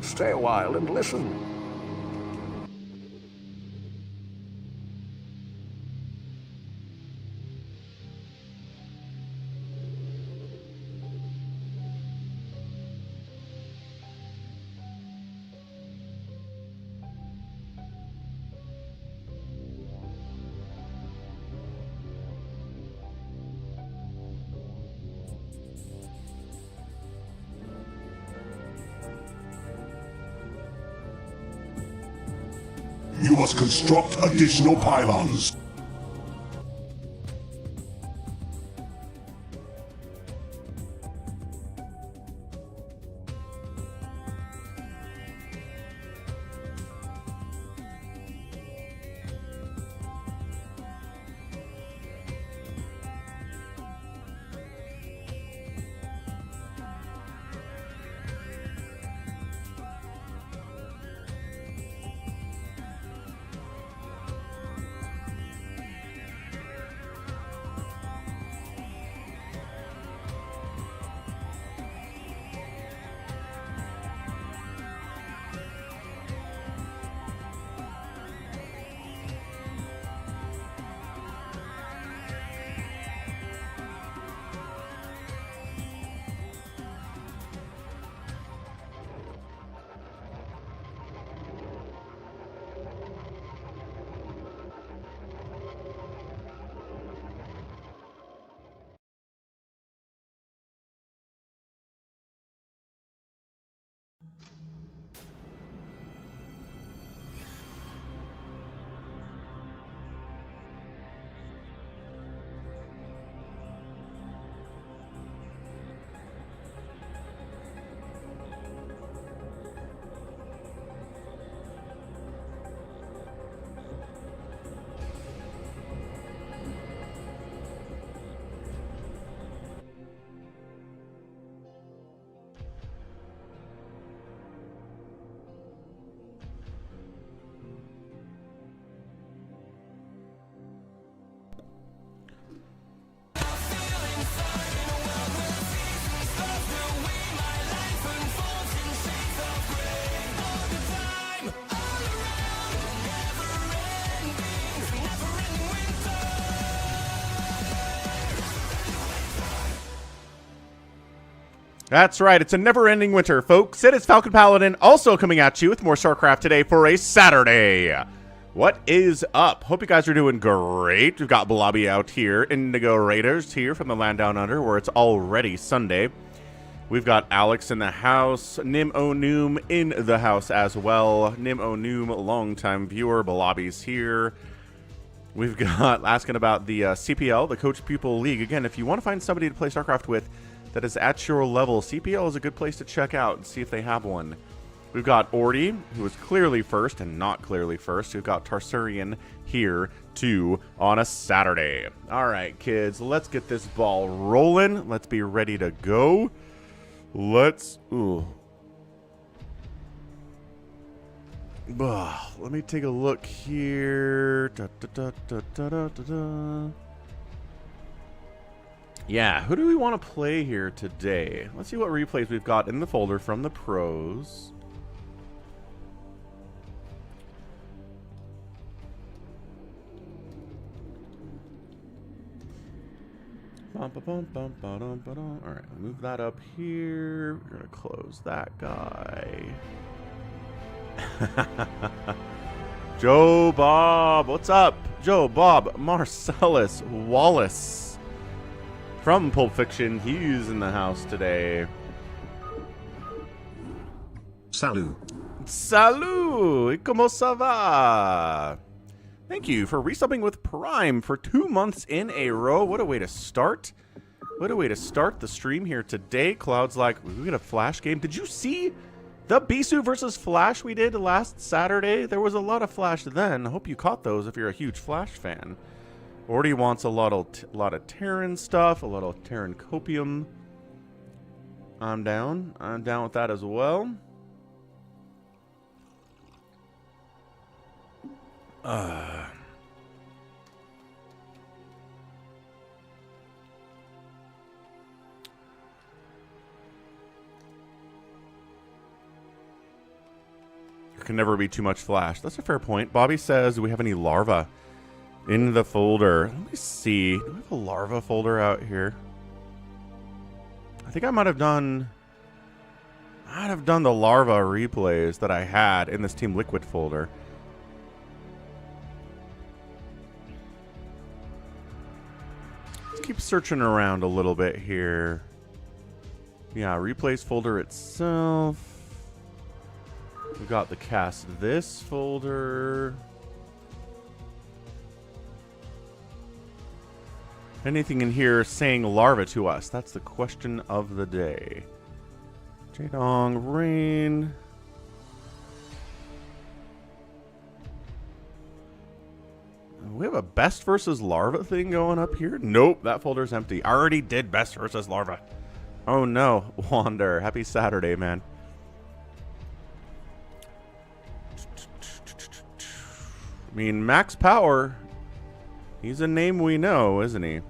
Stay a while and listen. You must construct additional pylons. That's right, it's a never-ending winter, folks. It is Falcon Paladin, also coming at you with more StarCraft today for a Saturday. What is up? Hope you guys are doing great. We've got Blobby out here, Indigo Raiders here from the land down under, where it's already Sunday. We've got Alex in the house, Nim O'Noom in the house as well. Nim O'Noom, longtime viewer, Blobby's here. We've got asking about the CPL, the Coach Pupil League. Again, if you want to find somebody to play StarCraft with that is at your level, CPL is a good place to check out and see if they have one. We've got Orty, who is clearly first and not clearly first. We've got Tarsurian here, too, on a Saturday. All right, kids, let's get this ball rolling. Let's be ready to go. Let's... Ooh. Let me take a look here. Yeah, who do we want to play here today? Let's see what replays we've got in the folder from the pros. Alright, move that up here. We're going to close that guy. Joe Bob, what's up? Joe Bob, Marcellus Wallace. From Pulp Fiction, he's in the house today. Salut. Salut! Como ça va? Thank you for resubbing with Prime for 2 months in a row. What a way to start. What a way to start the stream here today. Cloud's like, we get a Flash game. Did you see the Bisu versus Flash we did last Saturday? There was a lot of Flash then. I hope you caught those if you're a huge Flash fan. Orty wants a lot of Terran stuff, a lot of Terran copium. I'm down. I'm down with that as well. Can never be too much flash. That's a fair point. Bobby says, do we have any larva in the folder? Let me see. Do we have a larva folder out here? I think I might have done the larva replays that I had in this Team Liquid folder. Let's keep searching around a little bit here. Yeah, replays folder itself. We've got the cast this folder. Anything in here saying larva to us? That's the question of the day. Jadong, Rain. We have a best versus larva thing going up here? Nope, that folder's empty. I already did best versus larva. Oh no, Wander. Happy Saturday, man. I mean, Max Power. He's a name we know, isn't he?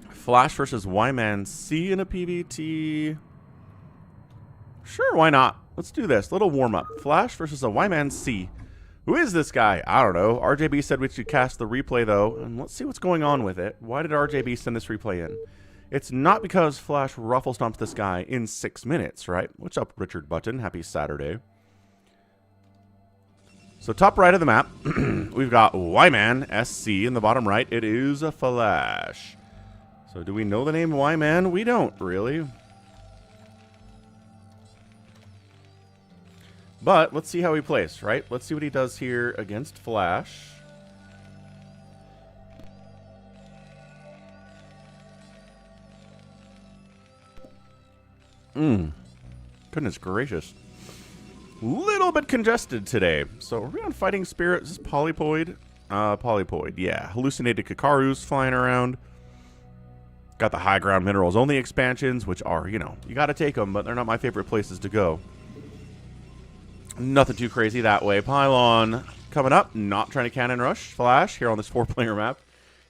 Flash versus WhymanSC in a PvT. Sure, why not? Let's do this. Little warm-up. Flash versus a WhymanSC. Who is this guy? I don't know. RJB said we should cast the replay, though, and let's see what's going on with it. Why did RJB send this replay in? It's not because Flash ruffle stomps this guy in 6 minutes, right? What's up, Richard Button? Happy Saturday. So top right of the map, we've got WhymanSC. In the bottom right, it is a Flash. So do we know the name Wyman? We don't, really. But let's see how he plays, right? Let's see what he does here against Flash. Goodness gracious. Little bit congested today. So are we on Fighting Spirit? Is this Polypoid? Polypoid, yeah. Hallucinated Kakarus flying around. Got the high ground minerals only expansions, which are, you know, you gotta take them, but they're not my favorite places to go. Nothing too crazy that way. Pylon coming up, not trying to cannon rush Flash here on this 4-player map.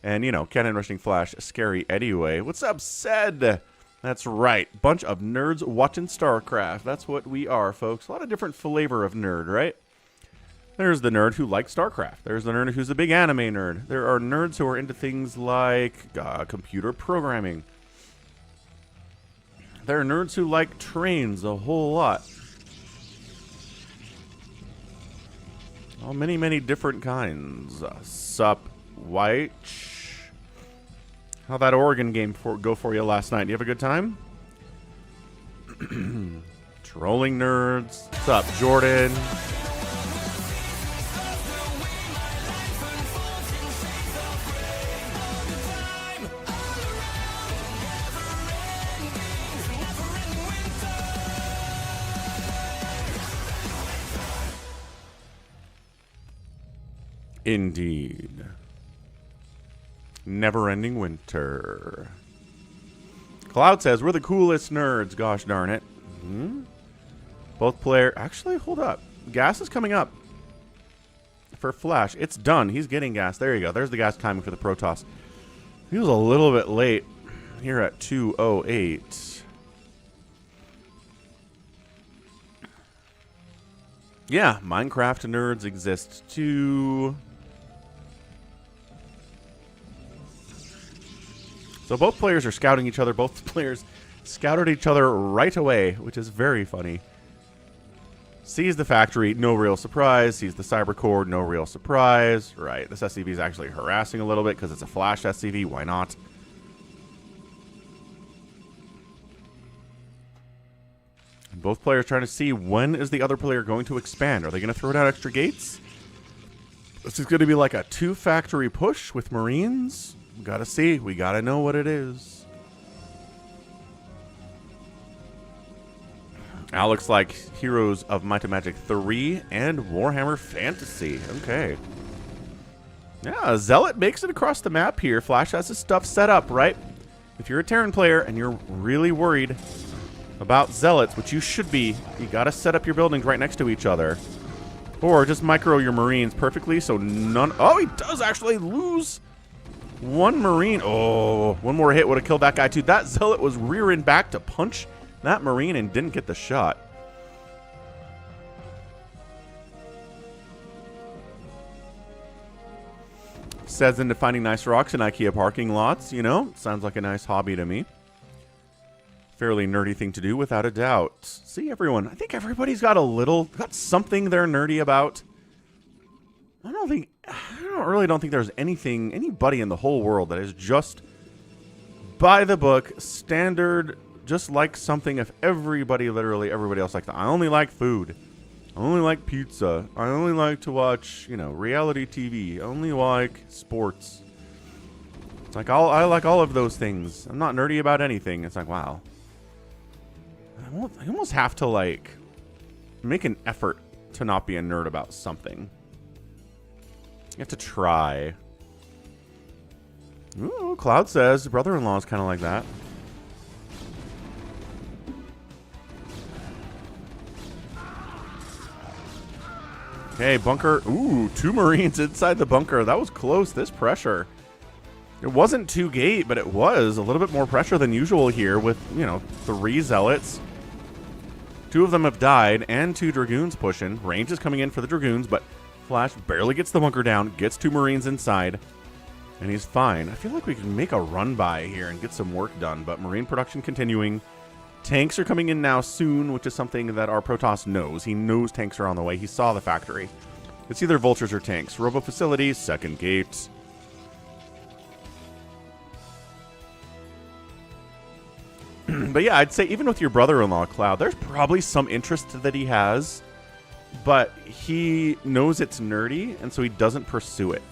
And, you know, cannon rushing Flash, scary anyway. What's up, Sed? That's right. Bunch of nerds watching StarCraft. That's what we are, folks. A lot of different flavor of nerd, right? There's the nerd who likes StarCraft. There's the nerd who's a big anime nerd. There are nerds who are into things like computer programming. There are nerds who like trains a whole lot. Oh, many, many different kinds. Sup, White. How'd that Oregon game go for you last night? Do you have a good time? Trolling nerds. What's up, Jordan? Indeed. Never-ending winter. Cloud says, we're the coolest nerds. Gosh darn it. Both player... Actually, hold up. Gas is coming up. For Flash. It's done. He's getting gas. There you go. There's the gas timing for the Protoss. He was a little bit late here at 2:08. Yeah, Minecraft nerds exist too. So both players are scouting each other. Both players scouted each other right away, which is very funny. Sees the factory, no real surprise. Sees the cyber core, no real surprise. Right, this SCV is actually harassing a little bit because it's a Flash SCV. Why not? And both players trying to see when is the other player going to expand. Are they going to throw down extra gates? This is going to be like a 2-factory push with Marines. We gotta see. We gotta know what it is. Alex like Heroes of Might and Magic 3 and Warhammer Fantasy. Okay. Yeah, ZeLoT makes it across the map here. Flash has his stuff set up, right? If you're a Terran player and you're really worried about ZeLoTs, which you should be, you gotta set up your buildings right next to each other. Or just micro your Marines perfectly so none... Oh, he does actually lose... One Marine. Oh, one more hit would have killed that guy too. That Zealot was rearing back to punch that Marine and didn't get the shot. Says into finding nice rocks in IKEA parking lots. You know, sounds like a nice hobby to me. Fairly nerdy thing to do, without a doubt. See, everyone, I think everybody's got got something they're nerdy about. I really don't think there's anybody in the whole world that is just by the book, standard, just like something if literally everybody else like that. I only like food. I only like pizza. I only like to watch, reality TV. I only like sports. It's like I like all of those things. I'm not nerdy about anything. It's like, wow. I almost have to, make an effort to not be a nerd about something. You have to try. Ooh, Cloud says brother-in-law is kind of like that. Okay, bunker. Ooh, 2 Marines inside the bunker. That was close. This pressure. It wasn't 2 gate, but it was a little bit more pressure than usual here with, 3 Zealots. 2 of them have died and 2 Dragoons pushing. Range is coming in for the Dragoons, but Flash barely gets the bunker down, gets 2 Marines inside, and he's fine. I feel like we can make a run by here and get some work done, but Marine production continuing. Tanks are coming in now soon, which is something that our Protoss knows. He knows tanks are on the way. He saw the factory. It's either vultures or tanks. Robo facilities, 2nd gate. But yeah, I'd say even with your brother-in-law, Cloud, there's probably some interest that he has, but he knows it's nerdy, and so he doesn't pursue it.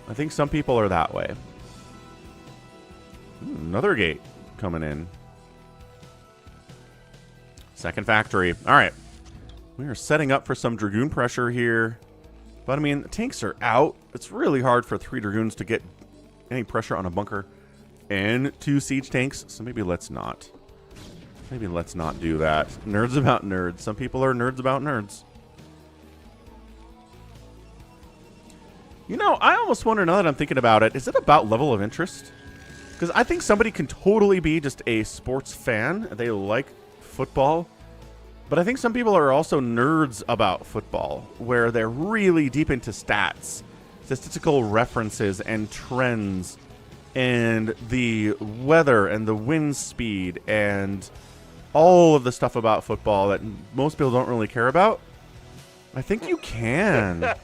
I think some people are that way. Ooh, another gate coming in. 2nd factory. All right. We are setting up for some Dragoon pressure here. But, I mean, the tanks are out. It's really hard for 3 Dragoons to get any pressure on a bunker and 2 siege tanks. So maybe let's not. Maybe let's not do that. Nerds about nerds. Some people are nerds about nerds. I almost wonder, now that I'm thinking about it, is it about level of interest? Because I think somebody can totally be just a sports fan. They like football. But I think some people are also nerds about football, where they're really deep into stats, statistical references, and trends, and the weather, and the wind speed, and all of the stuff about football that most people don't really care about. I think you can.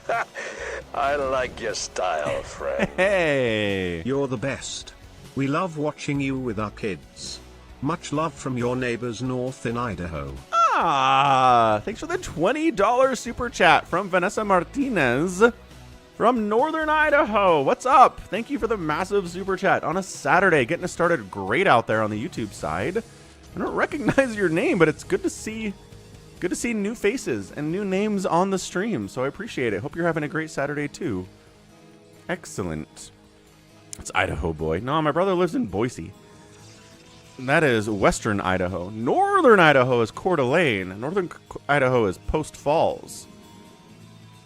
I like your style, friend. Hey. You're the best. We love watching you with our kids. Much love from your neighbors north in Idaho. Thanks for the $20 super chat from Vanessa Martinez from Northern Idaho. What's up? Thank you for the massive super chat on a Saturday. Getting us started great out there on the YouTube side. I don't recognize your name, but it's good to see new faces and new names on the stream, so I appreciate it. Hope you're having a great Saturday too. Excellent. It's Idaho boy. No, my brother lives in Boise. That is Western Idaho. Northern Idaho is Coeur d'Alene. Northern Idaho is Post Falls.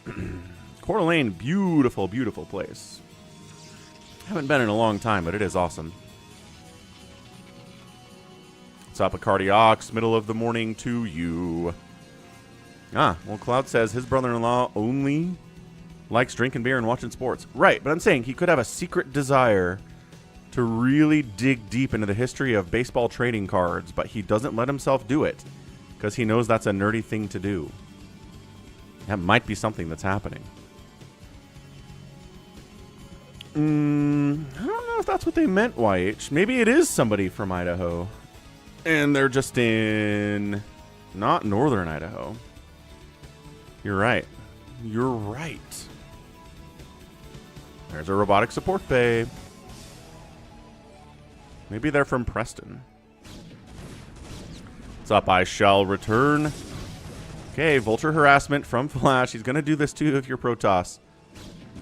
Coeur d'Alene, beautiful, beautiful place. Haven't been in a long time, but it is awesome. What's up, Acardiox? Middle of the morning to you. Well, Cloud says his brother-in-law only likes drinking beer and watching sports. Right, but I'm saying he could have a secret desire to really dig deep into the history of baseball trading cards, but he doesn't let himself do it because he knows that's a nerdy thing to do. That might be something that's happening. I don't know if that's what they meant, YH. Maybe it is somebody from Idaho. And they're just in not Northern Idaho. You're right. You're right. There's a robotic support bay. Maybe they're from Preston. What's up? I shall return. Okay, vulture harassment from Flash. He's going to do this too if you're Protoss.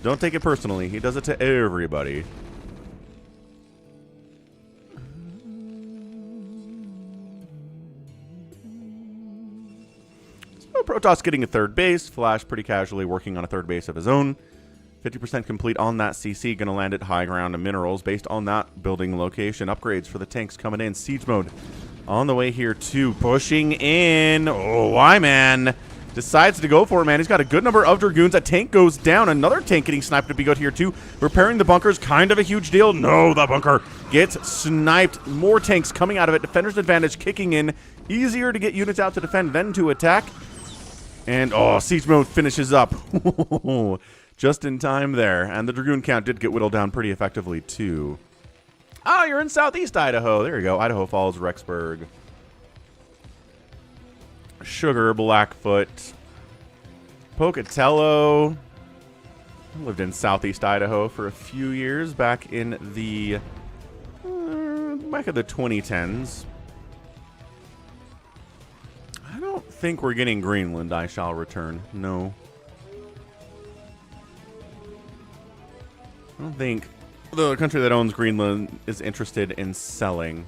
Don't take it personally. He does it to everybody. So Protoss getting a 3rd base. Flash pretty casually working on a 3rd base of his own. 50% complete on that CC. Going to land at high ground and minerals based on that building location. Upgrades for the tanks coming in. Siege mode on the way here too. Pushing in. Oh, Wyman decides to go for it, man. He's got a good number of Dragoons. A tank goes down. Another tank getting sniped to be good here, too. Repairing the bunkers, kind of a huge deal. No, the bunker gets sniped. More tanks coming out of it. Defender's advantage kicking in. Easier to get units out to defend than to attack. And, oh, siege mode finishes up. Just in time there. And the Dragoon count did get whittled down pretty effectively, too. Ah, you're in southeast Idaho. There you go. Idaho Falls, Rexburg. Sugar, Blackfoot, Pocatello. I lived in southeast Idaho for a few years back in the 2010s. I don't think we're getting Greenland. I shall return. No. I don't think the country that owns Greenland is interested in selling.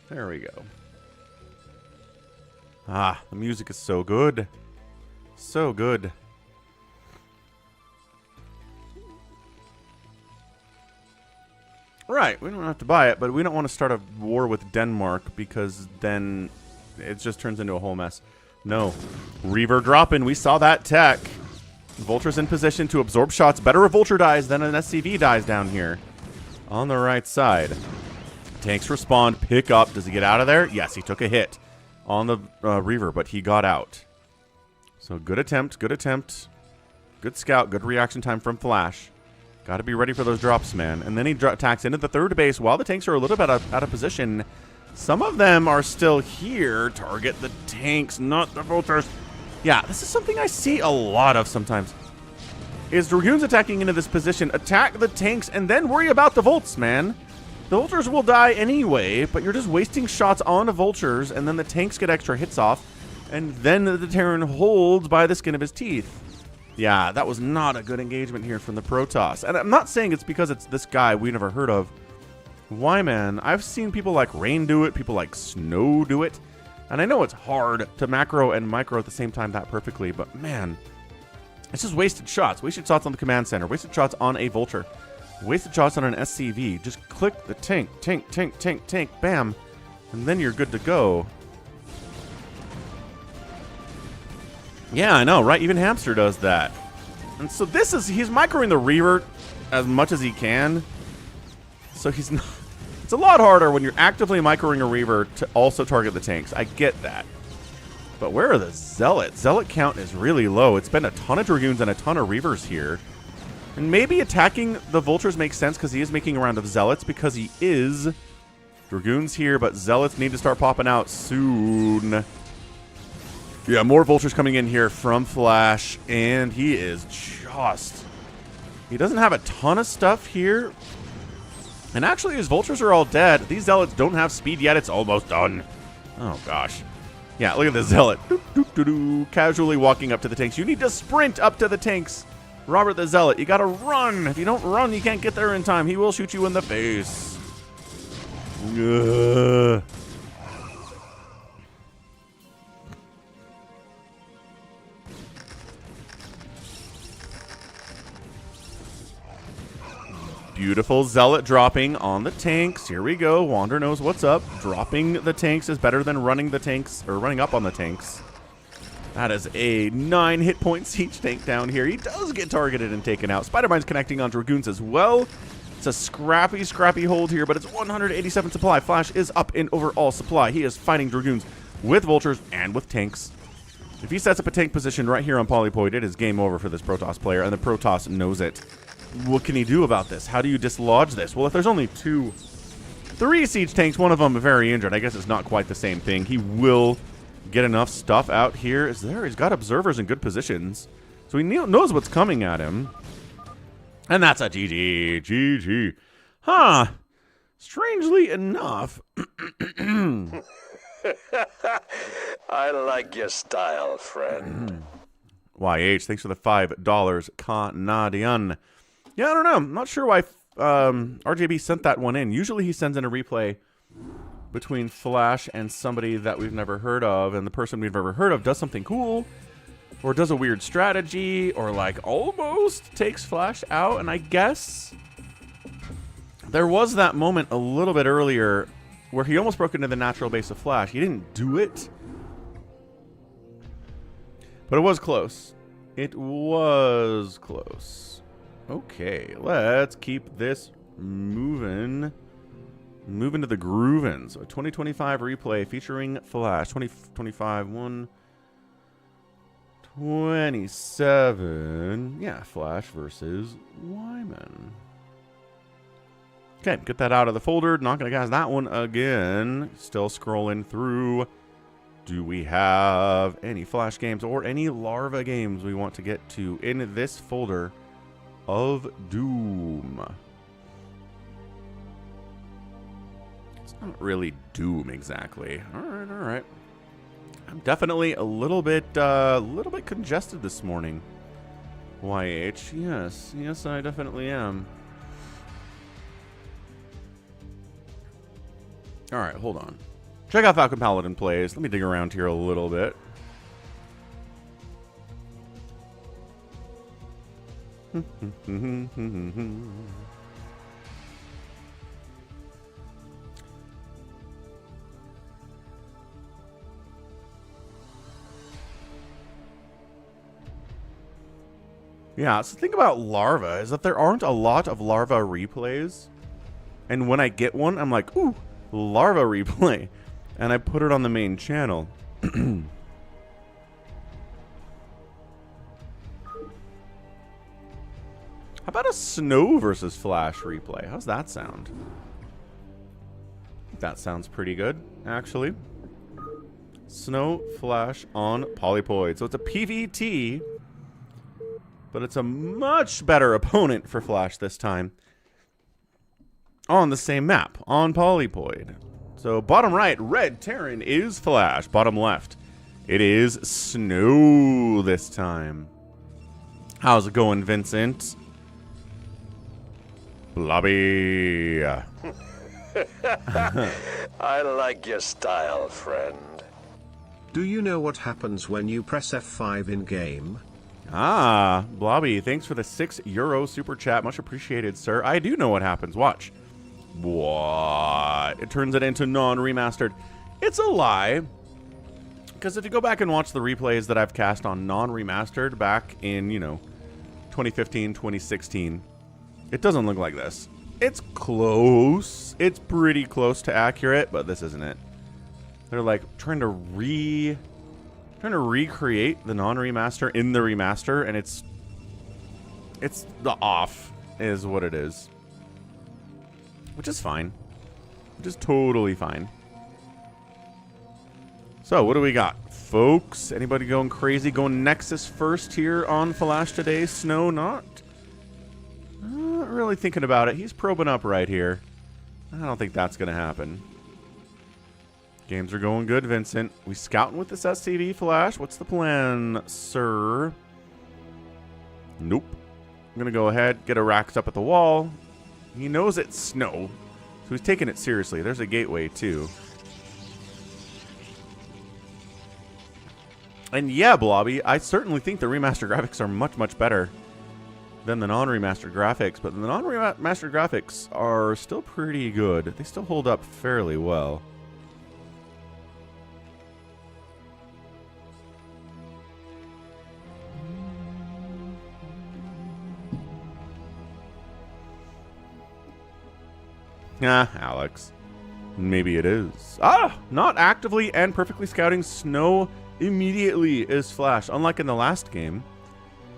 There we go. Ah, the music is so good. So good. Right, we don't have to buy it, but we don't want to start a war with Denmark because then it just turns into a whole mess. No. Reaver dropping. We saw that tech. Vulture's in position to absorb shots. Better a Vulture dies than an SCV dies down here. On the right side. Tanks respond. Pick up. Does he get out of there? Yes, he took a hit on the Reaver, but he got out. So good attempt. Good attempt. Good scout. Good reaction time from Flash. Got to be ready for those drops, man. And then he attacks into the third base while the tanks are a little bit out of position. Some of them are still here. Target the tanks, not the Vultures. Yeah, this is something I see a lot of sometimes. Is Dragoons attacking into this position, attack the tanks, and then worry about the Volts, man. The Vultures will die anyway, but you're just wasting shots on the Vultures, and then the tanks get extra hits off, and then the Terran holds by the skin of his teeth. Yeah, that was not a good engagement here from the Protoss. And I'm not saying it's because it's this guy we never heard of. Wyman, I've seen people like Rain do it, people like Snow do it, and I know it's hard to macro and micro at the same time that perfectly, but man, it's just wasted shots. Wasted shots on the command center, wasted shots on a Vulture. Wasted shots on an SCV. Just click the tank, tank, tank, tank, tank, bam. And then you're good to go. Yeah, I know, right? Even Hamster does that. And so this is, he's microing the Reaver as much as he can. So he's not, it's a lot harder when you're actively microing a Reaver to also target the tanks. I get that. But where are the Zealots? Zealot count is really low. It's been a ton of Dragoons and a ton of Reavers here. And maybe attacking the Vultures makes sense because he is making a round of Zealots because he is. Dragoons here, but Zealots need to start popping out soon. Yeah, more Vultures coming in here from Flash, and he is just... He doesn't have a ton of stuff here. And actually, his Vultures are all dead. These Zealots don't have speed yet. It's almost done. Oh, gosh. Yeah, look at the Zealot. Casually walking up to the tanks. You need to sprint up to the tanks. Robert the Zealot, you gotta run. If you don't run, you can't get there in time. He will shoot you in the face. Ugh. Beautiful Zealot dropping on the tanks. Here we go. Wander knows what's up. Dropping the tanks is better than running the tanks, or running up on the tanks. That is a 9 hit point siege tank down here. He does get targeted and taken out. Spider-Mine's connecting on Dragoons as well. It's a scrappy, scrappy hold here, but it's 187 supply. Flash is up in overall supply. He is fighting Dragoons with Vultures and with tanks. If he sets up a tank position right here on Polypoid, it is game over for this Protoss player, and the Protoss knows it. What can he do about this? How do you dislodge this? Well, if there's only 3 siege tanks, one of them very injured, I guess it's not quite the same thing. He will get enough stuff out here. Is there? He's got observers in good positions, so he knows what's coming at him. And that's a GG. GG. Huh. Strangely enough, I like your style, friend. YH, thanks for the $5 Canadian. Yeah, I don't know. I'm not sure why RJB sent that one in. Usually he sends in a replay between Flash and somebody that we've never heard of, and the person we've never heard of does something cool, or does a weird strategy, or like almost takes Flash out. And I guess there was that moment a little bit earlier where he almost broke into the natural base of Flash. He didn't do it, but it was close. It was close. Okay, let's keep this moving. Moving to the groovin'. So a 2025 replay featuring Flash. 2025 127. Yeah, Flash versus Wyman. Okay, get that out of the folder. Not going to guys that one again. Still scrolling through. Do we have any Flash games or any Larva games we want to get to in this folder of Doom? It's not really Doom exactly. All right. I'm definitely a little bit congested this morning. YH, yes, I definitely am. All right, hold on. Check out Falcon Paladin plays. Let me dig around here a little bit. Yeah, so the thing about Larva is that there aren't a lot of Larva replays. And when I get one, I'm like, ooh, Larva replay. And I put it on the main channel. How about a Snow versus Flash replay? How's that sound? That sounds pretty good, actually. Snow Flash on Polypoid. So it's a PvT, but it's a much better opponent for Flash this time. On the same map, on Polypoid. So bottom right, Red Terran is Flash. Bottom left, it is Snow this time. How's it going, Vincent? Blobby. I like your style, friend. Do you know what happens when you press F5 in game? Ah, Blobby, thanks for the €6 super chat. Much appreciated, sir. I do know what happens. Watch. What? It turns it into non-remastered. It's a lie. Because if you go back and watch the replays that I've cast on non-remastered back in, 2015, 2016, it doesn't look like this. It's close. It's pretty close to accurate, but this isn't it. They're like trying to recreate the non-remaster in the remaster, and it's the off is what it is. Which is fine. Which is totally fine. So, what do we got, folks? Anybody going crazy? Going Nexus first here on Flash today? Snow not? Not really thinking about it. He's probing up right here. I don't think that's going to happen. Games are going good, Vincent. We scouting with this SCV Flash? What's the plan, sir? Nope. I'm going to go ahead, get a racks up at the wall. He knows it's Snow, so he's taking it seriously. There's a gateway, too. And yeah, Blobby, I certainly think the remastered graphics are much, much better than the non-remastered graphics, but the non-remastered graphics are still pretty good. They still hold up fairly well. Ah, Alex. Maybe it is. Ah! Not actively and perfectly scouting Snow immediately is Flash, unlike in the last game.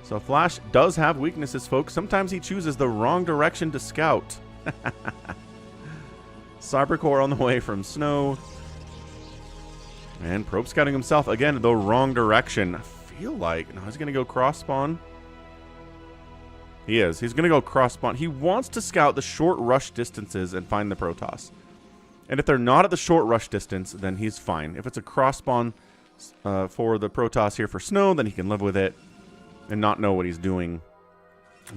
So Flash does have weaknesses, folks. Sometimes he chooses the wrong direction to scout. Cybercore on the way from Snow. And Probe scouting himself, again, the wrong direction. I feel like... No, he's going to go cross-spawn. He is. He's going to go cross-spawn. He wants to scout the short rush distances and find the Protoss. And if they're not at the short rush distance, then he's fine. If it's a cross spawn for the Protoss here for Snow, then he can live with it and not know what he's doing.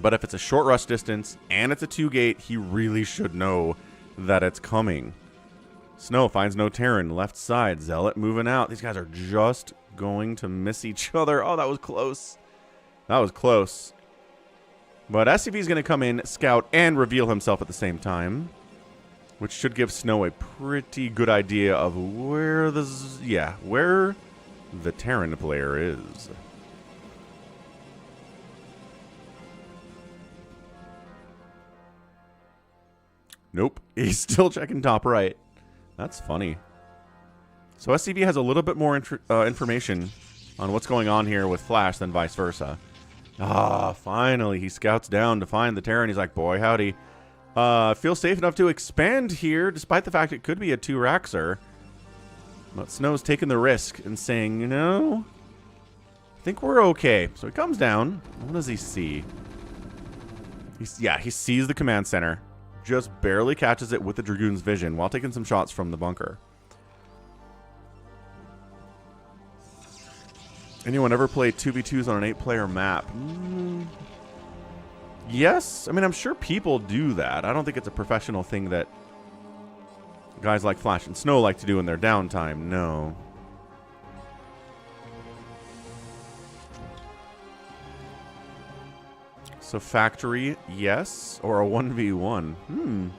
But if it's a short rush distance and it's a 2-gate, he really should know that it's coming. Snow finds no Terran. Left side. ZeLoT moving out. These guys are just going to miss each other. Oh, that was close. That was close. But SCV is going to come in, scout, and reveal himself at the same time, which should give Snow a pretty good idea of where where the Terran player is. Nope, he's still checking top right. That's funny. So SCV has a little bit more information on what's going on here with Flash than vice versa. Ah, finally, he scouts down to find the Terran. He's like, boy, howdy. Feel safe enough to expand here, despite the fact it could be a 2-Raxer. But Snow's taking the risk and saying, you know, I think we're okay. So he comes down. What does he see? He sees the command center. Just barely catches it with the Dragoon's vision while taking some shots from the bunker. Anyone ever play 2v2s on an 8-player map? Yes. I mean, I'm sure people do that. I don't think it's a professional thing that guys like Flash and Snow like to do in their downtime. No. So factory, yes. Or a 1v1.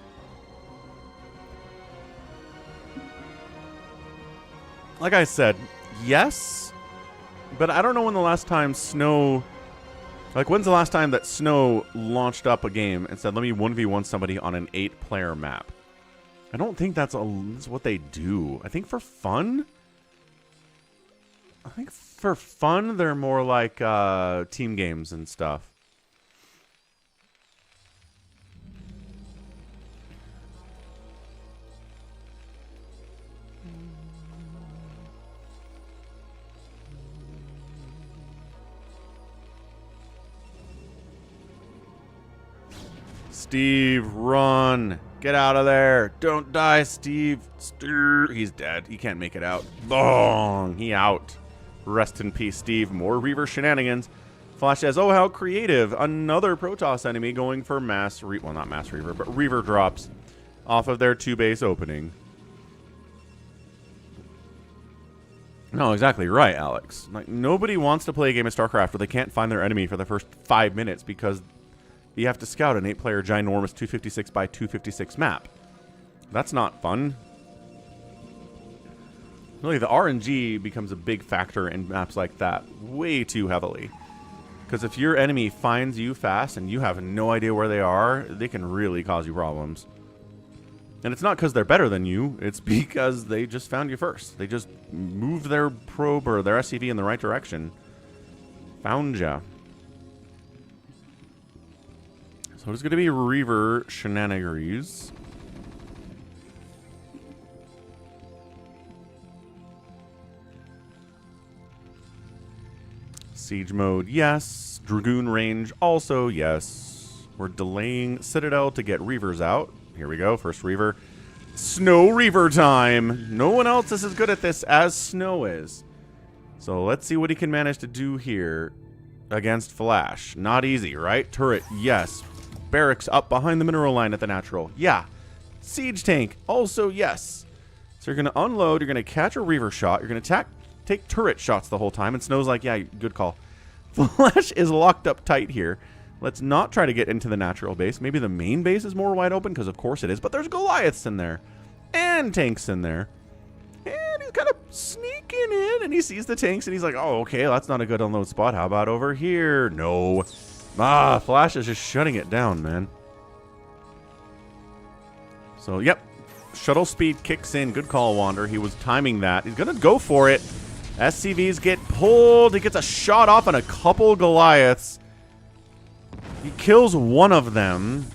Like I said, yes. But I don't know when the last time Snow... Like, when's the last time that Snow launched up a game and said, let me 1v1 somebody on an 8-player map? I don't think that's what they do. I think for fun... they're more like team games and stuff. Steve, run. Get out of there. Don't die, Steve. He's dead. He can't make it out. Bong. He out. Rest in peace, Steve. More Reaver shenanigans. Flash says, oh, how creative. Another Protoss enemy going for well, not mass Reaver, but Reaver drops off of their 2-base opening. No, exactly right, Alex. Like, nobody wants to play a game of StarCraft where they can't find their enemy for the first 5 minutes because you have to scout an 8-player ginormous 256 by 256 map. That's not fun. Really, the RNG becomes a big factor in maps like that way too heavily. Because if your enemy finds you fast and you have no idea where they are, they can really cause you problems. And it's not because they're better than you, it's because they just found you first. They just moved their probe or their SCV in the right direction. Found ya. So it's going to be Reaver shenanigans. Siege mode, yes. Dragoon range, also yes. We're delaying Citadel to get Reavers out. Here we go, first Reaver. Snow Reaver time! No one else is as good at this as Snow is. So let's see what he can manage to do here against Flash. Not easy, right? Turret, yes. Barracks up behind the mineral line at the natural. Yeah. Siege tank. Also, yes. So you're going to unload. You're going to catch a Reaver shot. You're going to take turret shots the whole time. And Snow's like, yeah, good call. Flash is locked up tight here. Let's not try to get into the natural base. Maybe the main base is more wide open, because of course it is. But there's Goliaths in there. And tanks in there. And he's kind of sneaking in. And he sees the tanks. And he's like, oh, okay, that's not a good unload spot. How about over here? No. Ah, Flash is just shutting it down, man. So, yep. Shuttle speed kicks in. Good call, Wander. He was timing that. He's going to go for it. SCVs get pulled. He gets a shot off on a couple Goliaths. He kills one of them.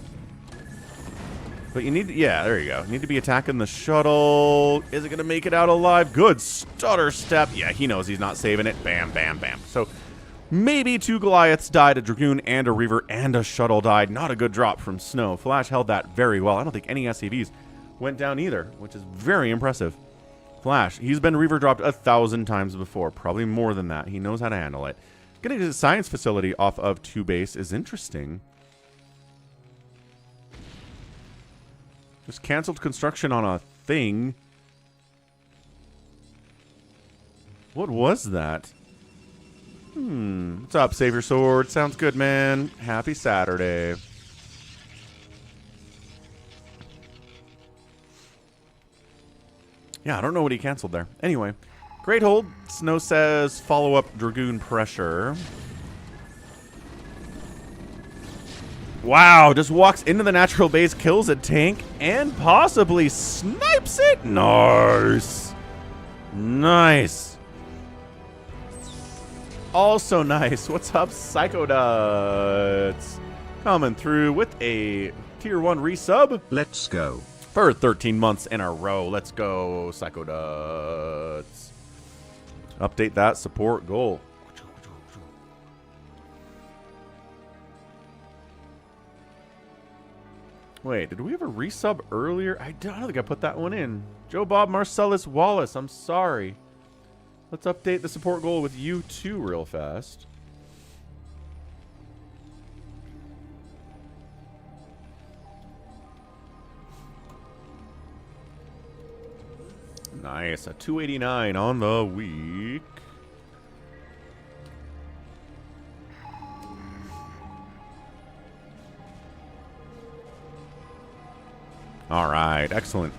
But you need to, yeah, there you go. You need to be attacking the shuttle. Is it going to make it out alive? Good stutter step. Yeah, he knows he's not saving it. Bam, bam, bam. So maybe 2 Goliaths died, a Dragoon and a Reaver, and a shuttle died. Not a good drop from Snow. Flash held that very well. I don't think any SCVs went down either, which is very impressive. Flash, he's been Reaver dropped 1,000 times before, probably more than that. He knows how to handle it. Getting a science facility off of 2 base is interesting. Just canceled construction on a thing. What was that? What's up, Save Your Sword? Sounds good, man. Happy Saturday. Yeah, I don't know what he canceled there. Anyway, great hold. Snow says follow-up Dragoon pressure. Wow, just walks into the natural base, kills a tank, and possibly snipes it. Nice. Nice. Also nice. What's up, Psychoduts? Coming through with a tier 1 resub. Let's go. For 13 months in a row. Let's go, Psychoduts. Update that support goal. Wait, did we have a resub earlier? I don't think I put that one in. Joe Bob Marcellus Wallace, I'm sorry. Let's update the support goal with you too real fast. Nice, a 289 on the week. All right, excellent.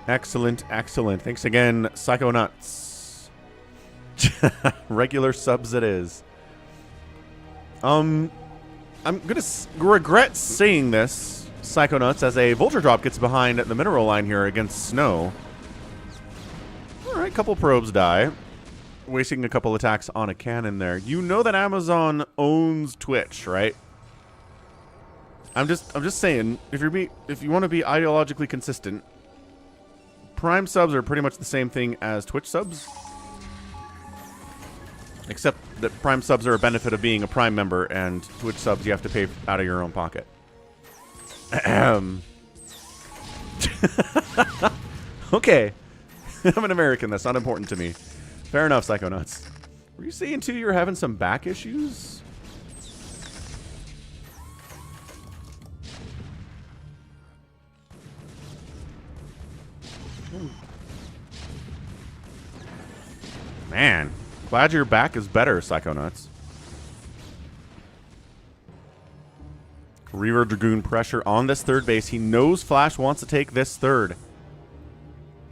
Excellent, excellent. Thanks again, Psychonuts. Regular subs it is. I'm gonna regret saying this, Psychonuts, as a Vulture Drop gets behind the mineral line here against Snow. Alright, couple probes die. Wasting a couple attacks on a cannon there. You know that Amazon owns Twitch, right? I'm just saying, if you want to be ideologically consistent, Prime subs are pretty much the same thing as Twitch subs. Except that Prime subs are a benefit of being a Prime member, and Twitch subs you have to pay out of your own pocket. Okay. I'm an American. That's not important to me. Fair enough, Psychonauts. Were you saying, too, you're having some back issues? Man, glad your back is better, Psychonauts. Reaver Dragoon pressure on this third base. He knows Flash wants to take this third.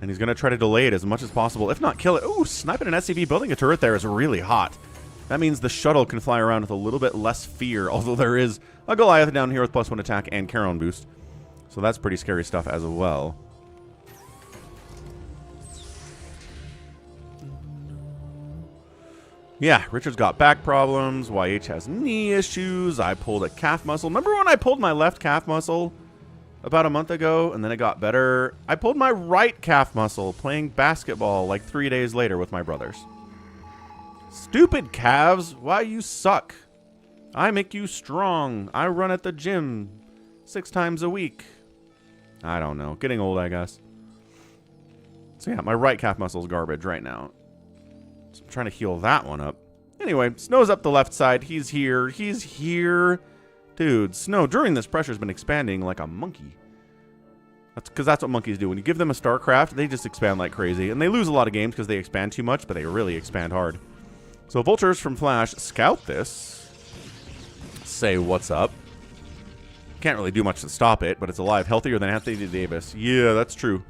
And he's going to try to delay it as much as possible, if not kill it. Ooh, sniping an SCV building a turret there is really hot. That means the shuttle can fly around with a little bit less fear, although there is a Goliath down here with +1 attack and Charon boost. So that's pretty scary stuff as well. Yeah, Richard's got back problems. YH has knee issues. I pulled a calf muscle. Remember when I pulled my left calf muscle about a month ago and then it got better? I pulled my right calf muscle playing basketball like 3 days later with my brothers. Stupid calves, why you suck? I make you strong. I run at the gym 6 times a week. I don't know. Getting old, I guess. So yeah, my right calf muscle is garbage right now. So I'm trying to heal that one up. Anyway, Snow's up the left side. He's here. He's here. Dude, Snow, during this pressure, has been expanding like a monkey. That's because that's what monkeys do. When you give them a StarCraft, they just expand like crazy. And they lose a lot of games because they expand too much, but they really expand hard. So Vultures from Flash scout this. Say what's up. Can't really do much to stop it, but it's alive. Healthier than Anthony Davis. Yeah, that's true.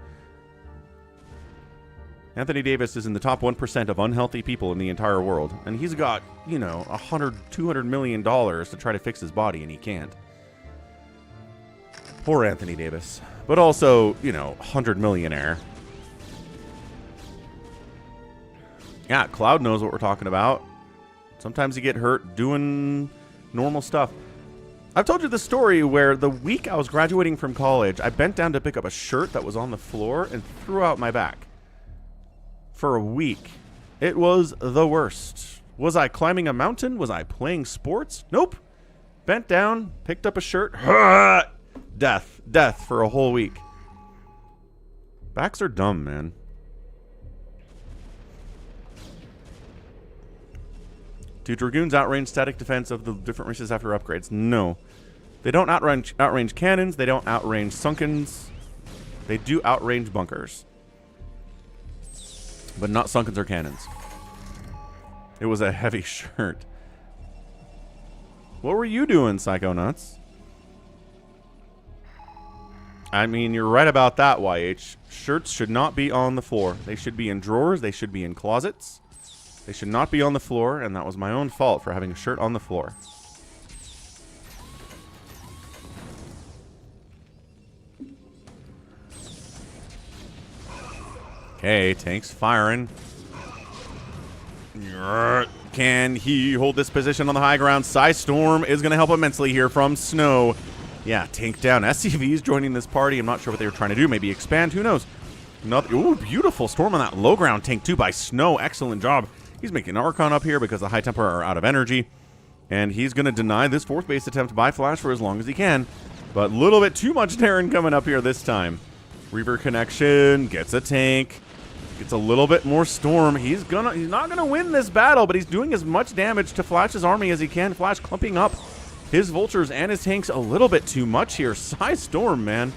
Anthony Davis is in the top 1% of unhealthy people in the entire world. And he's got, you know, $200 million to try to fix his body, and he can't. Poor Anthony Davis. But also, you know, 100 millionaire. Yeah, Cloud knows what we're talking about. Sometimes you get hurt doing normal stuff. I've told you the story where the week I was graduating from college, I bent down to pick up a shirt that was on the floor and threw out my back. For a week. It was the worst. Was I climbing a mountain? Was I playing sports? Nope. Bent down, picked up a shirt. Death. Death for a whole week. Backs are dumb, man. Do Dragoons outrange static defense of the different races after upgrades? No. They don't outrange cannons. They don't outrange Sunkens. They do outrange bunkers. But not Sunkens or cannons. It was a heavy shirt. What were you doing, Psychonauts? I mean, you're right about that, YH. Shirts should not be on the floor. They should be in drawers. They should be in closets. They should not be on the floor, and that was my own fault for having a shirt on the floor. Okay, tank's firing. Can he hold this position on the high ground? Storm is going to help immensely here from Snow. Yeah, tank down. SCV's joining this party. I'm not sure what they were trying to do. Maybe expand. Who knows? Ooh, beautiful storm on that low ground tank, too, by Snow. Excellent job. He's making an Archon up here because the high temper are out of energy. And he's going to deny this fourth base attempt by Flash for as long as he can. But a little bit too much Terran coming up here this time. Reaver connection. Gets a tank. Gets a little bit more storm. He's not gonna win this battle, but he's doing as much damage to Flash's army as he can. Flash clumping up his vultures and his tanks a little bit too much here. Storm, man.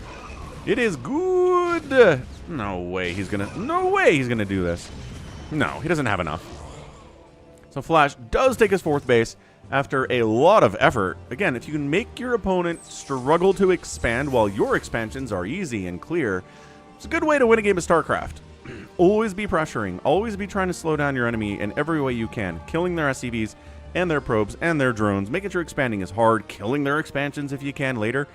It is good. No way he's gonna do this. No, he doesn't have enough. So Flash does take his fourth base after a lot of effort. Again, if you can make your opponent struggle to expand while your expansions are easy and clear, it's a good way to win a game of StarCraft. Always be pressuring. Always be trying to slow down your enemy in every way you can. Killing their SCVs and their probes and their drones. Making sure expanding is hard. Killing their expansions if you can later.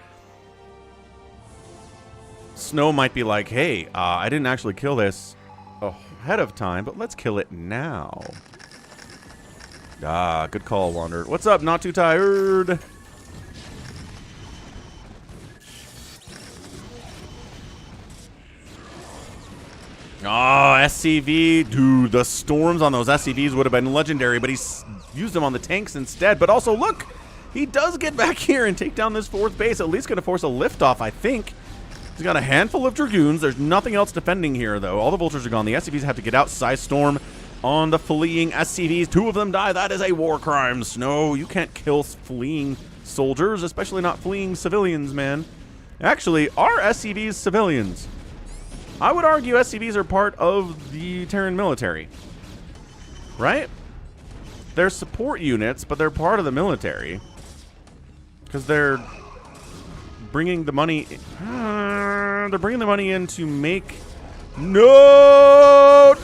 Snow might be like, hey, I didn't actually kill this ahead of time, but let's kill it now. Good call, Wander. What's up? Not too tired. Oh, SCV. Dude, the storms on those SCVs would have been legendary, but he's used them on the tanks instead. But also, look, he does get back here and take down this fourth base. At least going to force a liftoff, I think. He's got a handful of Dragoons. There's nothing else defending here, though. All the vultures are gone. The SCVs have to get out. Storm on the fleeing SCVs. 2 of them die. That is a war crime. Snow, you can't kill fleeing soldiers, especially not fleeing civilians, man. Actually, are SCVs civilians? I would argue SCVs are part of the Terran military, right? They're support units, but they're part of the military because they're bringing the money. They're bringing the money in to make. No,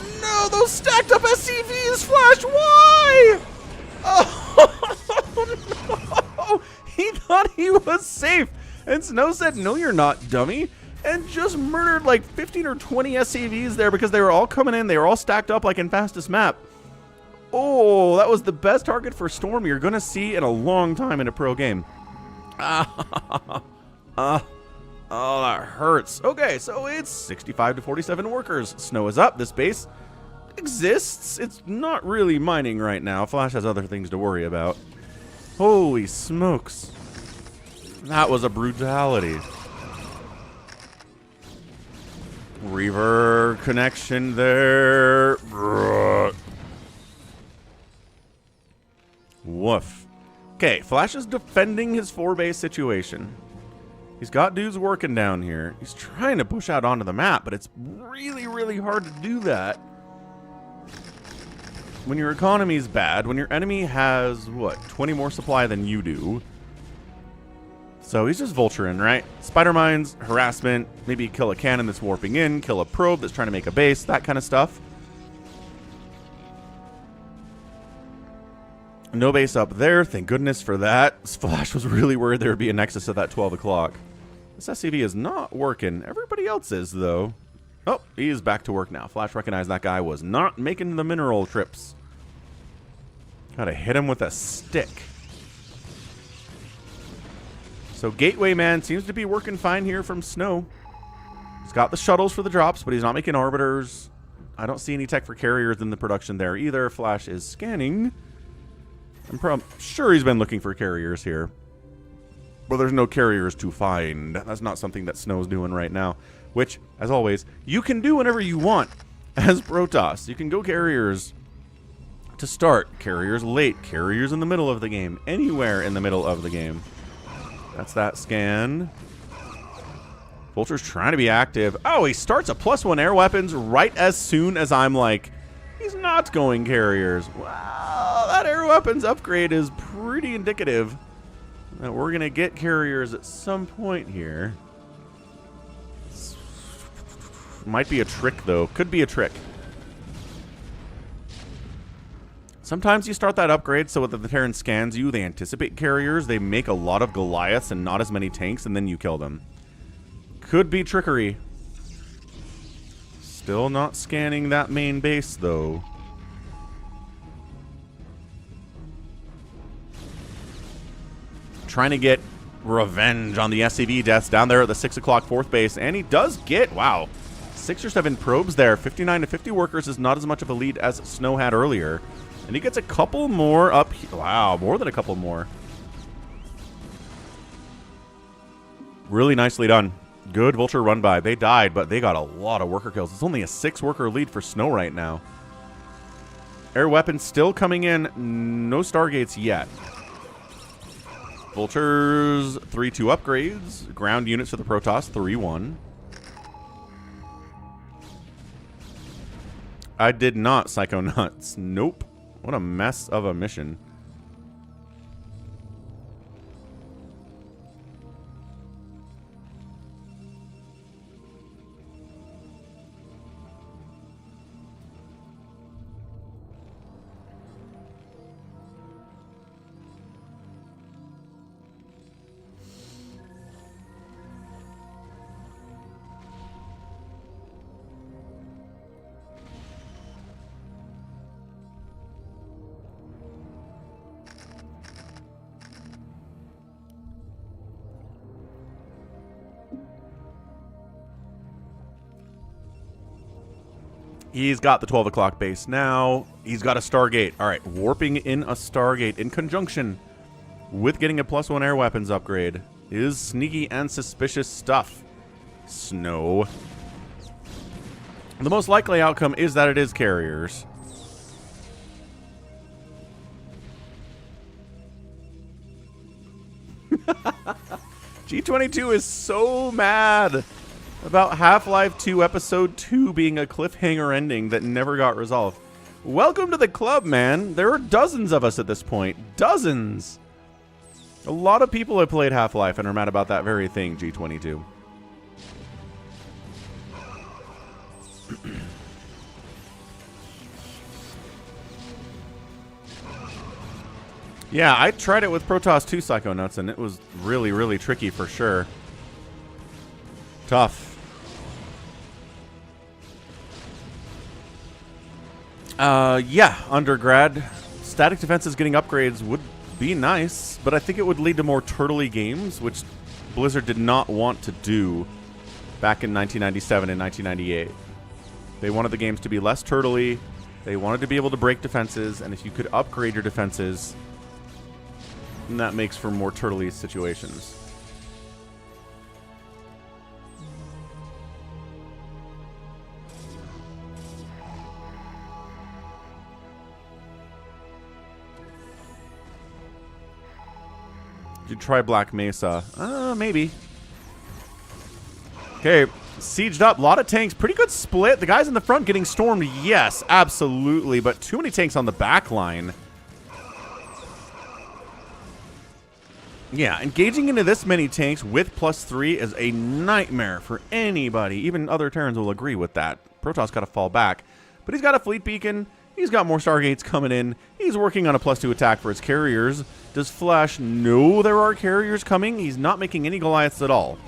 those stacked up SCVs, Flash. Why? Oh no! He thought he was safe, and Snow said, "No, you're not, dummy." And just murdered like 15 or 20 SCVs there because they were all coming in. They were all stacked up like in fastest map. Oh, that was the best target for Storm you're going to see in a long time in a pro game. Oh, that hurts. Okay, so it's 65 to 47 workers. Snow is up. This base exists. It's not really mining right now. Flash has other things to worry about. Holy smokes. That was a brutality. Reaver connection there. Woof. Okay, Flash is defending his 4-base situation. He's got dudes working down here. He's trying to push out onto the map, but it's really, really hard to do that when your economy is bad, when your enemy has, what, 20 more supply than you do. So he's just vulturing, right? Spider mines, harassment, maybe kill a cannon that's warping in, kill a probe that's trying to make a base, that kind of stuff. No base up there, thank goodness for that. Flash was really worried there would be a nexus at that 12 o'clock. This SCV is not working. Everybody else is, though. Oh, he is back to work now. Flash recognized that guy was not making the mineral trips. Gotta hit him with a stick. So Gateway Man seems to be working fine here from Snow. He's got the shuttles for the drops, but he's not making arbiters. I don't see any tech for carriers in the production there either. Flash is scanning. I'm sure he's been looking for carriers here. But there's no carriers to find. That's not something that Snow's doing right now. which, as always, you can do whenever you want as Protoss. You can go carriers to start, carriers late, carriers in the middle of the game, anywhere in the middle of the game. That's that scan. Vulture's trying to be active. Oh, he starts a +1 air weapons right as soon as I'm like, he's not going carriers. Well, that air weapons upgrade is pretty indicative that we're going to get carriers at some point here. Might be a trick, though. Could be a trick. Sometimes you start that upgrade so that the Terran scans you, they anticipate carriers, they make a lot of Goliaths and not as many tanks, and then you kill them. Could be trickery. Still not scanning that main base, though. Trying to get revenge on the SCV deaths down there at the 6 o'clock 4th base, and he does get, wow, 6 or 7 probes there. 59 to 50 workers is not as much of a lead as Snow had earlier. And he gets a couple more up here. Wow, more than a couple more. Really nicely done. Good Vulture run by. They died, but they got a lot of worker kills. It's only a 6-worker lead for Snow right now. Air weapons still coming in. No Stargates yet. Vultures 3-2 upgrades. Ground units for the Protoss 3-1. I did not Psychonauts. Nope. What a mess of a mission. He's got the 12 o'clock base now. He's got a Stargate. All right, warping in a Stargate in conjunction with getting a +1 air weapons upgrade is sneaky and suspicious stuff. Snow. The most likely outcome is that it is carriers. G22 is so mad about Half-Life 2 Episode 2 being a cliffhanger ending that never got resolved. Welcome to the club, man. There are dozens of us at this point. Dozens. A lot of people have played Half-Life and are mad about that very thing, G22. Yeah, I tried it with Protoss 2 Psychonauts, and it was really, really tricky for sure. Tough. Yeah, undergrad. Static defenses getting upgrades would be nice, but I think it would lead to more turtley games, which Blizzard did not want to do back in 1997 and 1998. They wanted the games to be less turtley. They wanted to be able to break defenses, and if you could upgrade your defenses, then that makes for more turtley situations. You try Black Mesa. Maybe. Okay, sieged up. A lot of tanks. Pretty good split. The guys in the front getting stormed. Yes, absolutely. But too many tanks on the back line. Yeah, engaging into this many tanks with +3 is a nightmare for anybody. Even other Terrans will agree with that. Protoss got to fall back. But he's got a fleet beacon. He's got more Stargates coming in. He's working on a +2 attack for his carriers. Does Flash know there are carriers coming? He's not making any Goliaths at all.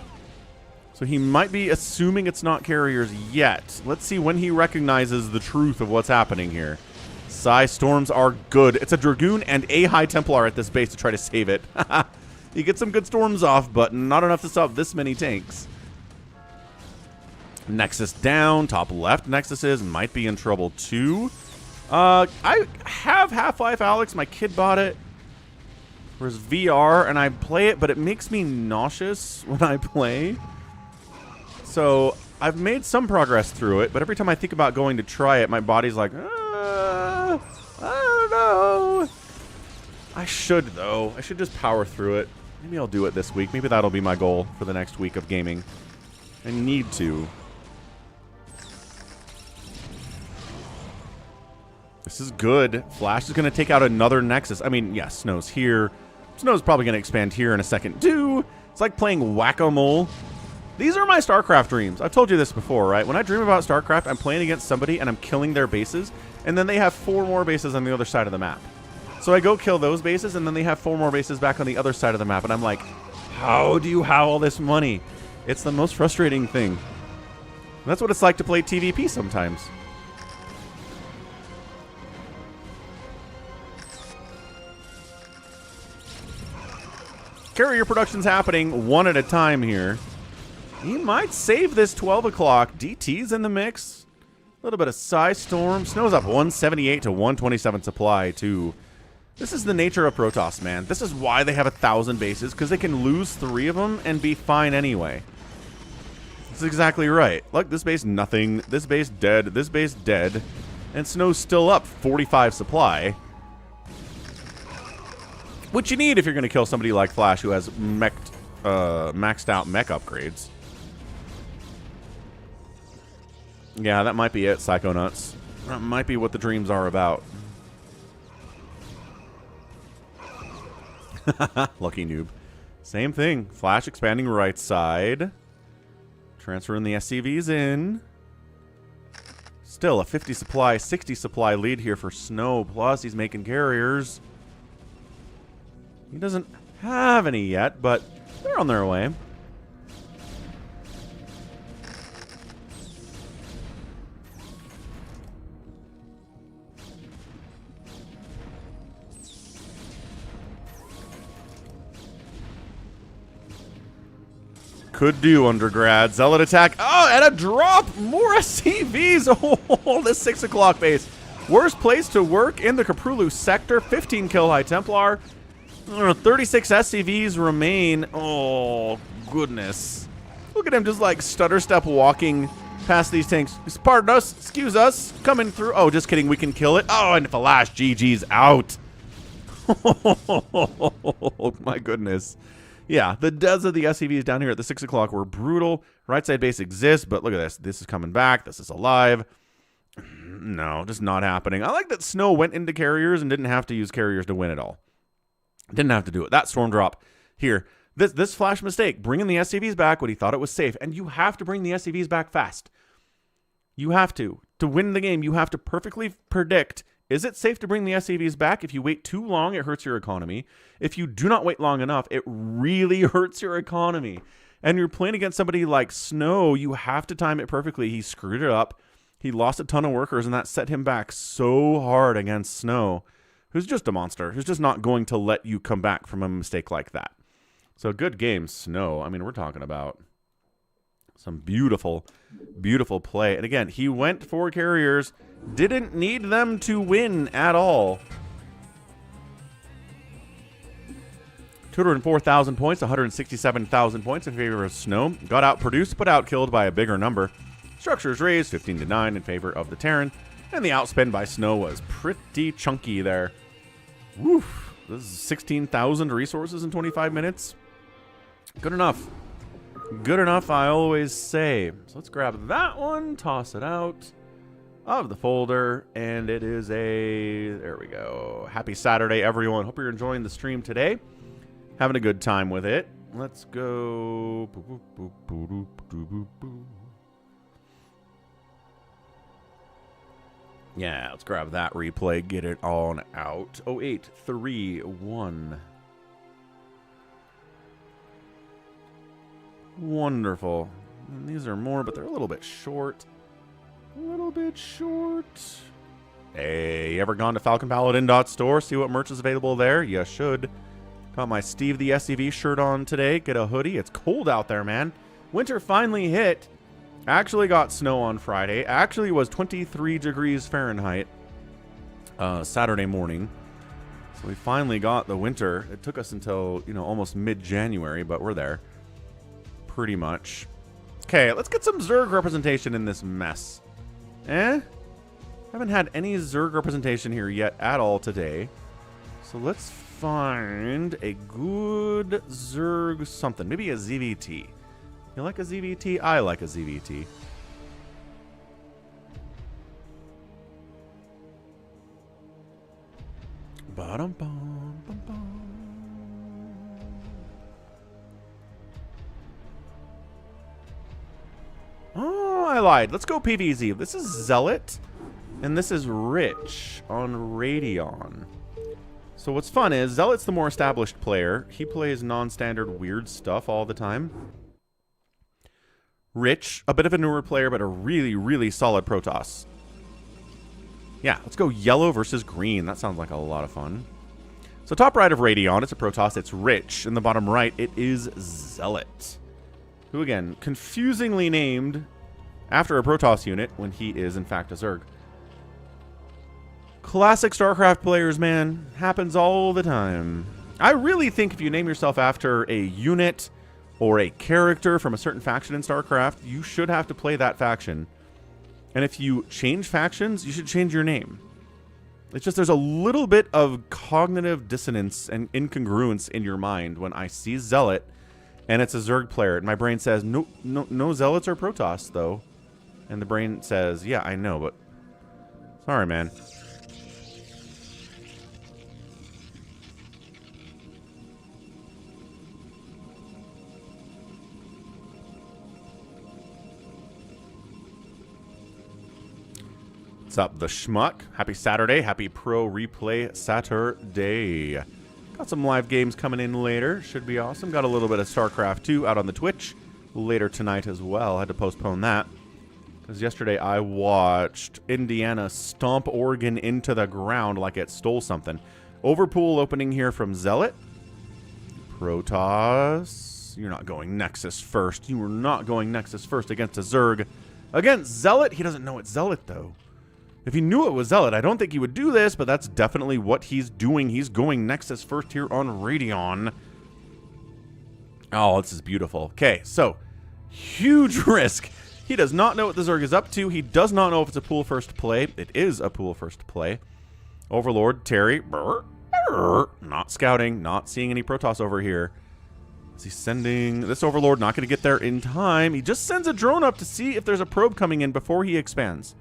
So he might be assuming it's not carriers yet. Let's see when he recognizes the truth of what's happening here. Psy Storms are good. It's a Dragoon and a High Templar at this base to try to save it. You get some good storms off, but not enough to stop this many tanks. Nexus down. Top left Nexuses might be in trouble too. I have Half-Life Alyx. My kid bought it for his VR, and I play it, but it makes me nauseous when I play. So I've made some progress through it, but every time I think about going to try it, my body's like, I don't know. I should, though. I should just power through it. Maybe I'll do it this week. Maybe that'll be my goal for the next week of gaming. I need to. This is good. Flash is going to take out another Nexus. I mean, yes, Snow's here. Snow's probably going to expand here in a second, too. It's like playing whack-a-mole. These are my StarCraft dreams. I've told you this before, right? When I dream about StarCraft, I'm playing against somebody and I'm killing their bases, and then they have 4 more bases on the other side of the map. So I go kill those bases, and then they have 4 more bases back on the other side of the map, and I'm like, how do you have all this money? It's the most frustrating thing. And that's what it's like to play TVP sometimes. Carrier production's happening one at a time here. He might save this 12 o'clock. DT's in the mix. A little bit of Psy Storm. Snow's up 178 to 127 supply, too. This is the nature of Protoss, man. This is why they have 1,000 bases, because they can lose 3 of them and be fine anyway. That's exactly right. Look, this base, nothing. This base, dead. This base, dead. And Snow's still up 45 supply. Which you need if you're going to kill somebody like Flash, who has maxed out mech upgrades. Yeah, that might be it, Psychonauts. That might be what the dreams are about. Lucky noob. Same thing. Flash expanding right side. Transferring the SCVs in. Still a 50 supply, 60 supply lead here for Snow. Plus, he's making carriers. He doesn't have any yet, but they're on their way. Could do, undergrad. ZeLoT attack. Oh, and a drop! More SCVs! Oh, this 6 o'clock base. Worst place to work in the Caprulu sector. 15 kill High Templar. 36 SCVs remain. Oh, goodness. Look at him just like stutter step walking past these tanks. Pardon us. Excuse us. Coming through. Oh, just kidding. We can kill it. Oh, and Flash GG's out. Oh, my goodness. Yeah, the deaths of the SCVs down here at the 6 o'clock were brutal. Right side base exists, but look at this. This is coming back. This is alive. No, just not happening. I like that Snow went into carriers and didn't have to use carriers to win at all. Didn't have to do it. That storm drop here. This Flash mistake, bringing the SCVs back when he thought it was safe. And you have to bring the SCVs back fast. You have to. To win the game, you have to perfectly predict, is it safe to bring the SCVs back? If you wait too long, it hurts your economy. If you do not wait long enough, it really hurts your economy. And you're playing against somebody like Snow, you have to time it perfectly. He screwed it up. He lost a ton of workers, and that set him back so hard against Snow, who's just a monster, who's just not going to let you come back from a mistake like that. So good game, Snow. I mean, we're talking about some beautiful, beautiful play. And again, he went for carriers, didn't need them to win at all. 204,000 points, 167,000 points in favor of Snow. Got outproduced, but outkilled by a bigger number. Structures raised 15-9 in favor of the Terran. And the outspend by Snow was pretty chunky there. Woof. This is 16,000 resources in 25 minutes. Good enough. Good enough, I always say. So let's grab that one, toss it out of the folder, and it is a, there we go. Happy Saturday, everyone. Hope you're enjoying the stream today. Having a good time with it. Let's go. Yeah, let's grab that replay, get it on out. 0831. Wonderful. And these are more, but they're a little bit short. A little bit short. Hey, ever gone to falconpaladin.store? See what merch is available there? You should. Got my Steve the SCV shirt on today. Get a hoodie. It's cold out there, man. Winter finally hit. Actually got snow on Friday. Actually was 23 degrees Fahrenheit Saturday morning. So we finally got the winter. It took us until, almost mid-January, but we're there. Pretty much. Okay, let's get some Zerg representation in this mess. Haven't had any Zerg representation here yet at all today. So let's find a good Zerg something. Maybe a ZVT. You like a ZVT? I like a ZVT. Ba-dum-bum-bum-bum. Oh, I lied. Let's go PvZ. This is ZeLoT, and this is Rich on Radeon. So what's fun is ZeLoT's the more established player. He plays non-standard weird stuff all the time. Rich, a bit of a newer player, but a really, really solid Protoss. Yeah, let's go yellow versus green. That sounds like a lot of fun. So top right of Radeon, it's a Protoss. It's Rich. In the bottom right, it is ZeLoT, who, again, confusingly named after a Protoss unit when he is, in fact, a Zerg. Classic StarCraft players, man. Happens all the time. I really think if you name yourself after a unit or a character from a certain faction in StarCraft, you should have to play that faction. And if you change factions, you should change your name. It's just there's a little bit of cognitive dissonance and incongruence in your mind when I see ZeLoT and it's a Zerg player, and my brain says, no ZeLoTs are Protoss, though. And the brain says, yeah, I know, but sorry, man. What's up, the schmuck? Happy Saturday. Happy Pro Replay Saturday. Got some live games coming in later. Should be awesome. Got a little bit of StarCraft 2 out on the Twitch later tonight as well. I had to postpone that because yesterday I watched Indiana stomp Oregon into the ground like it stole something. Overpool opening here from ZeLoT. Protoss. You're not going Nexus first. You are not going Nexus first against a Zerg. Against ZeLoT? He doesn't know it's ZeLoT, though. If he knew it was ZeLoT, I don't think he would do this, but that's definitely what he's doing. He's going Nexus first here on Radeon. Oh, this is beautiful. Okay, so huge risk. He does not know what the Zerg is up to. He does not know if it's a pool first play. It is a pool first play. Overlord, Terry, not scouting, not seeing any Protoss over here. Is he sending this Overlord? Not going to get there in time. He just sends a drone up to see if there's a probe coming in before he expands.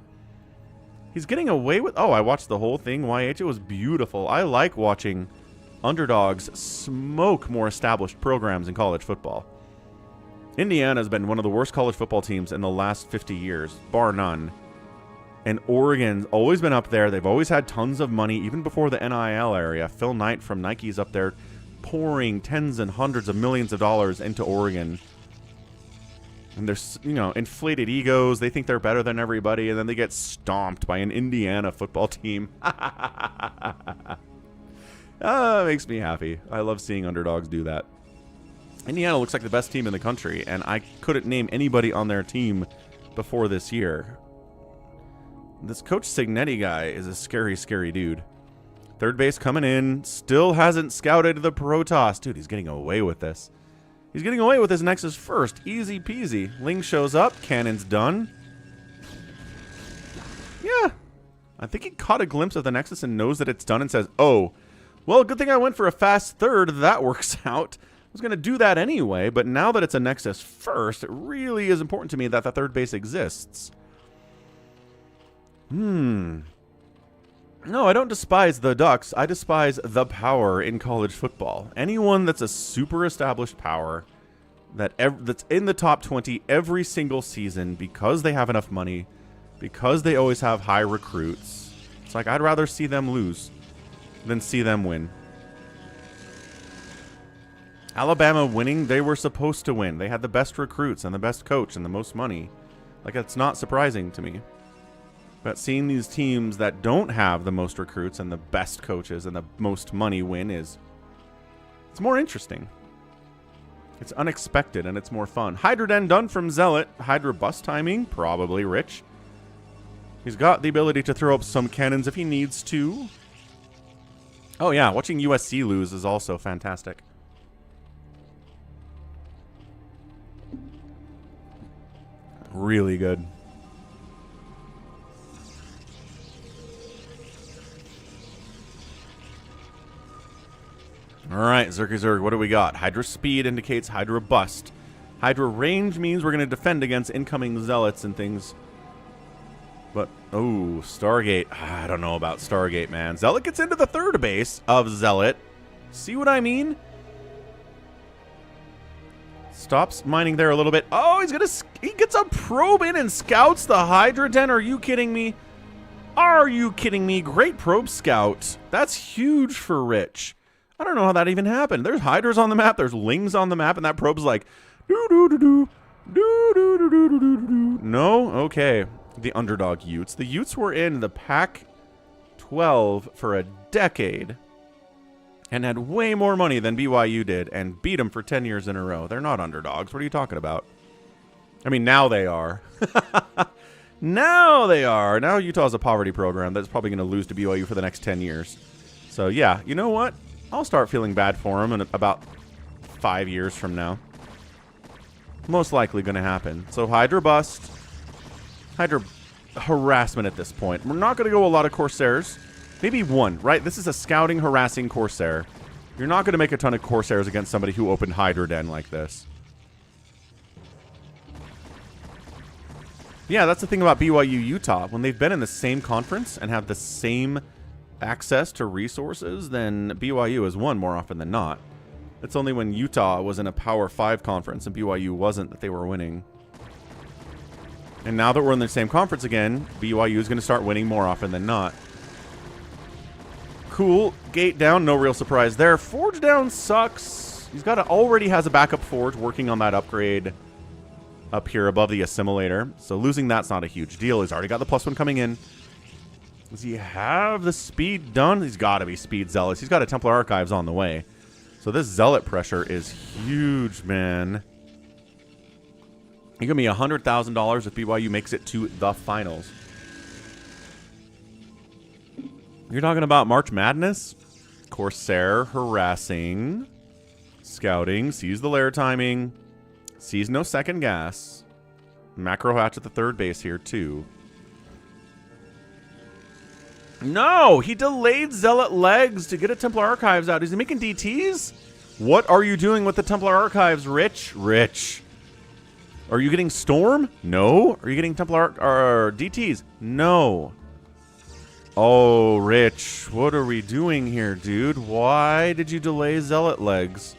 He's getting away with... Oh, I watched the whole thing, YH. It was beautiful. I like watching underdogs smoke more established programs in college football. Indiana has been one of the worst college football teams in the last 50 years, bar none. And Oregon's always been up there. They've always had tons of money, even before the NIL area. Phil Knight from Nike's up there pouring tens and hundreds of millions of dollars into Oregon. And there's, you know, inflated egos. They think they're better than everybody, and then they get stomped by an Indiana football team. It makes me happy. I love seeing underdogs do that. Indiana looks like the best team in the country, and I couldn't name anybody on their team before this year. This Coach Signetti guy is a scary, scary dude. Third base coming in. Still hasn't scouted the Protoss. Dude, he's getting away with this. He's getting away with his Nexus first. Easy peasy. Ling shows up. Cannon's done. Yeah. I think he caught a glimpse of the Nexus and knows that it's done and says, oh, well, good thing I went for a fast third. That works out. I was going to do that anyway, but now that it's a Nexus first, it really is important to me that the third base exists. No, I don't despise the Ducks. I despise the power in college football. Anyone that's a super established power that's in the top 20 every single season because they have enough money, because they always have high recruits. It's like I'd rather see them lose than see them win. Alabama winning, they were supposed to win. They had the best recruits and the best coach and the most money. Like, it's not surprising to me. But seeing these teams that don't have the most recruits and the best coaches and the most money win it's more interesting. It's unexpected and it's more fun. Hydra Den done from ZeLoT. Hydra bus timing, probably Rich. He's got the ability to throw up some cannons if he needs to. Oh yeah, watching USC lose is also fantastic. Really good. Alright, Zerky Zerg, what do we got? Hydra speed indicates Hydra bust. Hydra range means we're going to defend against incoming zealots and things. But, oh, Stargate. I don't know about Stargate, man. Zealot gets into the third base of Zealot. See what I mean? Stops mining there a little bit. Oh, he gets a probe in and scouts the Hydra den. Are you kidding me? Are you kidding me? Great probe scout. That's huge for Rich. I don't know how that even happened. There's Hydras on the map. There's Lings on the map, and that probe's like, doo-doo-doo-doo, doo-doo-doo-doo-doo-doo. No? Okay. The underdog Utes. The Utes were in the Pac-12 for a decade and had way more money than BYU did and beat them for 10 years in a row. They're not underdogs. What are you talking about? I mean, now they are. Now they are. Now Utah's a poverty program that's probably going to lose to BYU for the next 10 years. So, yeah, you know what? I'll start feeling bad for them in about 5 years from now. Most likely going to happen. So, Hydra bust. Hydra harassment at this point. We're not going to go a lot of Corsairs. Maybe one, right? This is a scouting, harassing Corsair. You're not going to make a ton of Corsairs against somebody who opened Hydra Den like this. Yeah, that's the thing about BYU Utah. When they've been in the same conference and have the same access to resources, then BYU has won more often than not. It's only when Utah was in a Power 5 conference and BYU wasn't that they were winning. And now that we're in the same conference again, BYU is going to start winning more often than not. Cool. Gate down. No real surprise there. Forge down sucks. He's already has a backup forge working on that upgrade up here above the assimilator. So losing that's not a huge deal. He's already got the +1 coming in. Does he have the speed done? He's got to be speed zealous. He's got a Templar Archives on the way. So this zealot pressure is huge, man. You're going to be $100,000 if BYU makes it to the finals. You're talking about March Madness? Corsair harassing. Scouting. Sees the lair timing. Sees no second gas. Macro hatch at the third base here, too. No! He delayed Zealot legs to get a Templar Archives out. Is he making DTs? What are you doing with the Templar Archives, Rich? Rich. Are you getting Storm? No. Are you getting Templar DTs? No. Oh, Rich. What are we doing here, dude? Why did you delay Zealot legs?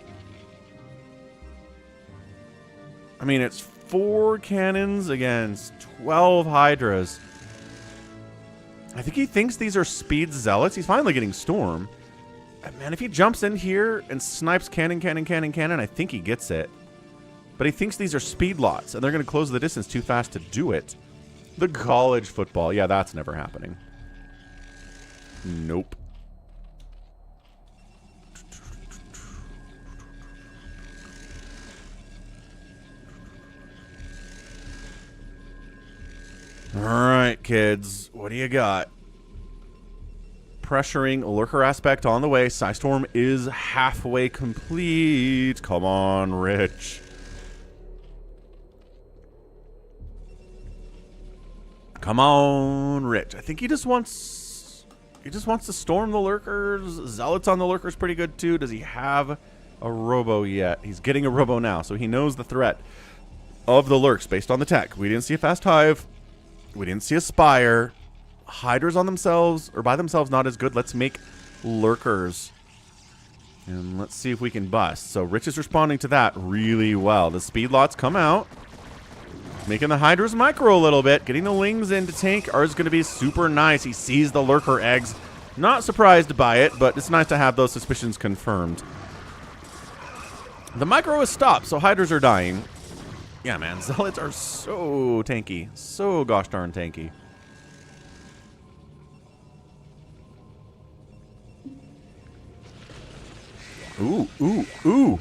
I mean, it's 4 cannons against 12 Hydras. I think he thinks these are speed zealots. He's finally getting Storm. Man, if he jumps in here and snipes cannon, I think he gets it. But he thinks these are speed lots, and they're going to close the distance too fast to do it. The college football. Yeah, that's never happening. Nope. All right, kids. What do you got? Pressuring Lurker aspect on the way. Psystorm is halfway complete. Come on, Rich. Come on, Rich. I think he just wants to storm the Lurkers. Zealots on the Lurkers pretty good too. Does he have a Robo yet? He's getting a Robo now, so he knows the threat of the Lurks based on the tech. We didn't see a Fast Hive. We didn't see a Spire. Hydras on themselves, or by themselves, not as good. Let's make Lurkers. And let's see if we can bust. So Rich is responding to that really well. The speed lots come out. Making the Hydras micro a little bit. Getting the Lings in to tank is going to be super nice. He sees the Lurker eggs. Not surprised by it, but it's nice to have those suspicions confirmed. The micro is stopped, so Hydras are dying. Yeah, man. Zealots are so tanky. So gosh darn tanky. Ooh, ooh, ooh.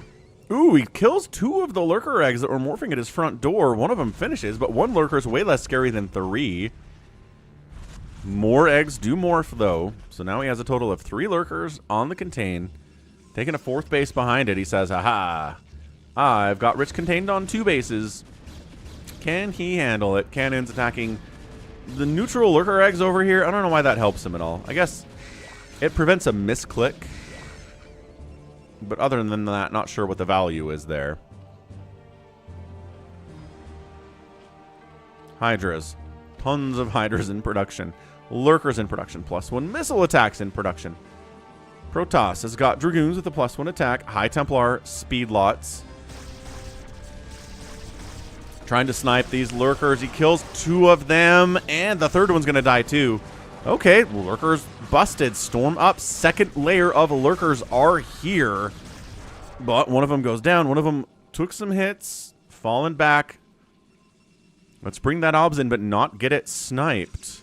Ooh, he kills 2 of the Lurker eggs that were morphing at his front door. One of them finishes, but 1 Lurker is way less scary than 3. More eggs do morph, though. So now he has a total of 3 Lurkers on the contain. Taking a 4th base behind it, he says, aha. I've got Rich contained on 2 bases. Can he handle it? Cannons attacking the neutral lurker eggs over here. I don't know why that helps him at all. I guess it prevents a misclick. But other than that, not sure what the value is there. Hydras. Tons of Hydras in production. Lurkers in production. +1 missile attacks in production. Protoss has got Dragoons with a +1 attack. High Templar speed lots. Trying to snipe these lurkers. He kills 2 of them. And the third one's going to die too. Okay, lurkers busted. Storm up. Second layer of lurkers are here. But one of them goes down. One of them took some hits. Fallen back. Let's bring that obs in, but not get it sniped.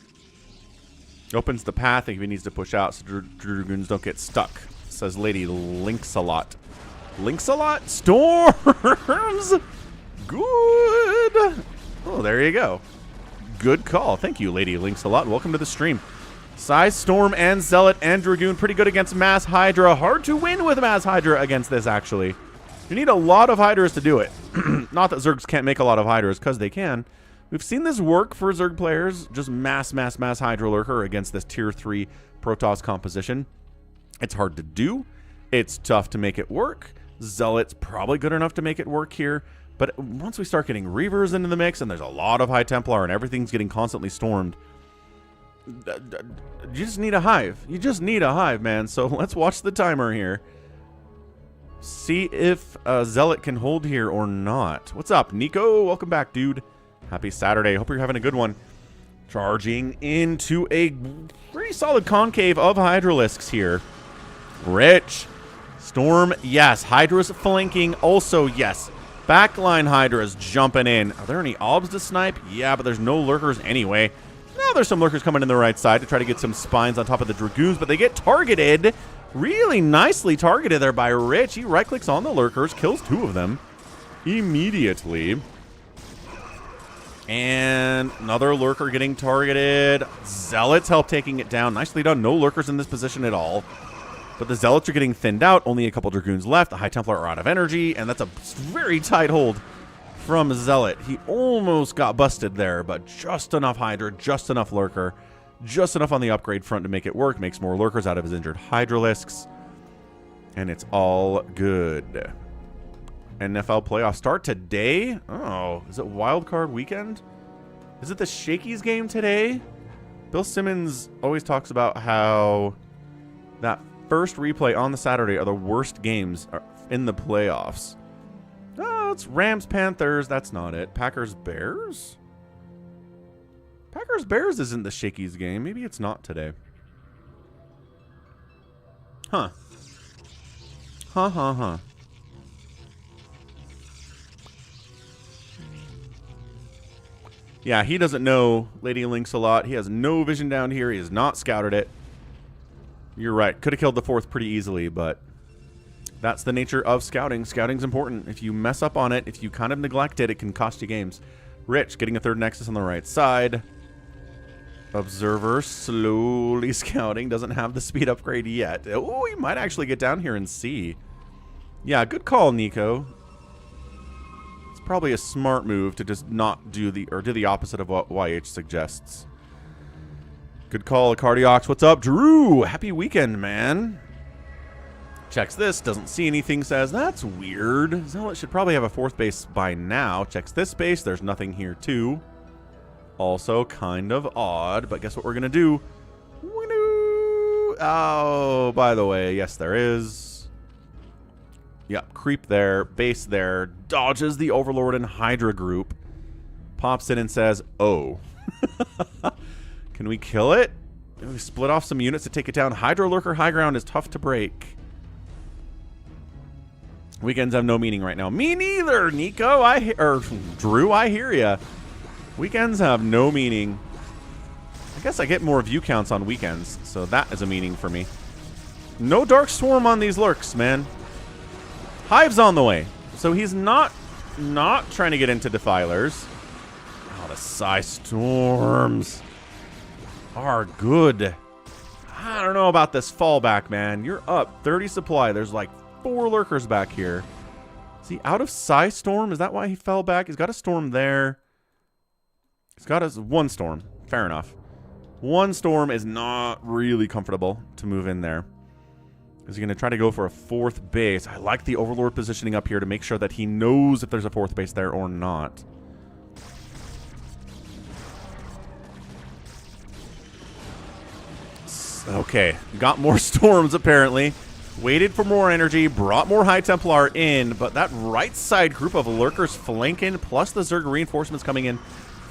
Opens the path if he needs to push out so Dragoons don't get stuck. Says Lady Links-a-Lot. Links-a-Lot? Storms! Good! Oh, there you go. Good call. Thank you, Lady Links-a-Lot. Welcome to the stream. Size, Storm, and Zealot, and Dragoon. Pretty good against Mass Hydra. Hard to win with Mass Hydra against this, actually. You need a lot of Hydras to do it. Not that Zergs can't make a lot of Hydras, because they can. We've seen this work for Zerg players. Just mass Hydra Lurker against this Tier 3 Protoss composition. It's hard to do. It's tough to make it work. Zealot's probably good enough to make it work here. But once we start getting Reavers into the mix, and there's a lot of High Templar, and everything's getting constantly stormed, you just need a hive. You just need a hive, man. So let's watch the timer here. See if Zealot can hold here or not. What's up, Nico? Welcome back, dude. Happy Saturday. Hope you're having a good one. Charging into a pretty solid concave of Hydralisks here. Rich. Storm, yes. Hydra's flanking, also yes. Backline Hydra's jumping in. Are there any obs to snipe? Yeah, but there's no lurkers anyway. Now there's some lurkers coming in the right side to try to get some spines on top of the Dragoons, but they get targeted. Really nicely targeted there by Rich. He right-clicks on the lurkers, kills 2 of them immediately. And another lurker getting targeted. Zealots help taking it down. Nicely done. No lurkers in this position at all. But the Zealots are getting thinned out. Only a couple Dragoons left. The High Templar are out of energy. And that's a very tight hold from Zealot. He almost got busted there, but just enough Hydra, just enough lurker, just enough on the upgrade front to make it work. Makes more lurkers out of his injured Hydralisks. And it's all good. NFL playoffs start today. Oh, is it wild card weekend? Is it the Shakey's game today? Bill Simmons always talks about how that first replay on the Saturday are the worst games in the playoffs. Oh, it's Rams Panthers. That's not it. Packers Bears? Packers Bears isn't the Shakey's game. Maybe it's not today. Huh. Huh. Yeah, he doesn't know Lady Links-a-Lot. He has no vision down here. He has not scouted it. You're right. Could have killed the 4th pretty easily, but that's the nature of scouting. Scouting's important. If you mess up on it, if you kind of neglect it, it can cost you games. Rich getting a 3rd Nexus on the right side. Observer slowly scouting. Doesn't have the speed upgrade yet. Oh, he might actually get down here and see. Yeah, good call, Nico. Probably a smart move to just not do the opposite of what YH suggests. Good call, Cardiox. What's up, Drew? Happy weekend, man. Checks this, doesn't see anything, says that's weird. Zealot should probably have a 4th base by now. Checks this base, there's nothing here too. Also kind of odd, but guess what we're gonna do? Oh, by the way, yes there is. Yep, creep there, base there, dodges the Overlord and Hydra group, pops in and says, oh. Can we kill it? Can we split off some units to take it down? Hydra Lurker high ground is tough to break. Weekends have no meaning right now. Me neither, Nico. Drew, I hear ya. Weekends have no meaning. I guess I get more view counts on weekends, so that is a meaning for me. No Dark Swarm on these lurks, man. Hive's on the way, so he's not trying to get into Defilers. Oh, the Psy Storms are good. I don't know about this fallback, man. You're up 30 supply. There's like 4 lurkers back here. Is he out of Psy Storm? Is that why he fell back? He's got a Storm there. He's got us one storm. Fair enough. One storm is not really comfortable to move in there. Is he going to try to go for a fourth base? I like the Overlord positioning up here to make sure that he knows if there's a fourth base there or not. Okay, got more storms apparently. Waited for more energy, brought more High Templar in, but that right side group of lurkers flanking, plus the Zerg reinforcements coming in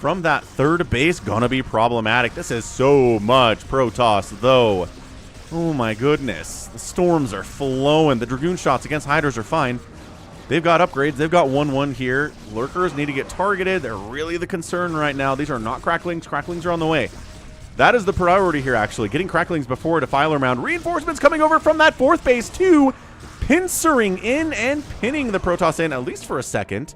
from that third base, gonna be problematic. This is so much Protoss, though. Oh my goodness. The storms are flowing. The Dragoon shots against Hydras are fine. They've got upgrades. They've got 1-1 here. Lurkers need to get targeted. They're really the concern right now. These are not cracklings. Cracklings are on the way. That is the priority here, actually. Getting cracklings before a defiler mound. Reinforcements coming over from that fourth base, too. Pincering in and pinning the Protoss in, at least for a second.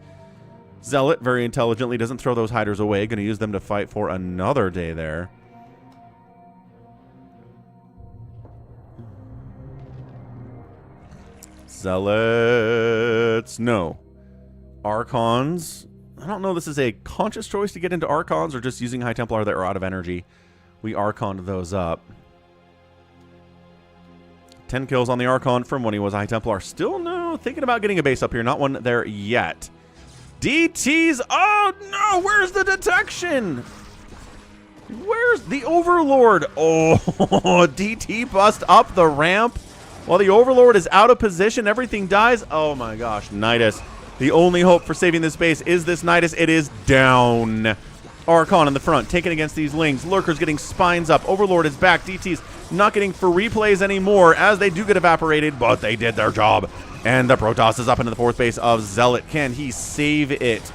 ZeLoT, very intelligently, doesn't throw those Hydras away. Going to use them to fight for another day there. ZeLoTs, no. Archons. I don't know if this is a conscious choice to get into Archons or just using High Templar that are out of energy. We Archoned those up. 10 kills on the Archon from when he was High Templar. Still no, thinking about getting a base up here. Not one there yet. DTs. Oh no, where's the detection? Where's the Overlord? Oh, DT bust up the ramp. While the Overlord is out of position, everything dies. Oh my gosh, Nidus. The only hope for saving this base is this Nidus. It is down. Archon in the front, taken against these Lings. Lurkers getting spines up. Overlord is back. DT's not getting for replays anymore as they do get evaporated, but they did their job. And the Protoss is up into the fourth base of ZeLoT. Can he save it?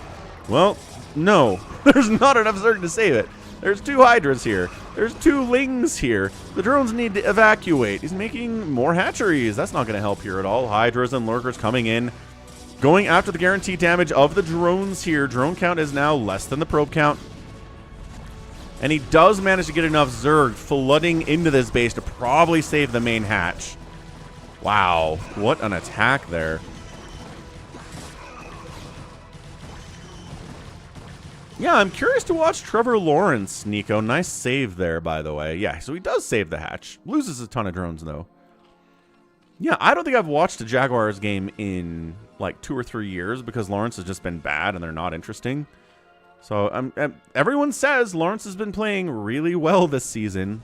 Well, no. There's not enough Zerg to save it. There's 2 Hydras here. There's 2 Lings here. The drones need to evacuate. He's making more hatcheries. That's not going to help here at all. Hydras and Lurkers coming in. Going after the guaranteed damage of the drones here. Drone count is now less than the probe count. And he does manage to get enough Zerg flooding into this base to probably save the main hatch. Wow, what an attack there. Yeah, I'm curious to watch Trevor Lawrence, Nico. Nice save there, by the way. Yeah, so he does save the hatch. Loses a ton of drones, though. Yeah, I don't think I've watched a Jaguars game in like 2 or 3 years because Lawrence has just been bad and they're not interesting. So everyone says Lawrence has been playing really well this season.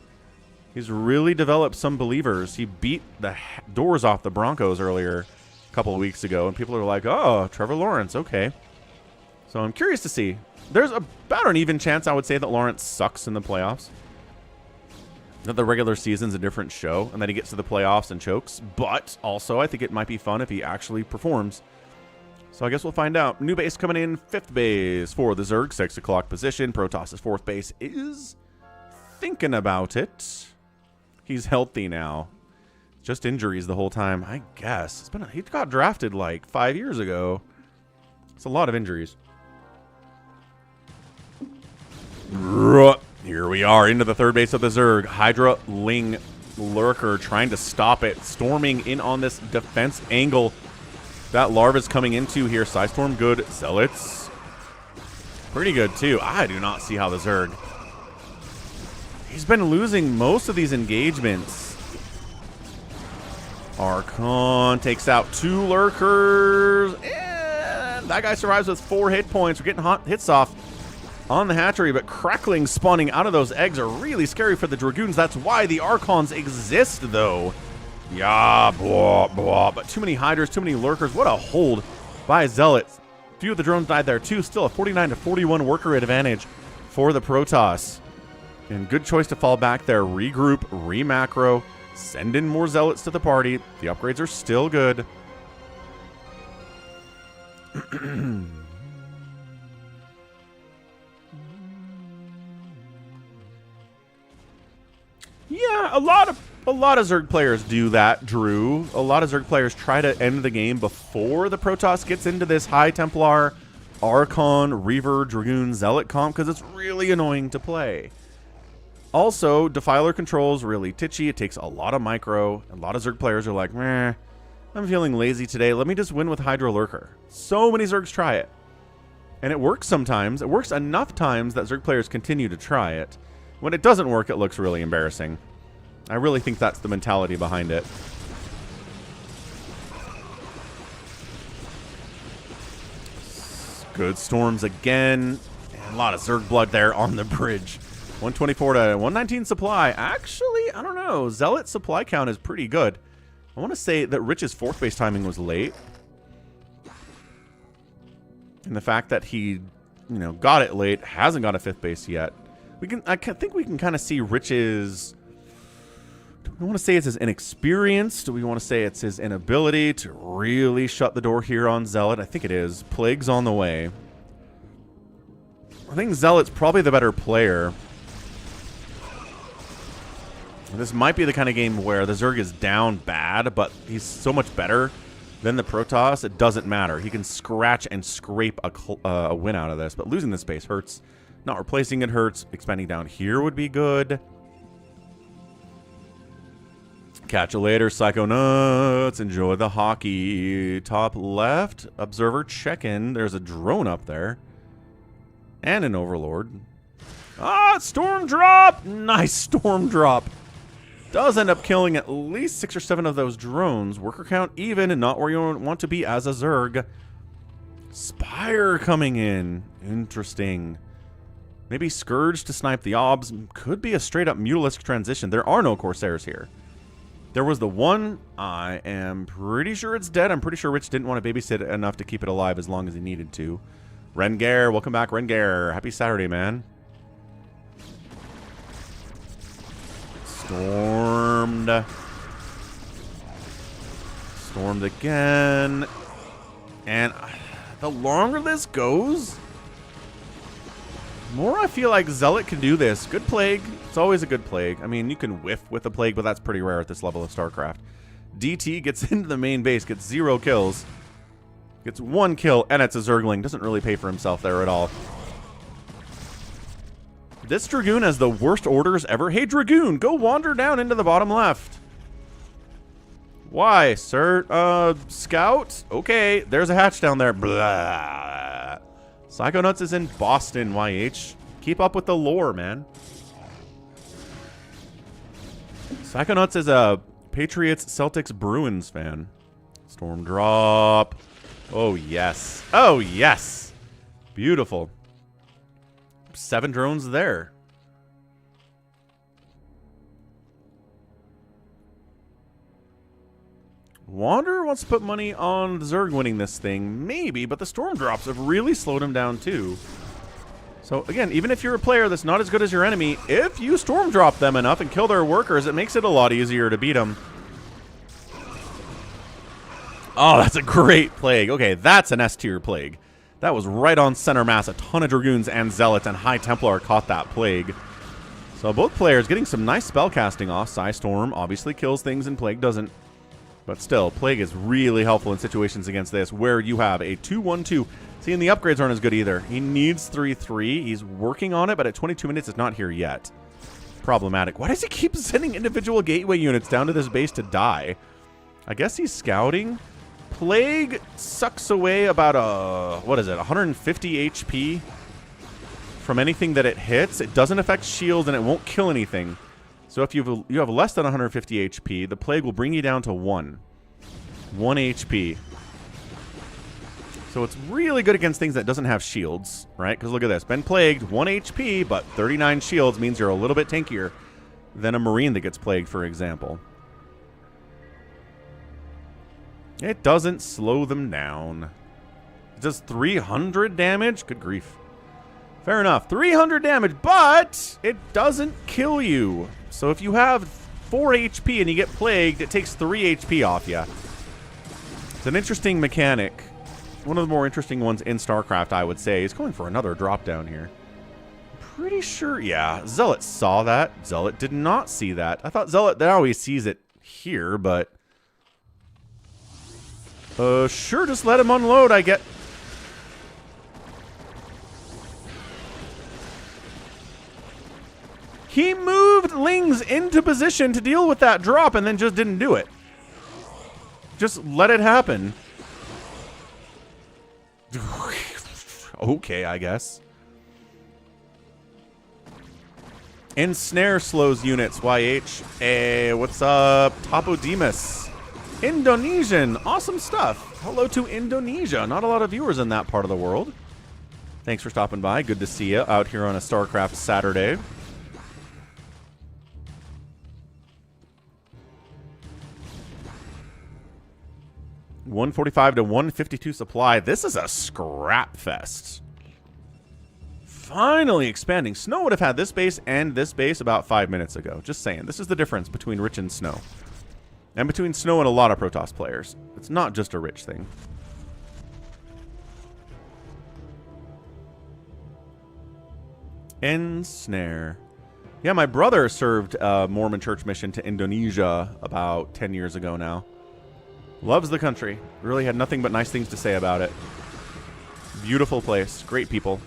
He's really developed some believers. He beat the doors off the Broncos earlier a couple of weeks ago, and people are like, oh, Trevor Lawrence, okay. So I'm curious to see. There's about an even chance, I would say, that Lawrence sucks in the playoffs. That the regular season's a different show, and that he gets to the playoffs and chokes. But also, I think it might be fun if he actually performs. So I guess we'll find out. New base coming in, 5th base for the Zerg, 6 o'clock position. Protoss' 4th base is thinking about it. He's healthy now. Just injuries the whole time, I guess. He got drafted like 5 years ago. It's a lot of injuries. Here we are into the 3rd base of the Zerg. Hydra, Ling, Lurker trying to stop it. Storming in on this defense angle that Larva's coming into here. Psystorm good. ZeLoTs pretty good too. I do not see how the Zerg. He's been losing most of these engagements. Archon takes out 2 Lurkers. And that guy survives with 4 hit points. We're getting hot hits off on the hatchery, but crackling spawning out of those eggs are really scary for the Dragoons. That's why the Archons exist, though. Yeah, blah, blah. But too many Hydras, too many Lurkers. What a hold by ZeLoT. Few of the drones died there, too. Still a 49-41 worker advantage for the Protoss. And good choice to fall back there. Regroup, remacro, send in more ZeLoTs to the party. The upgrades are still good. Yeah, a lot of Zerg players do that, Drew. A lot of Zerg players try to end the game before the Protoss gets into this High Templar, Archon, Reaver, Dragoon, ZeLoT comp because it's really annoying to play. Also, Defiler control's really titchy. It takes a lot of micro. A lot of Zerg players are like, meh, I'm feeling lazy today. Let me just win with Hydra Lurker. So many Zergs try it. And it works sometimes. It works enough times that Zerg players continue to try it. When it doesn't work, it looks really embarrassing. I really think that's the mentality behind it. Good storms again. And a lot of Zerg blood there on the bridge. 124 to 119 supply. Actually, I don't know. ZeLoT supply count is pretty good. I want to say that Rich's 4th base timing was late. And the fact that he, got it late, hasn't got a 5th base yet. I think we can kind of see Rich's... Do we want to say it's his inexperience? Do we want to say it's his inability to really shut the door here on ZeLoT? I think it is. Plague's on the way. I think ZeLoT's probably the better player. This might be the kind of game where the Zerg is down bad, but he's so much better than the Protoss, it doesn't matter. He can scratch and scrape a win out of this, but losing this base hurts. Not replacing it hurts. Expanding down here would be good. Catch you later, Psychonauts. Enjoy the hockey. Top left, observer check-in. There's a drone up there. And an overlord. Ah, storm drop! Nice storm drop. Does end up killing at least 6 or 7 of those drones. Worker count even and not where you want to be as a Zerg. Spire coming in. Interesting. Maybe Scourge to snipe the obs. Could be a straight up Mutalisk transition. There are no Corsairs here. There was the one. I am pretty sure it's dead. I'm pretty sure Rich didn't want to babysit it enough to keep it alive as long as he needed to. Rengar, welcome back, Rengar. Happy Saturday, man. Stormed. Stormed again. And the longer this goes, the more I feel like ZeLoT can do this. Good plague. It's always a good plague. I mean, you can whiff with a plague, but that's pretty rare at this level of StarCraft. DT gets into the main base, gets 0 kills. Gets 1 kill, and it's a Zergling. Doesn't really pay for himself there at all. This Dragoon has the worst orders ever. Hey, Dragoon, go wander down into the bottom left. Why, sir? Scout? Okay, there's a hatch down there. Blah. Psychonauts is in Boston, YH. Keep up with the lore, man. Psychonauts is a Patriots, Celtics, Bruins fan. Storm drop. Oh, yes. Oh, yes. Beautiful. 7 drones there. Wander wants to put money on the Zerg winning this thing. Maybe, but the storm drops have really slowed him down too. So again, even if you're a player that's not as good as your enemy, if you storm drop them enough and kill their workers, it makes it a lot easier to beat them. Oh, that's a great plague. Okay, that's an S-tier plague. That was right on center mass. A ton of Dragoons and Zealots and High Templar caught that plague. So both players getting some nice spell casting off. Psystorm obviously kills things and Plague doesn't. But still, Plague is really helpful in situations against this where you have a 2-1-2. See, and the upgrades aren't as good either. He needs 3-3. He's working on it, but at 22 minutes, it's not here yet. Problematic. Why does he keep sending individual gateway units down to this base to die? I guess he's scouting. Plague sucks away about what is it, 150 HP from anything that it hits. It doesn't affect shields and it won't kill anything. So if you have less than 150 HP, the Plague will bring you down to 1 HP. So it's really good against things that doesn't have shields, right? Because look at this. Been plagued, 1 HP, but 39 shields means you're a little bit tankier than a Marine that gets plagued, for example. It doesn't slow them down. It does 300 damage? Good grief. Fair enough. 300 damage, but it doesn't kill you. So if you have 4 HP and you get plagued, it takes 3 HP off you. It's an interesting mechanic. One of the more interesting ones in StarCraft, I would say. He's going for another drop down here. Pretty sure, yeah. ZeLoT saw that. ZeLoT did not see that. I thought ZeLoT always sees it here, but... sure, just let him unload, I get... He moved Lings into position to deal with that drop and then just didn't do it. Just let it happen. okay, I guess. Ensnare slows units, YH. Hey, what's up? Topodemus. Indonesian. Awesome stuff. Hello to Indonesia. Not a lot of viewers in that part of the world. Thanks for stopping by. Good to see you out here on a StarCraft Saturday. $145 to $152 supply. This is a scrap fest. Finally expanding. Snow would have had this base and this base about 5 minutes ago. Just saying. This is the difference between Rich and Snow. And between Snow and a lot of Protoss players. It's not just a Rich thing. Ensnare. Yeah, my brother served a Mormon church mission to Indonesia about 10 years ago now. Loves the country. Really had nothing but nice things to say about it. Beautiful place. Great people.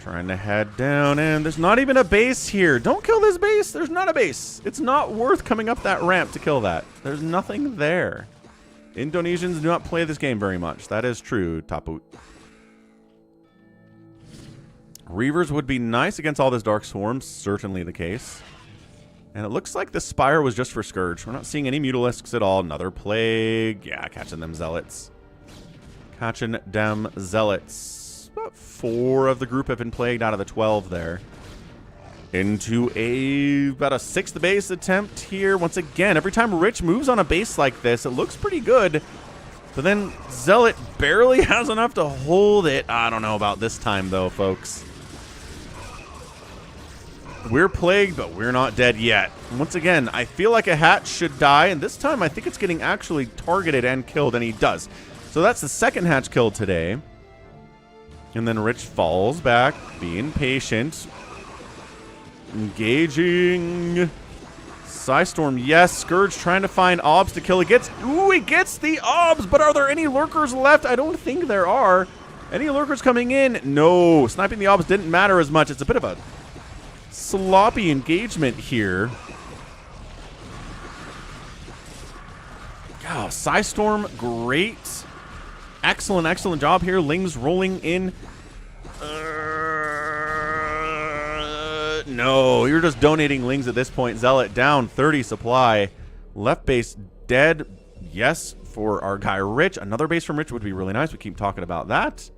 Trying to head down, and there's not even a base here. Don't kill this base. There's not a base. It's not worth coming up that ramp to kill that. There's nothing there. Indonesians do not play this game very much. That is true, Taput. Reavers would be nice against all this Dark Swarm. Certainly the case. And it looks like the Spire was just for Scourge. We're not seeing any Mutalisks at all. Another Plague. Yeah, catching them Zealots. Catching them Zealots. About 4 of the group have been plagued out of the 12 there. Into about a 6th base attempt here. Once again, every time Rich moves on a base like this, it looks pretty good. But then Zealot barely has enough to hold it. I don't know about this time, though, folks. We're plagued, but we're not dead yet. Once again, I feel like a hatch should die, and this time I think it's getting actually targeted and killed, and he does. So that's the second hatch killed today. And then Rich falls back, being patient. Engaging. Psystorm, yes. Scourge trying to find obs to kill. He gets the obs, but are there any lurkers left? I don't think there are. Any lurkers coming in? No. Sniping the obs didn't matter as much. It's a bit of a sloppy engagement here. Oh, Psystorm, great. Excellent, excellent job here. Ling's rolling in. No, you're just donating Lings at this point. Zealot down 30 supply. Left base dead. Yes, for our guy Rich. Another base from Rich would be really nice. We keep talking about that.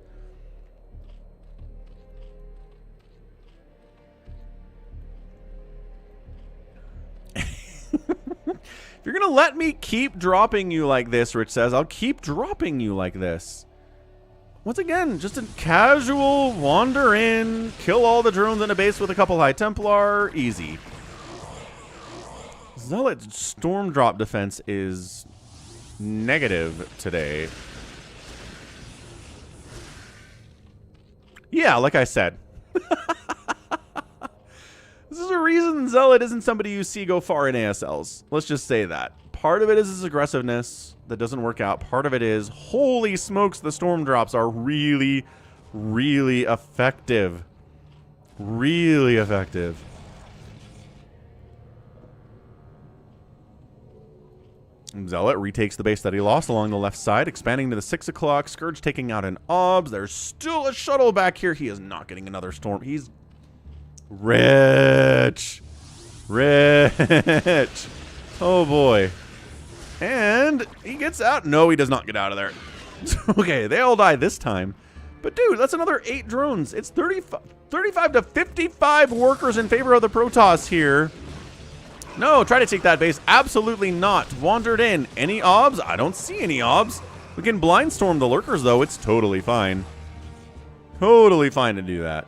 If you're going to let me keep dropping you like this, Rich says, I'll keep dropping you like this. Once again, just a casual wander in, kill all the drones in a base with a couple High Templar, easy. Zealot storm drop defense is negative today. Yeah, like I said. This is a reason Zealot isn't somebody you see go far in ASLs. Let's just say that. Part of it is his aggressiveness that doesn't work out. Part of it is, holy smokes, the storm drops are really, really effective. Really effective. Zealot retakes the base that he lost along the left side, expanding to the 6 o'clock. Scourge taking out an obs. There's still a shuttle back here. He is not getting another storm. He's Rich. Rich. Oh, boy. And he gets out. No, he does not get out of there. Okay, they all die this time. But, dude, that's another 8 drones. It's 35 to 55 workers in favor of the Protoss here. No, try to take that base. Absolutely not. Wandered in. Any obs? I don't see any obs. We can blindstorm the lurkers, though. It's totally fine. Totally fine to do that.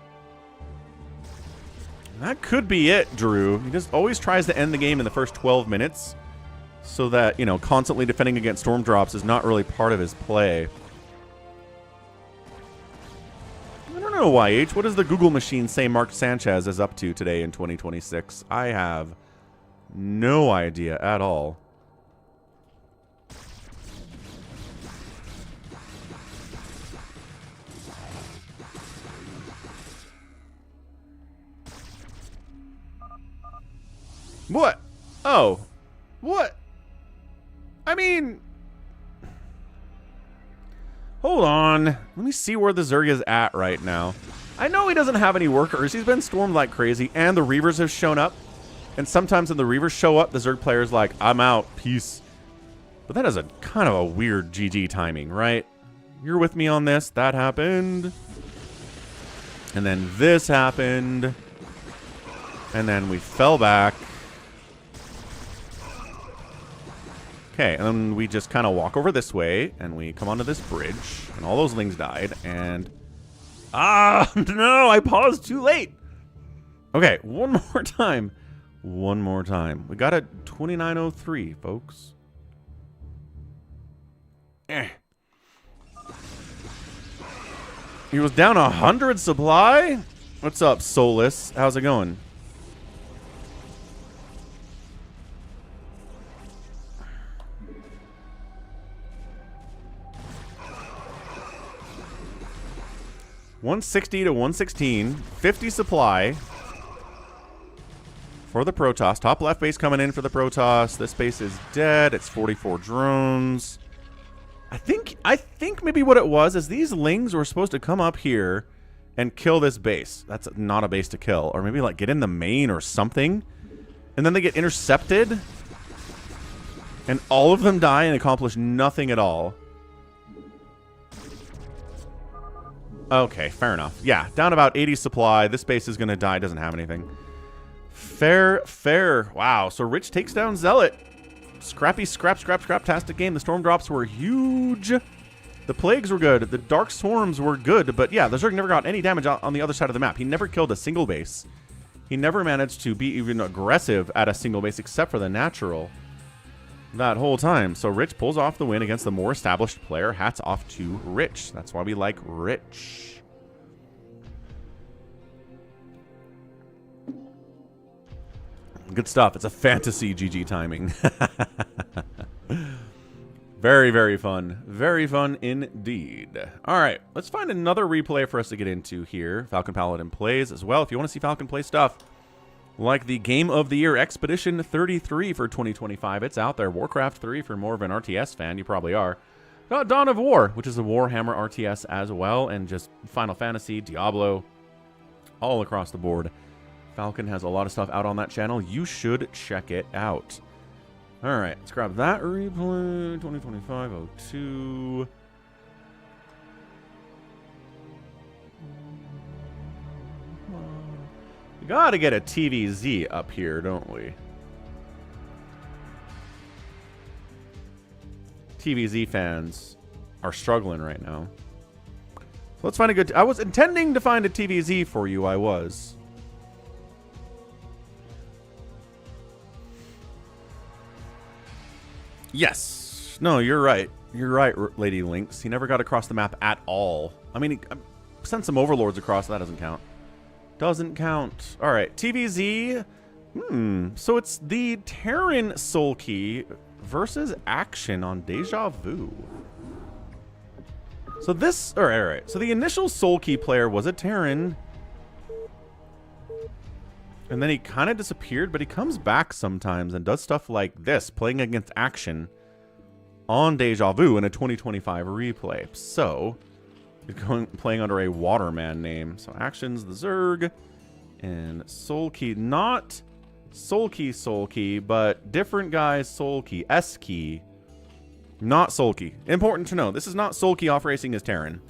That could be it, Drew. He just always tries to end the game in the first 12 minutes so that, you know, constantly defending against storm drops is not really part of his play. I don't know, YH. What does the Google machine say Mark Sanchez is up to today in 2026? I have no idea at all. What? Oh. What? I mean... Hold on. Let me see where the Zerg is at right now. I know he doesn't have any workers. He's been stormed like crazy, and the Reavers have shown up. And sometimes when the Reavers show up, the Zerg player's like, I'm out, peace. But that is a kind of a weird GG timing, right? You're with me on this. That happened. And then this happened. And then we fell back. Okay, and then we just kind of walk over this way, and we come onto this bridge, and all those lings died, and... Ah, no, I paused too late. Okay, one more time. One more time. We got a 2903, folks. He was down 100 supply? What's up, Solus? How's it going? $160 to $116, 50 supply for the Protoss. Top left base coming in for the Protoss. This base is dead. It's 44 drones. I think maybe what it was is these lings were supposed to come up here and kill this base. That's not a base to kill. Or maybe like get in the main or something. And then they get intercepted. And all of them die and accomplish nothing at all. Okay, fair enough. Yeah, down about 80 supply. This base is going to die. Doesn't have anything. Fair, fair. Wow, so Rich takes down ZeLoT. Scrappy, scrap-tastic game. The Storm Drops were huge. The Plagues were good. The Dark Swarms were good. But yeah, the Zerg never got any damage on the other side of the map. He never killed a single base. He never managed to be even aggressive at a single base except for the natural that whole time. So Rich pulls off the win against the more established player. Hats off to Rich. That's why we like Rich. Good stuff. It's a fantasy GG timing. Very, very fun. Very fun indeed. All right, let's find another replay for us to get into here. Falcon Paladin plays as well. If you want to see Falcon play stuff like the Game of the Year Expedition 33 for 2025, it's out there. Warcraft 3 for more of an RTS fan. You probably are. Got Dawn of War, which is a Warhammer RTS as well, and just Final Fantasy, Diablo, all across the board. Falcon has a lot of stuff out on that channel. You should check it out. All right, let's grab that replay. 2025-02. We gotta get a TVZ up here, don't we? TVZ fans are struggling right now. So let's find a good... I was intending to find a TVZ for you, I was. Yes. No, you're right. You're right, Lady Lynx. He never got across the map at all. I mean, he sent some overlords across. That doesn't count. Doesn't count. All right, TVZ. So it's the Terran Soul Key versus Action on Deja Vu. So this, all right. So the initial Soul Key player was a Terran. And then he kind of disappeared, but he comes back sometimes and does stuff like this, playing against Action on Deja Vu in a 2025 replay. So he's playing under a Waterman name. So Action's the Zerg, and Soul Key, not Soul Key, but different guy's Soul Key, S Key, not Soul Key. Important to know, this is not Soul Key off racing his Terran.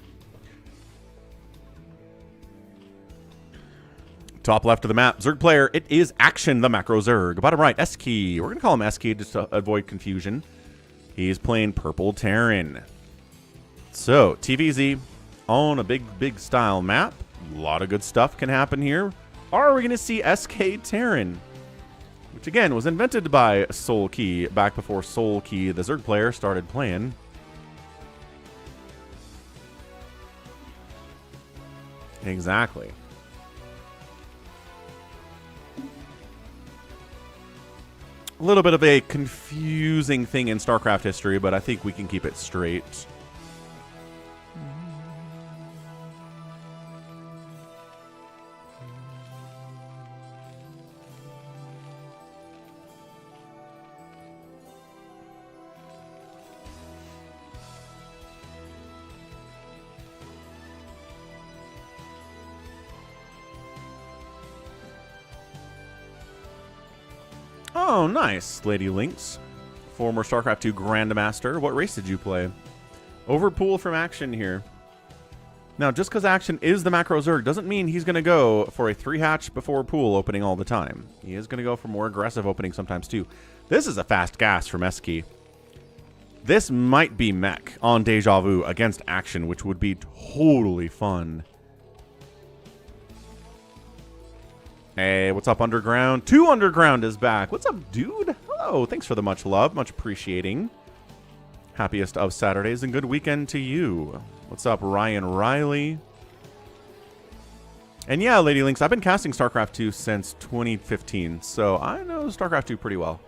Top left of the map, Zerg player, it is Action, the macro Zerg. Bottom right, S Key. We're going to call him S Key just to avoid confusion. He's playing Purple Terran. So, TVZ on a big style map. A lot of good stuff can happen here. Are we going to see SK Terran? Which, again, was invented by Soul Key back before Soul Key, the Zerg player, started playing. Exactly. A little bit of a confusing thing in StarCraft history, but I think we can keep it straight. Oh, nice, Lady Lynx. Former StarCraft 2 Grandmaster. What race did you play? Overpool from Action here. Now, just because Action is the macro Zerg doesn't mean he's going to go for a 3-hatch before pool opening all the time. He is going to go for more aggressive openings sometimes too. This is a fast gas from Skey. This might be mech on Deja Vu against Action, which would be totally fun. Hey, what's up, Underground? 2 Underground is back. What's up, dude? Hello, thanks for the much love, much appreciating. Happiest of Saturdays and good weekend to you. What's up, Ryan Riley? And yeah, Lady Lynx, I've been casting StarCraft 2 since 2015, so I know StarCraft 2 pretty well.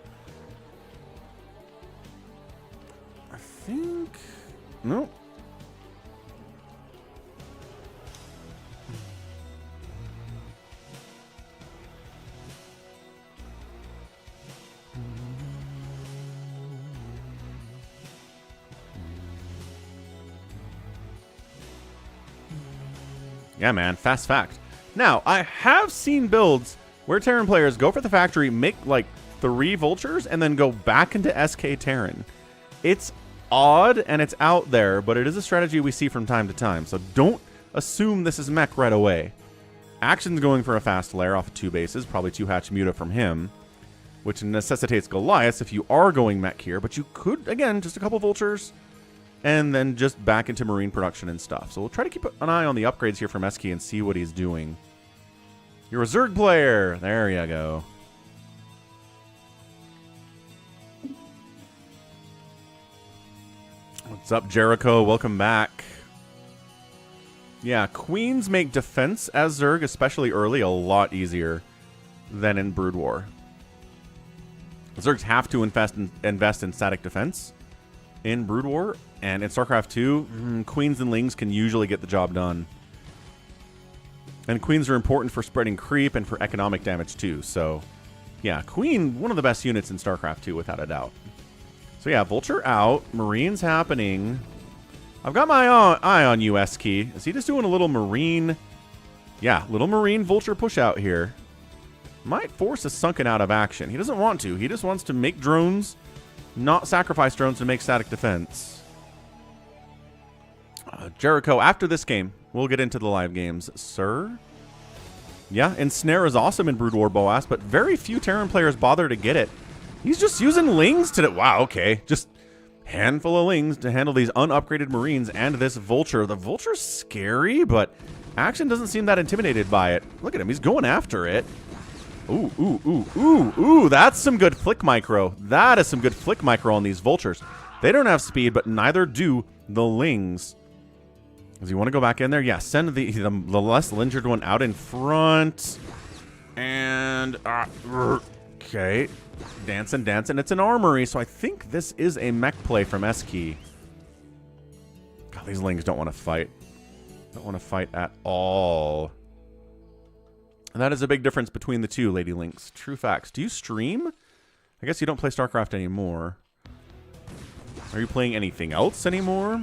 I think... Nope. Yeah, man, fast fact. Now, I have seen builds where Terran players go for the factory, make like 3 vultures, and then go back into SK Terran. It's odd and it's out there, but it is a strategy we see from time to time, so don't assume this is mech right away. Action's going for a fast lair off of 2 bases, probably 2-hatch Muta from him, which necessitates Goliath if you are going mech here, but you could, again, just a couple vultures, and then just back into marine production and stuff. So we'll try to keep an eye on the upgrades here from Skey and see what he's doing. You're a Zerg player. There you go. What's up, Jericho? Welcome back. Yeah, Queens make defense as Zerg, especially early, a lot easier than in Broodwar. Zergs have to invest in static defense in Broodwar, and in StarCraft 2, Queens and Lings can usually get the job done. And Queens are important for spreading creep and for economic damage too, so yeah, Queen, one of the best units in StarCraft 2 without a doubt. So yeah, Vulture out, Marines happening. I've got my eye on you, Skey. Is he just doing a little Marine? Yeah, little Marine Vulture push out here. Might force a Sunken out of action. He doesn't want to, he just wants to make drones, not sacrifice drones to make static defense. Jericho, after this game, we'll get into the live games, sir. Yeah, Ensnare is awesome in Broodwar Boas, but very few Terran players bother to get it. He's just using Lings to... Wow, okay. Just handful of Lings to handle these unupgraded Marines and this Vulture. The Vulture's scary, but Action doesn't seem that intimidated by it. Look at him. He's going after it. Ooh, ooh, ooh, ooh, ooh. That's some good flick micro. That is some good flick micro on these Vultures. They don't have speed, but neither do the Lings. Does he want to go back in there? Yeah, send the less injured one out in front. And, okay. Dancing, dancing. It's an armory, so I think this is a mech play from Skey. God, these Lings don't want to fight. Don't want to fight at all. And that is a big difference between the two, Lady Lynx. True facts. Do you stream? I guess you don't play StarCraft anymore. Are you playing anything else anymore?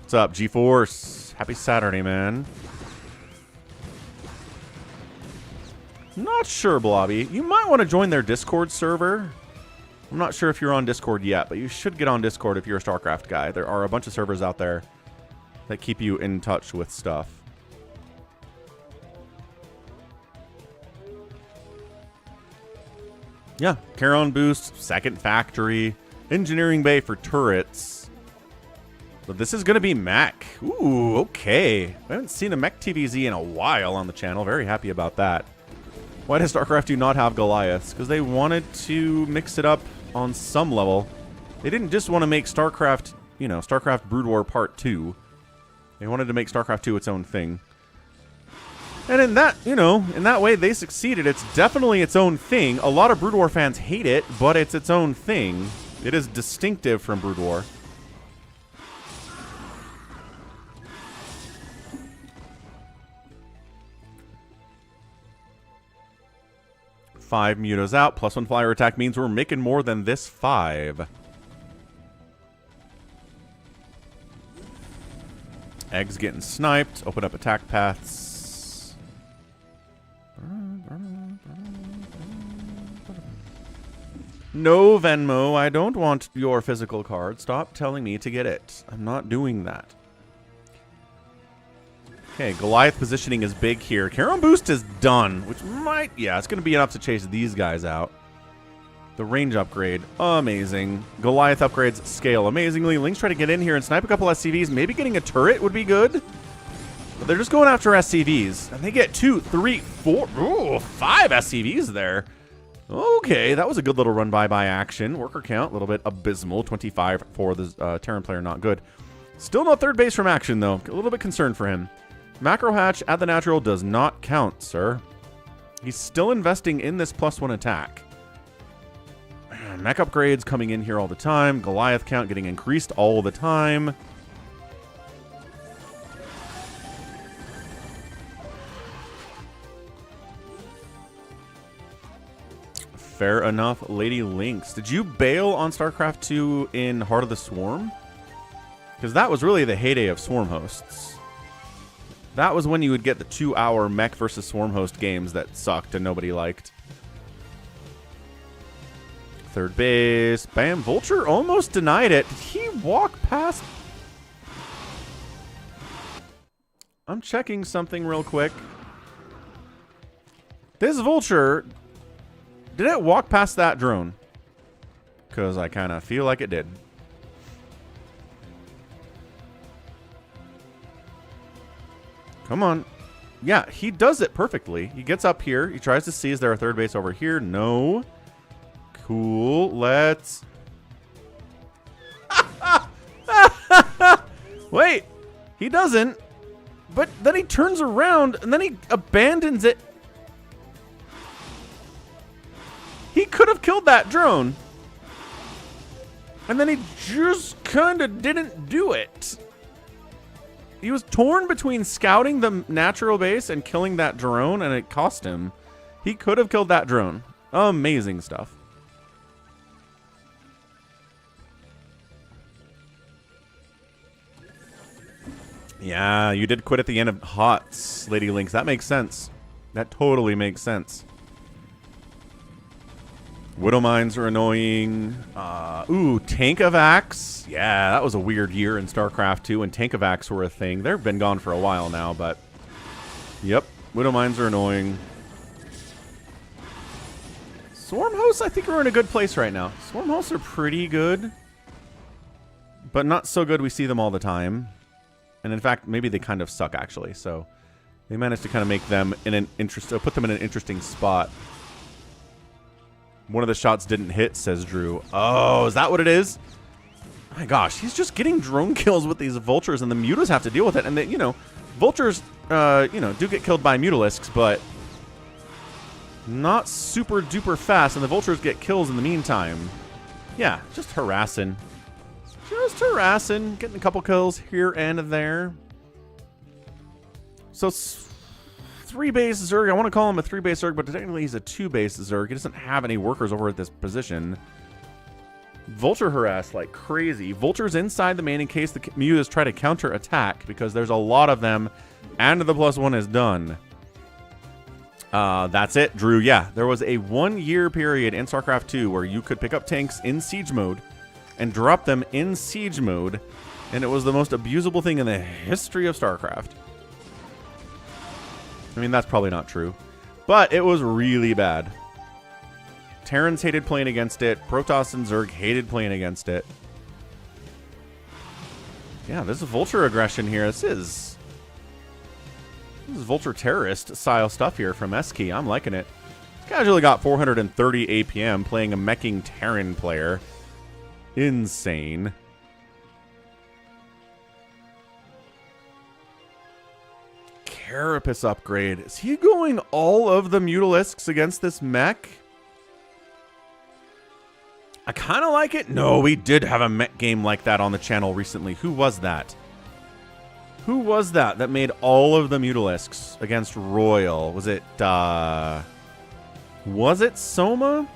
What's up, G-Force? Happy Saturday, man. Not sure, Blobby. You might want to join their Discord server. I'm not sure if you're on Discord yet, but you should get on Discord if you're a StarCraft guy. There are a bunch of servers out there that keep you in touch with stuff. Yeah, Charon boost, second factory, engineering bay for turrets. But this is going to be mech. Ooh, okay. I haven't seen a mech TVZ in a while on the channel. Very happy about that. Why does StarCraft 2 not have Goliaths? Because they wanted to mix it up on some level. They didn't just want to make StarCraft, you know, StarCraft Broodwar Part 2. They wanted to make StarCraft 2 its own thing. And in that, you know, in that way, they succeeded. It's definitely its own thing. A lot of Broodwar fans hate it, but it's its own thing. It is distinctive from Broodwar. Five Mutas out. +1 flyer attack means we're making more than this 5. Eggs getting sniped. Open up attack paths. No, Venmo, I don't want your physical card. Stop telling me to get it. I'm not doing that. Okay, Goliath positioning is big here. Charon Boost is done, which might... Yeah, it's going to be enough to chase these guys out. The range upgrade, amazing. Goliath upgrades scale amazingly. Lynx try to get in here and snipe a couple SCVs. Maybe getting a turret would be good. But they're just going after SCVs. And they get 2, 3, 4, 5 SCVs there. Okay, that was a good little run by action. Worker count, a little bit abysmal. 25 for the Terran player, not good. Still no third base from action, though. A little bit concerned for him. Macro hatch at the natural does not count, sir. He's still investing in this +1 attack. Mech upgrades coming in here all the time. Goliath count getting increased all the time. Fair enough, Lady Lynx. Did you bail on StarCraft 2 in Heart of the Swarm? Because that was really the heyday of Swarm hosts. That was when you would get the 2-hour mech versus Swarm host games that sucked and nobody liked. Third base. Bam. Vulture almost denied it. Did he walk past? I'm checking something real quick. This Vulture, did it walk past that drone? Because I kind of feel like it did. Come on. Yeah, he does it perfectly. He gets up here. He tries to see, is there a third base over here? No. Cool. Let's... Wait. He doesn't. But then he turns around and then he abandons it. He could have killed that drone. And then he just kind of didn't do it. He was torn between scouting the natural base and killing that drone, and it cost him. He could have killed that drone. Amazing stuff. Yeah, you did quit at the end of HOTS, Lady Lynx. That makes sense. That totally makes sense. Widow Mines are annoying. Tankovacs. Yeah, that was a weird year in StarCraft 2 when Tankovacs were a thing. They've been gone for a while now, but... Yep, Widow Mines are annoying. Swarm hosts, I think, are in a good place right now. Swarm hosts are pretty good. But not so good we see them all the time. And in fact, maybe they kind of suck, actually. So they managed to kind of make them in an put them in an interesting spot. One of the shots didn't hit, says Drew. Oh, is that what it is? My gosh, he's just getting drone kills with these vultures, and the mutas have to deal with it. And they, you know, vultures, do get killed by mutalisks, but not super duper fast. And the vultures get kills in the meantime. Yeah, just harassing. Just harassing, getting a couple kills here and there. So 3-base Zerg. I want to call him a 3-base Zerg, but technically he's a 2-base Zerg. He doesn't have any workers over at this position. Vulture harass like crazy. Vulture's inside the main in case the mutas try to counter attack because there's a lot of them and the +1 is done. That's it, Drew. Yeah, there was a 1-year period in StarCraft 2 where you could pick up tanks in siege mode and drop them in siege mode, and it was the most abusable thing in the history of StarCraft. I mean, that's probably not true, but it was really bad. Terrans hated playing against it. Protoss and Zerg hated playing against it. Yeah, this is Vulture aggression here. This is Vulture terrorist style stuff here from Skey. I'm liking it. Casually got 430 APM playing a meching Terran player. Insane. Carapace upgrade. Is he going all of the Mutalisks against this mech? I kind of like it. No, we did have a mech game like that on the channel recently. Who was that? Who was that made all of the Mutalisks against Royal? Was it Soma?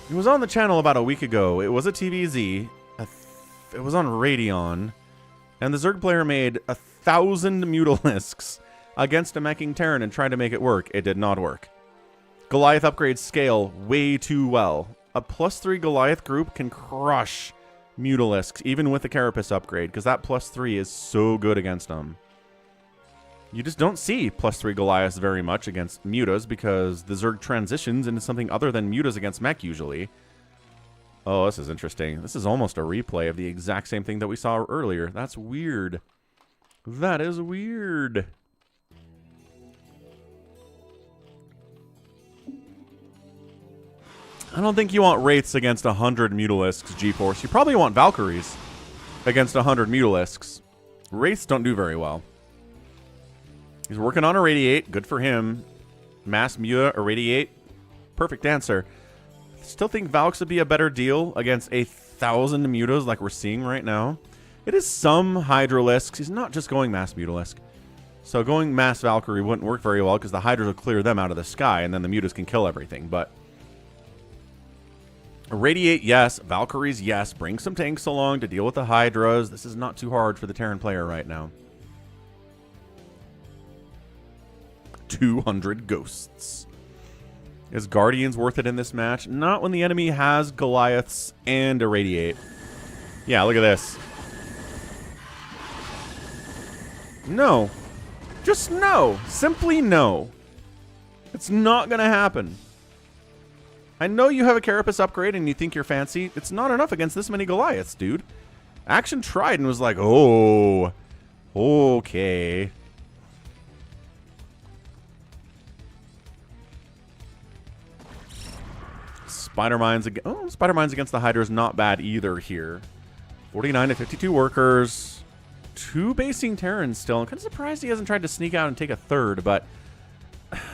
It was on the channel about a week ago. It was a TVZ. It was on Radeon. And the Zerg player made 1,000 Mutalisks against a meching Terran and tried to make it work. It did not work. Goliath upgrades scale way too well. a +3 Goliath group can crush Mutalisks, even with the Carapace upgrade, because that +3 is so good against them. You just don't see +3 Goliaths very much against Mutas, because the Zerg transitions into something other than Mutas against mech usually. Oh, this is interesting. This is almost a replay of the exact same thing that we saw earlier. That's weird. That is weird. I don't think you want Wraiths against 100 Mutalisks, G-Force. You probably want Valkyries against 100 Mutalisks. Wraiths don't do very well. He's working on Irradiate. Good for him. Mass Muta, Irradiate. Perfect answer. Still think Valks would be a better deal against 1,000 Mutas like we're seeing right now. It is some Hydralisks. He's not just going Mass Mutalisk. So going Mass Valkyrie wouldn't work very well because the Hydras will clear them out of the sky and then the Mutas can kill everything. But Irradiate, yes. Valkyries, yes. Bring some tanks along to deal with the Hydras. This is not too hard for the Terran player right now. 200 Ghosts. Is Guardians worth it in this match? Not when the enemy has Goliaths and Irradiate. Yeah, look at this. No. Just no. Simply no. It's not going to happen. I know you have a Carapace upgrade and you think you're fancy. It's not enough against this many Goliaths, dude. Action tried and was like, oh, okay. Spider Mines against the Hydra is not bad either here. 49 to 52 workers. 2 basing Terrans still. I'm kind of surprised he hasn't tried to sneak out and take a third, but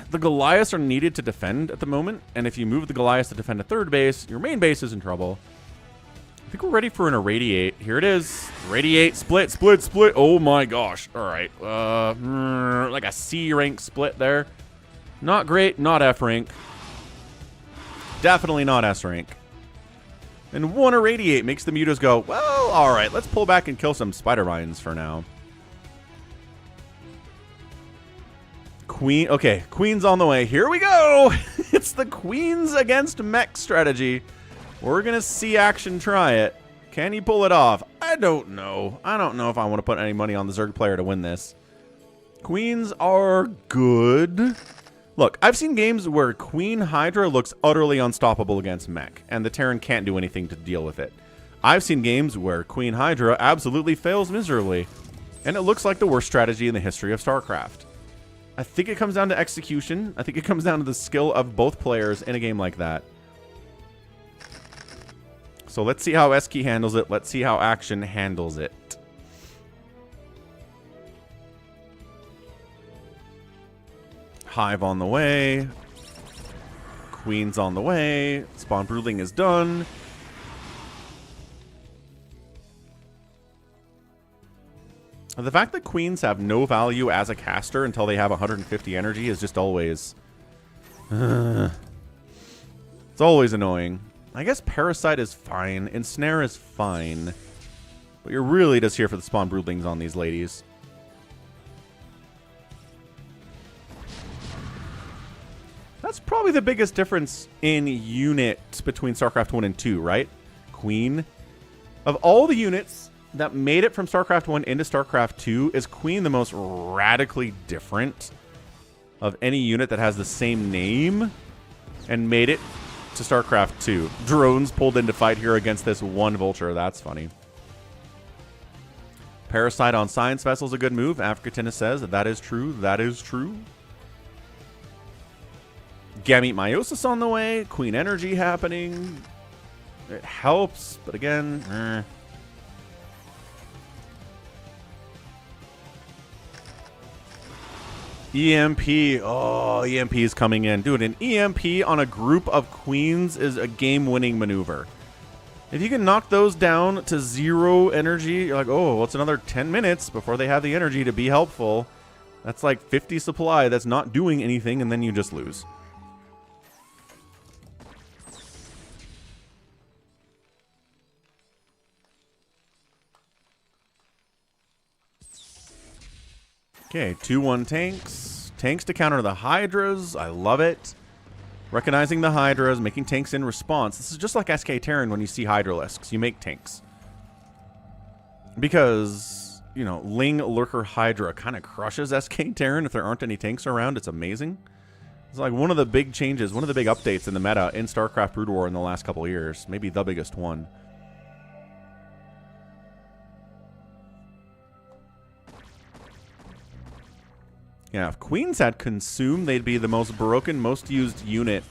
the Goliaths are needed to defend at the moment, and if you move the Goliaths to defend a third base, your main base is in trouble. I think we're ready for an Irradiate. Here it is. Irradiate, split, split, split. Oh my gosh. All right. Like a C rank split there. Not great, not F rank. Definitely not S rank. And 1 Irradiate makes the Mutas go, well, all right, let's pull back and kill some Spider Mines for now. Queen, okay, Queen's on the way. Here we go. It's the Queens against mech strategy. We're going to see Action try it. Can he pull it off? I don't know. I don't know if I want to put any money on the Zerg player to win this. Queens are good. Look, I've seen games where Queen Hydra looks utterly unstoppable against mech, and the Terran can't do anything to deal with it. I've seen games where Queen Hydra absolutely fails miserably, and it looks like the worst strategy in the history of StarCraft. I think it comes down to execution. I think it comes down to the skill of both players in a game like that. So let's see how Skey handles it. Let's see how Action handles it. Hive on the way. Queen's on the way. Spawn Broodling is done. The fact that Queens have no value as a caster until they have 150 energy is just always... it's always annoying. I guess Parasite is fine. Ensnare is fine. But you're really just here for the Spawn Broodlings on these ladies. That's probably the biggest difference in units between StarCraft 1 and 2, right? Queen. Of all the units that made it from StarCraft 1 into StarCraft 2, is Queen the most radically different of any unit that has the same name and made it to StarCraft 2. Drones pulled in to fight here against this one Vulture. That's funny. Parasite on Science Vessel is a good move. Africatina says that is true. That is true. Gamete Meiosis on the way. Queen Energy happening. It helps, but again, EMP. Oh, EMP is coming in. Dude, an EMP on a group of Queens is a game-winning maneuver. If you can knock those down to 0 energy, you're like, oh, well, it's another 10 minutes before they have the energy to be helpful. That's like 50 supply that's not doing anything, and then you just lose. Okay, 2-1 tanks. Tanks to counter the Hydras. I love it. Recognizing the Hydras, making tanks in response. This is just like SK Terran when you see Hydralisks. You make tanks. Because, you know, Ling Lurker Hydra kind of crushes SK Terran if there aren't any tanks around. It's amazing. It's like one of the big changes, one of the big updates in the meta in StarCraft Broodwar in the last couple of years. Maybe the biggest one. Yeah, if Queens had Consume, they'd be the most broken, most used unit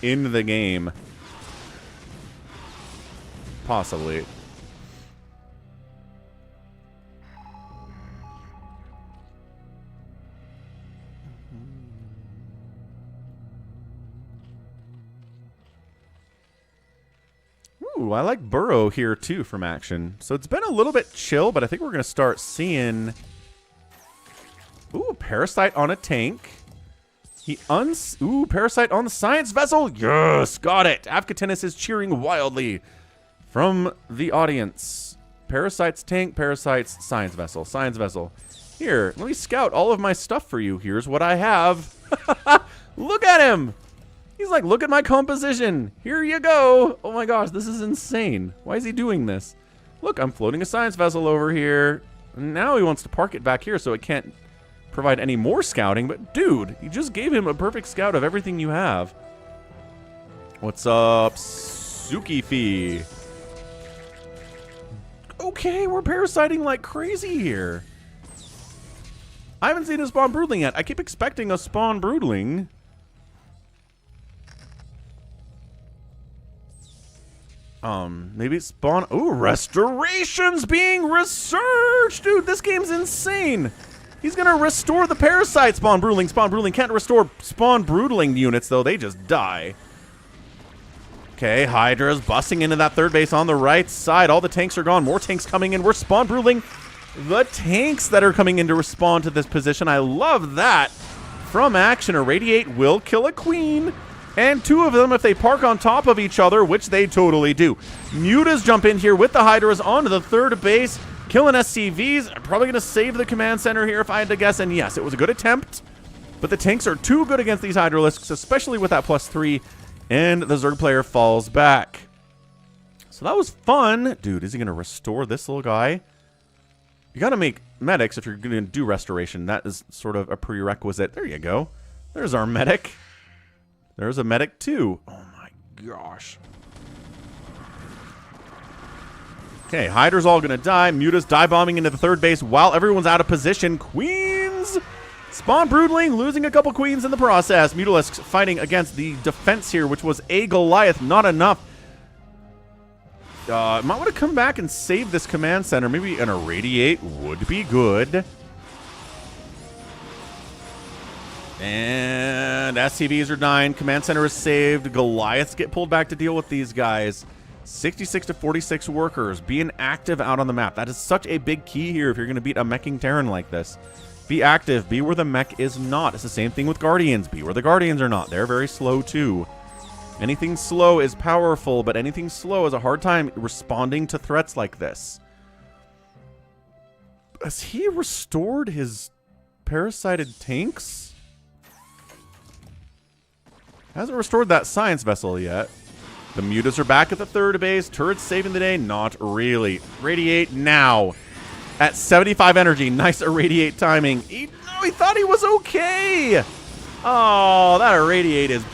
in the game. Possibly. Ooh, I like Burrow here too from action. So it's been a little bit chill, but I think we're going to start seeing... Ooh, Parasite on a tank. Ooh, Parasite on the Science Vessel. Yes, got it. Avcatinus is cheering wildly from the audience. Parasite's tank, Parasite's Science Vessel. Science Vessel. Here, let me scout all of my stuff for you. Here's what I have. Look at him. He's like, look at my composition. Here you go. Oh my gosh, this is insane. Why is he doing this? Look, I'm floating a Science Vessel over here. Now he wants to park it back here so it can't provide any more scouting, but dude, you just gave him a perfect scout of everything you have. What's up, Sukifi? Okay, we're parasiting like crazy here. I haven't seen a spawn broodling yet. I keep expecting a spawn broodling. Maybe spawn... Ooh, restorations being researched! Dude, this game's insane! He's gonna restore the parasite spawn broodling. Spawn broodling can't restore spawn broodling units, though. They just die. Okay, Hydra's busting into that third base on the right side. All the tanks are gone. More tanks coming in. We're spawn broodling the tanks that are coming in to respond to this position. I love that. From action, Irradiate will kill a queen. And two of them, if they park on top of each other, which they totally do. Mutas jump in here with the Hydras onto the third base. Killing SCVs. I'm probably going to save the command center here if I had to guess. And yes, it was a good attempt. But the tanks are too good against these Hydralisks, especially with that +3. And the Zerg player falls back. So that was fun. Dude, is he going to restore this little guy? You got to make medics if you're going to do restoration. That is sort of a prerequisite. There you go. There's our medic. There's a medic too. Oh my gosh. Okay, Hydra's all gonna die. Muta's dive bombing into the third base while everyone's out of position. Queens! Spawn Broodling, losing a couple queens in the process. Mutalisks fighting against the defense here, which was a Goliath. Not enough. Might want to come back and save this command center. Maybe an Irradiate would be good. And SCVs are dying. Command center is saved. Goliaths get pulled back to deal with these guys. 66 to 46 workers being active out on the map. That is such a big key here if you're going to beat a meching Terran like this. Be active. Be where the mech is not. It's the same thing with Guardians. Be where the Guardians are not. They're very slow too. Anything slow is powerful, but anything slow has a hard time responding to threats like this. Has he restored his parasited tanks? Hasn't restored that science vessel yet. The Mutas are back at the third base. Turrets saving the day? Not really. Radiate now. At 75 energy. Nice Irradiate timing. He thought he was okay. Oh, that Irradiate is...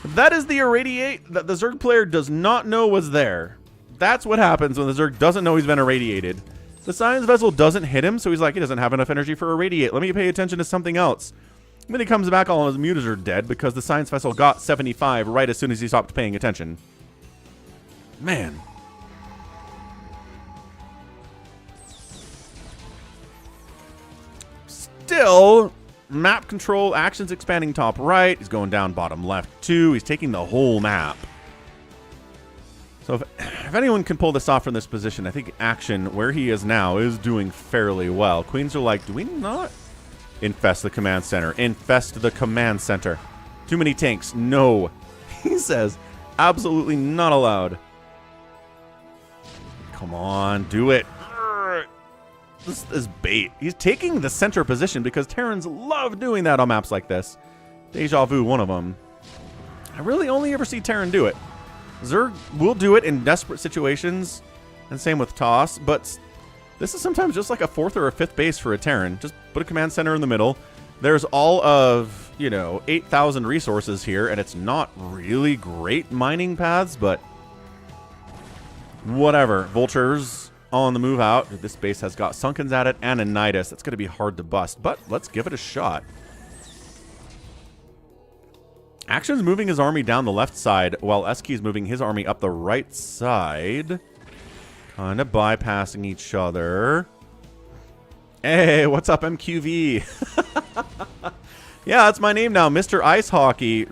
That is the Irradiate that the Zerg player does not know was there. That's what happens when the Zerg doesn't know he's been irradiated. The Science Vessel doesn't hit him, so he's like, he doesn't have enough energy for Irradiate. Let me pay attention to something else. And then he comes back, all of his Mutas are dead because the Science Vessel got 75 right as soon as he stopped paying attention. Man. Still, map control, actions expanding top right. He's going down bottom left too. He's taking the whole map. So if anyone can pull this off from this position, I think action, where he is now, is doing fairly well. Queens are like, do we not infest the command center? Infest the command center. Too many tanks. No. He says, absolutely not allowed. Come on, do it. this is bait. He's taking the center position because Terrans love doing that on maps like this. Deja Vu, one of them. I really only ever see Terran do it. Zerg will do it in desperate situations, and same with Toss, but this is sometimes just like a 4th or a 5th base for a Terran. Just put a command center in the middle. There's all of, you know, 8,000 resources here, and it's not really great mining paths, but whatever. Vultures on the move out. This base has got Sunkens at it and a Nidus. That's going to be hard to bust, but let's give it a shot. Action's moving his army down the left side, while Skey is moving his army up the right side. Kind of bypassing each other. Hey, what's up, MQV? Yeah, that's my name now, Mr. Ice Hockey.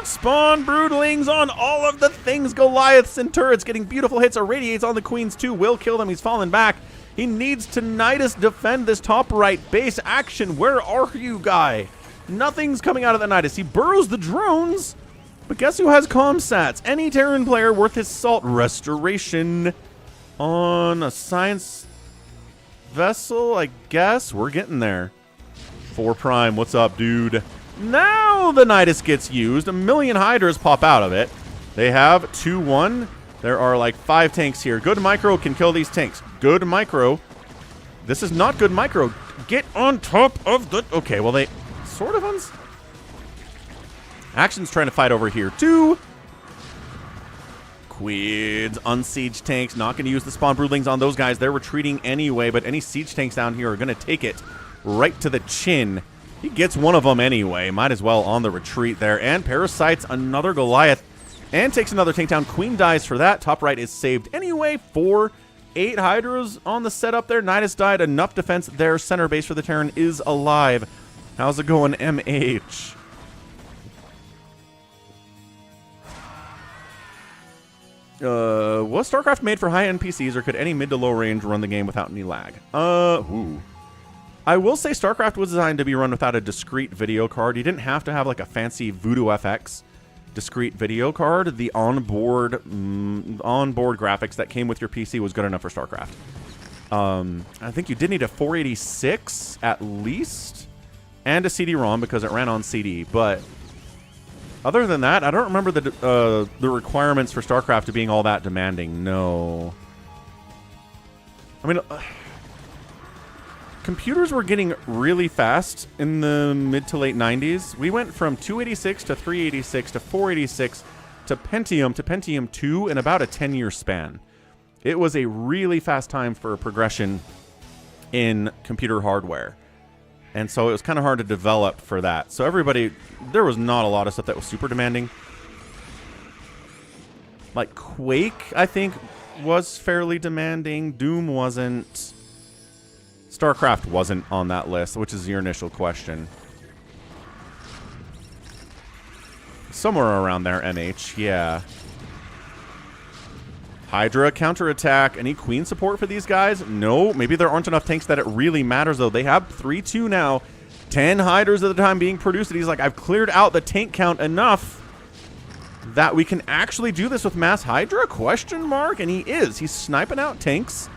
Spawn broodlings on all of the things. Goliaths and turrets getting beautiful hits. Irradiates on the queens too. Will kill them. He's fallen back. He needs to Nidus defend this top right base. Action, where are you, guy? Nothing's coming out of the Nidus. He burrows the drones, but guess who has comsats? Any Terran player worth his salt. Restoration on a science vessel, I guess. We're getting there. 4 Prime, what's up, dude? Now the Nidus gets used. 1,000,000 Hydras pop out of it. They have 2-1. There are like 5 tanks here. Good micro can kill these tanks. Good micro. This is not good micro. Get on top of the... Okay, well, they... sort of uns... Action's trying to fight over here too. Quids, unsiege tanks, not going to use the spawn broodlings on those guys. They're retreating anyway, but any siege tanks down here are going to take it right to the chin. He gets one of them anyway. Might as well on the retreat there. And parasites another Goliath and takes another tank down. Queen dies for that. Top right is saved anyway. 8 Hydras on the setup there. Nidus died. Enough defense there. Center base for the Terran is alive. How's it going, MH? Was StarCraft made for high-end PCs, or could any mid to low range run the game without any lag? I will say StarCraft was designed to be run without a discrete video card. You didn't have to have like a fancy Voodoo FX discrete video card. The onboard graphics that came with your PC was good enough for StarCraft. I think you did need a 486 at least, and a CD-ROM because it ran on CD, but other than that, I don't remember the requirements for StarCraft to being all that demanding. No. I mean, computers were getting really fast in the mid to late 90s. We went from 286 to 386 to 486 to Pentium 2 in about a 10-year span. It was a really fast time for progression in computer hardware. And so it was kind of hard to develop for that. So there was not a lot of stuff that was super demanding. Like Quake, I think, was fairly demanding. Doom wasn't. StarCraft wasn't on that list, which is your initial question. Somewhere around there, MH, yeah. Hydra counterattack. Any queen support for these guys? No. Maybe there aren't enough tanks that it really matters, though. They have 3-2 now. 10 Hydras at the time being produced. And he's like, I've cleared out the tank count enough that we can actually do this with mass Hydra? Question mark? And he is. He's sniping out tanks.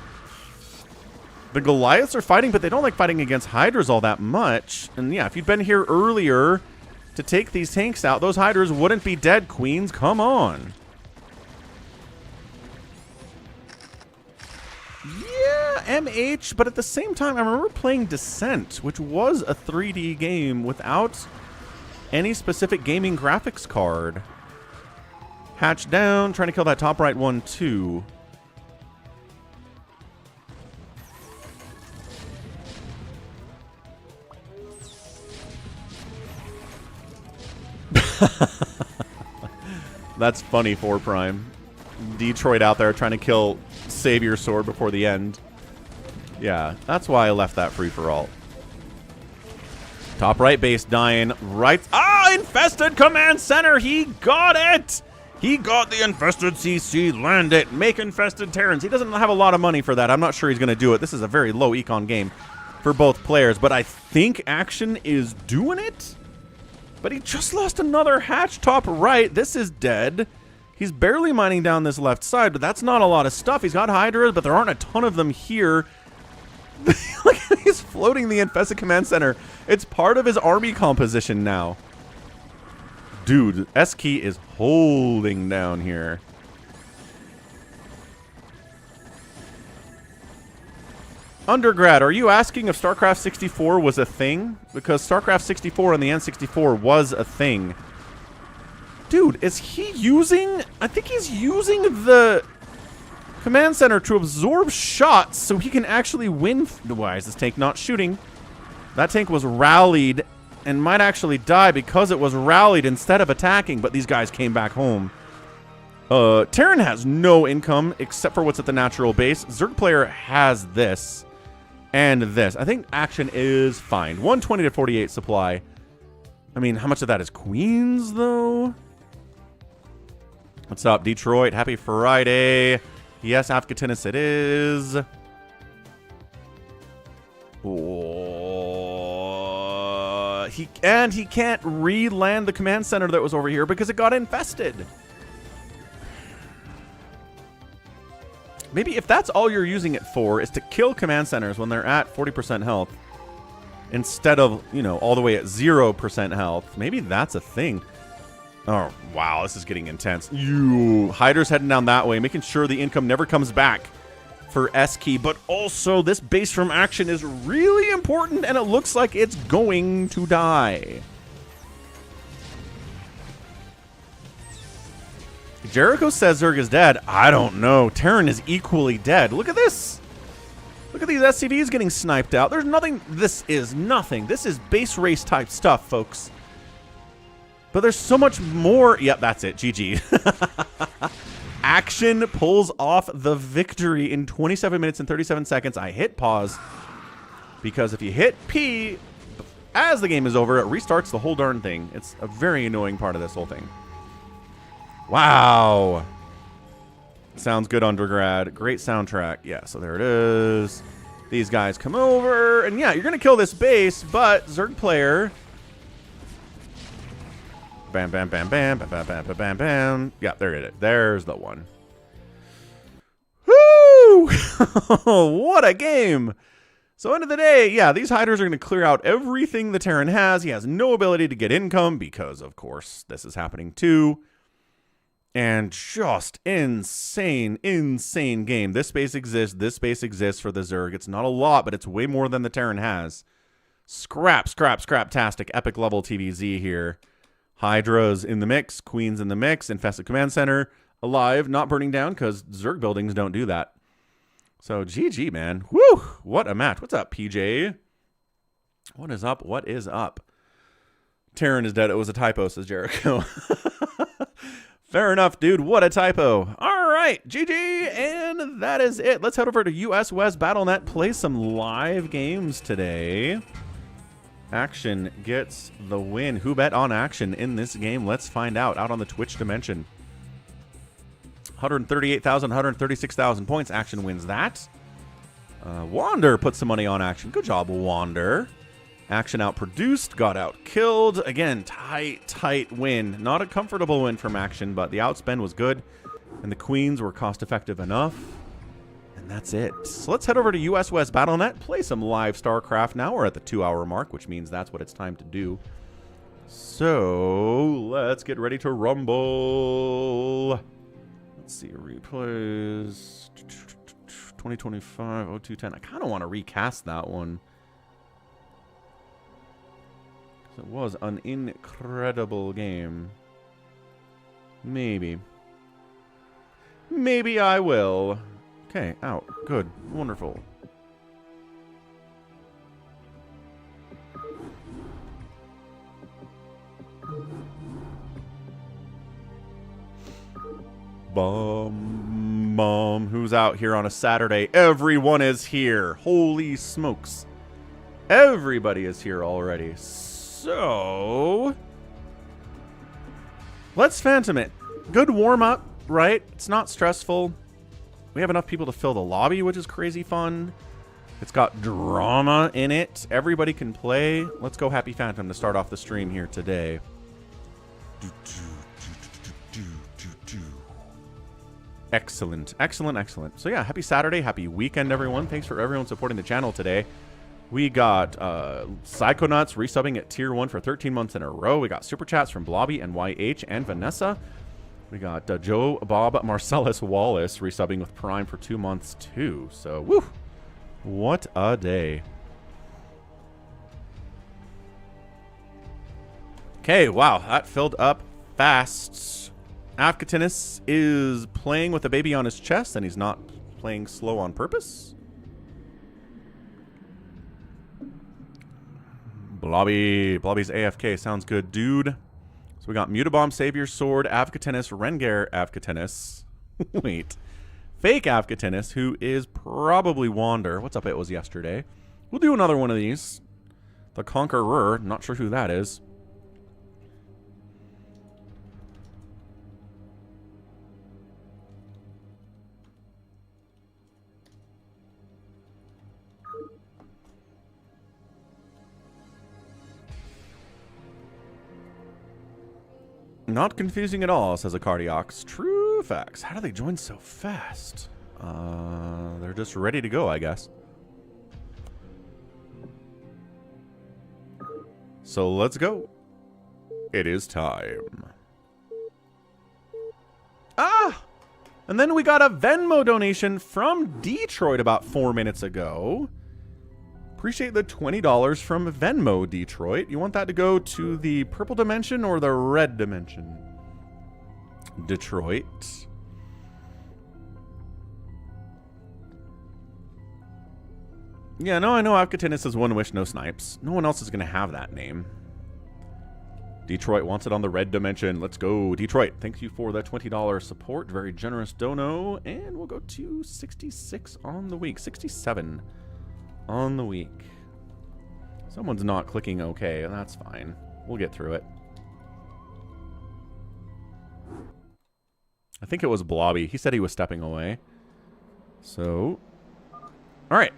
The Goliaths are fighting, but they don't like fighting against Hydras all that much. And yeah, if you'd been here earlier to take these tanks out, those Hydras wouldn't be dead, queens. Come on. Yeah, MH, but at the same time, I remember playing Descent, which was a 3D game without any specific gaming graphics card. Hatch down, trying to kill that top right one, too. That's funny, 4 Prime. Detroit out there trying to kill Savior Sword before the end. Yeah, that's why I left that free for all. Top right base dying. Right. Ah, infested command center. He got it. He got the infested CC. Land it. Make infested Terrans. He doesn't have a lot of money for that. I'm not sure he's going to do it. This is a very low econ game for both players, but I think Action is doing it. But he just lost another hatch top right. This is dead. He's barely mining down this left side, but that's not a lot of stuff. He's got Hydras, but there aren't a ton of them here. Look, he's floating the Infested Command Center. It's part of his army composition now. Dude, Skey is holding down here. Undergrad, are you asking if StarCraft 64 was a thing? Because StarCraft 64 and the N64 was a thing. Dude, is he using... I think he's using the command center to absorb shots so he can actually win. Why is this tank not shooting? That tank was rallied and might actually die because it was rallied instead of attacking, but these guys came back home. Terran has no income except for what's at the natural base. Zerg player has this. And this. I think action is fine. 120 to 48 supply. I mean, how much of that is Queens, though? What's up, Detroit? Happy Friday. Yes, Afghanistan it is. Oh, he can't re-land the command center that was over here because it got infested. Maybe if that's all you're using it for is to kill command centers when they're at 40% health instead of, you know, all the way at 0% health, maybe that's a thing. Oh, wow, this is getting intense. Hyder's heading down that way, making sure the income never comes back for Skey, but also this base from action is really important, and it looks like it's going to die. Jericho says Zerg is dead. I don't know. Terran is equally dead. Look at this. Look at these SCVs getting sniped out. There's nothing. This is nothing. This is base race type stuff, folks. But there's so much more. Yep, that's it. GG. Action pulls off the victory in 27 minutes and 37 seconds. I hit pause because if you hit P as the game is over, it restarts the whole darn thing. It's a very annoying part of this whole thing. Wow. Sounds good, undergrad. Great soundtrack. Yeah, so there it is. These guys come over. And yeah, you're going to kill this base, but Zerg player... Bam, bam, bam, bam, bam, bam, bam, bam, bam, bam. Yeah, there it is. There's the one. Woo! What a game. So end of the day, yeah, these hiders are going to clear out everything the Terran has. He has no ability to get income because, of course, this is happening too. And just insane, insane game. This space exists. This space exists for the Zerg. It's not a lot, but it's way more than the Terran has. Scrap, scrap, scrap-tastic. Epic level TVZ here. Hydra's in the mix. Queen's in the mix. Infested Command Center. Alive, not burning down, because Zerg buildings don't do that. So, GG, man. Woo! What a match. What's up, PJ? What is up? What is up? Terran is dead. It was a typo, says Jericho. Fair enough, dude. What a typo. All right, GG, and that is it. Let's head over to US West Battle.net, play some live games today. Action gets the win. Who bet on Action in this game? Let's find out. Out on the Twitch dimension. 138,000, 136,000 points. Action wins that. Wander puts some money on Action. Good job, Wander. Action outproduced, got outkilled. Again, tight win. Not a comfortable win from Action, but the outspend was good. And the Queens were cost-effective enough. And that's it. So let's head over to US West Battle.net, play some live StarCraft now. We're at the 2-hour mark, which means that's what it's time to do. So let's get ready to rumble. Let's see, replays. 2025, 0210. I kind of want to recast that one. It was an incredible game. Maybe. Maybe I will. Okay, out. Good. Wonderful. Bum. Who's out here on a Saturday? Everyone is here. Holy smokes. Everybody is here already. So, let's Phantom it. Good warm-up, right? It's not stressful. We have enough people to fill the lobby, which is crazy fun. It's got drama in it. Everybody can play. Let's go Happy Phantom to start off the stream here today. Excellent, excellent, excellent. So yeah, happy Saturday, happy weekend, everyone. Thanks for everyone supporting the channel today. We got Psychonauts resubbing at Tier 1 for 13 months in a row. We got Super Chats from Blobby and YH and Vanessa. We got Joe Bob Marcellus Wallace resubbing with Prime for 2 months too. So, woo! What a day. Okay, wow, that filled up fast. Afkatinus is playing with a baby on his chest, and he's not playing slow on purpose. Blobby's AFK. Sounds good, dude. So we got Mutabomb, Savior Sword, Avkatinus, Rengar, Avkatinus. Wait. Fake Avkatinus, who is probably Wander. What's up, it was yesterday. We'll do another one of these. The Conqueror. Not sure who that is. Not confusing at all, says a Cardiox. True facts. How do they join so fast? They're just ready to go, I guess. So let's go. It is time. Ah! And then we got a Venmo donation from Detroit about 4 minutes ago. Appreciate the $20 from Venmo, Detroit. You want that to go to the purple dimension or the red dimension? Detroit. Yeah, no, I know Avkatinus is One Wish, No Snipes. No one else is going to have that name. Detroit wants it on the red dimension. Let's go, Detroit. Thank you for the $20 support. Very generous dono. And we'll go to 66 on the week. 67 on the week. Someone's not clicking OK, and that's fine. We'll get through it. I think it was Blobby. He said he was stepping away. So, all right.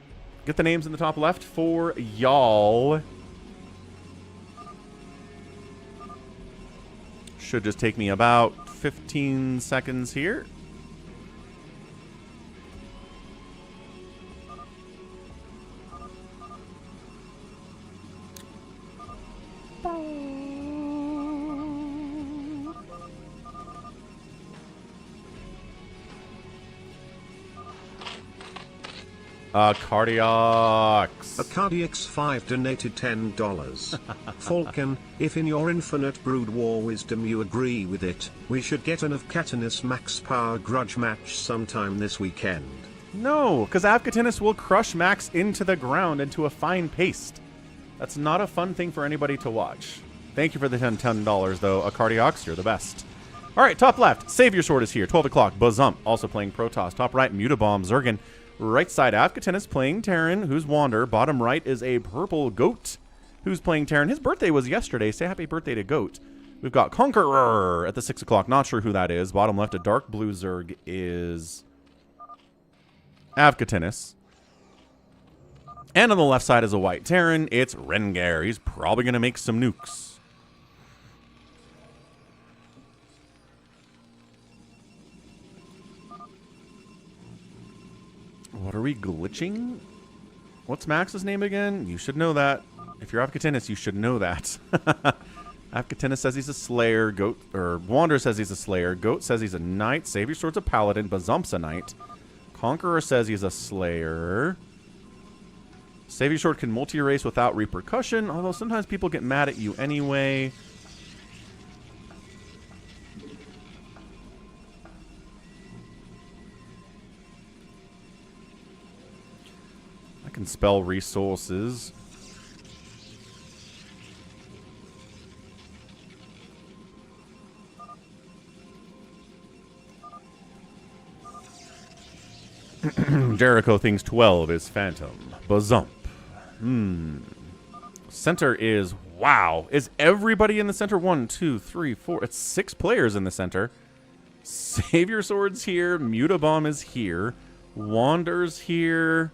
Get the names in the top left for y'all. Should just take me about 15 seconds here. Cardiox. A Cardiox5 donated $10. Falcon, if in your infinite Broodwar wisdom you agree with it, we should get an Avkatinus max power grudge match sometime this weekend. No, because Avkatinus will crush Max into the ground into a fine paste. That's not a fun thing for anybody to watch. Thank you for the $10 though. A Cardiox, you're the best. All right, top left, Savior Sword is here. 12 o'clock, Bazump, also playing Protoss. Top right, Mutabomb, Zergan. Right side, Avkatinus playing Terran, who's Wander. Bottom right is a purple Goat, who's playing Terran. His birthday was yesterday. Say happy birthday to Goat. We've got Conqueror at the 6 o'clock. Not sure who that is. Bottom left, a dark blue Zerg is Avkatinus. And on the left side is a white Terran. It's Rengar. He's probably going to make some nukes. What are we glitching? What's Max's name again? You should know that. If you're Avkatinus, you should know that. Avkatinus says he's a Slayer. Goat, or Wander says he's a Slayer. Goat says he's a Knight. Savior Sword's a Paladin. Bazump's a Knight. Conqueror says he's a Slayer. Savior Sword can multi-race without repercussion, although sometimes people get mad at you anyway. I can spell resources. Jericho thinks 12 is Phantom. Bazump. Center is, wow. Is everybody in the center? 1, 2, 3, 4. It's 6 players in the center. Savior Sword's here. Mutabomb is here. Wander's here.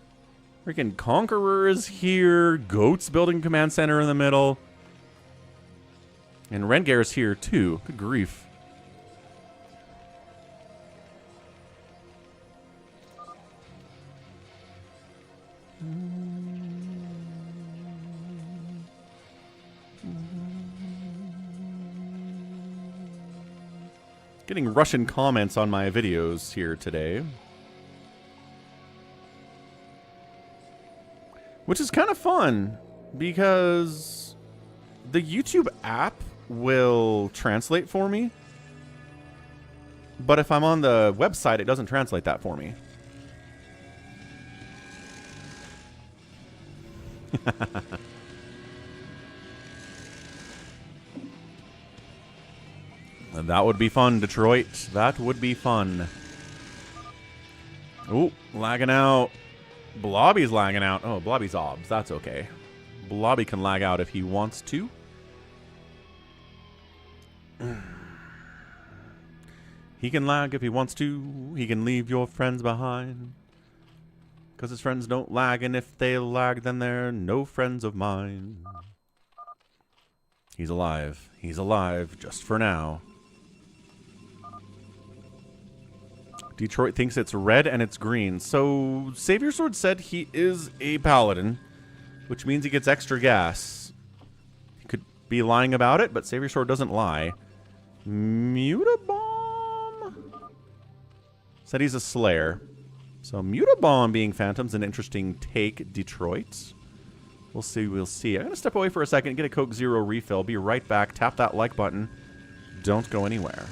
Freaking Conqueror is here. Goat's building command center in the middle. And Rengar's here too. Good grief. Getting Russian comments on my videos here today. Which is kind of fun, because the YouTube app will translate for me. But if I'm on the website, it doesn't translate that for me. That would be fun, Detroit. That would be fun. Ooh, lagging out. Blobby's lagging out. Oh, Blobby's obs. That's okay. Blobby can lag out if he wants to. He can lag if he wants to. He can leave your friends behind. Because his friends don't lag, and if they lag, then they're no friends of mine. He's alive. He's alive, just for now. Detroit thinks it's red and it's green. So, Savior Sword said he is a paladin, which means he gets extra gas. He could be lying about it, but Savior Sword doesn't lie. Mutabomb said he's a Slayer. So, Mutabomb being Phantom's an interesting take, Detroit. We'll see, we'll see. I'm going to step away for a second, get a Coke Zero refill, be right back, tap that like button. Don't go anywhere.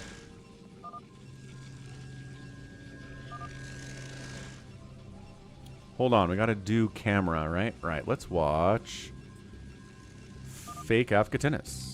Hold on, we gotta do camera, right? Right, let's watch Fake Afghatinus.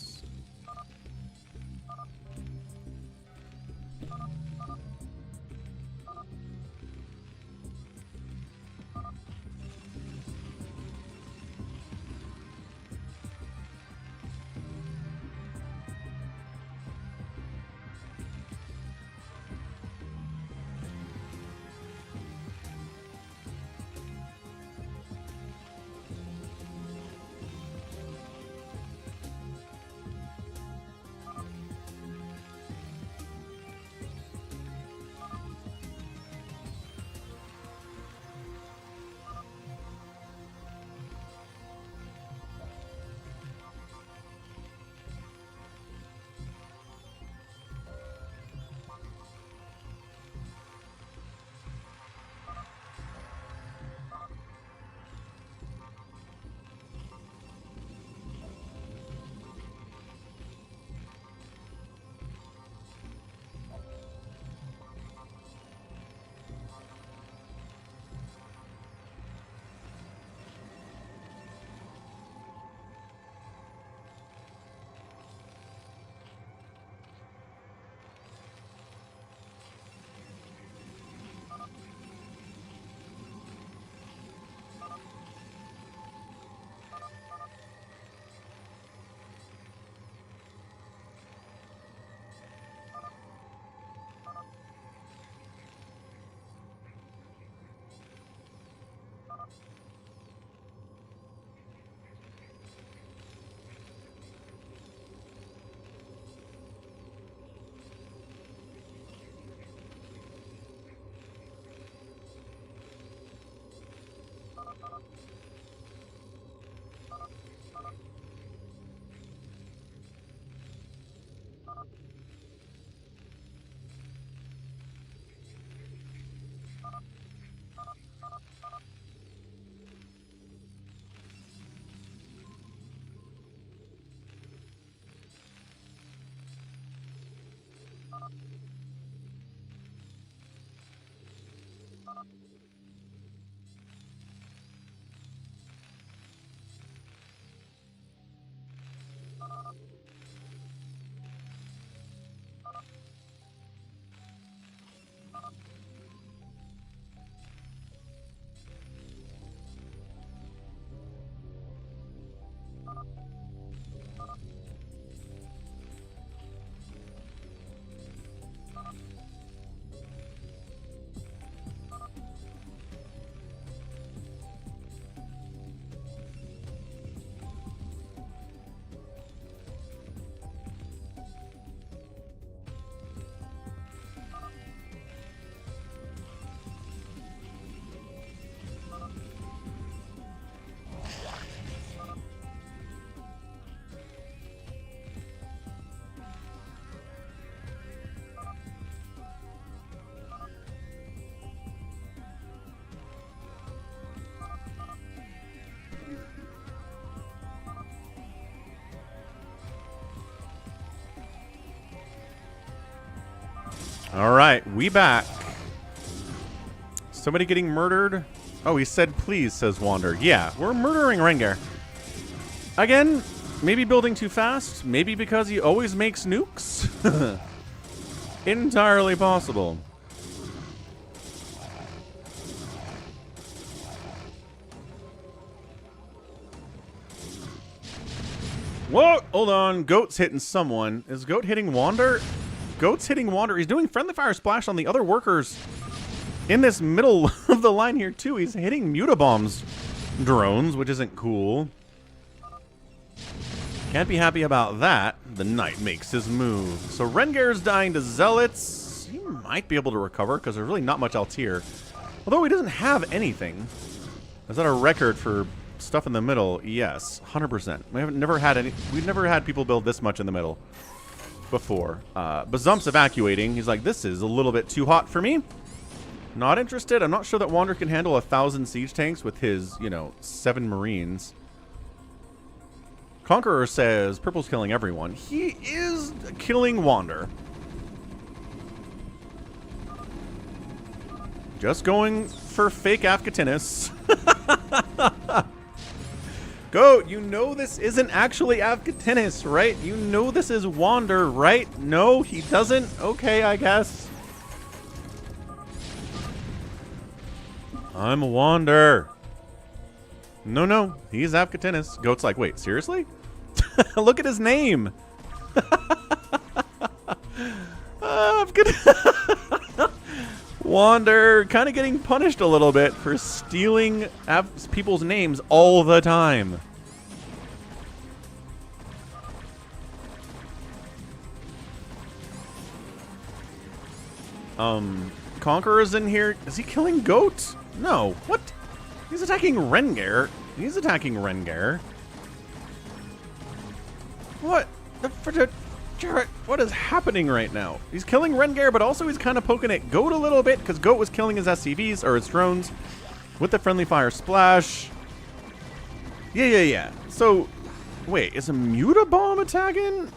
All right, we back. Somebody getting murdered? Oh, he said please, says Wander. Yeah, we're murdering Rengar. Again, maybe building too fast. Maybe because he always makes nukes. Entirely possible. Whoa! Hold on. Goat's hitting someone. Is Goat hitting Wander? Goat's hitting Wander. He's doing friendly fire splash on the other workers in this middle of the line here, too. He's hitting Mutabomb's drones, which isn't cool. Can't be happy about that. The Knight makes his move. So Rengar's dying to Zealots. He might be able to recover because there's really not much else here. Although he doesn't have anything. Is that a record for stuff in the middle? Yes, 100%. We've never had people build this much in the middle before. Bazump's evacuating. He's like, this is a little bit too hot for me. Not interested. I'm not sure that Wander can handle 1,000 siege tanks with his, 7 Marines. Conqueror says Purple's killing everyone. He is killing Wander. Just going for fake Afghatinis. Goat, you know this isn't actually Afghatinis, right? You know this is Wander, right? No, he doesn't? Okay, I guess. I'm a Wander. No, he's Afghatinis. Goat's like, wait, seriously? Look at his name. Wander kind of getting punished a little bit for stealing people's names all the time. Conqueror's in here. Is he killing Goat? No. What? He's attacking Rengar. He's attacking Rengar. What? What is happening right now? He's killing Rengar, but also he's kind of poking at Goat a little bit because Goat was killing his SCVs, or his drones, with the friendly fire splash. Yeah. So, wait, is a Mutabomb attacking?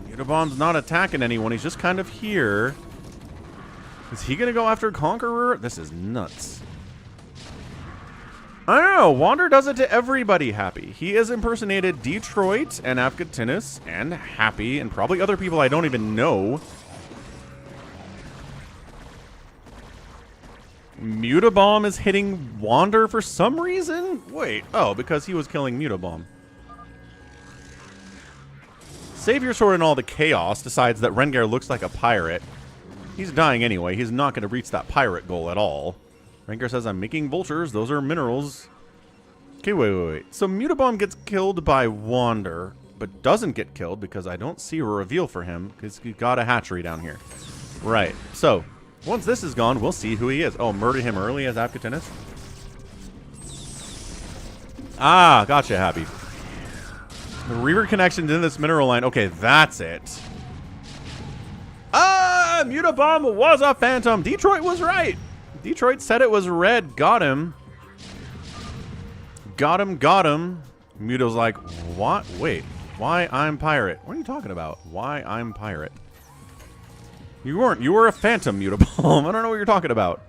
Mutabomb's not attacking anyone. He's just kind of here. Is he going to go after Conqueror? This is nuts. I don't know. Wander does it to everybody happy. He has impersonated Detroit and Afghatinis and Happy and probably other people I don't even know. Mutabomb is hitting Wander for some reason? Wait. Oh, because he was killing Mutabomb. Savior Sword in all the chaos decides that Rengar looks like a pirate. He's dying anyway. He's not going to reach that pirate goal at all. Rengar says, I'm making vultures. Those are minerals. Okay, wait. So Mutabomb gets killed by Wander, but doesn't get killed because I don't see a reveal for him because he's got a hatchery down here. Right. So, once this is gone, we'll see who he is. Oh, murder him early as Afghatinis? Ah, gotcha, Happy. The Reaver connection's in this mineral line. Okay, that's it. Ah, Mutabomb was a phantom. Detroit was right. Detroit said it was red. Got him. Got him. Muta's like, what? Wait, why I'm pirate? What are you talking about? Why I'm pirate? You weren't. You were a phantom, Mutabomb. I don't know what you're talking about.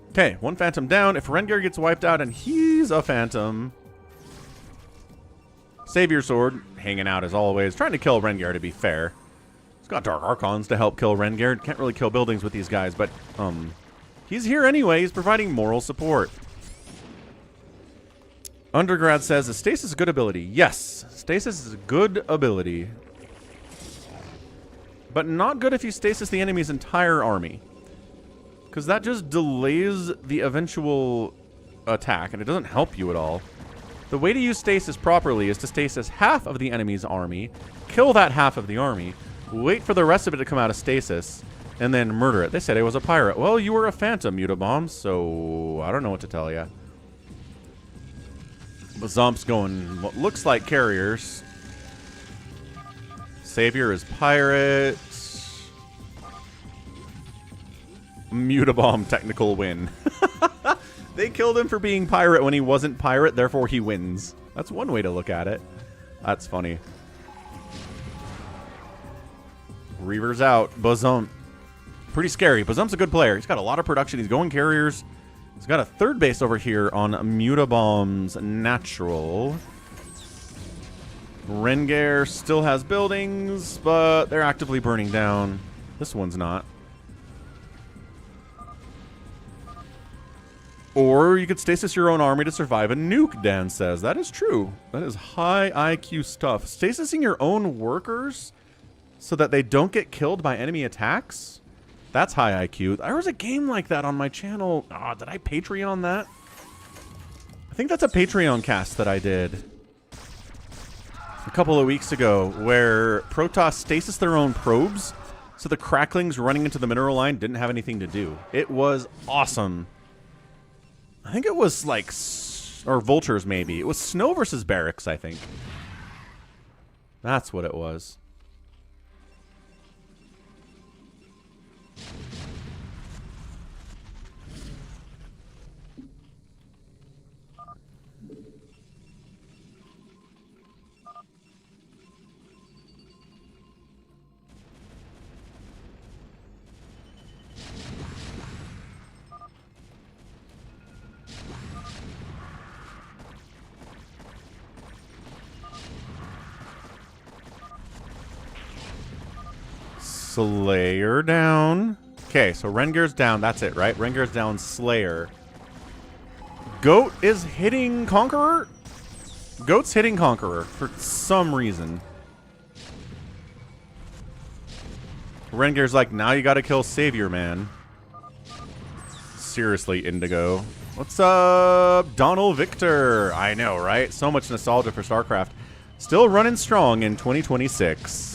Okay, one phantom down. If Rengar gets wiped out and he's a phantom. Savior Sword hanging out as always. Trying to kill Rengar, to be fair. He's got Dark Archons to help kill Rengar. Can't really kill buildings with these guys, but he's here anyway. He's providing moral support. Undergrad says, is stasis a good ability? Yes, stasis is a good ability. But not good if you stasis the enemy's entire army. Because that just delays the eventual attack, and it doesn't help you at all. The way to use stasis properly is to stasis half of the enemy's army, kill that half of the army, wait for the rest of it to come out of stasis, and then murder it. They said I was a pirate. Well, you were a phantom, Mutabomb, so I don't know what to tell you. Bazump's going what looks like carriers. Savior is pirate. Mutabomb technical win. They killed him for being pirate when he wasn't pirate, therefore he wins. That's one way to look at it. That's funny. Reaver's out. Bazump. Pretty scary. Bazump's a good player. He's got a lot of production. He's going carriers. He's got a third base over here on Mutabomb's natural. Rengar still has buildings, but they're actively burning down. This one's not. Or you could stasis your own army to survive a nuke, Dan says. That is true. That is high IQ stuff. Stasising your own workers so that they don't get killed by enemy attacks? That's high IQ. There was a game like that on my channel. Oh, did I Patreon that? I think that's a Patreon cast that I did a couple of weeks ago, where Protoss stasis their own probes so the cracklings running into the mineral line didn't have anything to do. It was awesome. I think it was like, or vultures maybe. It was Snow versus Barracks, I think. That's what it was. Slayer down. Okay, so Rengar's down. That's it, right? Rengar's down, Slayer. Goat is hitting Conqueror? Goat's hitting Conqueror for some reason. Rengar's like, now you gotta kill Savior, man. Seriously, Indigo. What's up, Donald Victor? I know, right? So much nostalgia for StarCraft. Still running strong in 2026.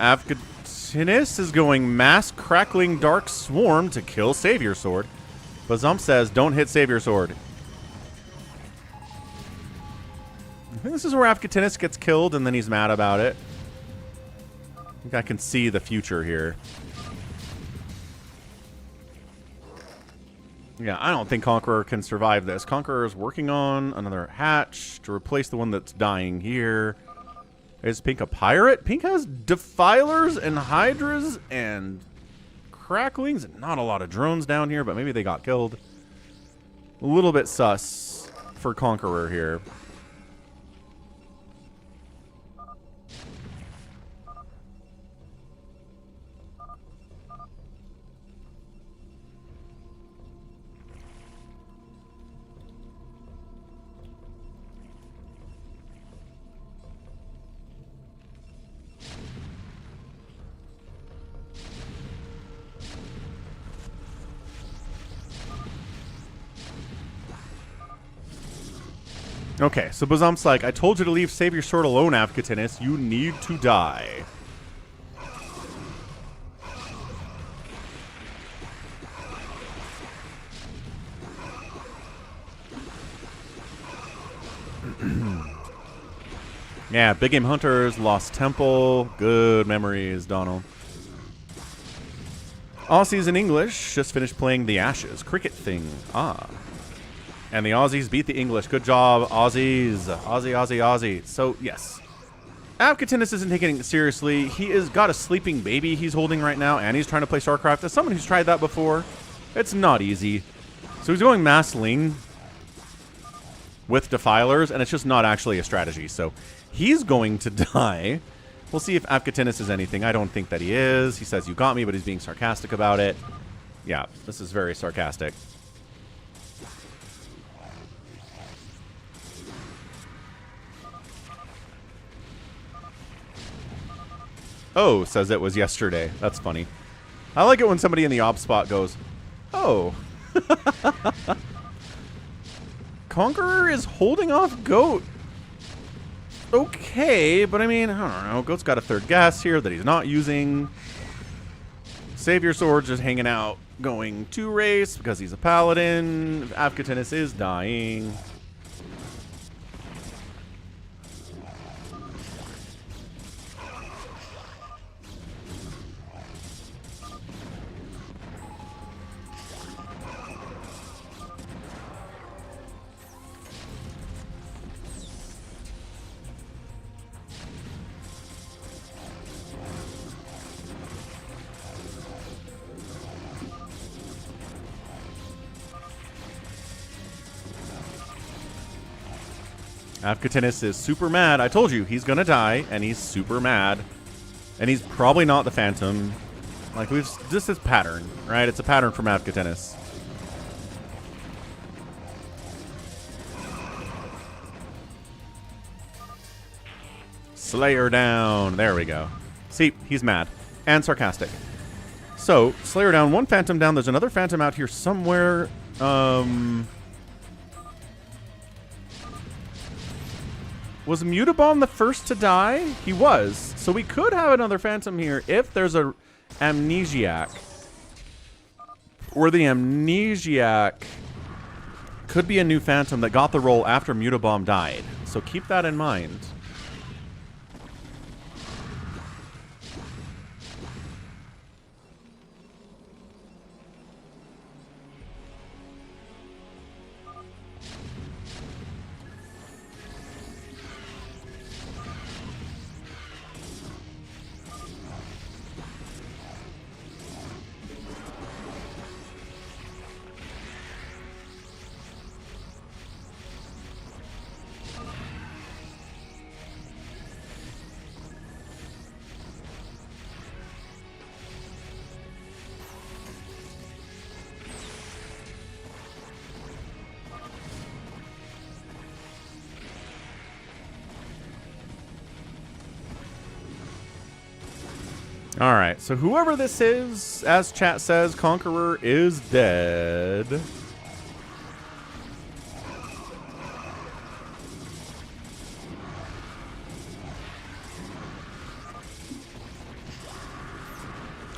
Avgatinis is going Mass Crackling Dark Swarm to kill Savior Sword. Bazump says, don't hit Savior Sword. I think this is where Avgatinis gets killed and then he's mad about it. I think I can see the future here. Yeah, I don't think Conqueror can survive this. Conqueror is working on another hatch to replace the one that's dying here. Is Pink a pirate? Pink has Defilers and Hydras and Cracklings. Not a lot of drones down here, but maybe they got killed. A little bit sus for Conqueror here. Okay, so Bazump's like, I told you to leave Savior Sword alone, Avgatinis. You need to die. Yeah, Big Game Hunters, Lost Temple. Good memories, Donald. Aussies in English just finished playing The Ashes. Cricket thing. Ah. And the Aussies beat the English. Good job, Aussies. Aussie, Aussie, Aussie. So, yes. Avgatinis isn't taking it seriously. He has got a sleeping baby he's holding right now, and he's trying to play StarCraft. As someone who's tried that before, it's not easy. So he's going Mass Ling with Defilers, and it's just not actually a strategy. So he's going to die. We'll see if Avgatinis is anything. I don't think that he is. He says, you got me, but he's being sarcastic about it. Yeah, this is very sarcastic. Oh, says it was yesterday. That's funny. I like it when somebody in the op spot goes, oh. Conqueror is holding off Goat. Okay, but I mean, I don't know. Goat's got a third gas here that he's not using. Savior Sword's just hanging out, going to race because he's a paladin. Avgatinis is dying. Avcatinis is super mad. I told you, he's gonna die, and he's super mad. And he's probably not the Phantom. Like, this is pattern, right? It's a pattern from Avcatinis. Slayer down. There we go. See, he's mad. And sarcastic. So, Slayer down, one Phantom down. There's another Phantom out here somewhere. Was Mutabomb the first to die? He was. So we could have another Phantom here if there's a Amnesiac. Or the Amnesiac could be a new Phantom that got the role after Mutabomb died. So keep that in mind. Alright, so whoever this is, as chat says, Conqueror is dead.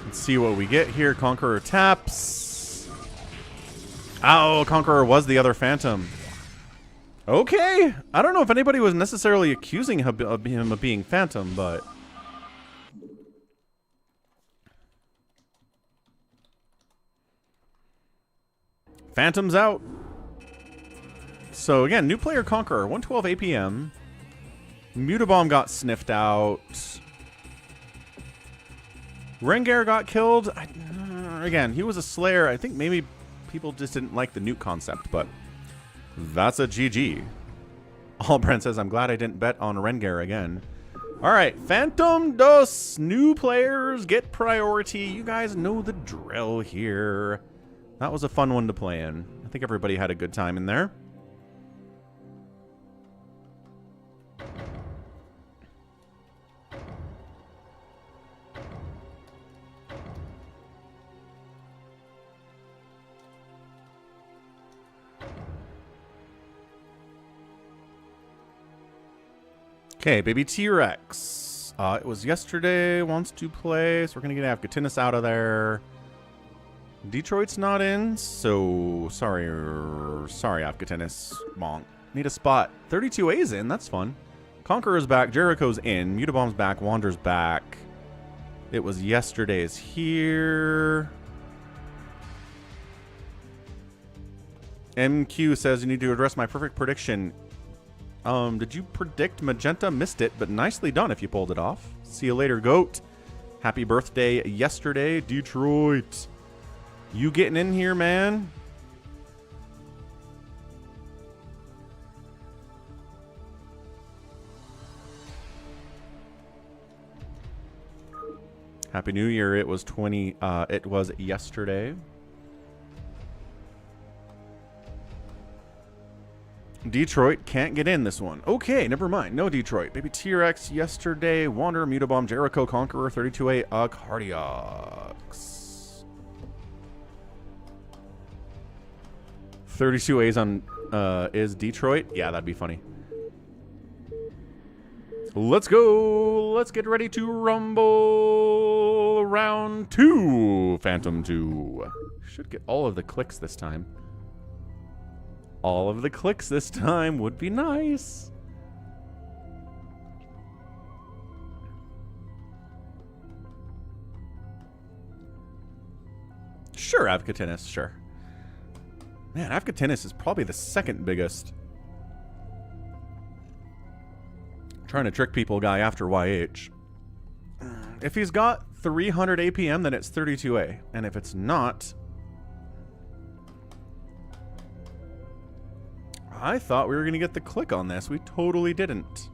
Let's see what we get here. Conqueror taps. Oh, Conqueror was the other Phantom. Okay. I don't know if anybody was necessarily accusing him of being Phantom, but... Phantom's out. So again, new player Conqueror, 112 APM. Mutabomb got sniffed out. Rengar got killed. Again, he was a Slayer. I think maybe people just didn't like the nuke concept, but that's a GG. Allbrand says, I'm glad I didn't bet on Rengar again. All right, Phantom Dos. New players get priority. You guys know the drill here. That was a fun one to play in. I think everybody had a good time in there. Okay, baby T-Rex. It was yesterday, wants to play, so we're going to get Avcatinis out of there. Detroit's not in, so sorry Avcatinis. Bonk. Need a spot. 32A's in, that's fun. Conqueror's back, Jericho's in, Mutabomb's back, Wander's back. It was yesterday's here. MQ says you need to address my perfect prediction. Did you predict Magenta? Missed it, but nicely done if you pulled it off. See you later, Goat. Happy birthday yesterday, Detroit. You getting in here, man? Happy New Year. It was it was yesterday. Detroit can't get in this one. Okay, never mind. No Detroit. Baby T-Rex yesterday. Wander, Mutabomb, Jericho, Conqueror, 32A, Cardiox. 32A's on is Detroit. Yeah, that'd be funny. Let's go. Let's get ready to rumble. Round 2. Phantom 2. Should get all of the clicks this time. All of the clicks this time would be nice. Sure, Avcatinis, sure. Man, Avcatinis is probably the second biggest trying to trick people guy after YH. If he's got 300 APM, then it's 32A. And if it's not... I thought we were going to get the click on this. We totally didn't.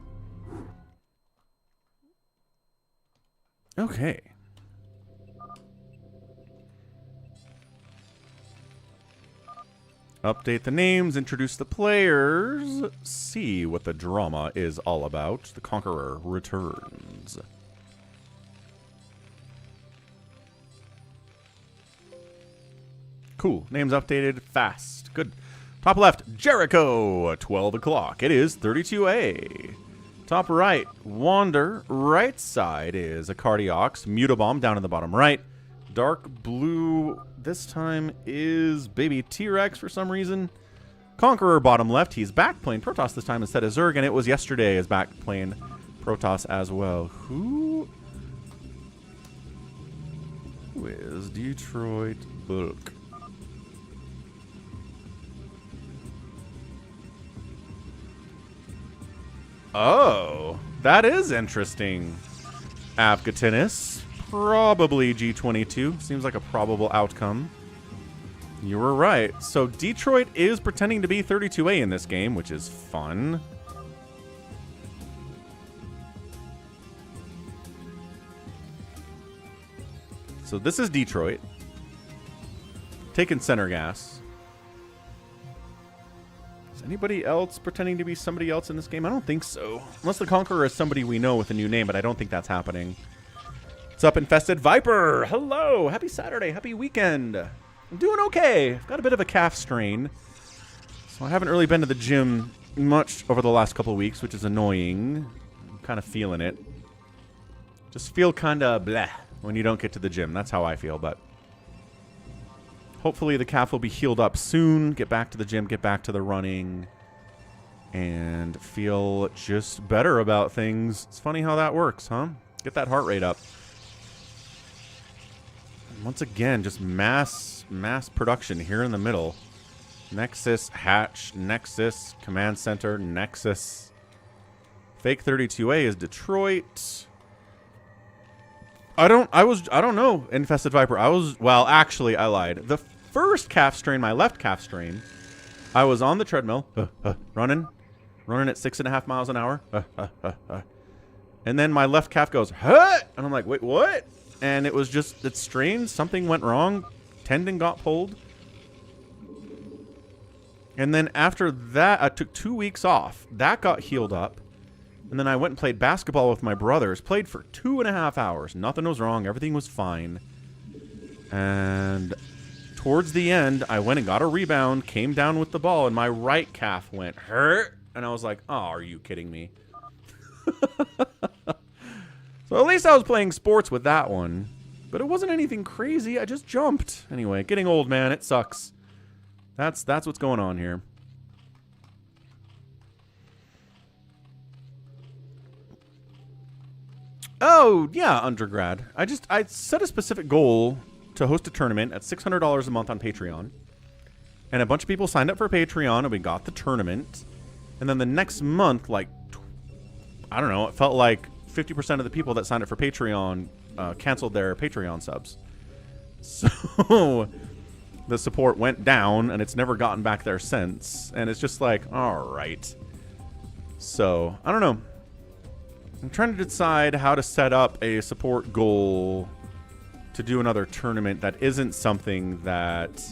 Okay. Update the names, introduce the players, see what the drama is all about. The Conqueror returns. Cool. Names updated fast. Good. Top left, Jericho, 12 o'clock. It is 32A. Top right, Wander. Right side is a Cardiox. Mutabomb down in the bottom right. Dark blue this time is Baby T-Rex for some reason. Conqueror bottom left, he's back playing Protoss this time instead of Zerg, and it was yesterday is back playing Protoss as well. Who is Detroit Bulk? Oh, that is interesting. Avgatinis, probably G22. Seems like a probable outcome. You were right. So Detroit is pretending to be 32A in this game, which is fun. So this is Detroit. Taking center gas. Anybody else pretending to be somebody else in this game? I don't think so. Unless the Conqueror is somebody we know with a new name, but I don't think that's happening. What's up, Infested Viper? Hello. Happy Saturday. Happy weekend. I'm doing okay. I've got a bit of a calf strain, so I haven't really been to the gym much over the last couple of weeks, which is annoying. I'm kind of feeling it. Just feel kind of bleh when you don't get to the gym. That's how I feel, but hopefully the calf will be healed up soon, get back to the gym, get back to the running, and feel just better about things. It's funny how that works, huh? Get that heart rate up. And once again, just mass production here in the middle. Nexus, Hatch, Nexus, Command Center, Nexus. Fake 32A is Detroit. I don't know, Infested Viper. Well, actually, I lied. The first calf strain, my left calf strain, I was on the treadmill, running at 6.5 miles an hour. And then my left calf goes, huh? And I'm like, wait, what? And it was just, it strained, something went wrong, tendon got pulled. And then after that, I took 2 weeks off. That got healed up. And then I went and played basketball with my brothers. Played for 2.5 hours. Nothing was wrong. Everything was fine. And towards the end, I went and got a rebound, came down with the ball, and my right calf went, hurt. And I was like, oh, are you kidding me? So at least I was playing sports with that one. But it wasn't anything crazy. I just jumped. Anyway, getting old, man. It sucks. That's what's going on here. Oh, yeah, undergrad. I set a specific goal to host a tournament at $600 a month on Patreon. And a bunch of people signed up for Patreon, and we got the tournament. And then the next month, like, I don't know, it felt like 50% of the people that signed up for Patreon canceled their Patreon subs. So the support went down, and it's never gotten back there since. And it's just like, all right. So, I don't know. I'm trying to decide how to set up a support goal to do another tournament that isn't something that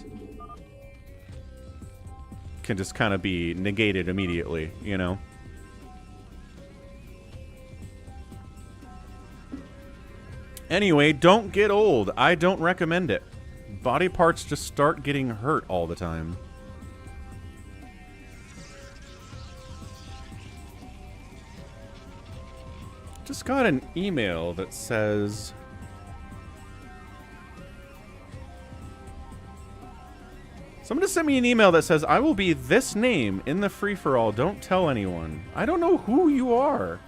can just kind of be negated immediately, you know? Anyway, don't get old. I don't recommend it. Body parts just start getting hurt all the time. Just got an email that says, someone just sent me an email that says, I will be this name in the free-for-all. Don't tell anyone. I don't know who you are.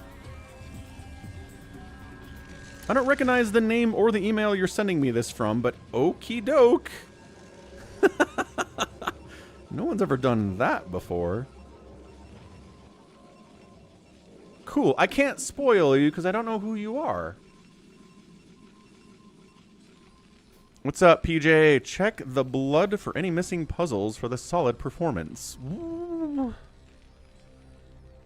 I don't recognize the name or the email you're sending me this from, but okie doke. No one's ever done that before. Cool. I can't spoil you because I don't know who you are. What's up, PJ? Check the blood for any missing puzzles for the solid performance. Ooh.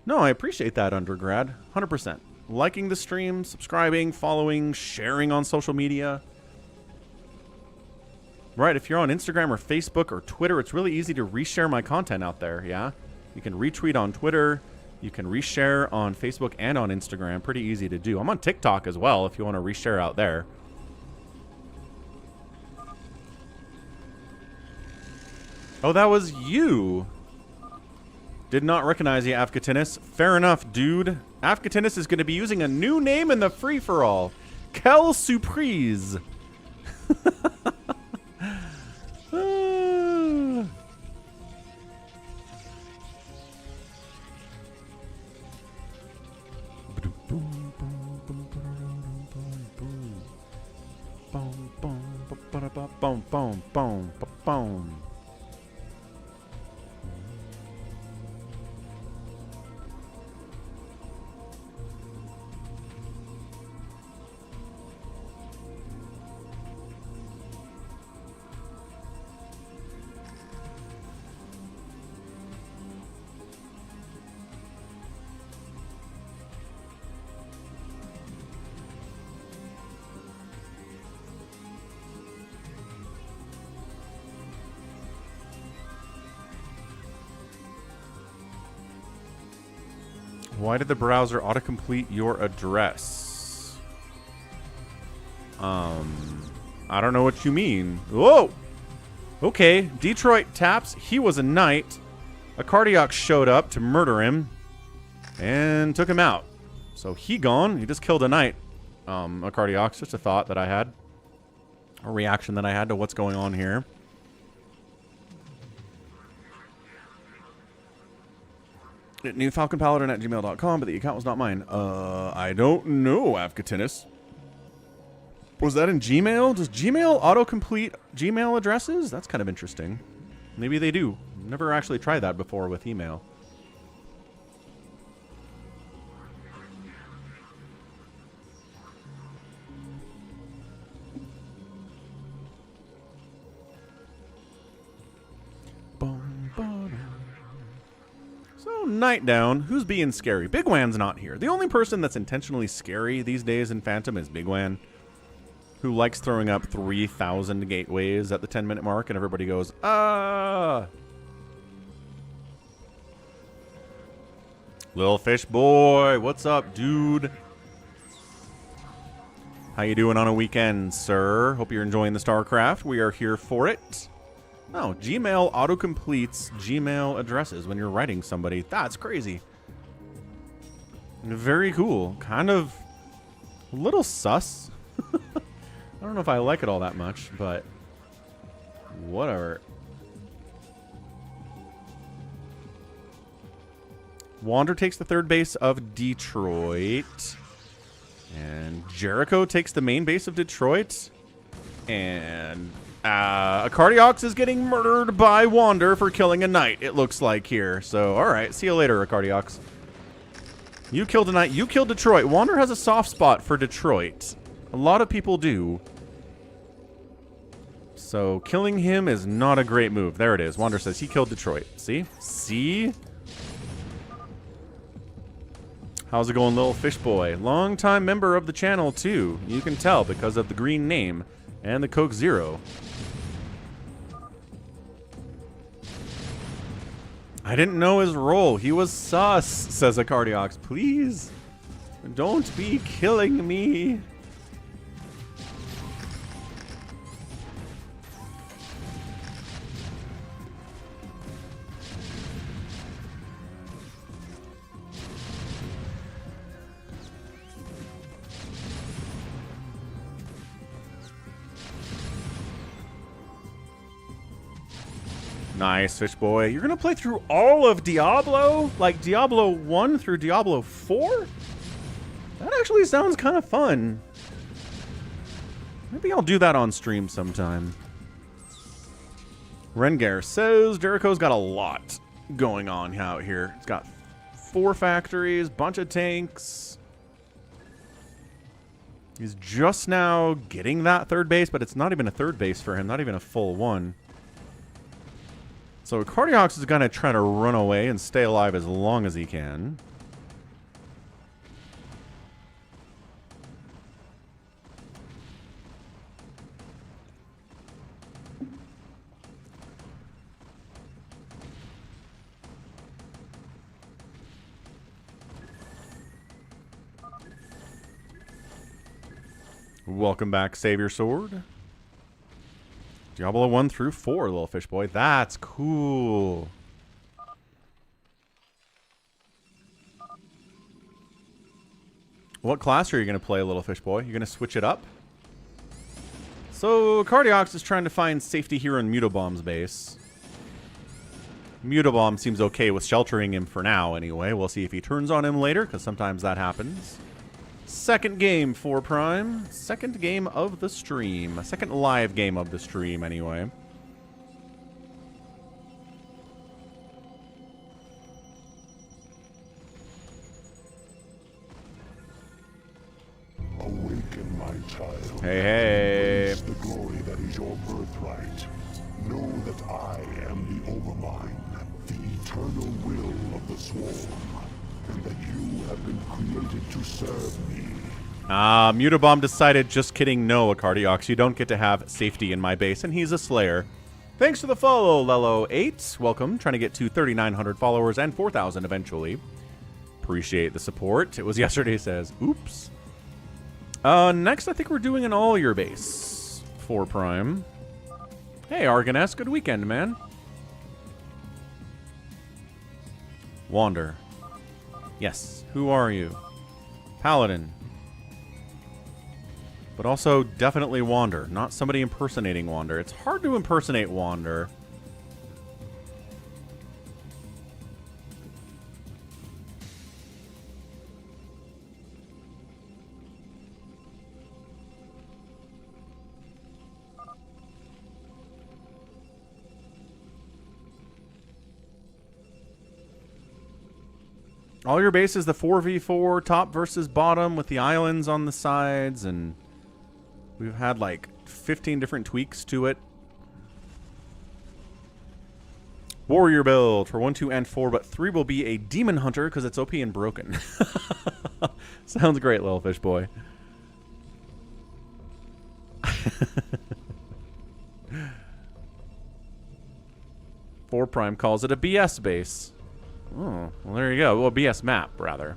No, I appreciate that, undergrad. 100%. Liking the stream, subscribing, following, sharing on social media. Right, if you're on Instagram or Facebook or Twitter, it's really easy to reshare my content out there, yeah? You can retweet on Twitter. You can reshare on Facebook and on Instagram. Pretty easy to do. I'm on TikTok as well if you want to reshare out there. Oh, that was you. Did not recognize you, Afkatinis. Fair enough, dude. Afkatinis is going to be using a new name in the free-for-all. Quelle surprise. Why did the browser autocomplete your address? I don't know what you mean. Whoa! Okay, Detroit taps. He was a knight. A Cardiac showed up to murder him and took him out. So he gone. He just killed a knight. A Cardiac. Just a thought that I had. A reaction that I had to what's going on here. New falconpaladin@gmail.com, but the account was not mine. I don't know, Afkatinis. Was that in Gmail? Does Gmail autocomplete Gmail addresses? That's kind of interesting. Maybe they do. Never actually tried that before with email. So, night down. Who's being scary? Big Wan's not here. The only person that's intentionally scary these days in Phantom is Big Wan, who likes throwing up 3,000 gateways at the 10-minute mark, and everybody goes, ah! Little fish boy, what's up, dude? How you doing on a weekend, sir? Hope you're enjoying the StarCraft. We are here for it. Oh, Gmail autocompletes Gmail addresses when you're writing somebody. That's crazy. Very cool. Kind of a little sus. I don't know if I like it all that much, but whatever. Wander takes the third base of Detroit. And Jericho takes the main base of Detroit. And a Cardiax is getting murdered by Wander for killing a knight, it looks like here. So, alright, see you later, Cardiax. You killed a knight. You killed Detroit. Wander has a soft spot for Detroit. A lot of people do. So, killing him is not a great move. There it is. Wander says he killed Detroit. See? See? How's it going, little fish boy? Long-time member of the channel, too. You can tell because of the green name and the Coke Zero. I didn't know his role. He was sus, says a Cardiax. Please, don't be killing me. Nice, fish boy. You're going to play through all of Diablo? Like Diablo 1 through Diablo 4? That actually sounds kind of fun. Maybe I'll do that on stream sometime. Rengar says Jericho's got a lot going on out here. It's got 4 factories, bunch of tanks. He's just now getting that third base, but it's not even a third base for him. Not even a full one. So Cardiax is going to try to run away and stay alive as long as he can. Welcome back, Savior Sword. Diablo 1 through 4, little fish boy. That's cool. What class are you going to play, little fish boy? You going to switch it up? So, Cardiox is trying to find safety here in Mutabomb's base. Mutabomb seems okay with sheltering him for now, anyway. We'll see if he turns on him later, because sometimes that happens. Second game for Prime. Second game of the stream. Second live game of the stream, anyway. Awaken, my child. Hey, hey. Embrace the glory that is your birthright. Know that I am the Overmind, the eternal will of the Swarm, and that you have been created to serve me. Mutabomb decided, just kidding, no, Cardiox. You don't get to have safety in my base, and he's a Slayer. Thanks for the follow, Lelo8. Welcome. Trying to get to 3,900 followers and 4,000 eventually. Appreciate the support. It was yesterday, says. Oops. Next, I think we're doing an all-year base for Prime. Hey, Argoness. Good weekend, man. Wander. Yes. Who are you? Paladin. But also definitely Wander. Not somebody impersonating Wander. It's hard to impersonate Wander. All your bases, the 4v4, top versus bottom with the islands on the sides, and we've had like 15 different tweaks to it. Warrior build for 1, 2, and 4, but 3 will be a Demon Hunter because it's OP and broken. Sounds great, little fish boy. 4 Prime calls it a BS base. Oh, well, there you go. Well, BS map, rather.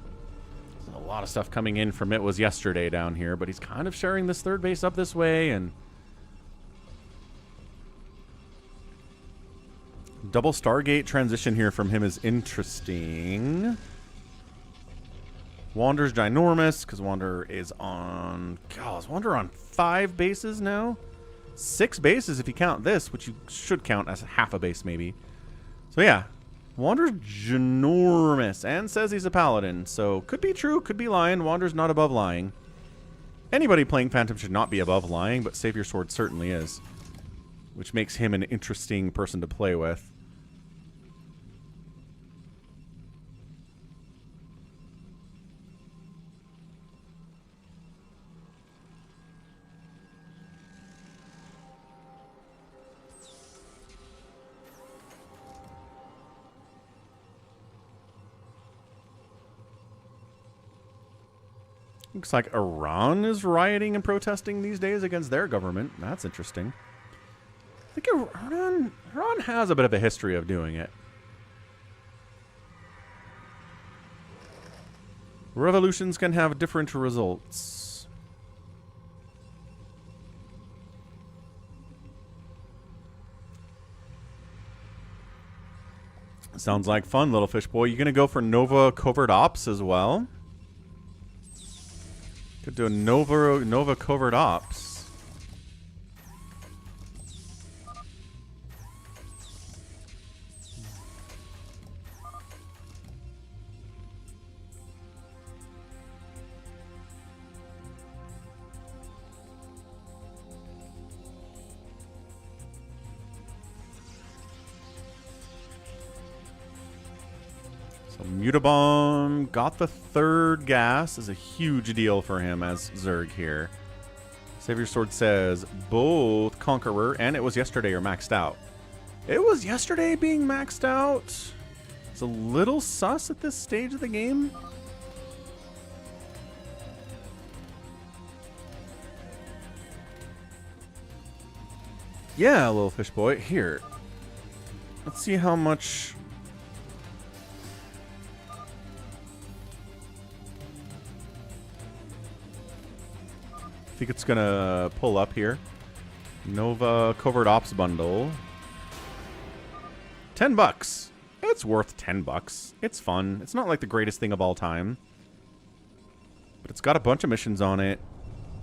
There's a lot of stuff coming in from It Was Yesterday down here, but he's kind of sharing this third base up this way, and double Stargate transition here from him is interesting. Wander's ginormous, because Wander is on... God, is Wander on 5 bases now? 6 bases if you count this, which you should count as half a base, maybe. So, yeah. Wander's ginormous and says he's a paladin, so could be true, could be lying. Wander's not above lying. Anybody playing Phantom should not be above lying, but Savior Sword certainly is, which makes him an interesting person to play with. Looks like Iran is rioting and protesting these days against their government. That's interesting. I think Iran has a bit of a history of doing it. Revolutions can have different results. Sounds like fun, little fish boy. You gonna go for Nova Covert Ops as well? Could do a Nova Covert Ops. So Mutabomb got the 3rd gas. Is a huge deal for him as Zerg here. Savior Sword says both Conqueror and It Was Yesterday are maxed out. It Was Yesterday being maxed out? It's a little sus at this stage of the game. Yeah, little fish boy. Here. Let's see how much... think it's going to pull up here. Nova Covert Ops Bundle. $10. It's worth $10. It's fun. It's not like the greatest thing of all time. But it's got a bunch of missions on it.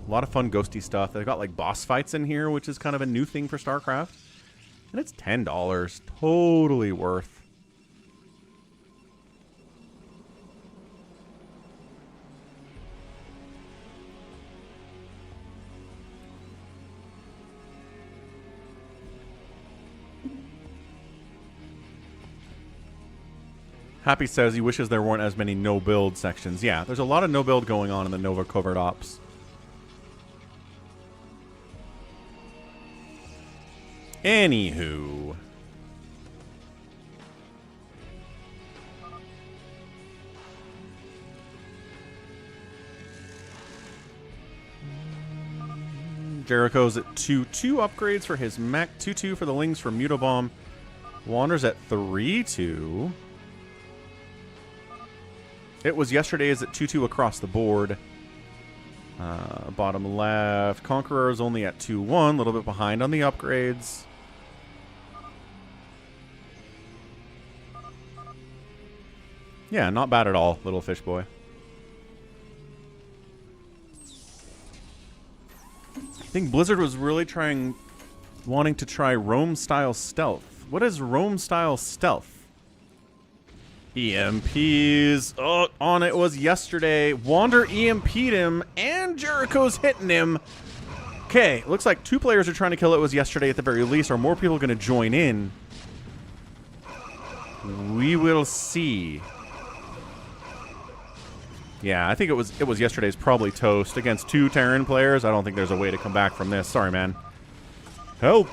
A lot of fun ghosty stuff. They've got like boss fights in here, which is kind of a new thing for StarCraft. And it's $10. Totally worth. Happy says he wishes there weren't as many no-build sections. Yeah, there's a lot of no-build going on in the Nova Covert Ops. Anywho. Jericho's at 2-2 upgrades for his mech. 2-2 for the Lings for Mutobomb. Wander's at 3-2. It was yesterday's at 2-2 across the board. Bottom left. Conqueror is only at 2-1. A little bit behind on the upgrades. Yeah, not bad at all, little fish boy. I think Blizzard was really wanting to try Rome-style stealth. What is Rome-style stealth? EMPs. Oh, on it was yesterday. Wander EMP'd him, and Jericho's hitting him. Okay, looks like 2 players are trying to kill it was yesterday at the very least. Are more people going to join in? We will see. Yeah, I think it was yesterday's probably toast against 2 Terran players. I don't think there's a way to come back from this. Sorry, man. Help.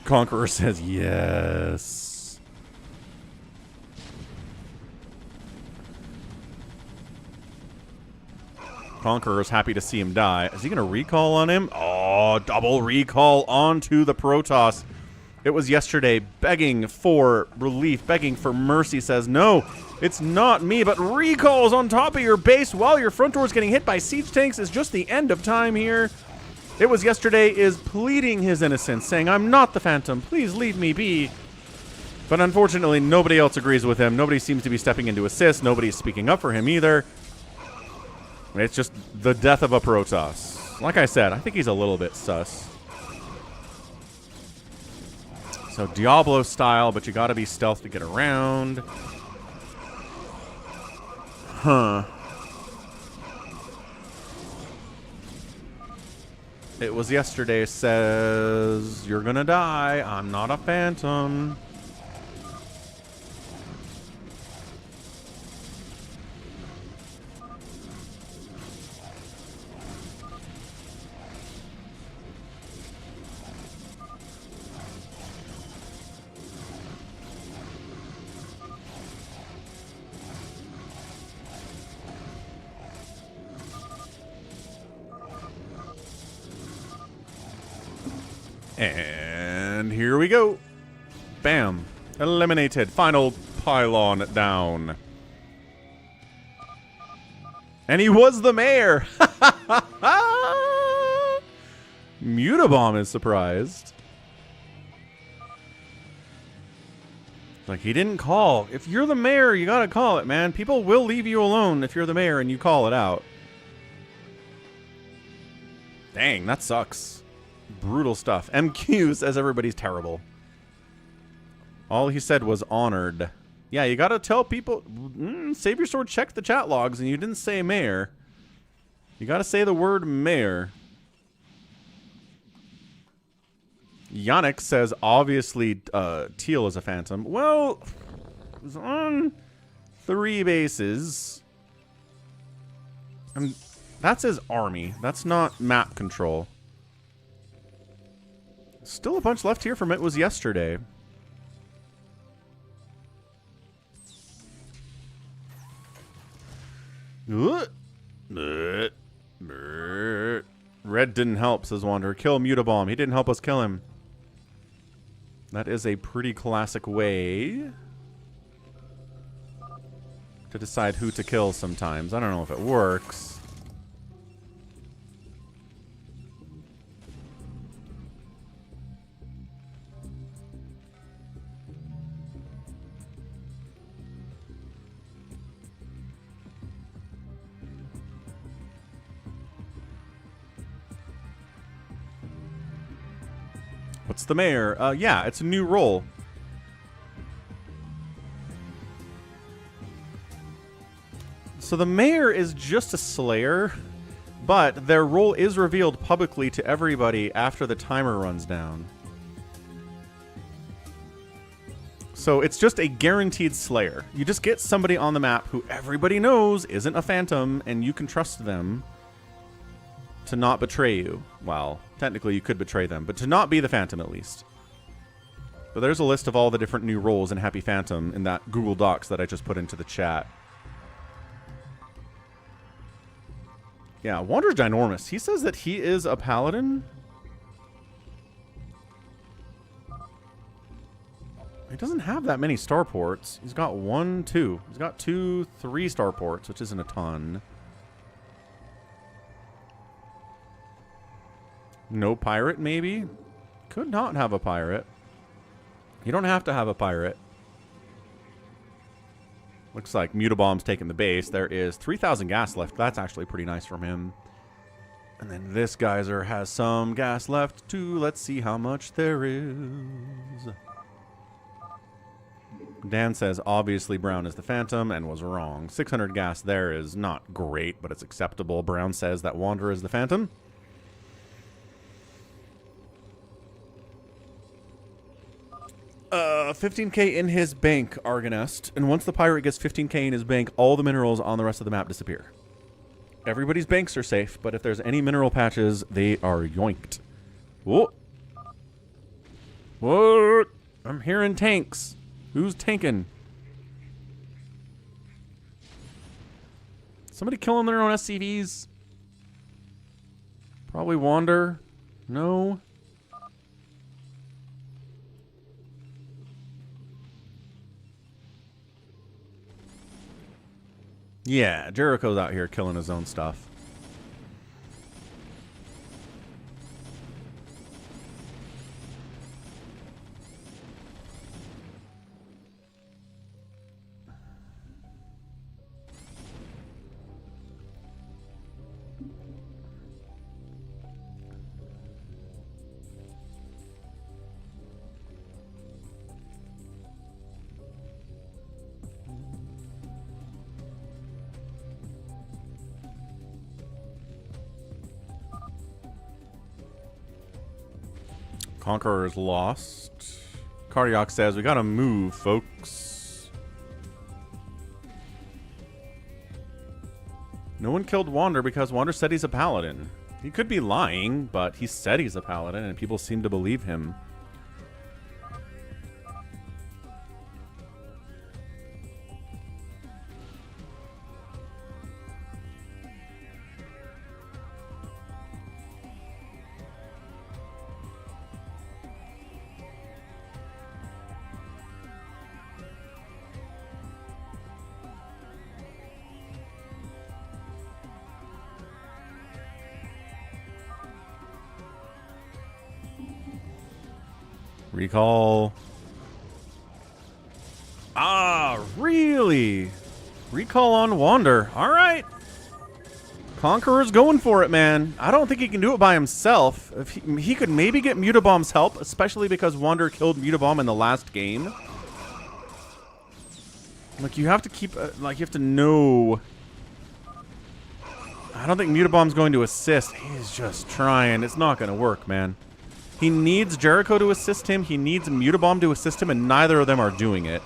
Conqueror says yes. Conqueror's happy to see him die. Is he going to recall on him? Oh, double recall onto the Protoss. It was yesterday begging for relief, begging for mercy, says, no, it's not me, but recalls on top of your base while your front door is getting hit by siege tanks is just the end of time here. It was yesterday is pleading his innocence, saying, I'm not the Phantom, please leave me be. But unfortunately, nobody else agrees with him. Nobody seems to be stepping in to assist. Nobody's speaking up for him either. It's just the death of a Protoss. Like I said, I think he's a little bit sus. So Diablo style, but you gotta be stealth to get around. Huh. It was yesterday says, you're gonna die. I'm not a Phantom. And here we go. Bam. Eliminated. Final pylon down. And he was the mayor. Mutobomb is surprised. Like, he didn't call. If you're the mayor, you gotta call it, man. People will leave you alone if you're the mayor and you call it out. Dang, that sucks. Brutal stuff. MQ says everybody's terrible. All he said was honored. Yeah, you gotta tell people, save your sword, check the chat logs, and you didn't say mayor. You gotta say the word mayor. Yannick says, obviously, Teal is a Phantom. Well, it's on 3 bases. And that's his army. That's not map control. Still a bunch left here from it was yesterday. Red didn't help, says Wanderer. Kill Mutobomb. He didn't help us kill him. That is a pretty classic way to decide who to kill sometimes. I don't know if it works. What's the mayor? Yeah, it's a new role. So the mayor is just a slayer, but their role is revealed publicly to everybody after the timer runs down. So it's just a guaranteed slayer. You just get somebody on the map who everybody knows isn't a phantom, and you can trust them to not betray you. Well, technically you could betray them, but to not be the phantom at least. But there's a list of all the different new roles in Happy Phantom in that Google Docs that I just put into the chat. Yeah, Wander's ginormous. He says that he is a paladin. He doesn't have that many starports. He's got 1, 2. He's got 2, 3 starports, which isn't a ton. No pirate, maybe? Could not have a pirate. You don't have to have a pirate. Looks like Mutabomb's taking the base. There is 3,000 gas left. That's actually pretty nice from him. And then this geyser has some gas left too. Let's see how much there is. Dan says, obviously Brown is the Phantom and was wrong. 600 gas there is not great, but it's acceptable. Brown says that Wanderer is the Phantom. $15K in his bank, Argonest. And once the pirate gets 15K in his bank, all the minerals on the rest of the map disappear. Everybody's banks are safe, but if there's any mineral patches, they are yoinked. Whoa. What? I'm hearing tanks. Who's tanking? Somebody killing their own SCVs? Probably Wander. No. Yeah, Jericho's out here killing his own stuff. Conqueror's lost. Cardiac says, we gotta move, folks. No one killed Wander because Wander said he's a paladin. He could be lying, but he said he's a paladin, and people seem to believe him. Recall. Ah, really? Recall on Wander. All right. Conqueror's going for it, man. I don't think he can do it by himself. If he could maybe get Mutabomb's help, especially because Wander killed Mutabomb in the last game. Like, you have to keep, like, you have to know. I don't think Mutabomb's going to assist. He's just trying. It's not going to work, man. He needs Jericho to assist him. He needs Mutabomb to assist him, and neither of them are doing it.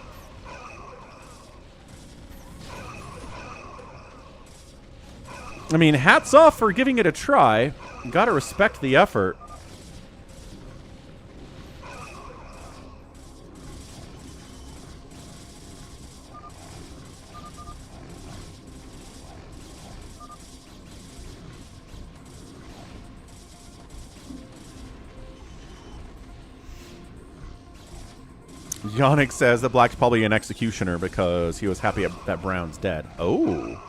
I mean, hats off for giving it a try. Gotta respect the effort. Yannick says that Black's probably an executioner because he was happy that Brown's dead. Oh.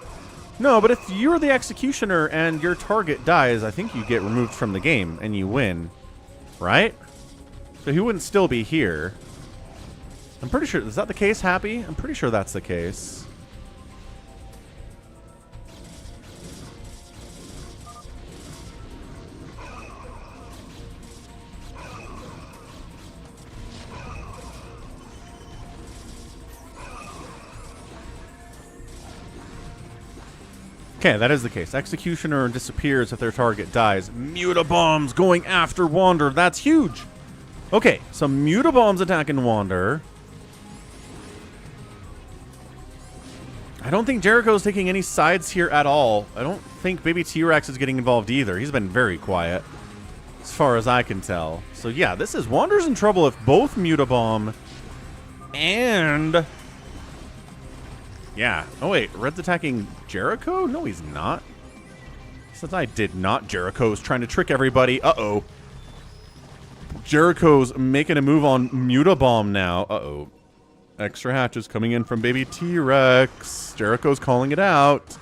No, but if you're the executioner and your target dies, I think you get removed from the game and you win. Right? So he wouldn't still be here. I'm pretty sure. Is that the case, Happy? I'm pretty sure that's the case. Okay, that is the case. Executioner disappears if their target dies. Mutabombs going after Wander. That's huge. Okay, so Mutabombs attacking Wander. I don't think Jericho's taking any sides here at all. I don't think Baby T-Rex is getting involved either. He's been very quiet, as far as I can tell. So yeah, this is Wander's in trouble if both Mutabomb and... Yeah. Oh, wait. Red's attacking Jericho? No, he's not. Since I did not. Jericho's trying to trick everybody. Uh-oh. Jericho's making a move on Mutabomb now. Uh-oh. Extra hatches coming in from Baby T-Rex. Jericho's calling it out.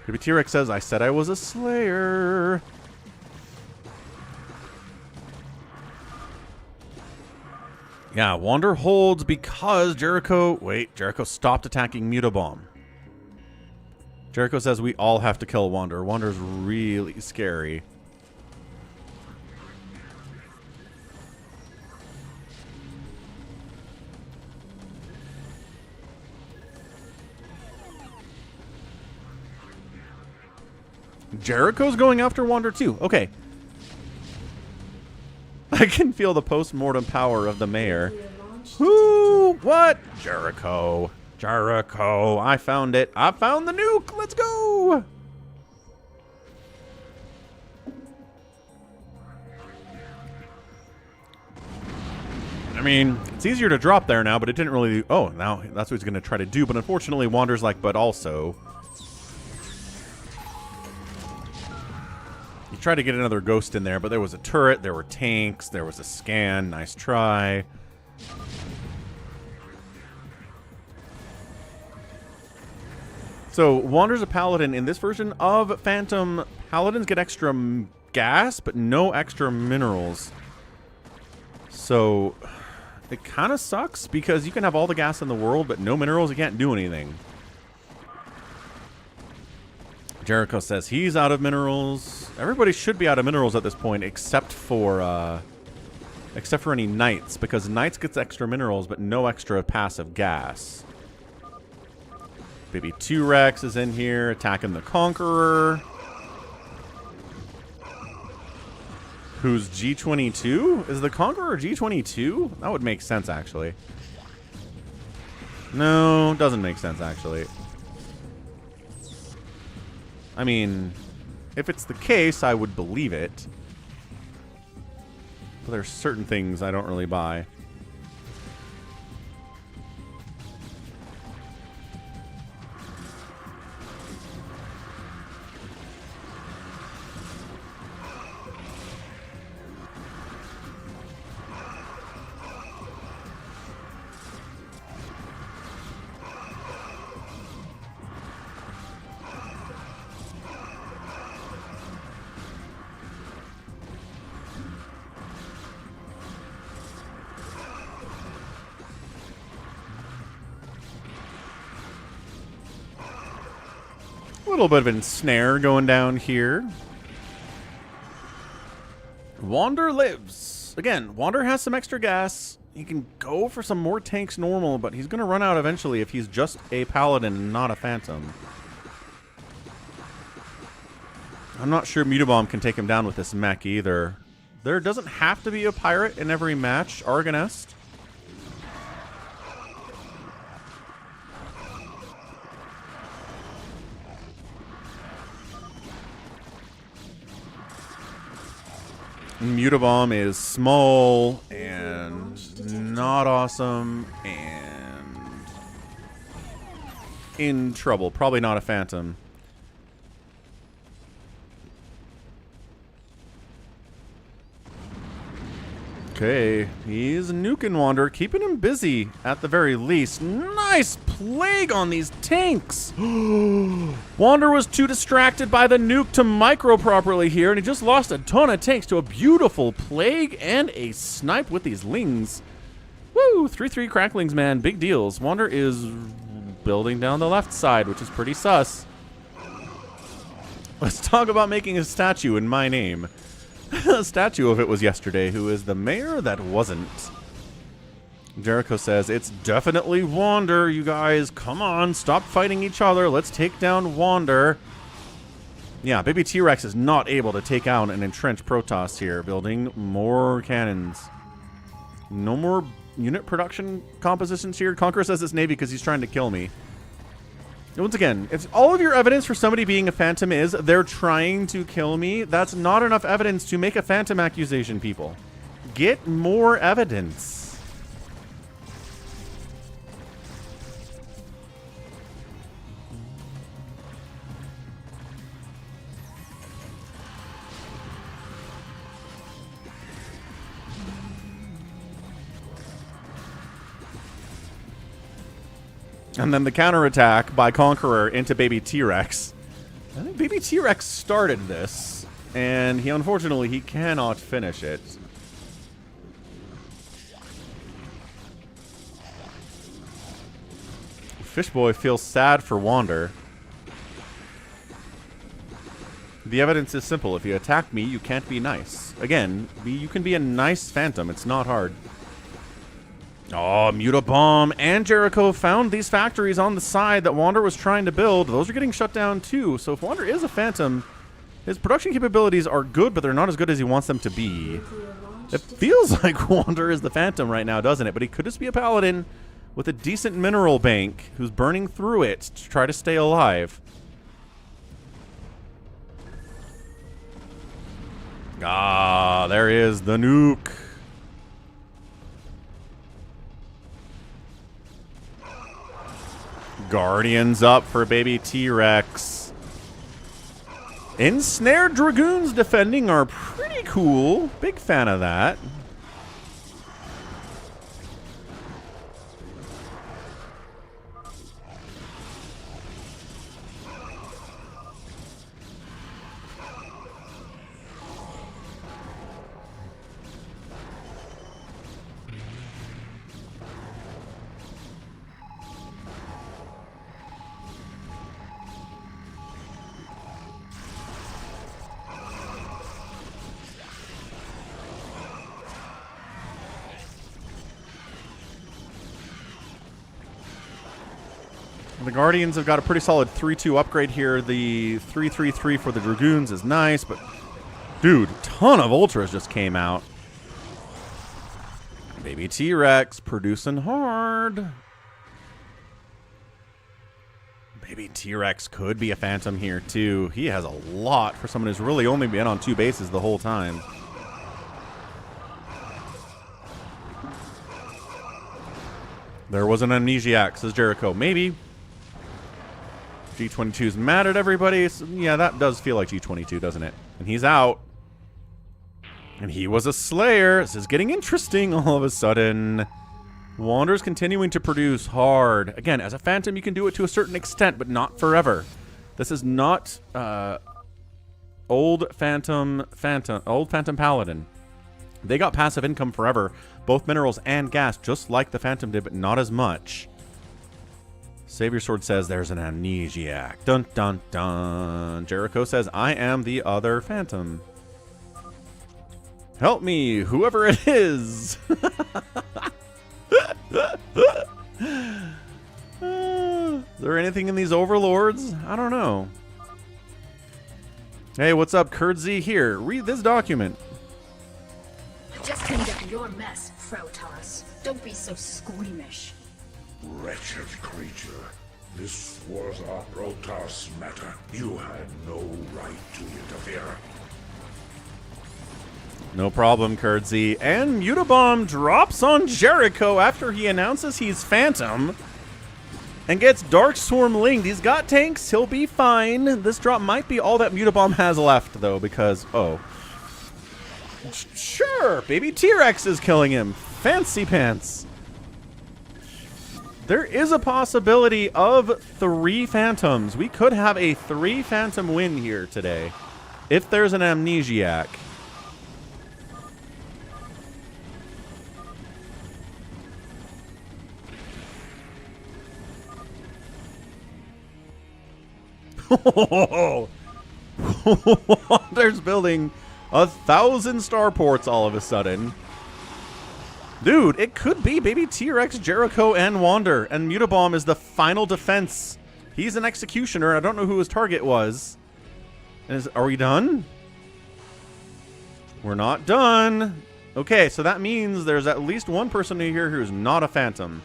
Baby T-Rex says, I said I was a slayer. Yeah, Wander holds because Jericho... Wait, Jericho stopped attacking Mutabomb. Jericho says we all have to kill Wander. Wander's really scary. Jericho's going after Wander too. Okay. I can feel the post-mortem power of the mayor. Who? What? Jericho. Jericho. I found it. I found the nuke. Let's go. I mean, it's easier to drop there now, but it didn't really... Oh, now that's what he's going to try to do. But unfortunately, Wander's like, but also... He tried to get another ghost in there, but there was a turret, there were tanks, there was a scan. Nice try. So, Wander's a paladin. In this version of Phantom, paladins get extra gas, but no extra minerals. So, it kind of sucks, because you can have all the gas in the world, but no minerals, you can't do anything. Jericho says he's out of minerals. Everybody should be out of minerals at this point, except for any knights, because knights gets extra minerals, but no extra passive gas. Baby T-Rex is in here attacking the Conqueror, who's G22. Is the Conqueror G22? That would make sense, actually. No, doesn't make sense, actually. I mean, if it's the case, I would believe it. But there's certain things I don't really buy. A little bit of an snare going down here. Wander lives. Again, Wander has some extra gas. He can go for some more tanks normal, but he's going to run out eventually if he's just a paladin and not a phantom. I'm not sure Mutabomb can take him down with this mech either. There doesn't have to be a pirate in every match, Argonest. Mutabomb is small and not awesome and in trouble. Probably not a phantom. Okay, he's nuking Wander, keeping him busy at the very least. Nice plague on these tanks. Wander was too distracted by the nuke to micro properly here, and he just lost a ton of tanks to a beautiful plague and a snipe with these lings. Woo, 3-3 cracklings, man, big deals. Wander is building down the left side, which is pretty sus. Let's talk about making a statue in my name. A statue of it was yesterday, who is the mayor that wasn't. Jericho says, it's definitely Wander, you guys. Come on, stop fighting each other. Let's take down Wander. Yeah, baby T-Rex is not able to take out an entrenched Protoss here. Building more cannons. No more unit production compositions here. Conqueror says it's Navy because he's trying to kill me. Once again, if all of your evidence for somebody being a Phantom is they're trying to kill me, that's not enough evidence to make a Phantom accusation, people. Get more evidence. And then the counterattack by Conqueror into baby T-Rex. I think baby T-Rex started this, and unfortunately he cannot finish it. Fishboy feels sad for Wander. The evidence is simple. If you attack me, you can't be nice. Again, you can be a nice Phantom. It's not hard. Oh, Mutabomb and Jericho found these factories on the side that Wander was trying to build. Those are getting shut down too. So if Wander is a Phantom, his production capabilities are good, but they're not as good as he wants them to be. It feels like Wander is the Phantom right now, doesn't it? But he could just be a Paladin with a decent mineral bank who's burning through it to try to stay alive. Ah, there is the nuke. Guardians up for baby T-Rex. Ensnared Dragoons defending are pretty cool. Big fan of that. The Guardians have got a pretty solid 3-2 upgrade here. The 3-3-3 for the Dragoons is nice, but dude, ton of Ultras just came out. Baby T-Rex producing hard. Baby T-Rex could be a Phantom here too. He has a lot for someone who's really only been on 2 bases the whole time. There was an amnesiac, says Jericho. Maybe. G22's mad at everybody. So yeah, that does feel like G22, doesn't it? And he's out. And he was a Slayer. This is getting interesting all of a sudden. Wander's continuing to produce hard. Again, as a Phantom, you can do it to a certain extent, but not forever. This is not old Phantom Paladin. They got passive income forever, both minerals and gas, just like the Phantom did, but not as much. Savior Sword says there's an amnesiac. Dun dun dun. Jericho says I am the other Phantom. Help me, whoever it is. Is there anything in these overlords? I don't know. Hey, what's up, Kurtzy? Here, read this document. Just cleaned up your mess, Protoss. Don't be so squeamish. Wretched creature, this was a Protoss matter. You had no right to interfere. No problem, Kurtzy. And Mutabomb drops on Jericho after he announces he's Phantom and gets Dark Swarm linked. He's got tanks. He'll be fine. This drop might be all that Mutabomb has left, though, because, oh. Sure, baby T-Rex is killing him. Fancy pants. There is a possibility of 3 Phantoms. We could have a 3 Phantom win here today if there's an amnesiac. There's building 1,000 starports all of a sudden. Dude, it could be baby T-Rex, Jericho, and Wander. And Mutabomb is the final defense. He's an executioner. I don't know who his target was. Are we done? We're not done. Okay, so that means there's at least one person here who's not a phantom.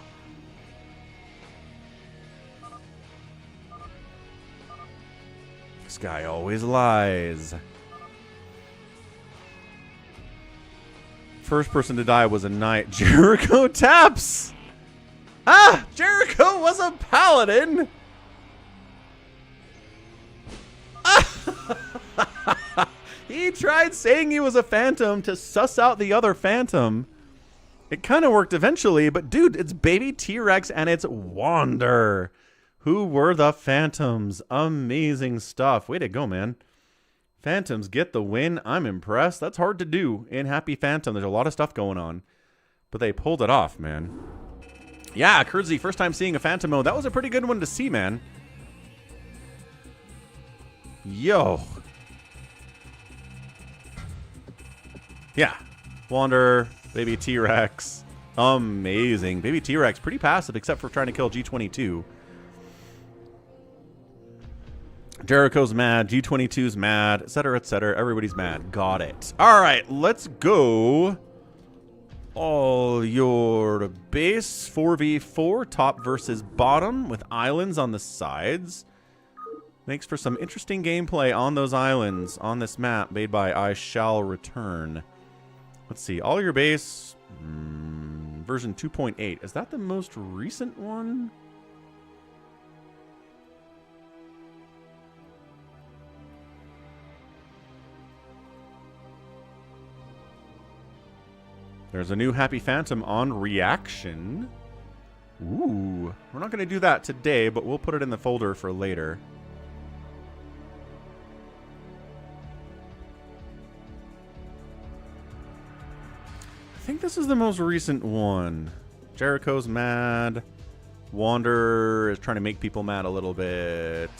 This guy always lies. First person to die was a knight. Jericho taps! Ah! Jericho was a paladin! He tried saying he was a phantom to suss out the other phantom. It kind of worked eventually, but dude, it's baby T-Rex and it's Wander. Who were the phantoms? Amazing stuff. Way to go, man. Phantoms get the win. I'm impressed. That's hard to do in Happy Phantom. There's a lot of stuff going on, but they pulled it off, man. Yeah, Kurdzie, first time seeing a phantom mode. That was a pretty good one to see, man. Yo. Yeah. Wander, baby T-Rex. Amazing. Baby T-Rex, pretty passive except for trying to kill G22. Jericho's mad, G22's mad, etc., etc. Everybody's mad. Got it. All right, let's go. All your base 4v4, top versus bottom with islands on the sides. Makes for some interesting gameplay on those islands on this map made by I Shall Return. Let's see. All your base version 2.8. Is that the most recent one? There's a new Happy Phantom on Reaction. Ooh. We're not going to do that today, but we'll put it in the folder for later. I think this is the most recent one. Jericho's mad. Wander is trying to make people mad a little bit.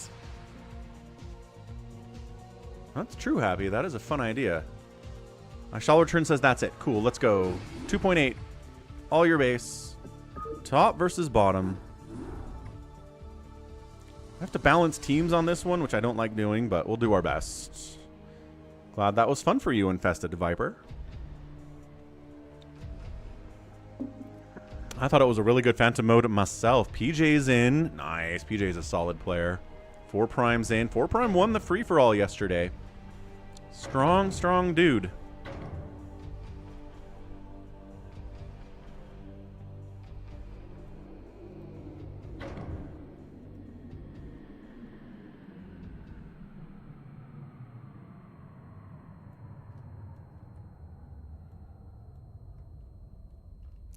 That's true, Happy. That is a fun idea. I Shall Return says that's it. Cool, let's go. 2.8. All your base. Top versus bottom. I have to balance teams on this one, which I don't like doing, but we'll do our best. Glad that was fun for you, Infested Viper. I thought it was a really good Phantom mode myself. PJ's in. Nice. PJ's a solid player. 4 Prime's in. 4 Prime won the free-for-all yesterday. Strong, strong dude.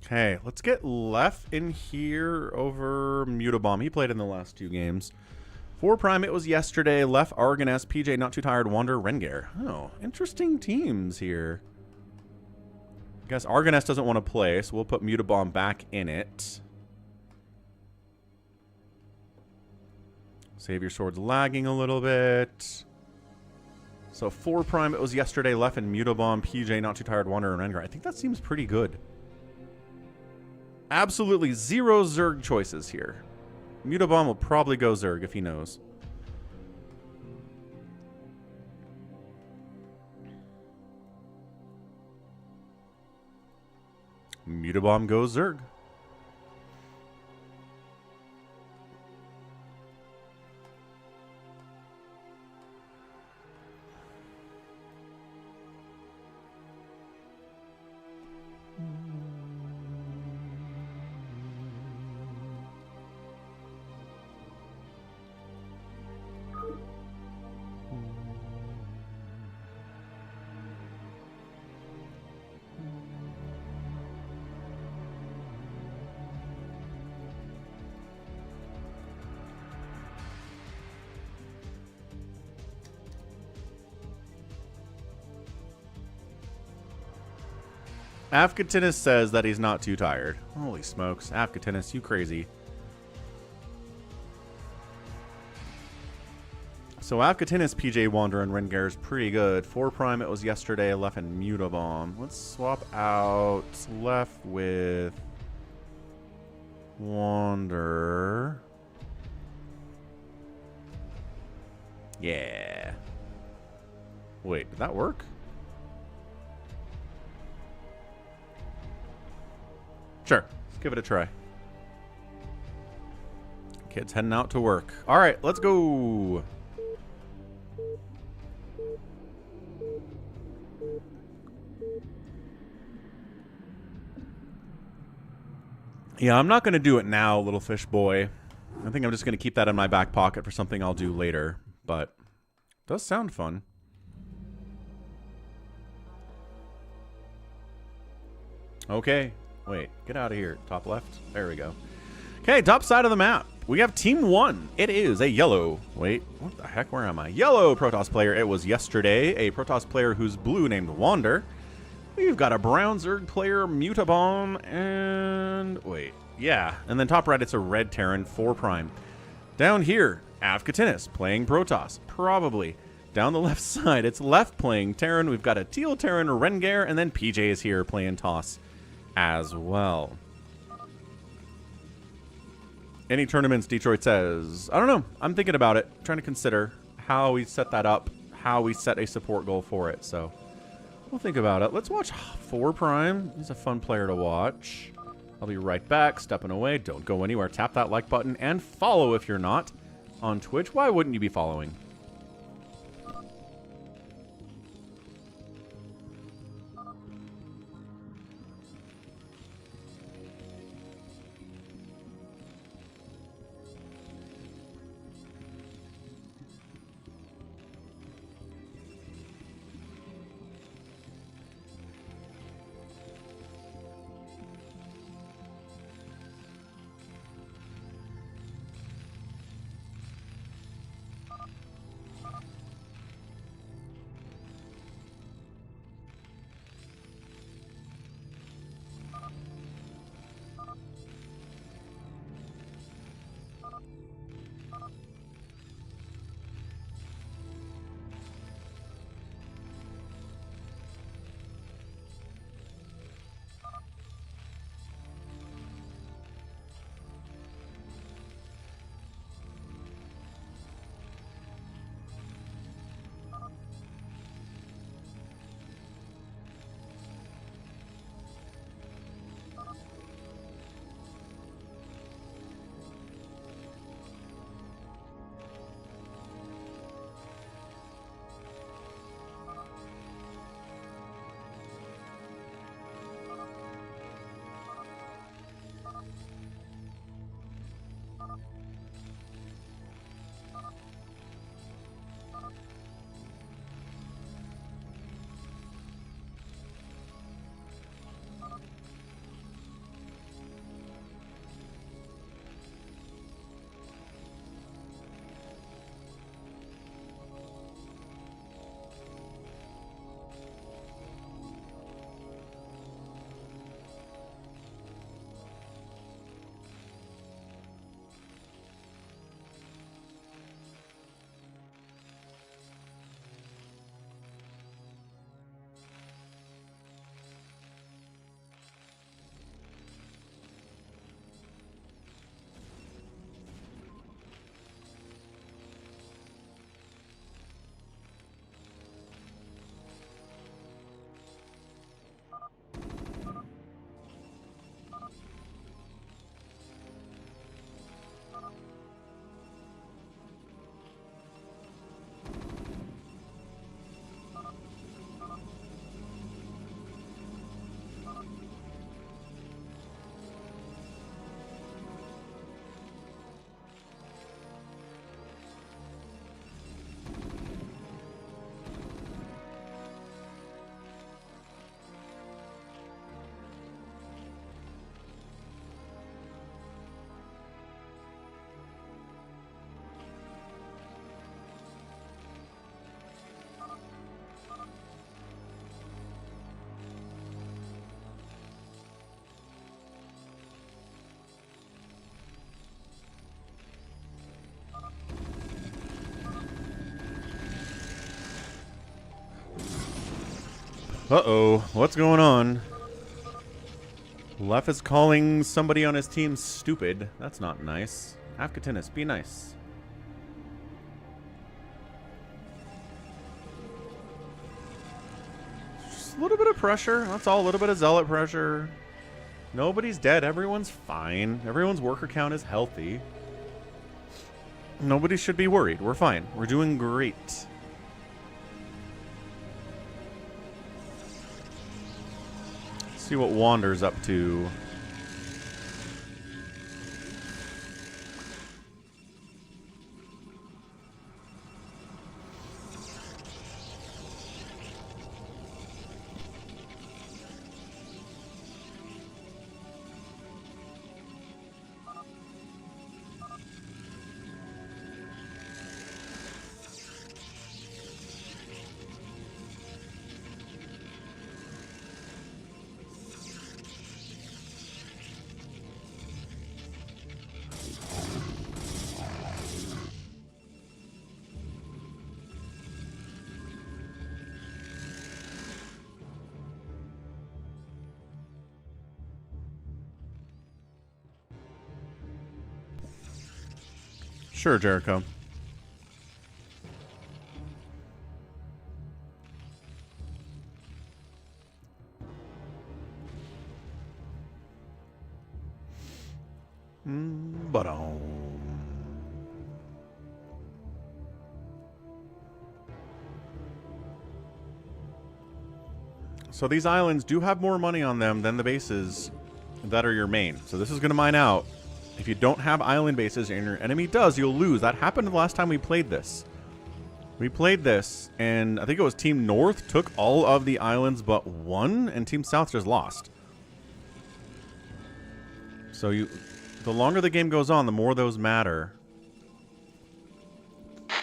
Okay, let's get Lef in here over Mutabomb. He played in the last 2 games. 4 Prime, it was yesterday. Lef, Argoness, PJ, Not Too Tired, Wander, Rengar. Oh, interesting teams here. I guess Argoness doesn't want to play, so we'll put Mutabomb back in it. Save Your Sword's lagging a little bit. So 4 Prime, it was yesterday. Lef and Mutabomb, PJ, Not Too Tired, Wander, and Rengar. I think that seems pretty good. Absolutely 0 Zerg choices here. Mutabomb will probably go Zerg if he knows. Mutabomb goes Zerg. Afkatinis says that he's not too tired. Holy smokes. Afkatinis, you crazy. So Afkatinis, PJ, Wander, and Rengar is pretty good. 4 Prime, it was yesterday. Left and Mutabomb. Let's swap out Left with Wander. Yeah. Wait, did that work? Sure. Let's give it a try. Kids heading out to work. All right, let's go. Yeah, I'm not going to do it now, little fish boy. I think I'm just going to keep that in my back pocket for something I'll do later. But it does sound fun. Okay. Wait, get out of here. Top left. There we go. Okay, top side of the map. We have Team 1. It is a yellow. Wait, what the heck? Where am I? Yellow Protoss player. It was yesterday. A Protoss player who's blue named Wander. We've got a brown Zerg player, Mutabomb, and... wait. Yeah, and then top right, it's a red Terran, 4 prime. Down here, Avkatinis playing Protoss. Probably. Down the left side, it's left playing Terran. We've got a teal Terran, Rengar, and then PJ is here playing Toss as well. Any tournaments, Detroit says? I don't know. I'm thinking about it. Trying to consider how we set that up, how we set a support goal for it. So we'll think about it. Let's watch 4 Prime. He's a fun player to watch. I'll be right back. Stepping away. Don't go anywhere. Tap that like button and follow if you're not on Twitch. Why wouldn't you be following? Uh-oh. What's going on? Lef is calling somebody on his team stupid. That's not nice. Avkatinis, be nice. Just a little bit of pressure. That's all. A little bit of zealot pressure. Nobody's dead. Everyone's fine. Everyone's worker count is healthy. Nobody should be worried. We're fine. We're doing great. See what Wander's up to. Sure, Jericho. But so these islands do have more money on them than the bases that are your main. So this is going to mine out. If you don't have island bases and your enemy does, you'll lose. That happened the last time we played this. We played this, and I think it was Team North took all of the islands but one, and Team South just lost. So the longer the game goes on, the more those matter.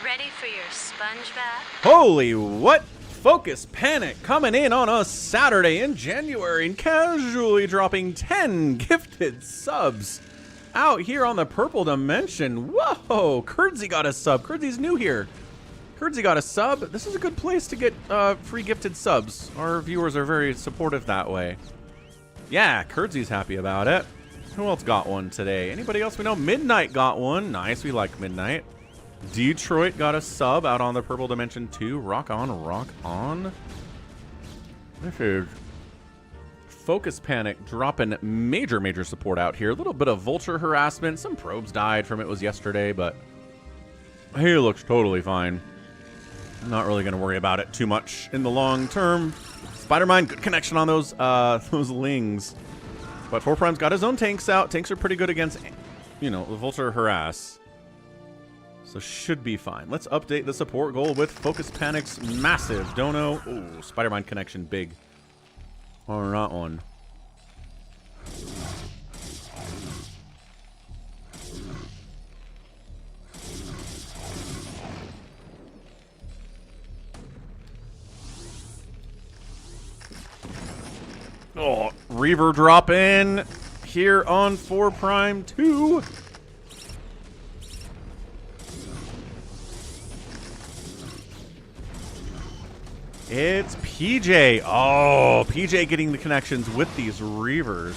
Ready for your sponge bath? Holy what? Focus Panic coming in on a Saturday in January and casually dropping 10 gifted subs. Out here on the purple dimension. Whoa, Kurdsy got a sub. Kurdsy's new here. Kurdsy got a sub. This is a good place to get free gifted subs. Our viewers are very supportive that way. Yeah, Kurdsy's happy about it. Who else got one today? Anybody else we know? Midnight got one. Nice, we like Midnight. Detroit got a sub out on the purple dimension too. Rock on, rock on. This is Focus Panic dropping major support out here. A little bit of vulture harassment. Some probes died from it was yesterday, but he looks totally fine. I'm not really going to worry about it too much in the long term. Spider-Mine, good connection on those lings. But 4Prime's got his own tanks out. Tanks are pretty good against, you know, the vulture harass. So should be fine. Let's update the support goal with Focus Panic's massive dono. Ooh, Spider-Mine connection big. Or not one. Oh, Reaver drop in here on 4Prime 2. It's PJ. Oh, PJ getting the connections with these Reavers.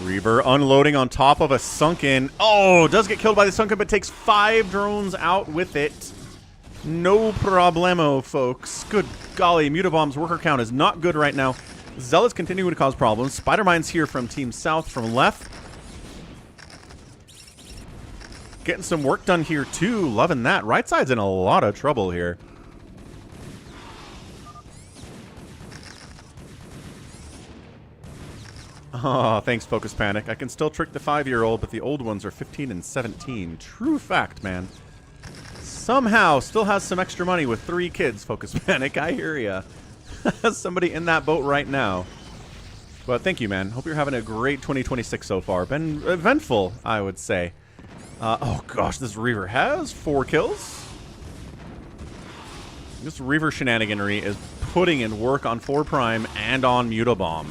Reaver unloading on top of a Sunken. Oh, does get killed by the Sunken, but takes 5 drones out with it. No problemo, folks. Good golly, Mutabomb's worker count is not good right now. Zealot's continuing to cause problems. Spider-Mine's here from Team South from left. Getting some work done here, too. Loving that. Right side's in a lot of trouble here. Oh, thanks, Focus Panic. I can still trick the 5-year-old, but the old ones are 15 and 17. True fact, man. Somehow still has some extra money with 3 kids, Focus Panic. I hear ya. Somebody in that boat right now. But thank you, man. Hope you're having a great 2026 so far. Been eventful, I would say. Oh gosh, this Reaver has 4 kills. This Reaver shenaniganry is putting in work on 4Prime and on Mutabomb.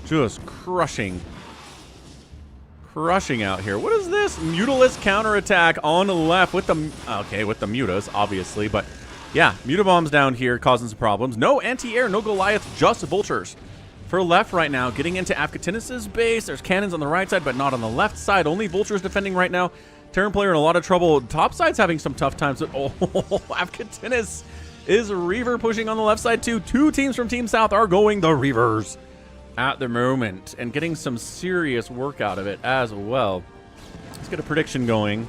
Just crushing out here. What is this? Mutalist counterattack on the left with the... Okay, with the Mutas, obviously. But yeah, Mutabomb's down here causing some problems. No anti-air, no Goliath, just Vultures. for left right now, getting into Afkatinis' base. There's cannons on the right side, but not on the left side. Only Vultures defending right now. Terran player in a lot of trouble. Top side's having some tough times. But, oh, Afkatinis is Reaver pushing on the left side too. Two teams from Team South are going the Reavers at the moment and getting some serious work out of it as well. Let's get a prediction going.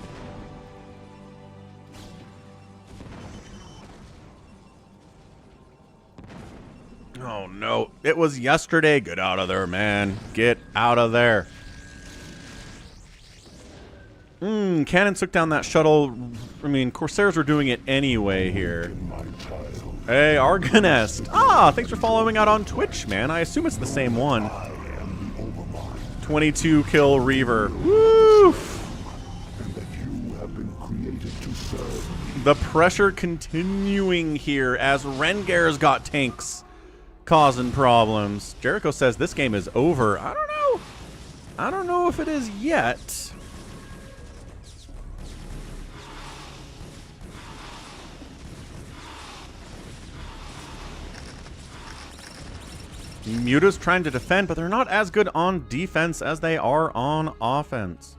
Oh no, it was yesterday. Get out of there, man. Get out of there. Cannon took down that shuttle. I mean, Corsairs were doing it anyway here. Hey, Argonest. Ah, thanks for following out on Twitch, man. I assume it's the same one. 22 kill Reaver. Woo! The pressure continuing here as Rengar's got tanks causing problems. Jericho says this game is over. I don't know. I don't know if it is yet. Muta's trying to defend, but they're not as good on defense as they are on offense.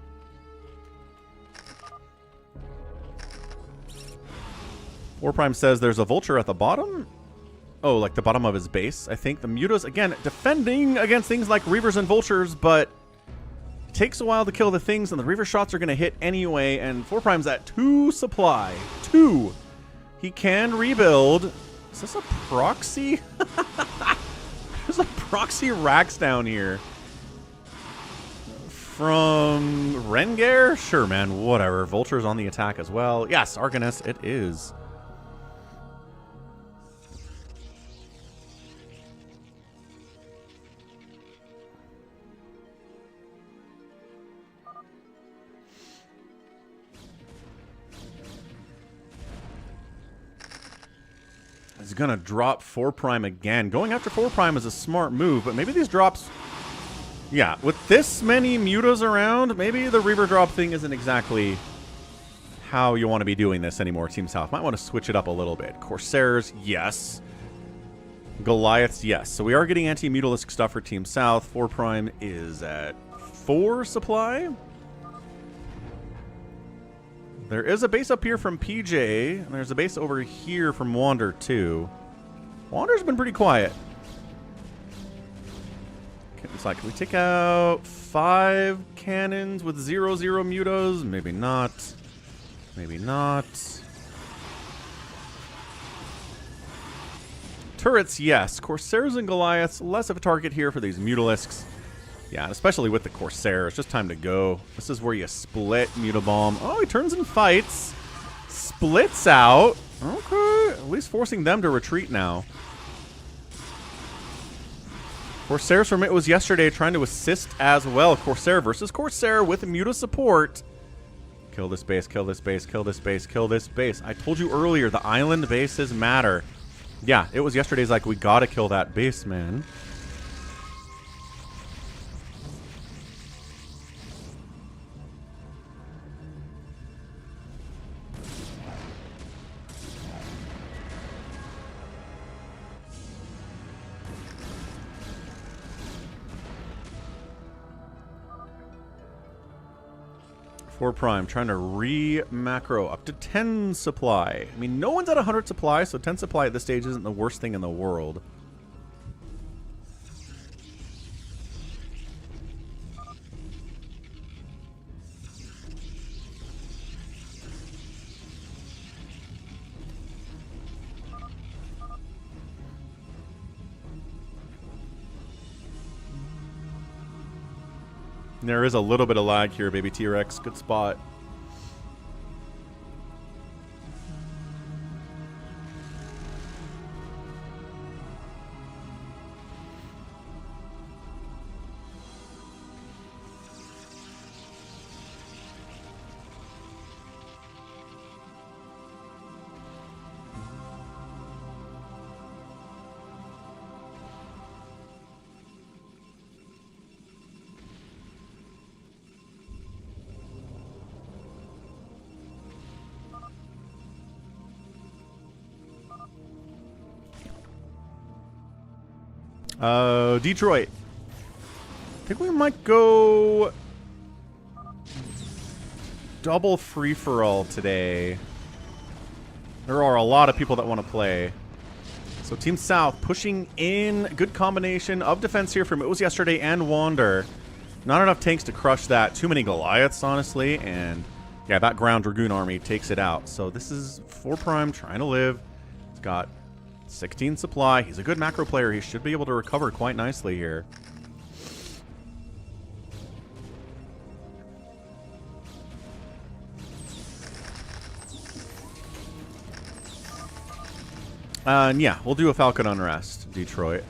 Warprime says there's a Vulture at the bottom. Oh, like the bottom of his base, I think. The Muta's, again, defending against things like Reavers and Vultures, but it takes a while to kill the things, and the Reaver shots are going to hit anyway, and 4Prime's at 2 supply. 2. He can rebuild. Is this a proxy? There's a proxy Rax down here. From Rengar? Sure, man, whatever. Vulture's on the attack as well. Yes, Arcanist, it is. He's going to drop 4 again. Going after 4 is a smart move, but maybe these drops... Yeah, with this many Mutas around, maybe the Reaver drop thing isn't exactly how you want to be doing this anymore, Team South. Might want to switch it up a little bit. Corsairs, yes. Goliaths, yes. So we are getting anti-Mutalisk stuff for Team South. 4 is at 4 supply. There is a base up here from PJ, and there's a base over here from Wander, too. Wander's been pretty quiet. It's like, can we take out 5 cannons with 0/0 mutas? Maybe not. Maybe not. Turrets, yes. Corsairs and Goliaths, less of a target here for these Mutalisks. Yeah, and especially with the Corsair, it's just time to go. This is where you split Mutabomb. Oh, he turns and fights. Splits out. Okay, at least forcing them to retreat now. Corsairs from it was yesterday trying to assist as well. Corsair versus Corsair with Muta support. Kill this base, kill this base, kill this base, kill this base. I told you earlier, the island bases matter. Yeah, it was yesterday's like, we gotta kill that base, man. Prime trying to re-macro up to 10 supply. I mean, no one's at 100 supply, so 10 supply at this stage isn't the worst thing in the world. There is a little bit of lag here, baby T-Rex. Good spot. Detroit. I think we might go double free-for-all today. There are a lot of people that want to play. So Team South pushing in. Good combination of defense here from It Was Yesterday and Wander. Not enough tanks to crush that. Too many Goliaths, honestly. And yeah, that ground Dragoon army takes it out. So this is 4 Prime trying to live. He's got 16 supply. He's a good macro player. He should be able to recover quite nicely here. And yeah, we'll do a Falcon Unrest, Detroit.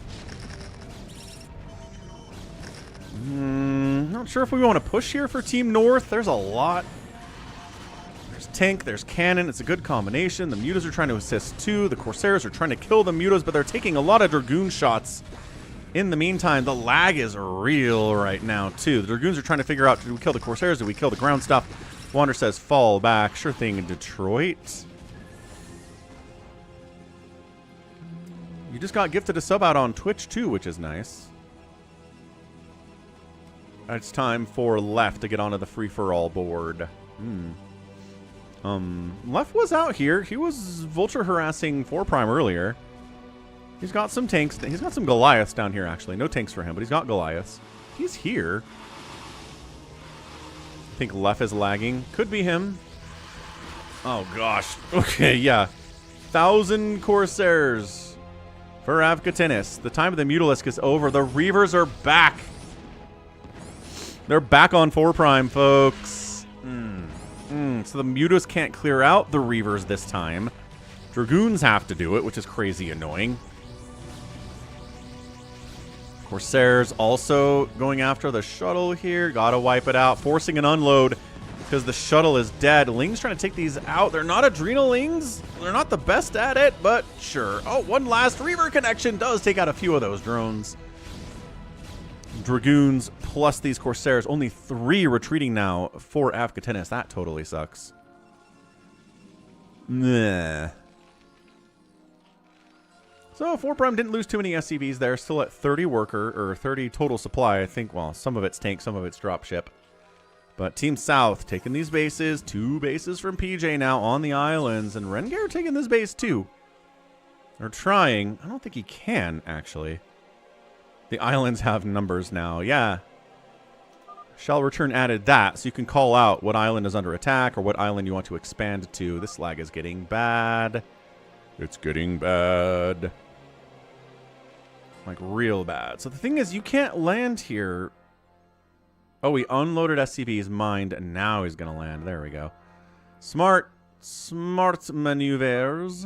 Not sure if we want to push here for Team North. There's a lot. There's tank, there's cannon. It's a good combination. The Mutas are trying to assist too. The Corsairs are trying to kill the Mutas, but they're taking a lot of Dragoon shots. In the meantime, the lag is real right now too. The Dragoons are trying to figure out, do we kill the Corsairs? Do we kill the ground stuff? Wander says fall back. Sure thing, Detroit. You just got gifted a sub out on Twitch too, which is nice. It's time for Left to get onto the free-for-all board. Left was out here. He was vulture harassing 4 Prime earlier. He's got some tanks. He's got some Goliaths down here, actually. No tanks for him, but he's got Goliaths. He's here. I think Left is lagging. Could be him. Oh, gosh. Okay, yeah. 1,000 Corsairs for Avkatinis. The time of the Mutalisk is over. The Reavers are back. They're back on 4 Prime, folks. So the Mutas can't clear out the Reavers this time. Dragoons have to do it, which is crazy annoying. Corsairs also going after the shuttle here. Gotta wipe it out. Forcing an unload because the shuttle is dead. Ling's trying to take these out. They're not Adrenal Lings. They're not the best at it, but sure. Oh, one last Reaver connection does take out a few of those drones. Dragoons plus these Corsairs. Only 3 retreating now for Avkatinis. That totally sucks. Nah. So 4 Prime didn't lose too many SCVs there. Still at 30 worker, or 30 total supply. I think, well, some of it's tank, some of it's dropship. But Team South taking these bases. 2 bases from PJ now on the islands. And Rengar taking this base too. They're trying. I don't think he can, actually. The islands have numbers now. Yeah. Shall return added that, so you can call out what island is under attack or what island you want to expand to. This lag is getting bad. It's getting bad. Like, real bad. So the thing is, you can't land here. Oh, he unloaded SCV's mind, and now he's going to land. There we go. Smart maneuvers.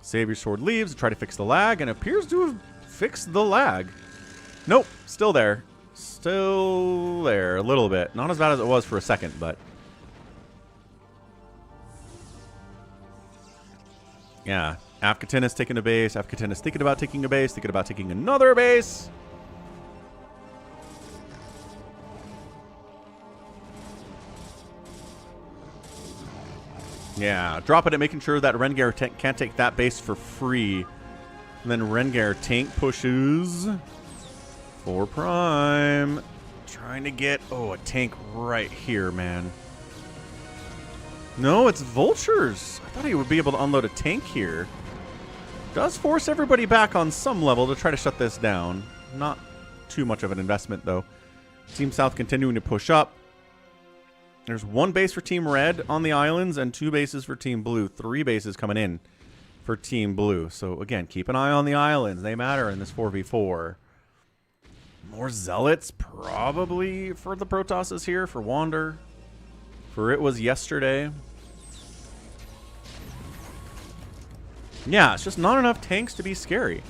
Savior Sword leaves to try to fix the lag, and appears to have fixed the lag. Nope, still there. Still there, a little bit. Not as bad as it was for a second, but... yeah, Avkatinis taking a base. Avkatinis thinking about taking a base, thinking about taking another base. Yeah, dropping it, making sure that Rengar can't take that base for free. And then Rengar tank pushes. 4 Prime. Trying to get, oh, a tank right here, man. No, it's vultures. I thought he would be able to unload a tank here. Does force everybody back on some level to try to shut this down. Not too much of an investment, though. Team South continuing to push up. There's 1 base for Team Red on the islands and 2 bases for Team Blue. 3 bases coming in for Team Blue. So, again, keep an eye on the islands. They matter in this 4v4. More Zealots probably for the Protosses here, for Wander. For It Was Yesterday. Yeah, it's just not enough tanks to be scary.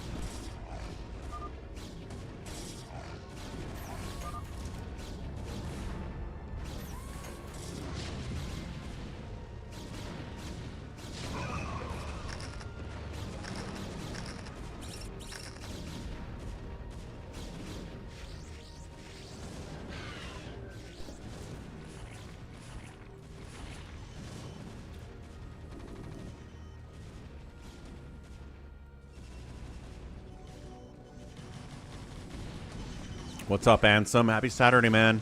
What's up, Ansem? Happy Saturday, man.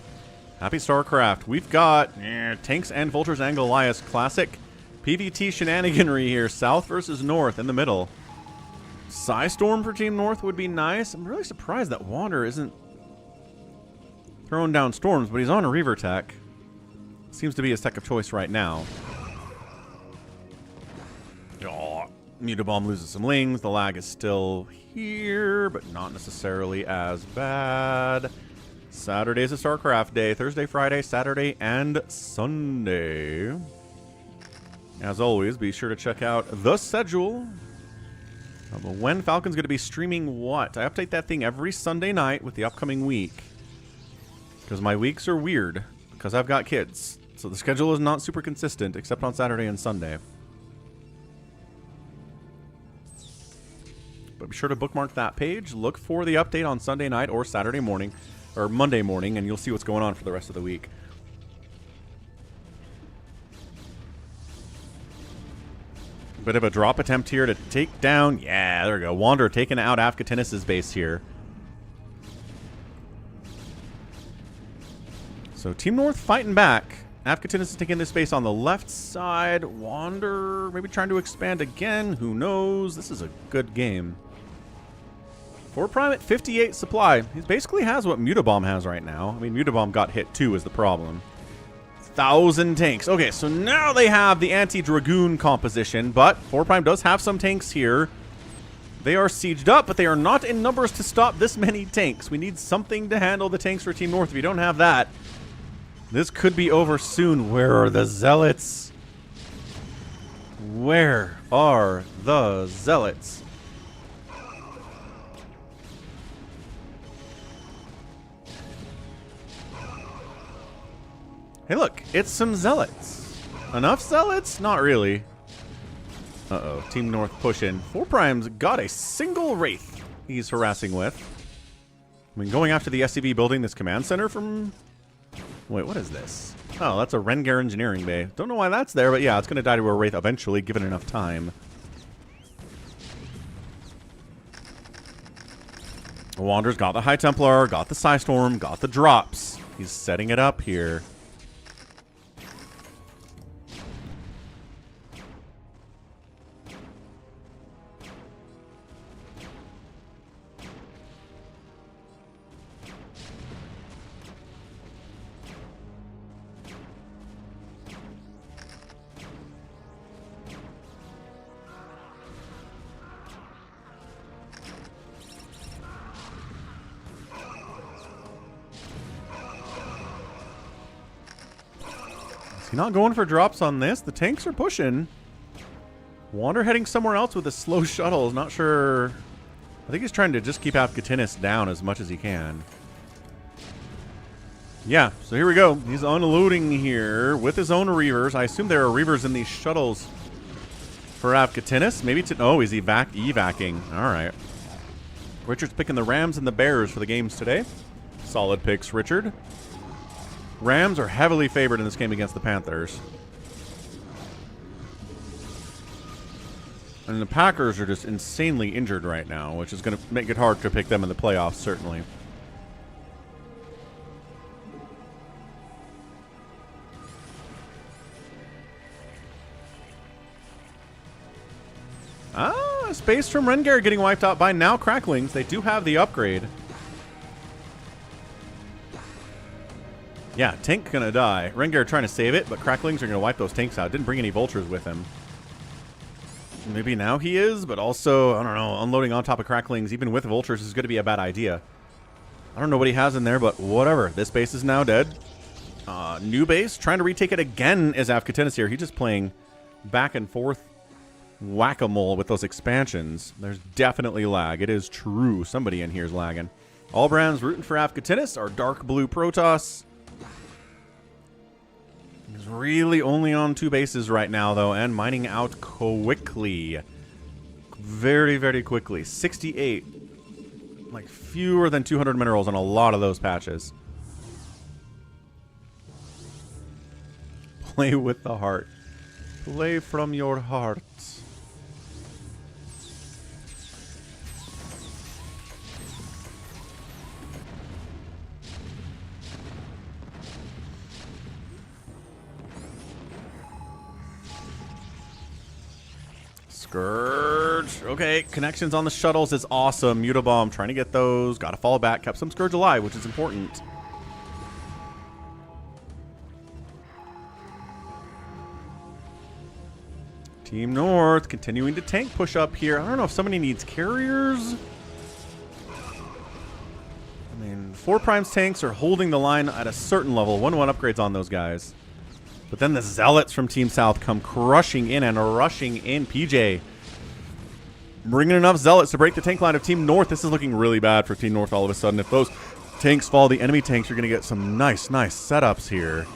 Happy StarCraft. We've got Tanks and Vultures and Goliaths. Classic PvT shenaniganry here. South versus North in the middle. Psystorm for Team North would be nice. I'm really surprised that Wander isn't throwing down storms, but he's on a Reaver tech. Seems to be his tech of choice right now. Oh, Mutobomb loses some lings. The lag is still here, but not necessarily as bad. Saturday's a StarCraft day. Thursday, Friday, Saturday, and Sunday. As always, be sure to check out the schedule of when Falcon's going to be streaming what. I update that thing every Sunday night with the upcoming week. Because my weeks are weird. Because I've got kids. So the schedule is not super consistent, except on Saturday and Sunday. But be sure to bookmark that page. Look for the update on Sunday night or Saturday morning. Or Monday morning, and you'll see what's going on for the rest of the week. Bit of a drop attempt here to take down... Yeah, there we go. Wander taking out Afkatinis' base here. So Team North fighting back. Afkatinis is taking this base on the left side. Wander maybe trying to expand again. Who knows? This is a good game. 4 Prime at 58 supply. He basically has what Mutobomb has right now. I mean, Mutobomb got hit too is the problem. 1,000 tanks. Okay, so now they have the anti-Dragoon composition, but 4 Prime does have some tanks here. They are sieged up, but they are not in numbers to stop this many tanks. We need something to handle the tanks for Team North. If you don't have that, this could be over soon. Where are the Zealots? Where are the Zealots? Hey, look, it's some Zealots. Enough Zealots? Not really. Uh-oh, Team North pushing. 4 Prime's got a single Wraith he's harassing with. I mean, going after the SCV building, this command center from... Wait, what is this? Oh, that's a Rengar engineering bay. Don't know why that's there, but yeah, it's going to die to a Wraith eventually, given enough time. Wander's got the High Templar, got the Psystorm, got the drops. He's setting it up here. Is he not going for drops on this? The tanks are pushing. Wander heading somewhere else with a slow shuttle. Not sure. I think he's trying to just keep Afkatinis down as much as he can. Yeah, so here we go. He's unloading here with his own Reavers. I assume there are Reavers in these shuttles for Afkatinis. Maybe to... Oh, he's evacing. All right. Richard's picking the Rams and the Bears for the games today. Solid picks, Richard. Rams are heavily favored in this game against the Panthers. And the Packers are just insanely injured right now, which is going to make it hard to pick them in the playoffs, certainly. Ah, space from Rengar getting wiped out by now Cracklings. They do have the upgrade. Yeah, tank gonna die. Rengar trying to save it, but Cracklings are gonna wipe those tanks out. Didn't bring any vultures with him. Maybe now he is, but also, I don't know, unloading on top of Cracklings, even with vultures, is gonna be a bad idea. I don't know what he has in there, but whatever. This base is now dead. New base, trying to retake it again is Afkatinis here. He's just playing back and forth whack-a-mole with those expansions. There's definitely lag. It is true. Somebody in here is lagging. Allbrand's rooting for Afkatinis, our dark blue Protoss. He's really only on 2 bases right now, though, and mining out quickly. Very, very quickly. 68. Like, fewer than 200 minerals on a lot of those patches. Play with the heart. Play from your heart. Scourge. Okay, connections on the shuttles is awesome. Mutobomb trying to get those. Got to fall back. Kept some Scourge alive, which is important. Team North continuing to tank push up here. I don't know if somebody needs carriers. I mean, 4 primes tanks are holding the line at a certain level. 1-1 upgrades on those guys. But then the Zealots from Team South come crushing in and rushing in. PJ bringing enough Zealots to break the tank line of Team North. This is looking really bad for Team North all of a sudden. If those tanks fall, the enemy tanks are going to get some nice setups here.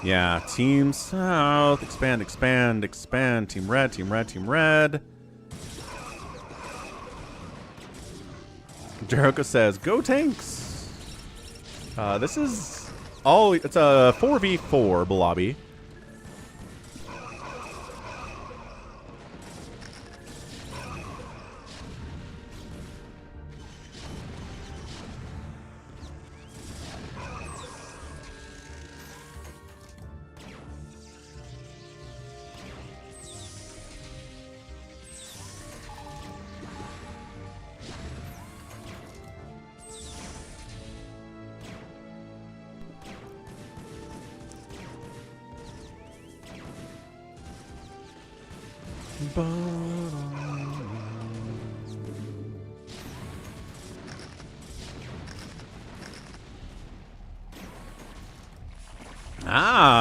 Yeah, Team South. Expand, expand, expand. Team Red, Team Red, Team Red. Jericho says, go tanks. This is all, it's a 4v4 lobby.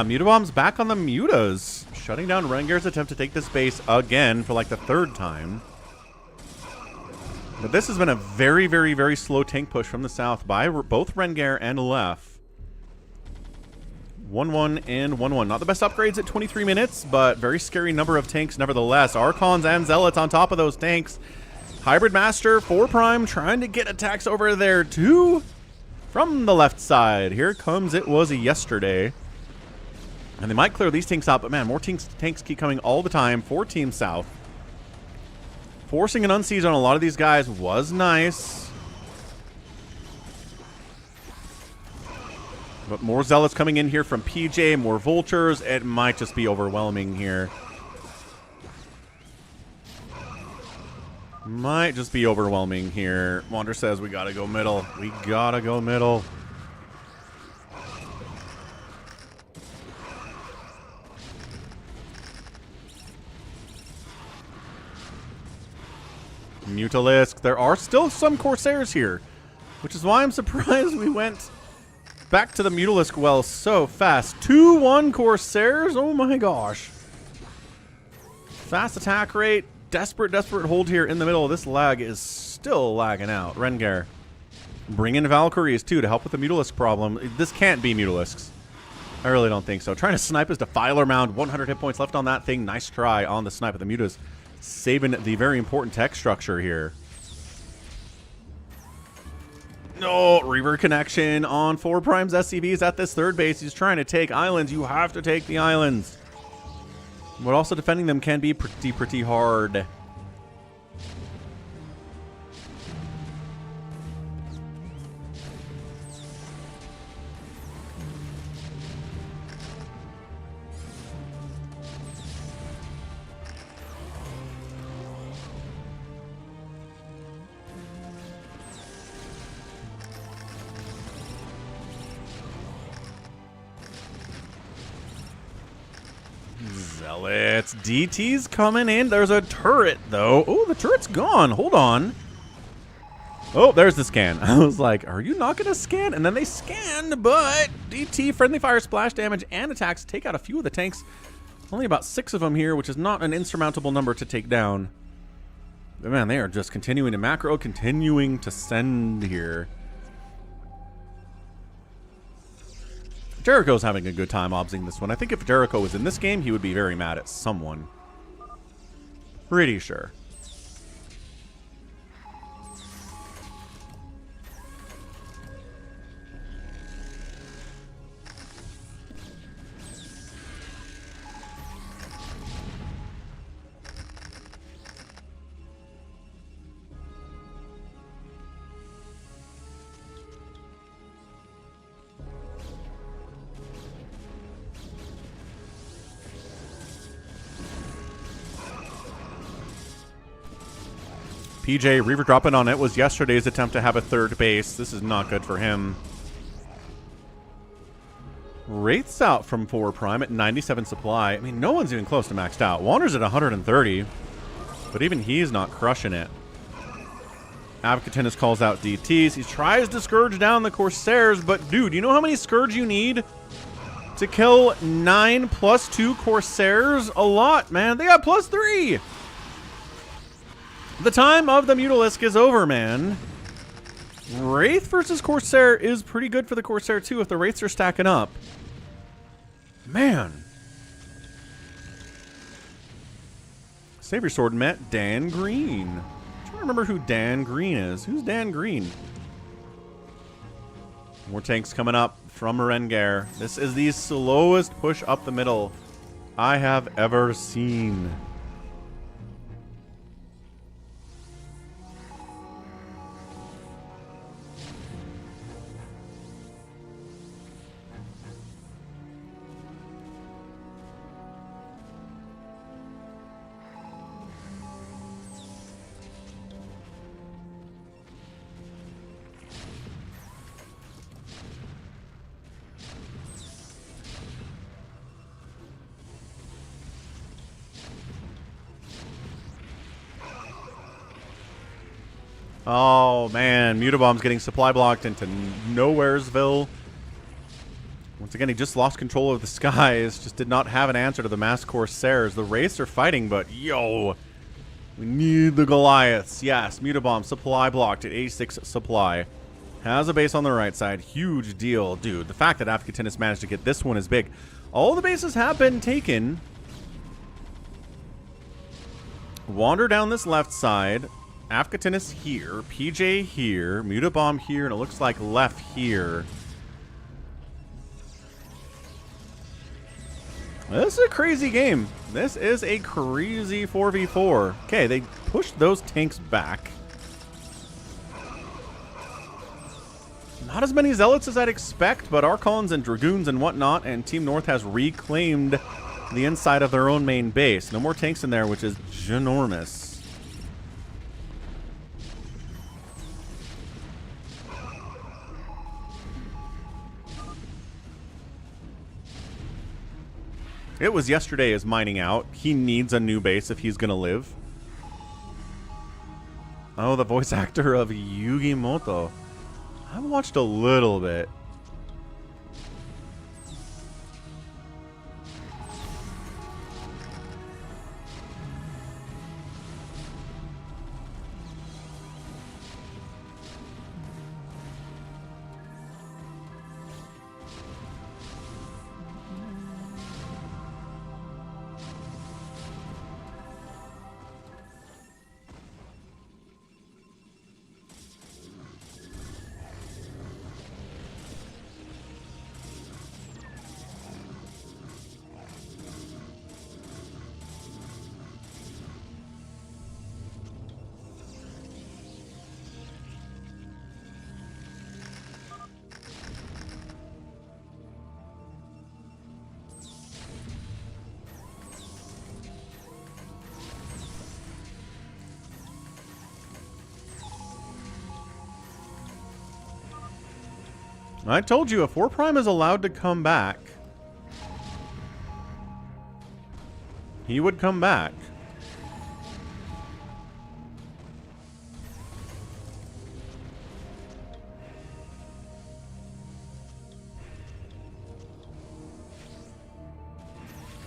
Mutabomb's back on the Mutas, shutting down Rengar's attempt to take this base again for like the 3rd time. But this has been a very, very, very slow tank push from the south by both Rengar and Lef. 1-1 and 1-1. Not the best upgrades at 23 minutes, but very scary number of tanks nevertheless. Archons and Zealots on top of those tanks. Hybrid Master, 4 prime, trying to get attacks over there too. From the left side, here comes It Was a Yesterday. And they might clear these tanks out, but man, more tanks keep coming all the time for Team South. Forcing an unsiege on a lot of these guys was nice. But more Zealots coming in here from PJ, more Vultures. It might just be overwhelming here. Might just be overwhelming here. Wander says we gotta go middle. We gotta go middle. Mutalisk. There are still some Corsairs here, which is why I'm surprised we went back to the Mutalisk well so fast. 2-1 Corsairs. Oh my gosh. Fast attack rate. Desperate hold here in the middle. This lag is still lagging out. Rengar. Bring in Valkyries too to help with the Mutalisk problem. This can't be Mutalisks. I really don't think so. Trying to snipe his Defiler Mound. 100 hit points left on that thing. Nice try on the snipe of the Mutas. Saving the very important tech structure here. No, Reaver connection on 4 primes SCVs at this 3rd base. He's trying to take islands. You have to take the islands. But also defending them can be pretty hard. Zealots. DT's coming in. There's a turret, though. Oh, the turret's gone. Hold on. Oh, there's the scan. I was like, are you not going to scan? And then they scanned, but DT, friendly fire, splash damage, and attacks take out a few of the tanks. Only about 6 of them here, which is not an insurmountable number to take down. But man, they are just continuing to macro, continuing to send here. Jericho's having a good time obsing this one. I think if Jericho was in this game, he would be very mad at someone. Pretty sure. PJ Reaver dropping on it was yesterday's attempt to have a third base. This is not good for him. Wraith's out from 4 Prime at 97 supply. I mean, no one's even close to maxed out. Wander's at 130, but even he's not crushing it. Advocatennis calls out DTs. He tries to Scourge down the Corsairs, but dude, you know how many Scourge you need to kill 9 plus 2 Corsairs? A lot, man. They got plus 3. The time of the Mutalisk is over, man. Wraith versus Corsair is pretty good for the Corsair, too, if the Wraiths are stacking up. Man. Savior Sword met Dan Green. I'm trying to remember who Dan Green is. Who's Dan Green? More tanks coming up from Merengar. This is the slowest push up the middle I have ever seen. Oh, man. Mutabomb's getting supply blocked into Nowheresville. Once again, he just lost control of the skies. Just did not have an answer to the mass Corsairs. The Wraiths are fighting, but yo, we need the Goliaths. Yes, Mutabomb supply blocked at 86 supply. Has a base on the right side. Huge deal. Dude, the fact that Advocatennis managed to get this one is big. All the bases have been taken. Wander down this left side. Advocatennis here, PJ here, Mutabomb here, and it looks like left here. This is a crazy game. This is a crazy 4v4. Okay, they pushed those tanks back. Not as many Zealots as I'd expect, but Archons and Dragoons and whatnot, and Team North has reclaimed the inside of their own main base. No more tanks in there, which is ginormous. It was yesterday is mining out. He needs a new base if he's going to live. Oh, the voice actor of Yugimoto. I've watched a little bit. I told you, if 4 Prime is allowed to come back, he would come back.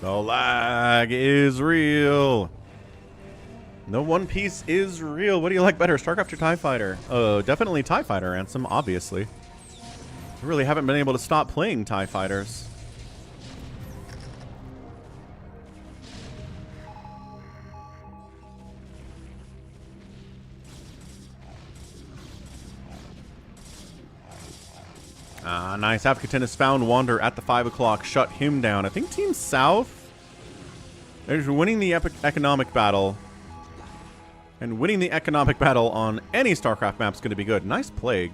The lag is real. The One Piece is real. What do you like better, StarCraft or TIE Fighter? Definitely TIE Fighter, Ansem, obviously. I really haven't been able to stop playing TIE Fighters. Ah, nice. Advocatennis found Wander at the 5 o'clock. Shut him down. I think Team South is winning the economic battle. And winning the economic battle on any StarCraft map is going to be good. Nice Plague.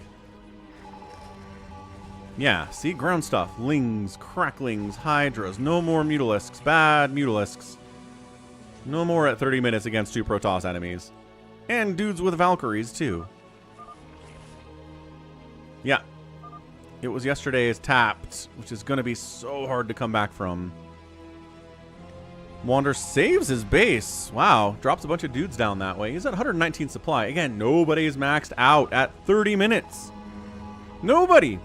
Yeah, see? Ground stuff. Lings, Cracklings, Hydras. No more Mutalisks. Bad Mutalisks. No more at 30 minutes against 2 Protoss enemies. And dudes with Valkyries, too. Yeah. It was yesterday's tapped, which is going to be so hard to come back from. Wander saves his base. Wow. Drops a bunch of dudes down that way. He's at 119 supply. Again, nobody's maxed out at 30 minutes. Nobody.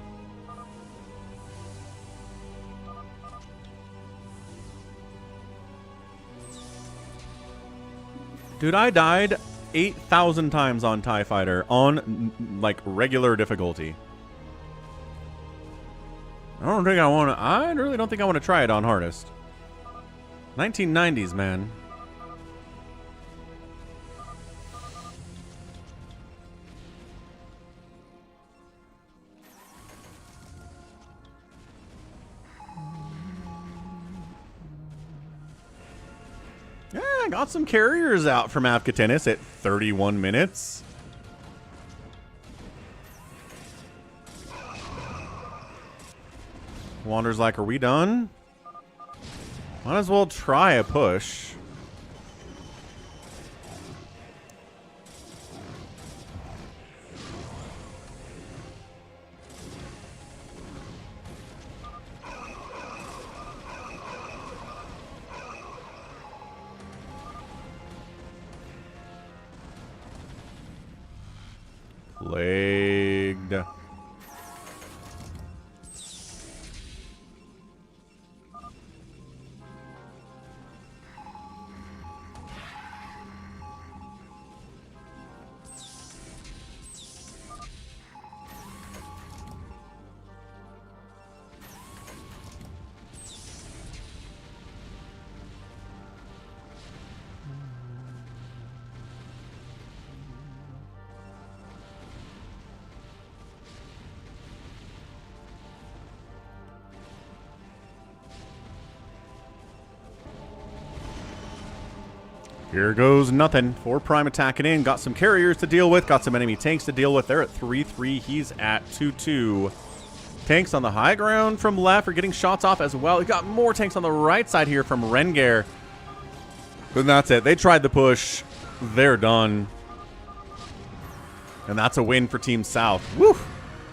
Dude, I died 8,000 times on TIE Fighter on, like, regular difficulty. I really don't think I want to try it on hardest. 1990s, man. Yeah, I got some carriers out from Afghanis at 31 minutes. Wander's like, are we done? Might as well try a push. Plagued. Here goes nothing. 4 Prime attacking in. Got some carriers to deal with. Got some enemy tanks to deal with. They're at 3-3. He's at 2-2. Tanks on the high ground from left are getting shots off as well. We got more tanks on the right side here from Rengar. But that's it. They tried the push. They're done. And that's a win for Team South. Woo!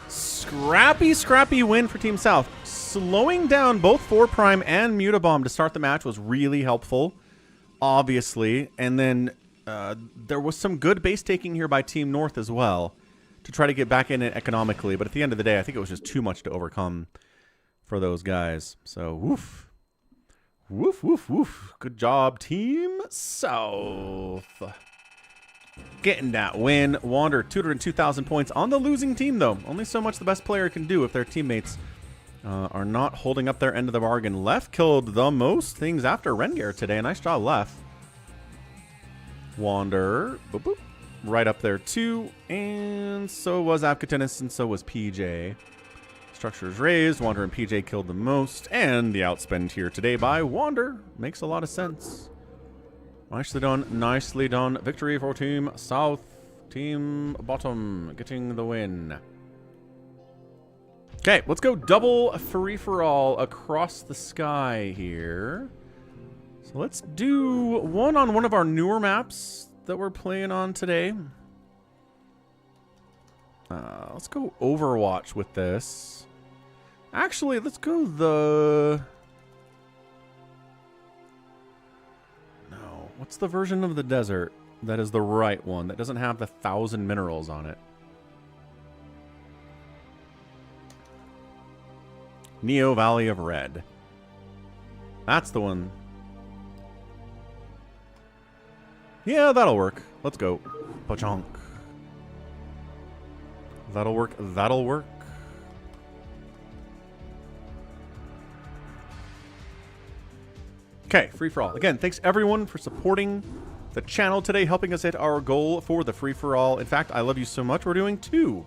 Scrappy, scrappy win for Team South. Slowing down both 4 Prime and Mutabomb to start the match was really helpful. Obviously, and then there was some good base taking here by Team North as well to try to get back in it economically, but at the end of the day, I think it was just too much to overcome for those guys. So, woof. Woof, woof, woof. Good job, Team South. Getting that win. Wander, 202,000 points on the losing team, though. Only so much the best player can do if their teammates are not holding up their end of the bargain. Left killed the most things after Rengar today. Nice job, Left. Wander, boop, boop, right up there too. And so was Afghanis, and so was PJ. Structures raised. Wander and PJ killed the most. And the outspend here today by Wander. Makes a lot of sense. Nicely done. Nicely done. Victory for Team South. Team Bottom getting the win. Okay, let's go double free-for-all across the sky here. So let's do one on one of our newer maps that we're playing on today. Let's go Overwatch with this. Actually, let's go the... No, what's the version of the desert that is the right one that doesn't have the 1,000 minerals on it? Neo Valley of Red. That's the one. Yeah, that'll work. Let's go. Pachonk. That'll work. That'll work. Okay, free-for-all. Again, thanks everyone for supporting the channel today, helping us hit our goal for the free-for-all. In fact, I love you so much. We're doing 2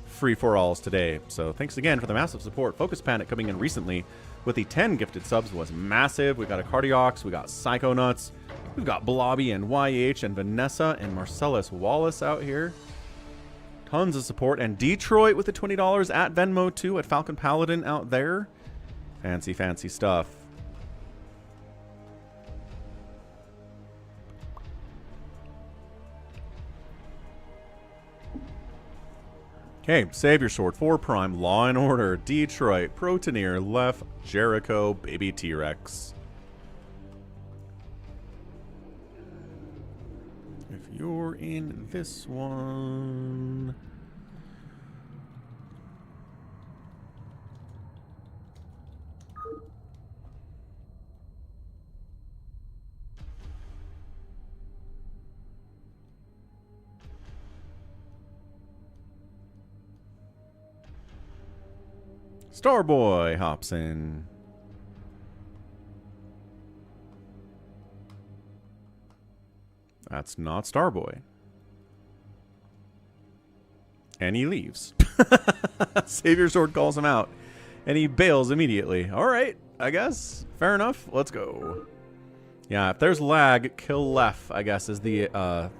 free-for-alls today. So thanks again for the massive support. Focus Panic coming in recently with the 10 gifted subs was massive. We got a Cardiox, we got Psychonauts, we've got Blobby and YH and Vanessa and Marcellus Wallace out here. Tons of support. And Detroit with the $20 at Venmo too, at Falcon Paladin out there. Fancy, fancy stuff. Okay, Savior Sword, 4 Prime, Law and Order, Detroit, Protoneer, Left, Jericho, Baby T-Rex. If you're in this one... Starboy hops in. That's not Starboy. And he leaves. Savior Sword calls him out. And he bails immediately. Alright, I guess. Fair enough. Let's go. Yeah, if there's lag, kill left, I guess, is the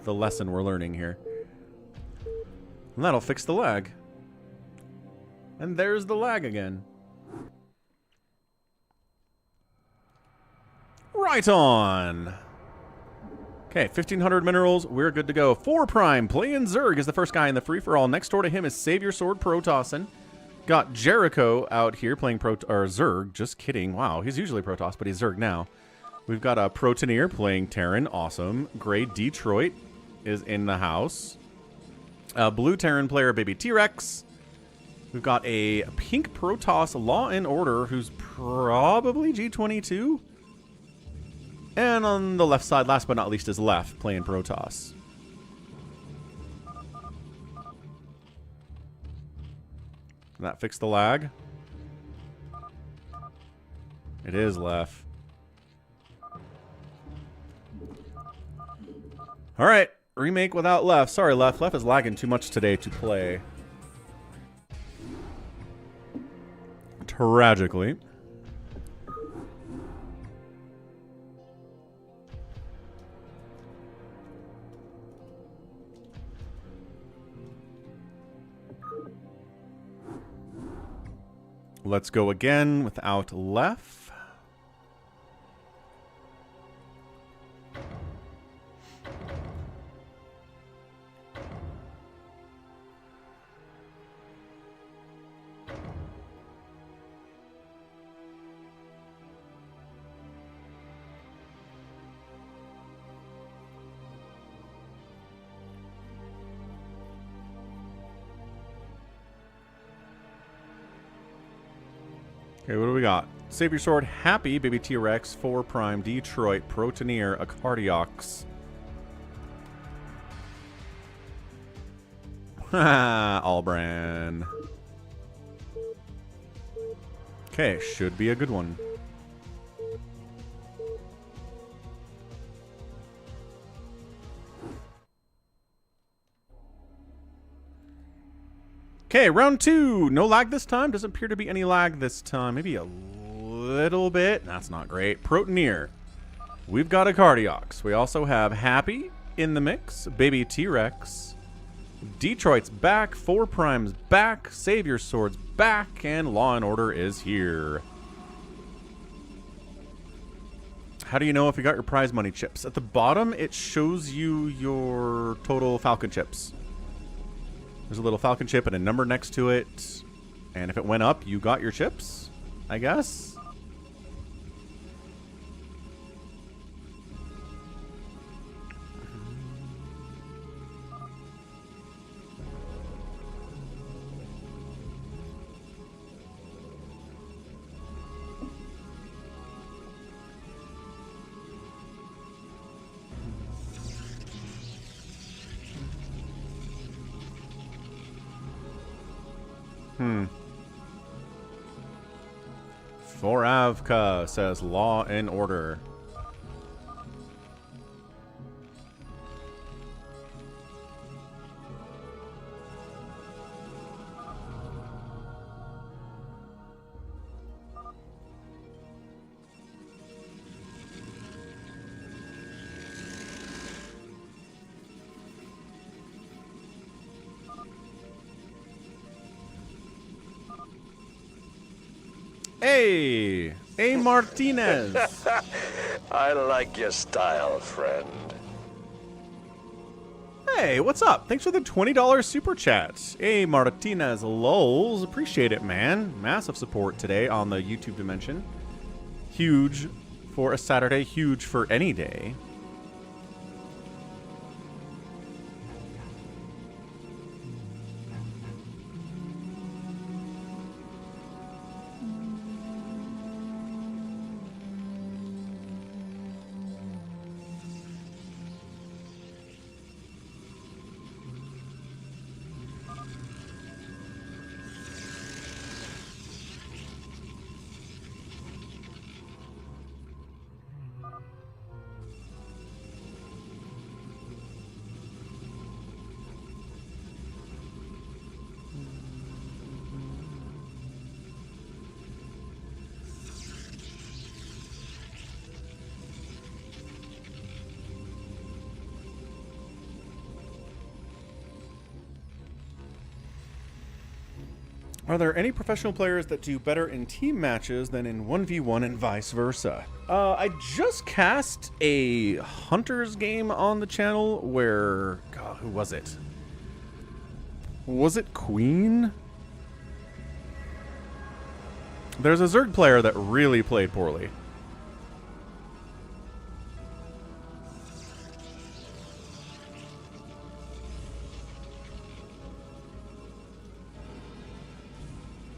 lesson we're learning here. And that'll fix the lag. And there's the lag again. Right on. Okay, 1,500 minerals. We're good to go. 4 Prime playing Zerg is the first guy in the free-for-all. Next door to him is Savior Sword Protossin. Got Jericho out here playing Zerg. Just kidding. Wow, he's usually Protoss, but he's Zerg now. We've got a Protoneer playing Terran. Awesome. Gray Detroit is in the house. Blue Terran player Baby T-Rex. We've got a pink Protoss Law and Order who's probably G22. And on the left side, last but not least, is Left playing Protoss. Can that fix the lag? It is Left. Alright, remake without Left. Sorry, Left. Left is lagging too much today to play. Tragically. Let's go again without Left. Okay, what do we got? Savior Sword, Happy, Baby T-Rex, 4 Prime, Detroit, Protoneer, a Cardiox. Allbrand. Okay, should be a good one. Okay, round 2. No lag this time. Doesn't appear to be any lag this time. Maybe a little bit. That's not great. Protoneer. We've got a Cardiox. We also have Happy in the mix. Baby T-Rex. Detroit's back. 4 Prime's back. Savior Sword's back. And Law and Order is here. How do you know if you got your prize money chips? At the bottom, it shows you your total Falcon chips. There's a little Falcon chip and a number next to it. And if it went up, you got your chips, I guess. Foravka says Law and Order. Hey, A. Martinez. I like your style, friend. Hey, what's up? Thanks for the $20 super chat. Hey, Martinez lols. Appreciate it, man. Massive support today on the YouTube dimension. Huge for a Saturday, huge for any day. Are there any professional players that do better in team matches than in 1v1 and vice versa? I just cast a Hunters game on the channel where... God, who was it? Was it Queen? There's a Zerg player that really played poorly.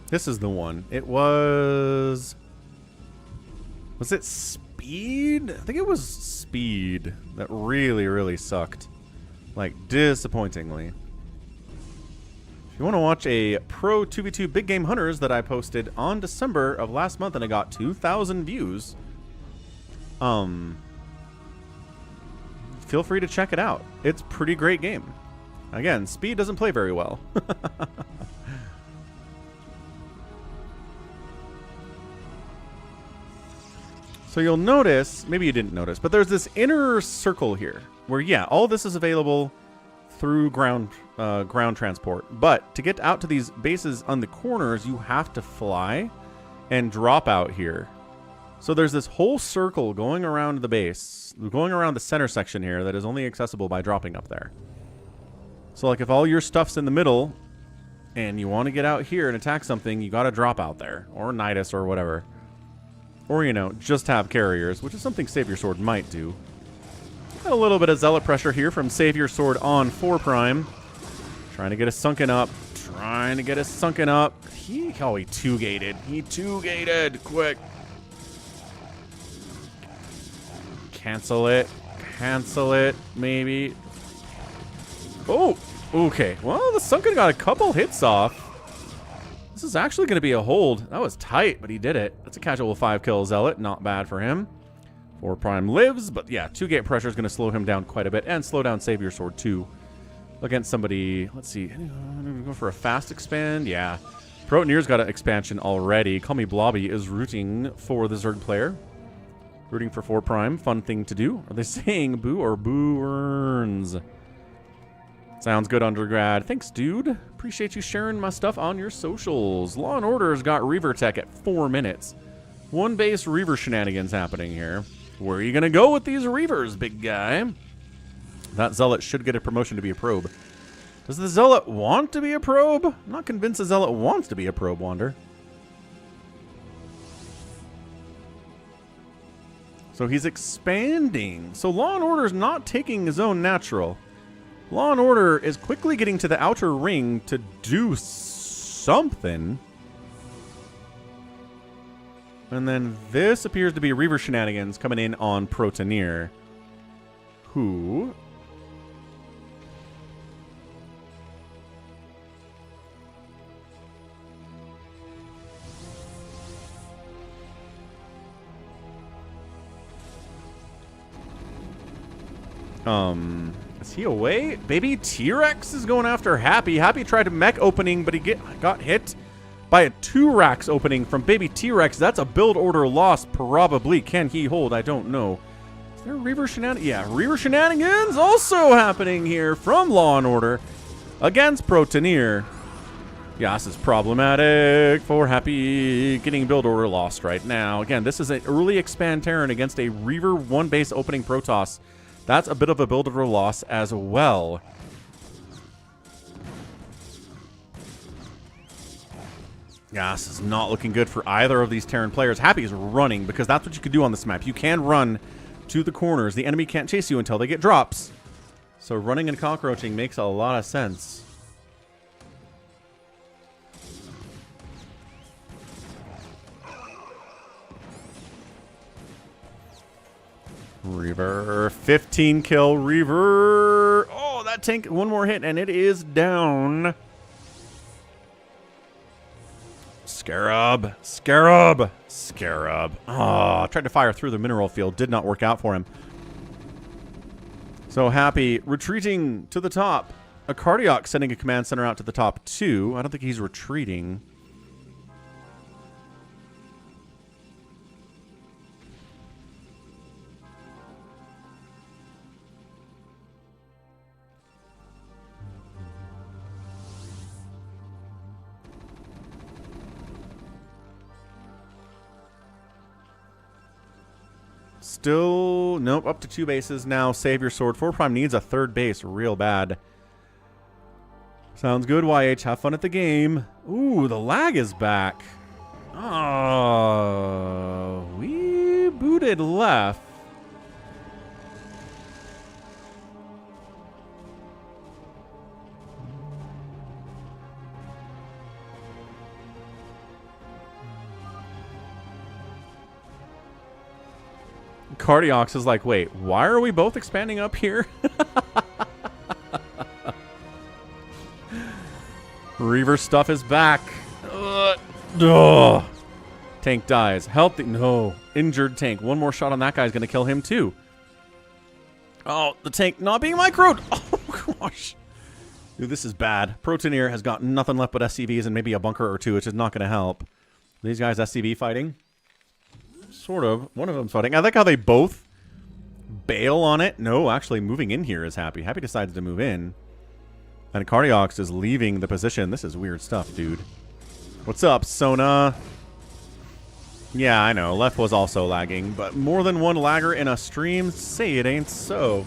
This is the one. It was... Was it Speed? I think it was Speed that really, really sucked. Like, disappointingly. If you want to watch a Pro 2v2 Big Game Hunters that I posted on December of last month and I got 2,000 views, feel free to check it out. It's a pretty great game. Again, Speed doesn't play very well. So you'll notice, maybe you didn't notice, but there's this inner circle here where, yeah, all this is available through ground transport. But to get out to these bases on the corners, you have to fly and drop out here. So there's this whole circle going around the base, going around the center section here that is only accessible by dropping up there. So like if all your stuff's in the middle and you want to get out here and attack something, you got to drop out there, or Nidus or whatever. Or, you know, just have carriers, which is something Savior Sword might do. Got a little bit of Zealot pressure here from Savior Sword on 4 Prime. Trying to get us sunken up. Trying to get us sunken up. He 2-gated. He 2-gated. Quick. Cancel it. Cancel it, maybe. Oh, okay. Well, the sunken got a couple hits off. This is actually going to be a hold. That was tight, but he did it. That's a casual 5-kill Zealot. Not bad for him. 4 Prime lives, but yeah, 2-gate pressure is going to slow him down quite a bit and slow down Savior Sword too. Against somebody, let's see, go for a fast expand. Yeah. Protonier's got an expansion already. Call Me Blobby is rooting for the Zerg player. Rooting for 4 Prime. Fun thing to do. Are they saying boo or boo earns? Sounds good, undergrad. Thanks, dude. Appreciate you sharing my stuff on your socials. Law & Order's got Reaver Tech at 4 minutes. 1 base Reaver shenanigans happening here. Where are you going to go with these Reavers, big guy? That Zealot should get a promotion to be a probe. Does the Zealot want to be a probe? I'm not convinced the Zealot wants to be a probe, Wander. So he's expanding. So Law & Order's not taking his own natural. Law & Order is quickly getting to the outer ring to do something. And then this appears to be Reaver shenanigans coming in on Protonier, who... Is he away? Baby T-Rex is going after Happy. Happy tried a mech opening, but he got hit by a 2-Rax opening from Baby T-Rex. That's a build order loss, probably. Can he hold? I don't know. Is there Reaver shenanigans? Yeah, Reaver shenanigans also happening here from Law & Order against Protonier. Yeah, this is problematic for Happy. Getting build order lost right now. Again, this is an early expand Terran against a Reaver 1 base opening Protoss. That's a bit of a build order loss as well. Yeah, this is not looking good for either of these Terran players. Happy is running, because that's what you can do on this map. You can run to the corners. The enemy can't chase you until they get drops. So running and cockroaching makes a lot of sense. Reaver, 15 kill Reaver. Oh, that tank, one more hit and it is down. Scarab, Scarab, Scarab. Oh, tried to fire through the mineral field. Did not work out for him. So Happy retreating to the top. A Cardiac sending a command center out to the top too. I don't think he's retreating. Still, nope, up to 2 bases now. Save your sword. 4 Prime needs a 3rd base real bad. Sounds good, YH. Have fun at the game. Ooh, the lag is back. Oh, we booted left. Cardiox is like, wait, why are we both expanding up here? Reaver stuff is back. Tank dies. Healthy. No. Injured tank. One more shot on that guy is going to kill him too. Oh, the tank not being microed. Oh, gosh. Dude, this is bad. Protoneer has got nothing left but SCVs and maybe a bunker or two, which is not going to help. These guys SCV fighting? Sort of. One of them's fighting. I like how they both bail on it. No, actually moving in here is Happy. Happy decides to move in. And Cardiox is leaving the position. This is weird stuff, dude. What's up, Sona? Yeah, I know. Left was also lagging, but more than one lagger in a stream? Say it ain't so.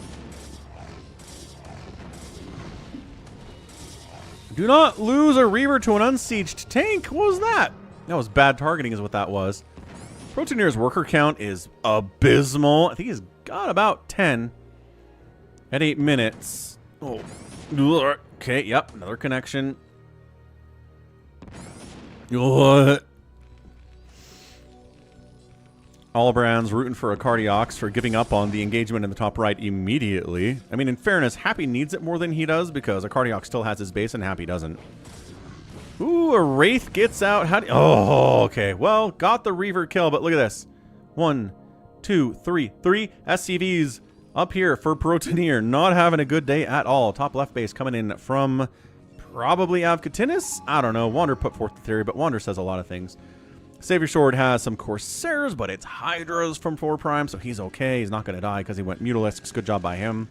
Do not lose a Reaver to an unsieged tank. What was that? That was bad targeting is what that was. Protoneer's worker count is abysmal. I think he's got about 10 at 8 minutes. Oh, okay, yep, another connection. What? Allbrand's rooting for a Cardiox for giving up on the engagement in the top right immediately. I mean, in fairness, Happy needs it more than he does because a Cardiox still has his base and Happy doesn't. Ooh, a Wraith gets out. How do oh, okay. Well, got the Reaver kill, but look at this. 1, 2, 3. 3 SCVs up here for Protoneer. Not having a good day at all. Top left base coming in from probably Avkatinis? I don't know. Wander put forth the theory, but Wander says a lot of things. Savior Sword has some Corsairs, but it's Hydras from 4 Prime, so he's okay. He's not going to die because he went Mutalisks. Good job by him.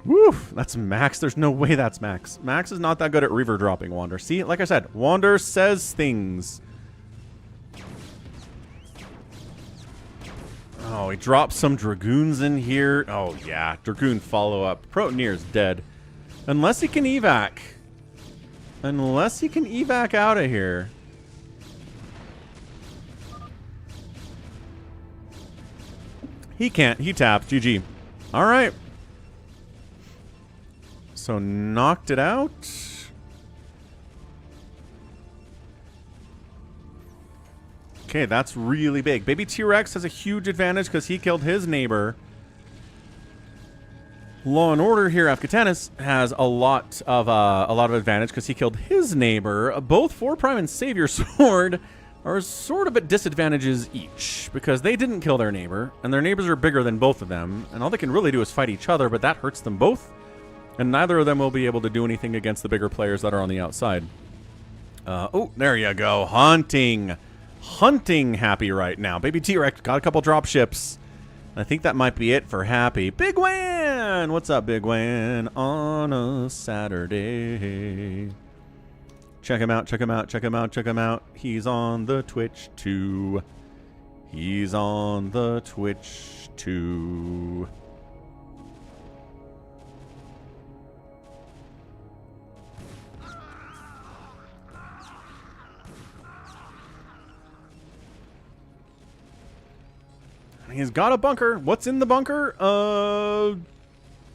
Woo! That's Max. There's no way that's Max. Max is not that good at Reaver dropping Wander. See, like I said, Wander says things. Oh, he drops some Dragoons in here. Oh, yeah. Dragoon follow-up. Protoneer's dead. Unless he can evac. Unless he can evac out of here. He can't. He tapped. GG. All right. So knocked it out. Okay, that's really big. Baby T-Rex has a huge advantage because he killed his neighbor. Law and Order here, Afghatanis, has a lot of advantage because he killed his neighbor. Both 4 Prime and Savior Sword are sort of at disadvantages each because they didn't kill their neighbor, and their neighbors are bigger than both of them, and all they can really do is fight each other, but that hurts them both. And neither of them will be able to do anything against the bigger players that are on the outside. Oh, there you go. Hunting. Hunting Happy right now. Baby T-Rex got a couple drop ships. I think that might be it for Happy. Big Wan! What's up, Big Wan? On a Saturday. Check him out, check him out, check him out, check him out. He's on the Twitch too. He's on the Twitch too. He's got a bunker. What's in the bunker?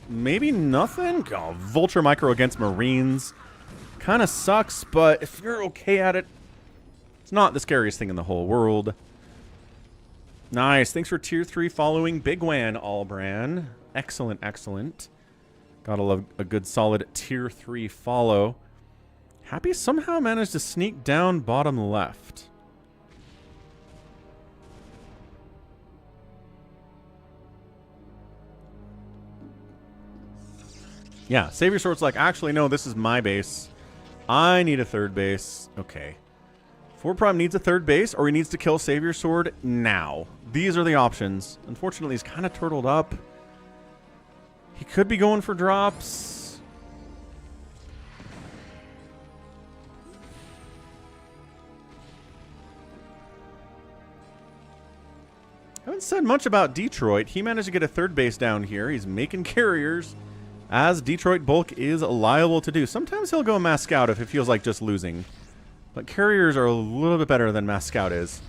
Maybe nothing? Oh, Vulture Micro against Marines. Kind of sucks, but if you're okay at it, it's not the scariest thing in the whole world. Nice. Thanks for tier 3 following Big Wan, Albran. Excellent, excellent. Gotta love a good solid tier 3 follow. Happy somehow managed to sneak down bottom left. Yeah, Savior Sword's like, actually, no, this is my base. I need a third base. Okay. 4 Prime needs a third base, or he needs to kill Savior Sword now. These are the options. Unfortunately, he's kind of turtled up. He could be going for drops. Haven't said much about Detroit. He managed to get a third base down here. He's making carriers, as Detroit Bulk is liable to do. Sometimes he'll go Mass Scout if it feels like just losing. But carriers are a little bit better than Mass Scout is.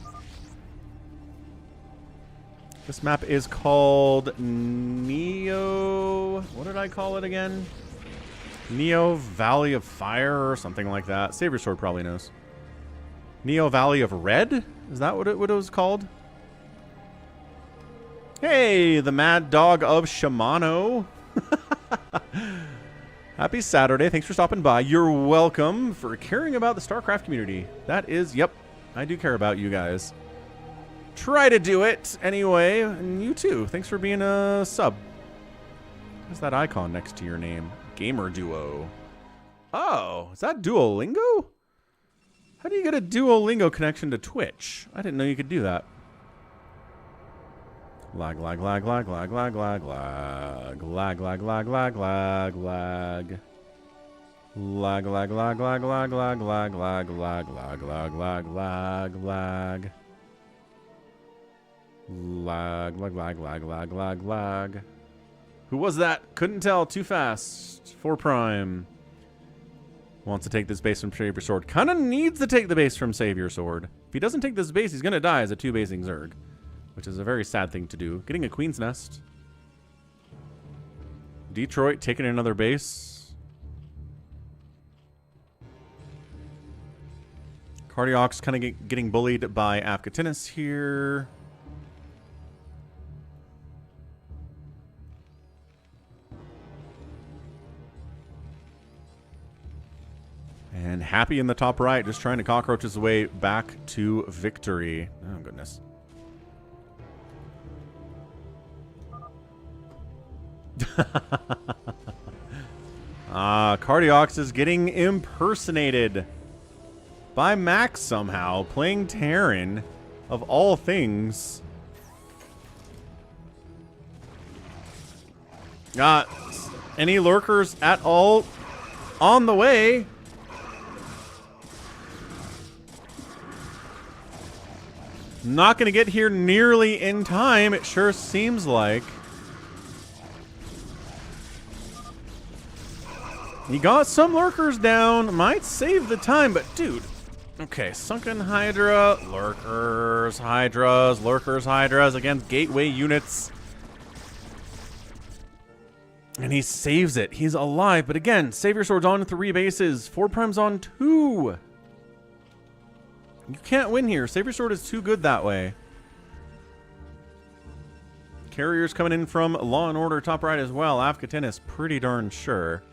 This map is called Neo... What did I call it again? Neo Valley of Fire or something like that. Savior Sword probably knows. Neo Valley of Red? Is that what it was called? Hey, the Mad Dog of Shimano. Happy Saturday. Thanks for stopping by. You're welcome for caring about the StarCraft community. That is, yep, I do care about you guys. Try to do it anyway. And you too. Thanks for being a sub. What's that icon next to your name? Gamer Duo. Oh, is that Duolingo? How do you get a Duolingo connection to Twitch? I didn't know you could do that. Lag, lag, lag, lag, lag, lag, lag, lag, lag, lag, lag, lag, lag, lag. Lag, lag, lag, lag, lag, lag, lag, lag, lag, lag, lag, lag, lag, lag. Lag, lag, lag, lag, lag, lag, lag. Who was that? Couldn't tell. Too fast. 4 Prime. Wants to take this base from Savior Sword. Kind of needs to take the base from Savior Sword. If he doesn't take this base, he's going to die as a 2-basing Zerg. Which is a very sad thing to do. Getting a Queen's Nest. Detroit taking another base. Cardioc's kind of getting bullied by Afghatinis here. And Happy in the top right, just trying to cockroach his way back to victory. Oh, goodness. Cardiox is getting impersonated by Max somehow, playing Terran, of all things. Any lurkers at all on the way? Not going to get here nearly in time, it sure seems like. He got some lurkers down. Might save the time, but dude. Okay, Sunken Hydra, lurkers, hydras, lurkers, hydras against gateway units. And he saves it. He's alive, but again, Savior Sword's on 3 bases. 4 Prime's on 2. You can't win here. Savior Sword is too good that way. Carriers coming in from Law and Order top right as well. Afghatinis, pretty darn sure.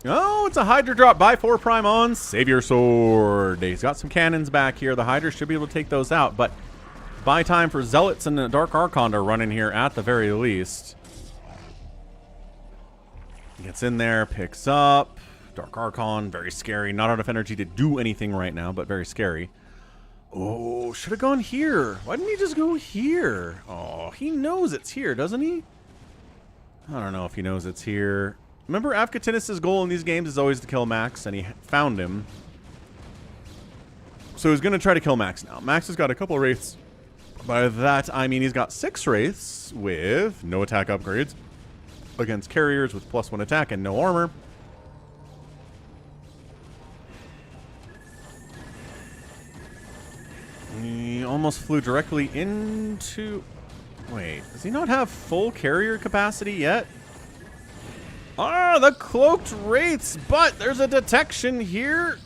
Oh, it's a Hydra drop by 4 Prime on Savior Sword. He's got some cannons back here. The Hydra should be able to take those out, but buy time for Zealots and the Dark Archon to run in here at the very least. Gets in there, picks up. Dark Archon, very scary. Not enough energy to do anything right now, but very scary. Oh, should have gone here. Why didn't he just go here? Oh, he knows it's here, doesn't he? I don't know if he knows it's here. Remember, Afkatinis' goal in these games is always to kill Max, and he found him. So he's going to try to kill Max now. Max has got a couple of Wraiths. By that, I mean he's got 6 Wraiths with no attack upgrades against carriers with +1 attack and no armor. He almost flew directly into... Wait, does he not have full carrier capacity yet? Ah, the cloaked Wraiths, but there's a detection here.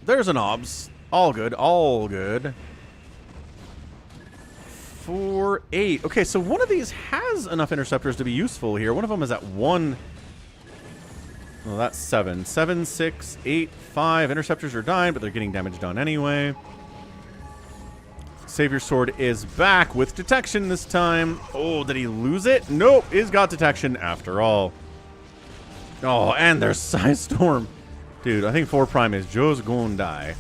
There's an obs. All good, all good. 4, 8. Okay, so one of these has enough interceptors to be useful here. One of them is at 1. Well, that's 7. 7, 6, 8, 5. Interceptors are dying, but they're getting damage done anyway. Savior Sword is back with detection this time. Oh, did he lose it? Nope, he's got detection after all. Oh, and there's Psy Storm. Dude, I think 4 Prime is just gonna die.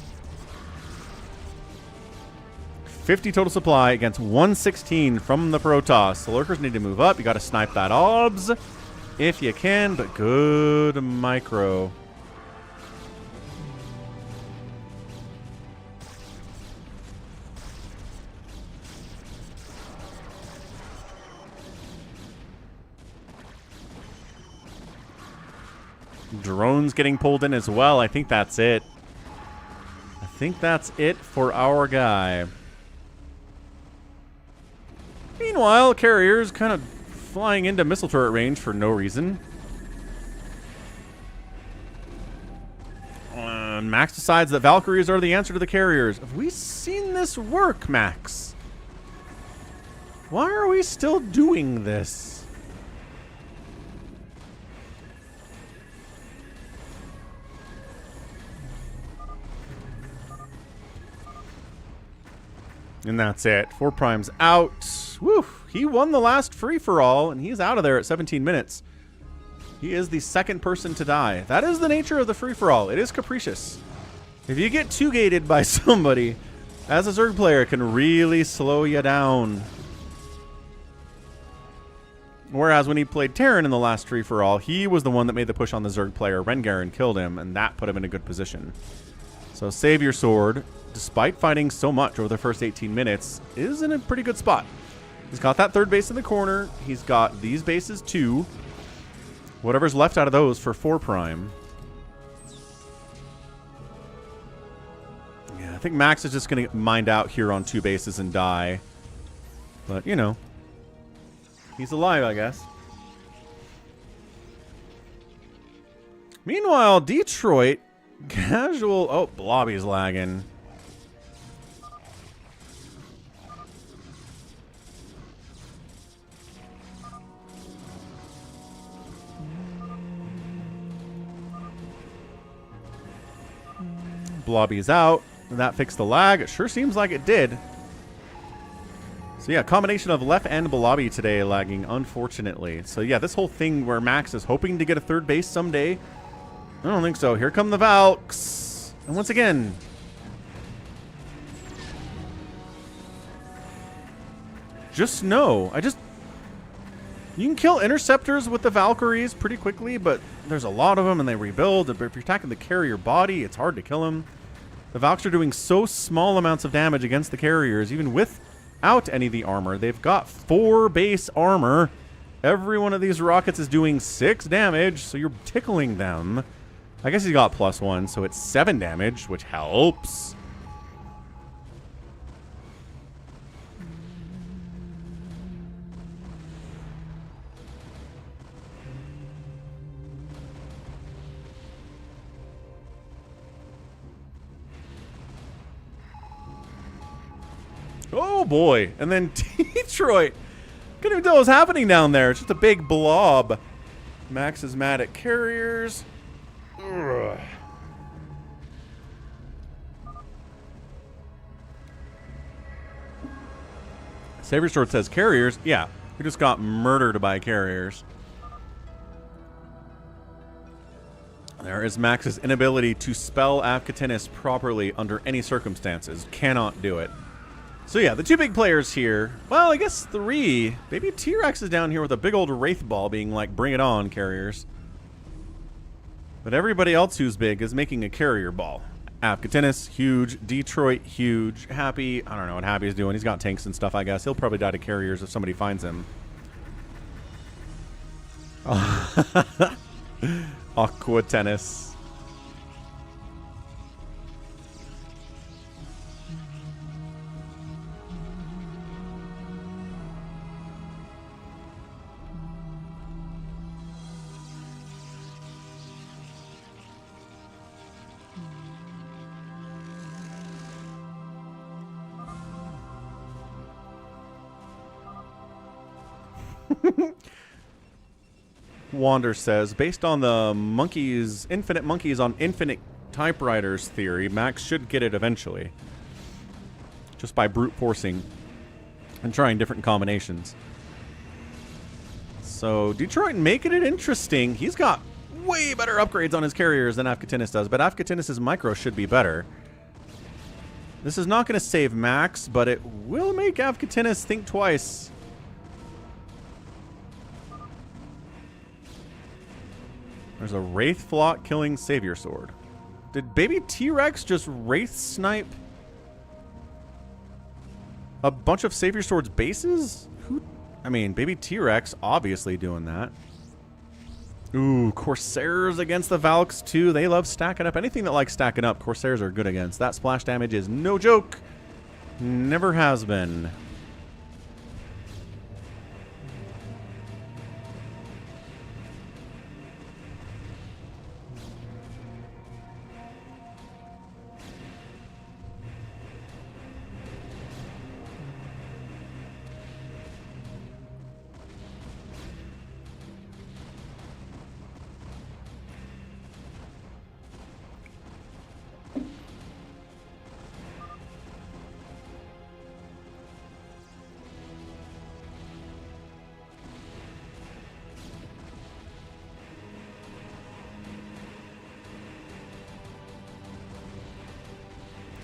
50 total supply against 116 from the Protoss. The Lurkers need to move up. You got to snipe that obs if you can, but good micro. Drones getting pulled in as well. I think that's it. I think that's it for our guy. Meanwhile, carriers kind of flying into missile turret range for no reason. Max decides that Valkyries are the answer to the carriers. Have we seen this work, Max? Why are we still doing this? And that's it. 4 Prime's out. Woo! He won the last free-for-all, and he's out of there at 17 minutes. He is the second person to die. That is the nature of the free-for-all. It is capricious. If you get 2-gated by somebody, as a Zerg player, it can really slow you down. Whereas when he played Terran in the last free-for-all, he was the one that made the push on the Zerg player, Rengar, and killed him, and that put him in a good position. So Savior Sword, despite fighting so much over the first 18 minutes, is in a pretty good spot. He's got that third base in the corner. He's got these bases too. Whatever's left out of those for 4 Prime. Yeah, I think Max is just going to mind out here on 2 bases and die. But, you know, he's alive, I guess. Meanwhile, Detroit, casual... Oh, Blobby's lagging. Blobby's out. That fixed the lag. It sure seems like it did. So yeah, combination of Left and Blobby today lagging, unfortunately. So yeah, this whole thing where Max is hoping to get a third base someday, I don't think so. Here come the Valks. And once again, just know, you can kill interceptors with the Valkyries pretty quickly, but there's a lot of them and they rebuild. If you're attacking the carrier body, it's hard to kill them. The Valks are doing so small amounts of damage against the carriers, even without any of the armor. They've got 4 base armor. Every one of these rockets is doing 6 damage, so you're tickling them. I guess he's got +1, so it's 7 damage, which helps. Oh boy, and then Detroit. Couldn't even tell what was happening down there. It's just a big blob. Max is mad at carriers. Ugh. Savior Sword says carriers. Yeah, we just got murdered by carriers. There is Max's inability to spell Afkatinis properly under any circumstances. Cannot do it. So yeah, the two big players here. Well, I guess three. Maybe T-Rex is down here with a big old Wraith Ball being like, bring it on, carriers. But everybody else who's big is making a carrier ball. Afkatinis, huge. Detroit, huge. Happy, I don't know what Happy's doing. He's got tanks and stuff, I guess. He'll probably die to carriers if somebody finds him. Aqua Tennis. Wander says, based on the infinite monkeys on infinite typewriters theory, Max should get it eventually. Just by brute forcing and trying different combinations. So, Detroit making it interesting. He's got way better upgrades on his carriers than Afkatinis does, but Afkatinis' micro should be better. This is not going to save Max, but it will make Afkatinis think twice. There's a Wraith Flock killing Savior Sword. Did baby T-Rex just Wraith snipe a bunch of Savior Sword's bases? Who? I mean, baby T-Rex obviously doing that. Ooh, Corsairs against the Valks too. They love stacking up. Anything that likes stacking up, Corsairs are good against. That splash damage is no joke. Never has been.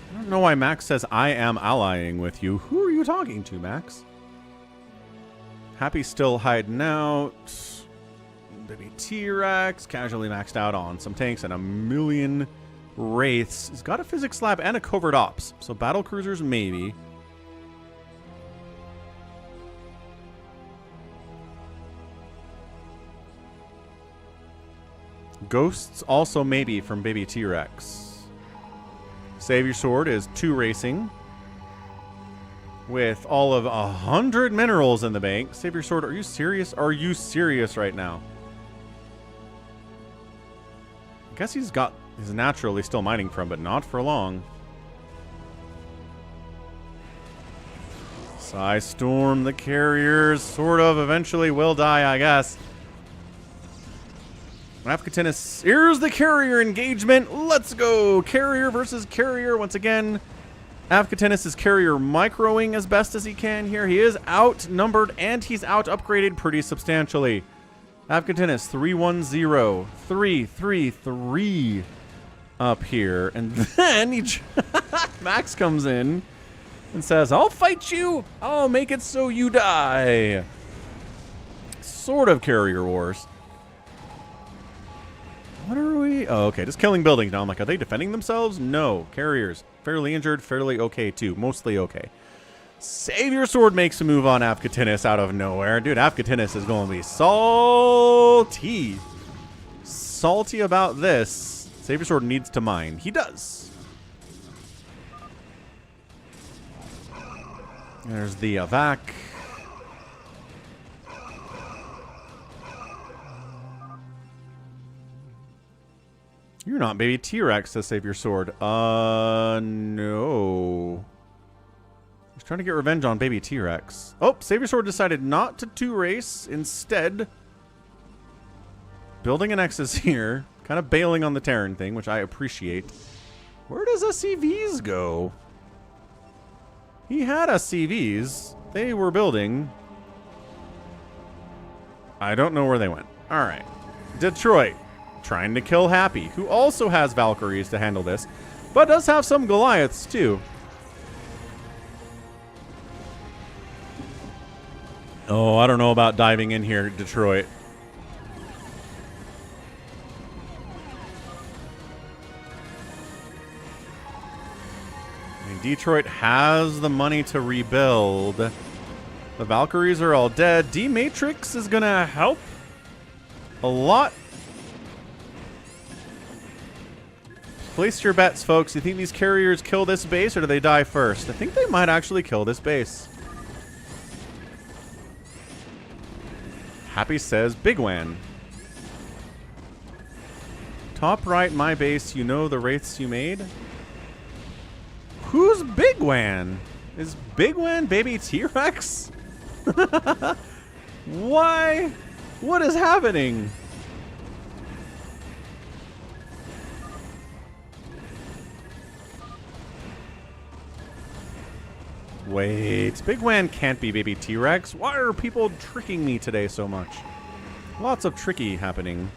I don't know why Max says I am allying with you. Who are you talking to, Max? Happy's still hiding out. Baby T-Rex casually maxed out on some tanks and a million Wraiths. He's got a Physics Lab and a Covert Ops. So battle cruisers, maybe. Ghosts also maybe from baby T-Rex. Savior Sword is 2 racing with all of 100 minerals in the bank. Savior Sword, are you serious? Are you serious right now? I guess he's naturally still mining from, but not for long. Psy Storm, the carriers, sort of eventually will die, I guess. Afkatinis, here's the carrier engagement. Let's go. Carrier versus carrier. Once again, Afkatinis is carrier microing as best as he can here. He is outnumbered and he's out upgraded pretty substantially. Afkatinis 310, 333 up here. And then Max comes in and says, I'll fight you. I'll make it so you die. Sort of carrier wars. What are we? Oh, okay. Just killing buildings now. I'm like, are they defending themselves? No. Carriers. Fairly injured. Fairly okay, too. Mostly okay. Savior Sword makes a move on Afkatinis out of nowhere. Dude, Afkatinis is going to be salty. Salty about this. Savior Sword needs to mine. He does. There's the Avac. You're not baby T-Rex, says Savior Sword. No. He's trying to get revenge on baby T-Rex. Oh, Savior Sword decided not to 2-race. Instead, building an Nexus here. Kind of bailing on the Terran thing, which I appreciate. Where does SCVs go? He had SCVs. They were building. I don't know where they went. Alright. Detroit. Trying to kill Happy, who also has Valkyries to handle this, but does have some Goliaths too. Oh, I don't know about diving in here, Detroit. I mean, Detroit has the money to rebuild. The Valkyries are all dead. D-Matrix is gonna help a lot. Place your bets, folks. You think these carriers kill this base or do they die first? I think they might actually kill this base. Happy says Big Wan. Top right, my base. You know the wraiths you made? Who's Big Wan? Is Big Wan baby T-Rex? Why? What is happening? Wait, Big Wan can't be baby T-Rex. Why are people tricking me today so much? Lots of tricky happening.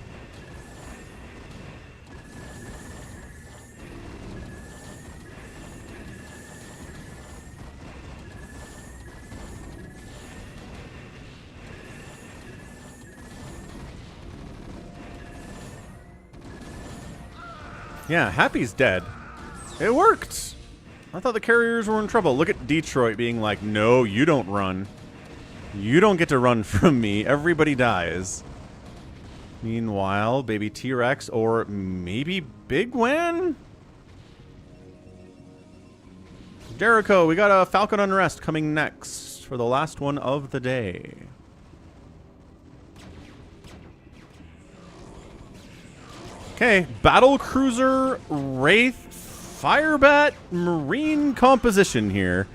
Yeah, Happy's dead. It worked! I thought the carriers were in trouble. Look at Detroit being like, no, you don't run. You don't get to run from me. Everybody dies. Meanwhile, baby T-Rex or maybe Big Wan? Jericho, we got a Falcon Unrest coming next for the last one of the day. Okay, Battle Cruiser Wraith Firebat Marine composition here.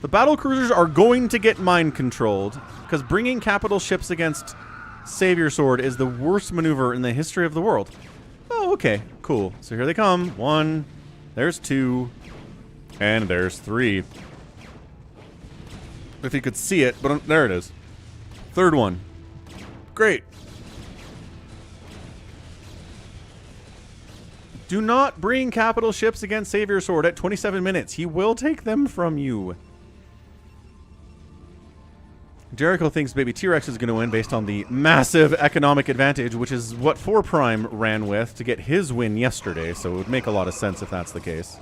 The battle cruisers are going to get mind controlled because bringing capital ships against Savior Sword is the worst maneuver in the history of the world. Oh, okay, cool. So here they come. 1, there's 2, and there's 3. If you could see it, but there it is. 3rd one. Great. Do not bring capital ships against Savior Sword at 27 minutes. He will take them from you. Jericho thinks baby T-Rex is going to win based on the massive economic advantage, which is what 4 Prime ran with to get his win yesterday, so it would make a lot of sense if that's the case.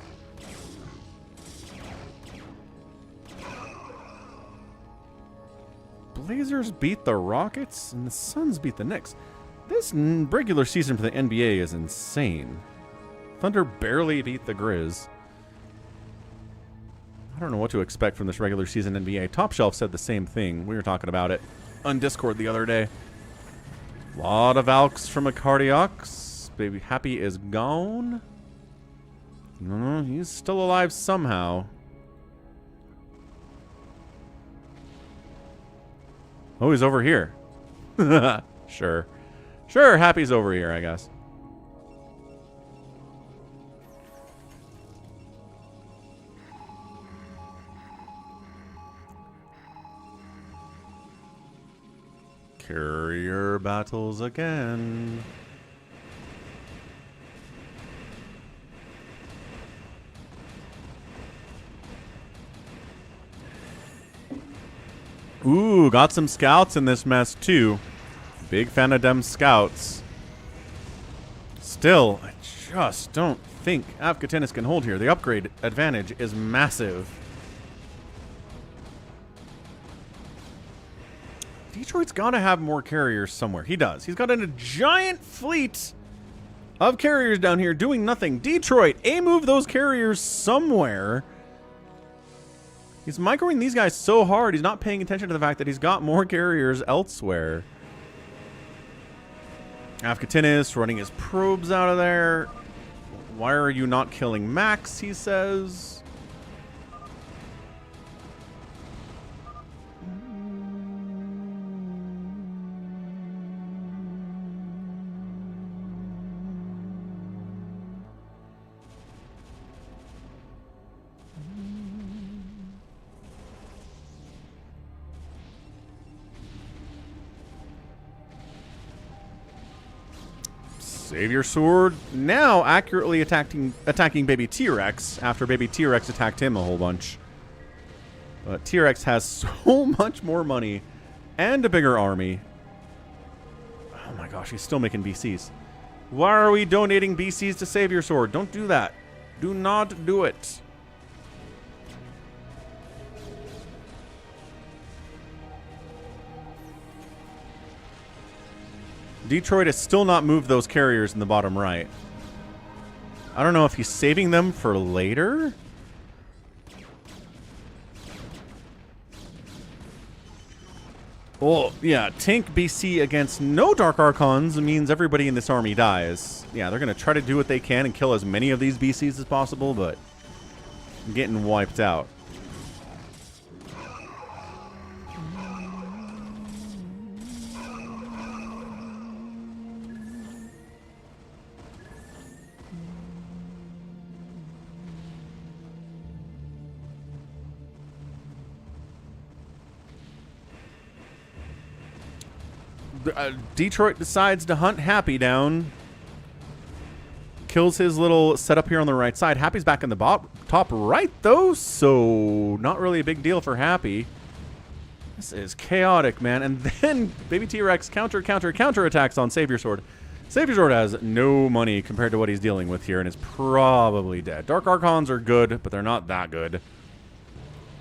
Blazers beat the Rockets, and the Suns beat the Knicks. This regular season for the NBA is insane. Thunder barely beat the Grizz. I don't know what to expect from this regular season NBA. Top Shelf said the same thing. We were talking about it on Discord the other day. A lot of Valks from a Cardiox. Baby Happy is gone. No, he's still alive somehow. Oh, he's over here. Sure. Sure, Happy's over here, I guess. Carrier battles again. Ooh, got some scouts in this mess too. Big fan of them scouts. Still, I just don't think Afghatanis can hold here. The upgrade advantage is massive. Detroit's got to have more carriers somewhere. He does. He's got a giant fleet of carriers down here doing nothing. Detroit, move those carriers somewhere. He's microing these guys so hard, he's not paying attention to the fact that he's got more carriers elsewhere. Afghatanis running his probes out of there. Why are you not killing Max, he says. Savior Sword now accurately attacking Baby T-Rex after Baby T-Rex attacked him a whole bunch. But T-Rex has so much more money and a bigger army. Oh my gosh, he's still making BCs. Why are we donating BCs to Savior Sword? Don't do that. Do not do it. Detroit has still not moved those carriers in the bottom right. I don't know if he's saving them for later. Well, yeah, tank BC against no Dark Archons means everybody in this army dies. Yeah, they're going to try to do what they can and kill as many of these BCs as possible, but getting wiped out. Detroit decides to hunt Happy down. Kills his little setup here on the right side. Happy's back in the top right, though, so not really a big deal for Happy. This is chaotic, man. And then Baby T-Rex counter attacks on Savior Sword. Savior Sword has no money compared to what he's dealing with here and is probably dead. Dark Archons are good, but they're not that good.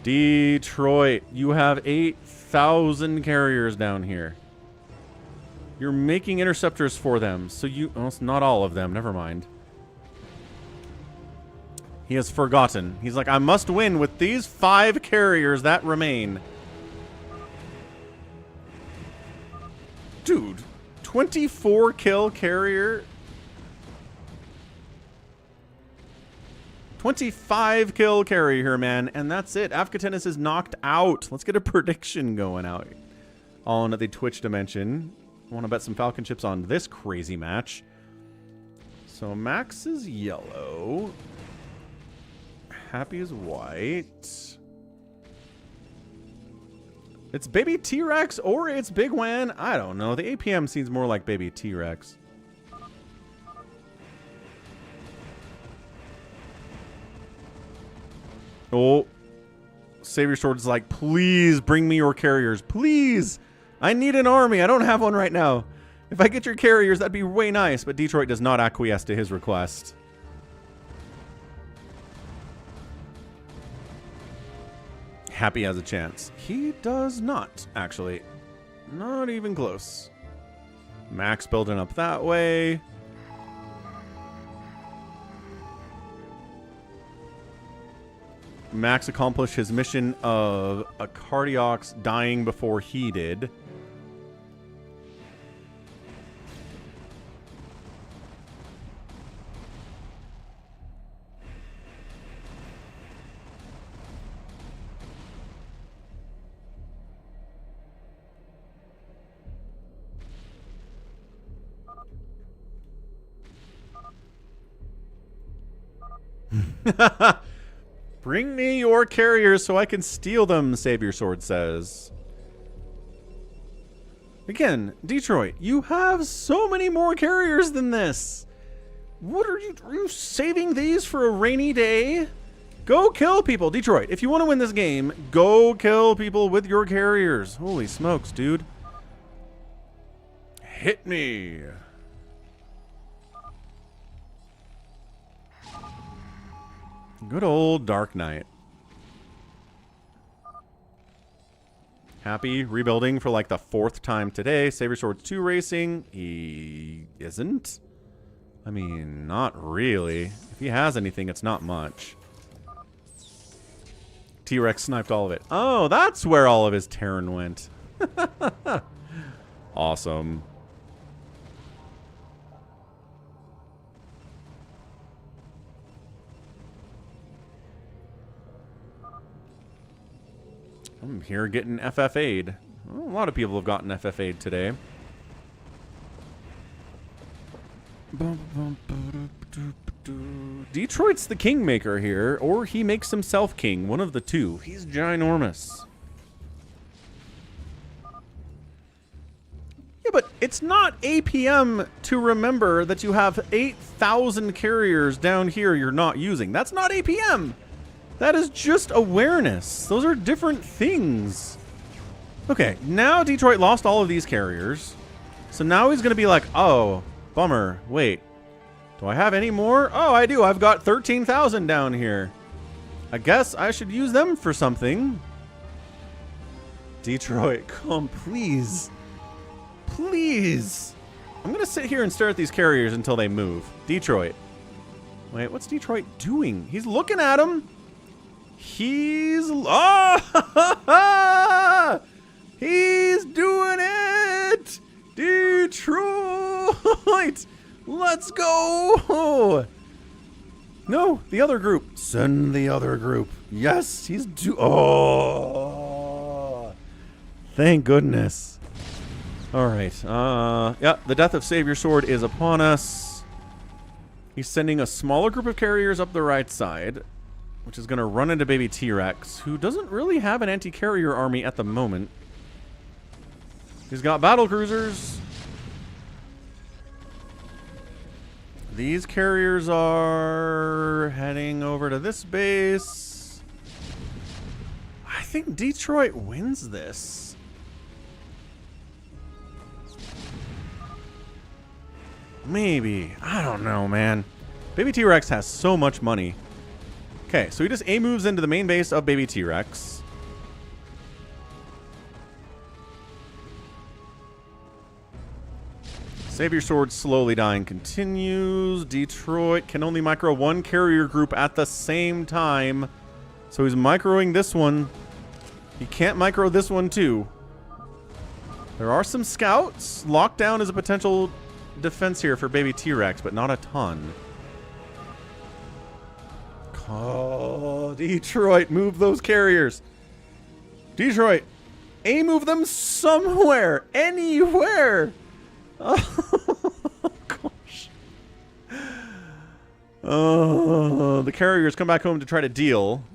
Detroit, you have 8,000 carriers down here. You're making interceptors for them, so you... Well, it's not all of them. Never mind. He has forgotten. He's like, I must win with these 5 carriers that remain. Dude, 24 kill carrier. 25 kill carrier here, man. And that's it. Afghanistan is knocked out. Let's get a prediction going out on the Twitch dimension. I want to bet some Falcon chips on this crazy match. So Max is yellow. Happy is white. It's Baby T-Rex or it's Big Wan. I don't know. The APM seems more like Baby T-Rex. Oh. Savior Sword's like, please bring me your carriers. Please. I need an army. I don't have one right now. If I get your carriers, that'd be way nice. But Detroit does not acquiesce to his request. Happy has a chance. He does not, actually. Not even close. Max building up that way. Max accomplished his mission of a Cardiox dying before he did. Bring me your carriers so I can steal them, Savior Sword says. Again, Detroit, you have so many more carriers than this. What are you saving these for a rainy day? Go kill people, Detroit. If you want to win this game, go kill people with your carriers. Holy smokes, dude. Hit me. Good old Dark Knight. Happy rebuilding for like the 4th time today. Savior Sword's 2 racing. He isn't. I mean, not really. If he has anything, it's not much. T-Rex sniped all of it. Oh, that's where all of his Terran went. Awesome. I'm here getting FFA'd. Well, a lot of people have gotten FFA'd today. Detroit's the kingmaker here, or he makes himself king. One of the two. He's ginormous. Yeah, but it's not APM to remember that you have 8,000 carriers down here you're not using. That's not APM. That is just awareness. Those are different things. Okay, now Detroit lost all of these carriers. So now he's going to be like, oh, bummer. Wait, do I have any more? Oh, I do. I've got 13,000 down here. I guess I should use them for something. Detroit, come, please. Please. I'm going to sit here and stare at these carriers until they move. Detroit. Wait, what's Detroit doing? He's looking at them. He's... Oh! He's doing it! Detroit! Let's go! No, the other group. Send the other group. Yes, he's Oh! Thank goodness. Alright, yeah, the death of Savior Sword is upon us. He's sending a smaller group of carriers up the right side, which is going to run into baby T-Rex, who doesn't really have an anti-carrier army at the moment. He's got battle cruisers. These carriers are heading over to this base. I think Detroit wins this. Maybe. I don't know, man. Baby T-Rex has so much money. Okay, so he just A moves into the main base of baby T-Rex. Savior Sword slowly dying continues. Detroit can only micro one carrier group at the same time. So he's microing this one. He can't micro this one too. There are some scouts. Lockdown is a potential defense here for baby T-Rex, but not a ton. Oh, Detroit, move those carriers. Detroit, A move them somewhere, anywhere. Oh, gosh. Oh, the carriers come back home to try to deal.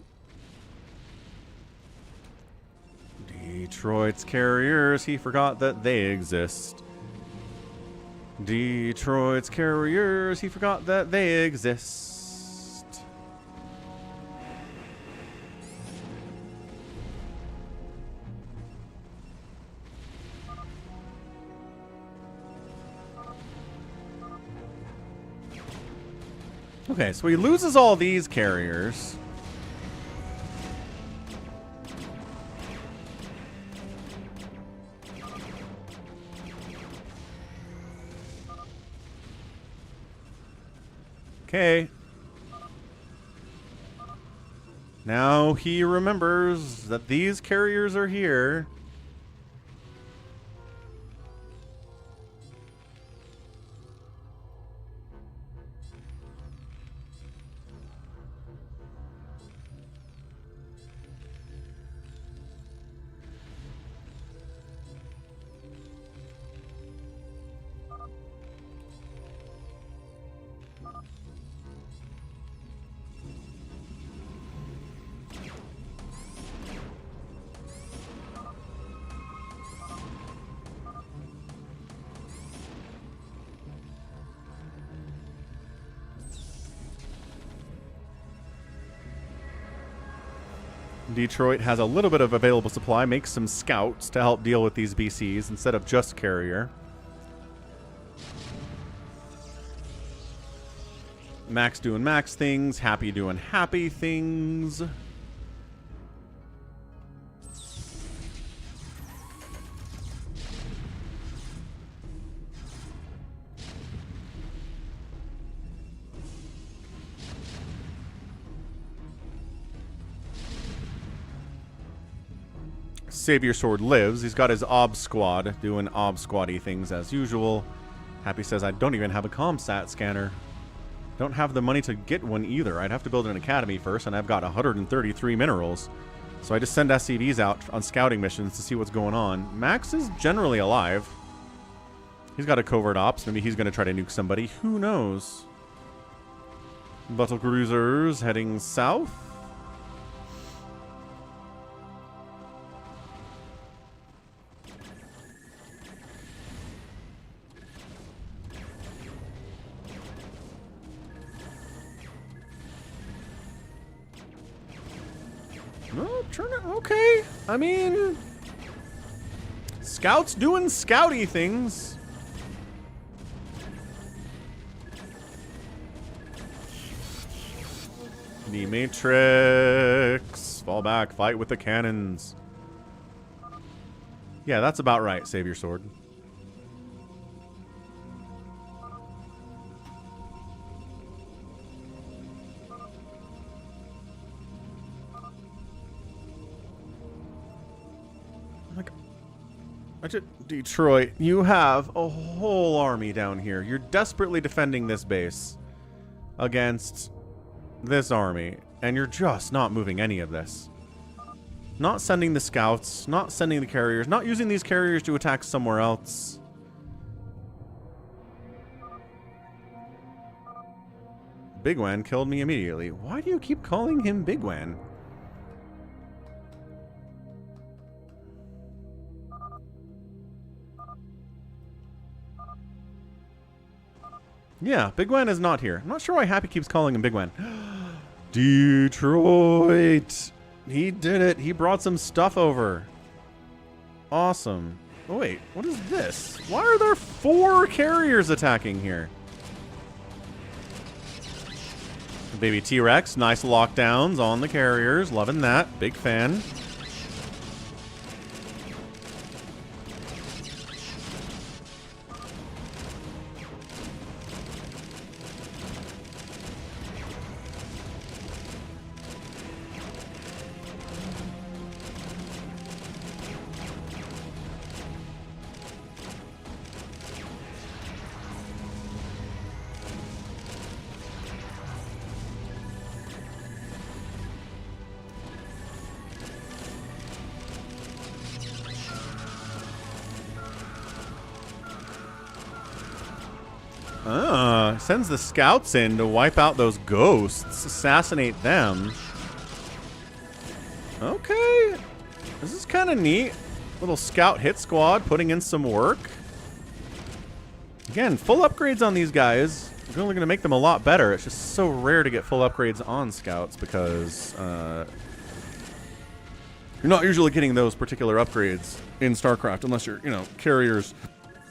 Detroit's carriers, he forgot that they exist. Detroit's carriers, he forgot that they exist. Okay, so he loses all these carriers. Okay. Now he remembers that these carriers are here. Detroit has a little bit of available supply, makes some scouts to help deal with these BCs instead of just carrier. Max doing max things, Happy doing happy things. Savior Sword lives. He's got his Ob Squad doing Ob Squad-y things as usual. Happy says, I don't even have a ComSat scanner. Don't have the money to get one either. I'd have to build an academy first, and I've got 133 minerals. So I just send SCVs out on scouting missions to see what's going on. Max is generally alive. He's got a covert ops. Maybe he's going to try to nuke somebody. Who knows? Battle cruisers heading south. Okay. I mean, scouts doing scouty things. The Matrix. Fall back. Fight with the cannons. Yeah, that's about right. Save your sword. Detroit, you have a whole army down here. You're desperately defending this base against this army, and you're just not moving any of this. Not sending the scouts, not sending the carriers, not using these carriers to attack somewhere else. Big Wan killed me immediately. Why do you keep calling him Big Wan? Yeah, Big Wan is not here. I'm not sure why Happy keeps calling him Big Wan. Detroit! He did it. He brought some stuff over. Awesome. Oh, wait, what is this? Why are there 4 carriers attacking here? Baby T-Rex, nice lockdowns on the carriers. Loving that. Big fan. Sends the scouts in to wipe out those ghosts, assassinate them. Okay. This is kind of neat. Little scout hit squad putting in some work. Again, full upgrades on these guys. We're only going to make them a lot better. It's just so rare to get full upgrades on scouts because you're not usually getting those particular upgrades in StarCraft unless you're, carriers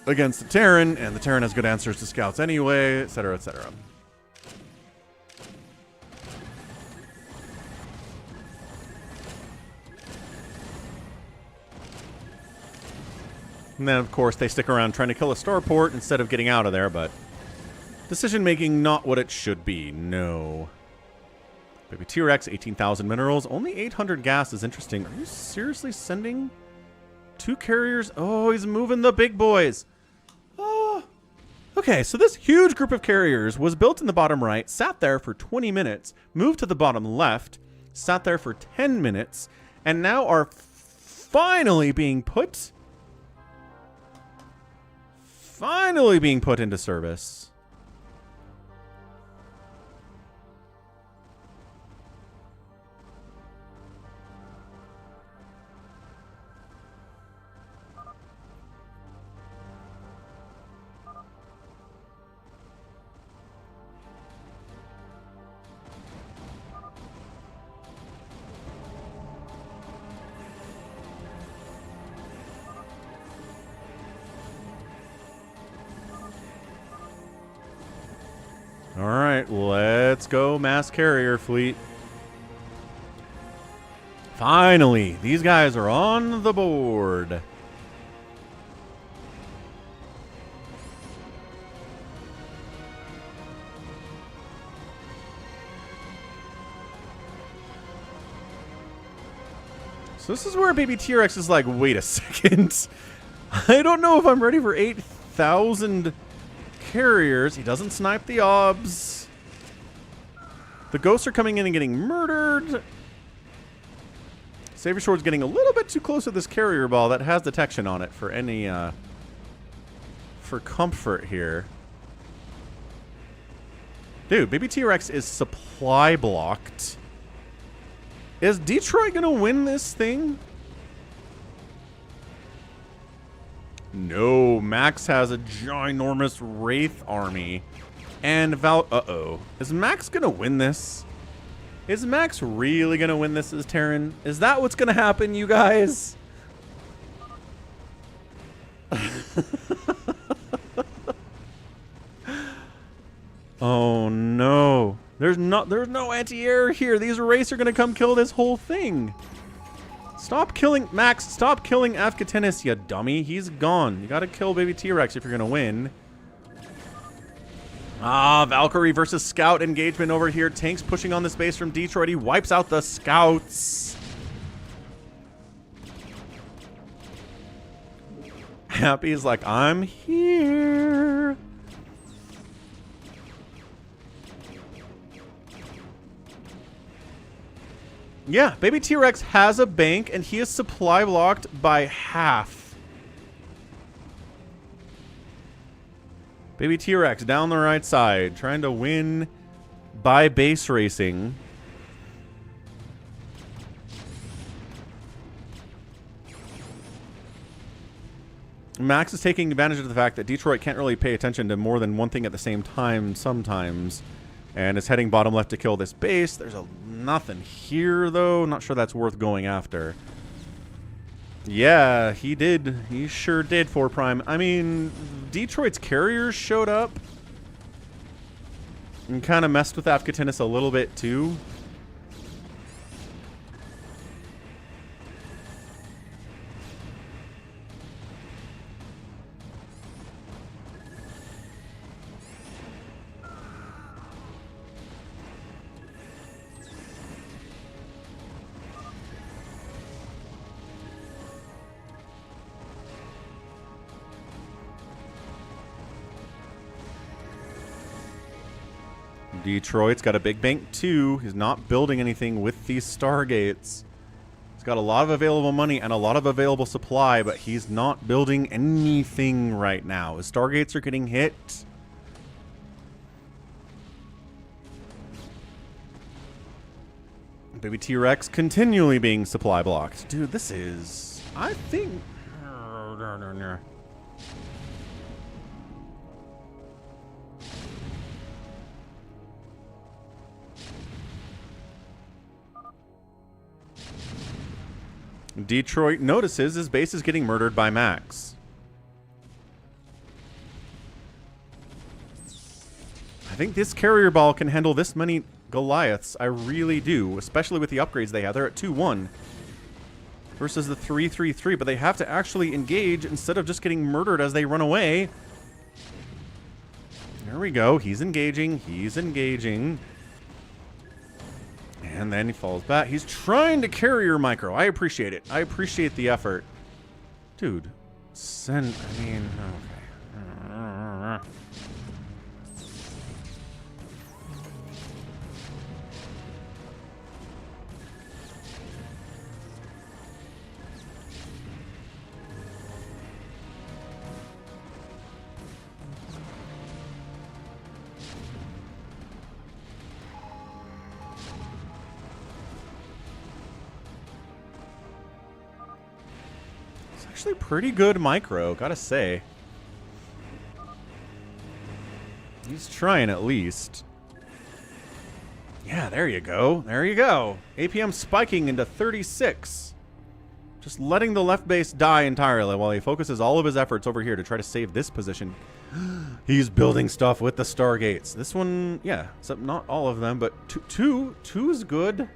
against the Terran, and the Terran has good answers to scouts anyway, etc., etc. And then, of course, they stick around trying to kill a starport instead of getting out of there, but decision-making not what it should be. No. Baby T-Rex, 18,000 minerals. Only 800 gas is interesting. Are you seriously sending 2 carriers? Oh, he's moving the big boys. Oh. Okay, so this huge group of carriers was built in the bottom right, sat there for 20 minutes, moved to the bottom left, sat there for 10 minutes, and now are finally being put into service. All right, let's go, mass carrier fleet. Finally, these guys are on the board. So this is where Baby T-Rex is like, wait a second. I don't know if I'm ready for 8,000 carriers. He doesn't snipe the obs. The ghosts are coming in and getting murdered. Savior Sword's getting a little bit too close to this carrier ball that has detection on it for any for comfort here. Dude, Baby T-Rex is supply blocked. Is Detroit gonna win this thing? No, Max has a ginormous Wraith army. And uh-oh. Is Max gonna win this? Is Max really going to win this as Terran? Is that what's going to happen, you guys? Oh no. There's no anti-air here. These wraiths are going to come kill this whole thing. Stop killing Max. Stop killing Afkatenis, you dummy. He's gone. You got to kill baby T-Rex if you're going to win. Ah, Valkyrie versus Scout engagement over here. Tanks pushing on this base from Detroit. He wipes out the Scouts. Happy's like, I'm here. Yeah, baby T-Rex has a bank, and he is supply blocked by half. Baby T-Rex down the right side, trying to win by base racing. Max is taking advantage of the fact that Detroit can't really pay attention to more than one thing at the same time sometimes. And is heading bottom left to kill this base. There's nothing here, though. Not sure that's worth going after. Yeah, he did. He sure did, 4 Prime. I mean, Detroit's carriers showed up and kind of messed with Afkatenis a little bit, too. Detroit's got a big bank too. He's not building anything with these Stargates. He's got a lot of available money and a lot of available supply, but he's not building anything right now. His Stargates are getting hit. Baby T-Rex continually being supply blocked. Dude, this is... I think... Detroit notices his base is getting murdered by Max. I think this carrier ball can handle this many Goliaths. I really do, especially with the upgrades they have. They're at 2-1 versus the 3-3-3, but they have to actually engage instead of just getting murdered as they run away. There we go. He's engaging. He's engaging. And then he falls back. He's trying to carrier micro. I appreciate it. I appreciate the effort. Dude, send... I mean, okay. Actually pretty good micro, gotta say. He's trying at least. Yeah, there you go. There you go. APM spiking into 36. Just letting the left base die entirely while he focuses all of his efforts over here to try to save this position. He's building stuff with the Stargates. This one, yeah, except not all of them, but two is good.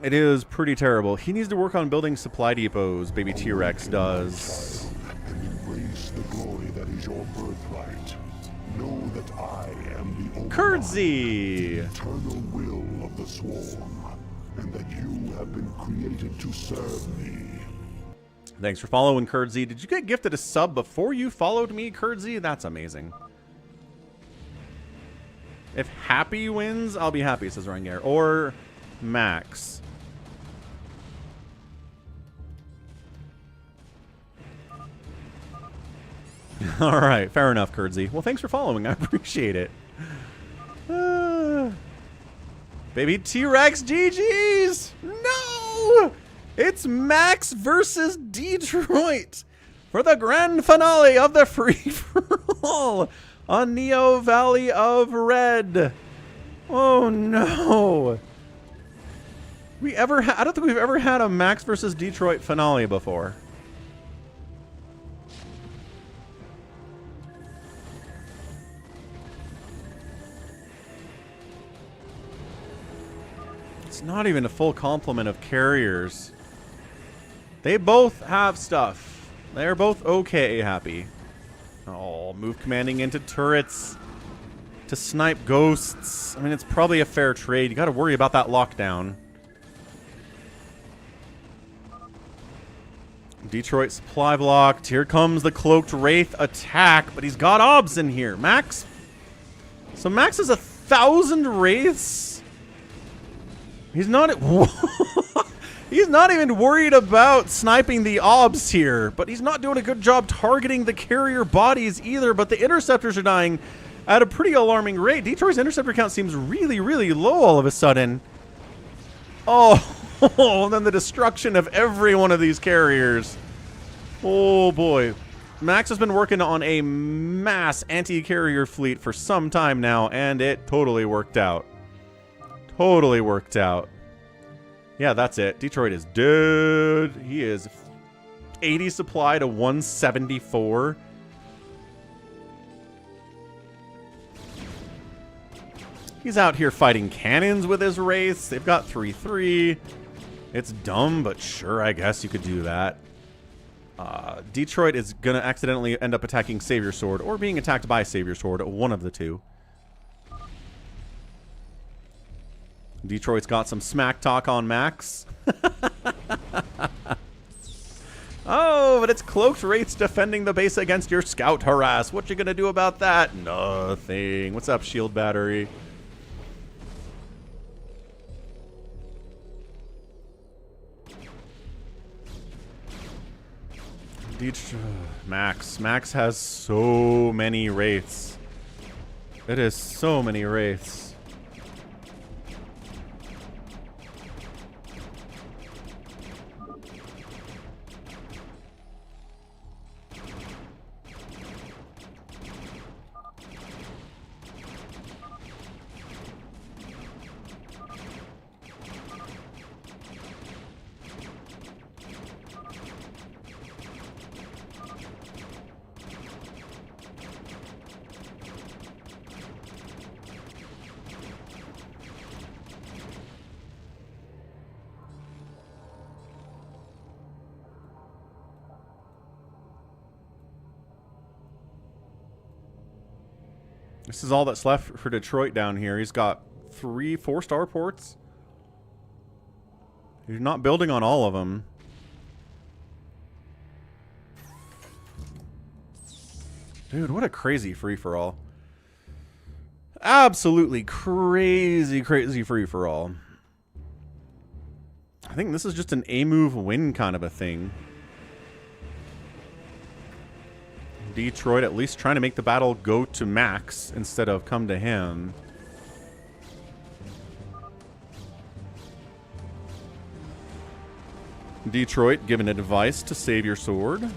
It is pretty terrible. He needs to work on building supply depots, baby T-Rex does. And embrace the glory that is your birthright. Know that I am the Kurdzie! eternal will of the swarm, and that you have been created to serve me. Thanks for following, Kurdzie. Did you get gifted a sub before you followed me, Kurdzie? That's amazing. If Happy wins, I'll be happy, says Rengar. Or Max. Alright, fair enough, Kurdsy. Well, thanks for following. I appreciate it. Baby T-Rex GG's! No! It's Max versus Detroit for the grand finale of the free-for-all on Neo Valley of Red. Oh no! I don't think we've ever had a Max versus Detroit finale before. It's not even a full complement of carriers. They both have stuff. They're both okay happy. Oh, move commanding into turrets to snipe ghosts. I mean, it's probably a fair trade. You got to worry about that lockdown. Detroit supply blocked. Here comes the Cloaked Wraith attack, but he's got obs in here. Max. So Max has 1,000 Wraiths. He's not. He's not even worried about sniping the obs here, but he's not doing a good job targeting the carrier bodies either. But the interceptors are dying at a pretty alarming rate. Detroit's interceptor count seems really, really low all of a sudden. Oh, and then the destruction of every one of these carriers. Oh boy. Max has been working on a mass anti-carrier fleet for some time now, and it totally worked out. Totally worked out. Yeah, that's it. Detroit is dead. He is 80 supply to 174. He's out here fighting cannons with his wraiths. They've got 3-3. It's dumb, but sure, I guess you could do that. Detroit is going to accidentally end up attacking Savior Sword or being attacked by Savior Sword, one of the two. Detroit's got some smack talk on Max. Oh, but it's Cloaked Wraiths defending the base against your Scout Harass. What you gonna do about that? Nothing. What's up, Shield Battery? Max has so many Wraiths. It is so many Wraiths. This is all that's left for Detroit down here. He's got 3-4 starports. He's not building on all of them. Dude, what a crazy free-for-all. Absolutely crazy, crazy free-for-all. I think this is just an A-move win kind of a thing. Detroit at least trying to make the battle go to Max instead of come to him. Detroit giving advice to save your sword.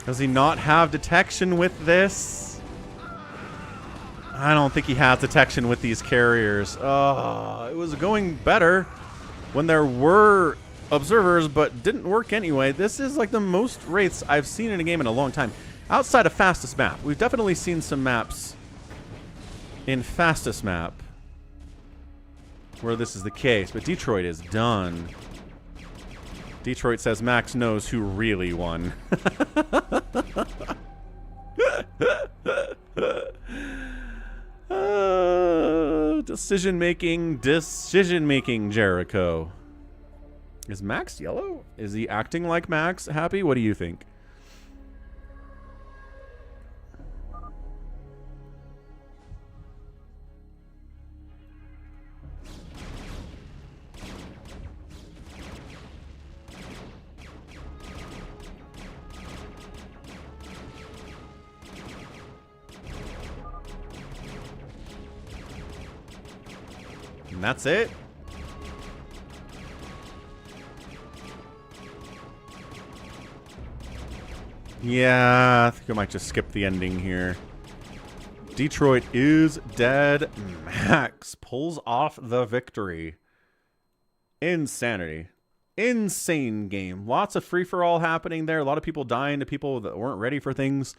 Does he not have detection with this? I don't think he has detection with these carriers. It was going better when there were observers, but didn't work anyway. This is like the most wraiths I've seen in a game in a long time. Outside of fastest map. We've definitely seen some maps in fastest map where this is the case, but Detroit is done. Detroit says Max knows who really won. Decision making, Jericho. Is Max yellow? Is he acting like Max? Happy? What do you think? And that's it. Yeah, I think I might just skip the ending here. Detroit is dead. Max pulls off the victory. Insanity. Insane game. Lots of free-for-all happening there. A lot of people dying to people that weren't ready for things.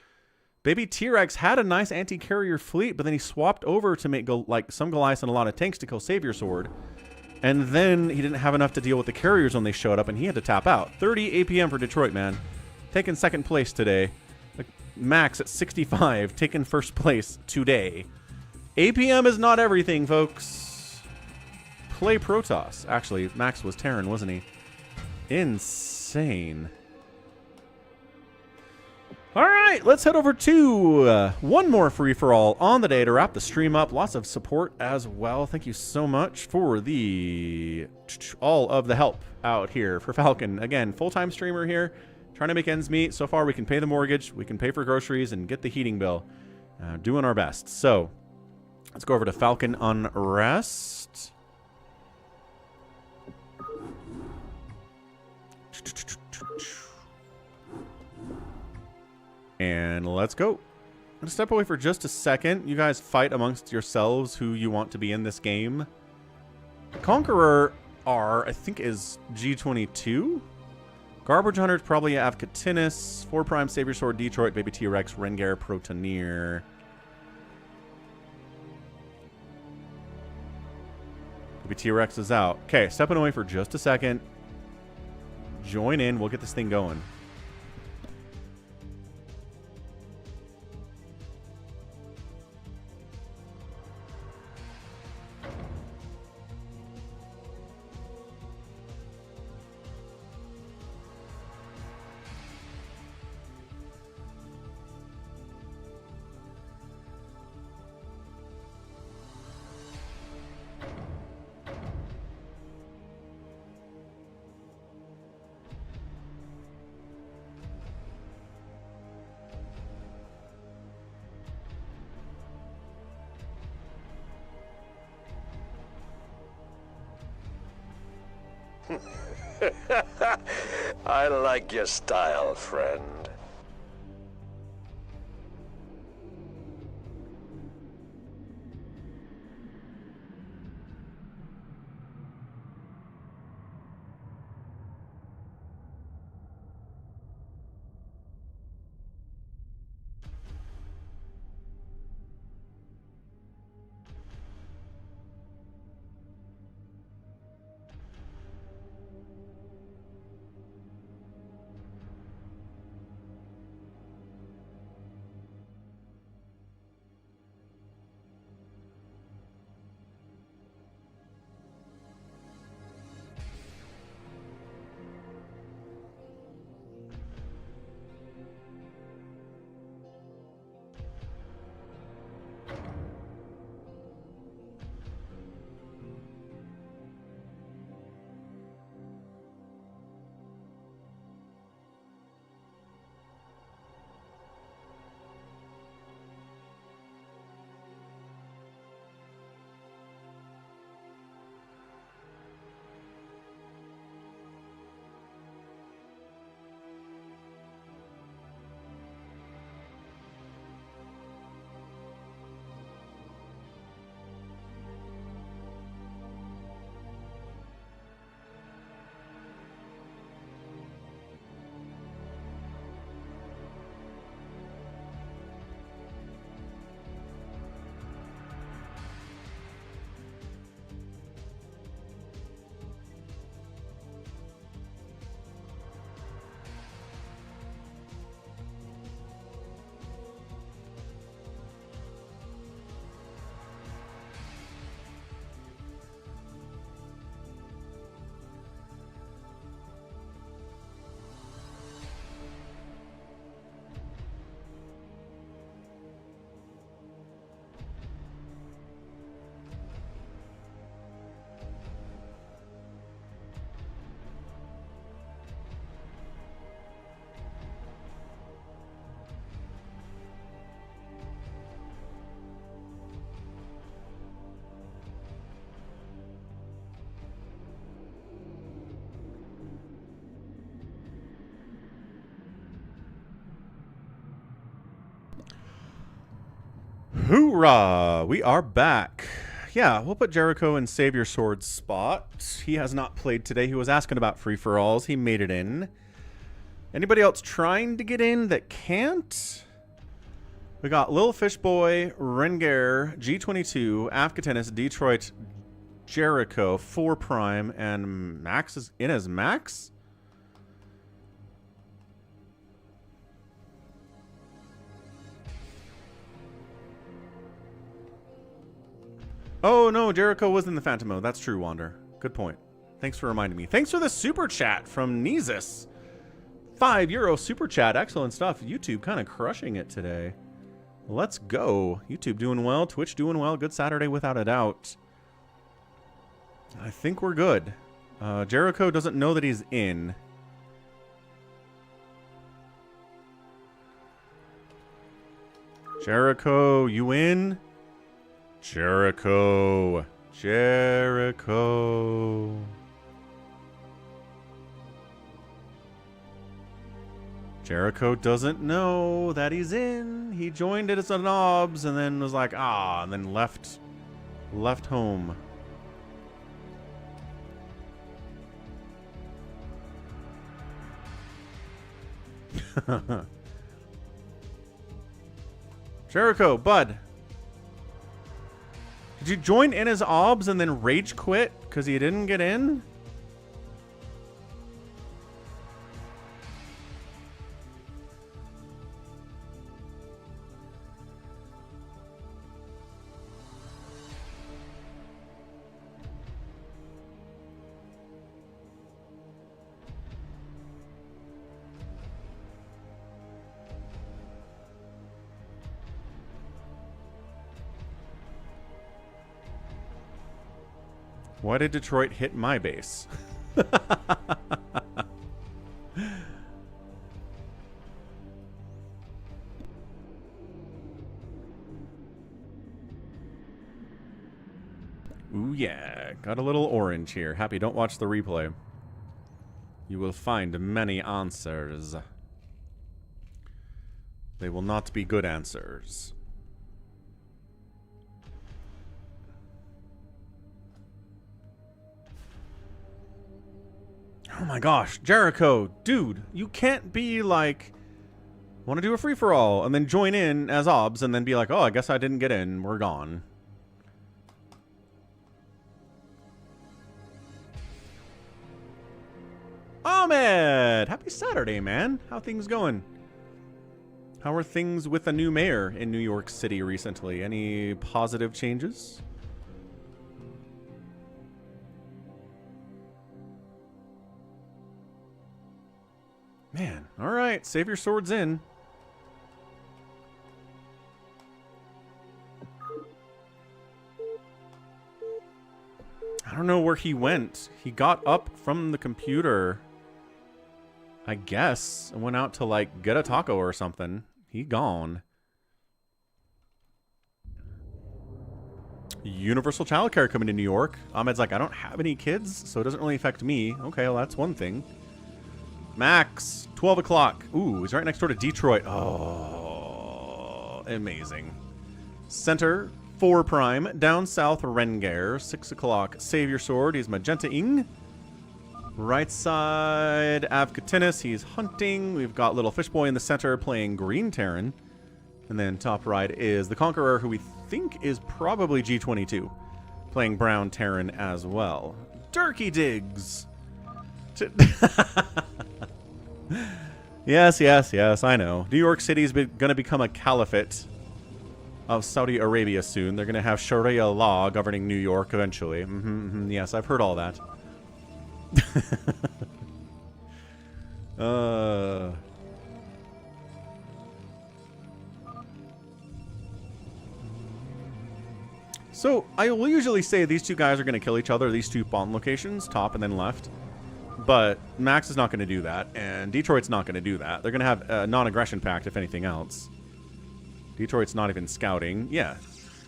Baby T-Rex had a nice anti-carrier fleet, but then he swapped over to make some Goliaths and a lot of tanks to kill Savior Sword. And then he didn't have enough to deal with the carriers when they showed up, and he had to tap out. 30 APM for Detroit, man. Taking second place today. Max at 65, taking first place today. APM is not everything, folks. Play Protoss. Actually, Max was Terran, wasn't he? Insane. All right, let's head over to one more free-for-all on the day to wrap the stream up. Lots of support as well. Thank you so much for all of the help out here for Falcon. Again, full-time streamer here, trying to make ends meet. So far, we can pay the mortgage, we can pay for groceries, and get the heating bill. Doing our best. So, let's go over to Falcon Unrest. And let's go. I'm going to step away for just a second. You guys fight amongst yourselves who you want to be in this game. Conqueror R, I think, is G22. Garbage Hunters probably have Katinis, 4 Prime, Savior Sword, Detroit, Baby T-Rex, Rengar, Protoneer. Baby T-Rex is out. Okay, stepping away for just a second. Join in. We'll get this thing going. I like your style, friend. Hoorah! We are back. Yeah, we'll put Jericho in Savior Sword's spot. He has not played today. He was asking about free-for-alls. He made it in. Anybody else trying to get in that can't? We got Lil Fishboy, Rengar, G22, Afghanis, Detroit, Jericho, 4 Prime, and Max is in as Max? Oh, no, Jericho was in the Phantom mode. That's true, Wander. Good point. Thanks for reminding me. Thanks for the super chat from Neezus. €5 super chat. Excellent stuff. YouTube kind of crushing it today. Let's go. YouTube doing well. Twitch doing well. Good Saturday without a doubt. I think we're good. Jericho doesn't know that he's in. Jericho, you in? Jericho. Jericho. Jericho doesn't know that he's in. He joined it as a knobs and then was like, ah, and then left home. Jericho, bud. Did you join in as obs and then rage quit because you didn't get in? Why did Detroit hit my base? Ooh, yeah. Got a little orange here. Happy, don't watch the replay. You will find many answers. They will not be good answers. Oh my gosh, Jericho, dude, you can't be like, want to do a free-for-all and then join in as obs and then be like, oh, I guess I didn't get in, we're gone. Ahmed, happy Saturday, man. How things going? How are things with the new mayor in New York City recently? Any positive changes? Man, all right, save your swords in. I don't know where he went. He got up from the computer, I guess, and went out to, like, get a taco or something. He gone. Universal childcare coming to New York. Ahmed's like, I don't have any kids, so it doesn't really affect me. Okay, well, that's one thing. Max, 12 o'clock. Ooh, he's right next door to Detroit. Oh, amazing. Center, 4 Prime. Down south, Rengar, 6 o'clock. Save your sword. He's magenta-ing. Right side, Avkatinis. He's hunting. We've got Little Fishboy in the center playing Green Terran. And then top right is the Conqueror, who we think is probably G22, playing Brown Terran as well. Durkey Diggs. Yes, yes, yes, I know. New York City is going to become a caliphate of Saudi Arabia soon. They're going to have Sharia law governing New York eventually. Yes, I've heard all that. So, I will usually say these two guys are going to kill each other, these two spawn locations, top and then left. But Max is not going to do that, and Detroit's not going to do that. They're going to have a non-aggression pact, if anything else. Detroit's not even scouting. Yeah,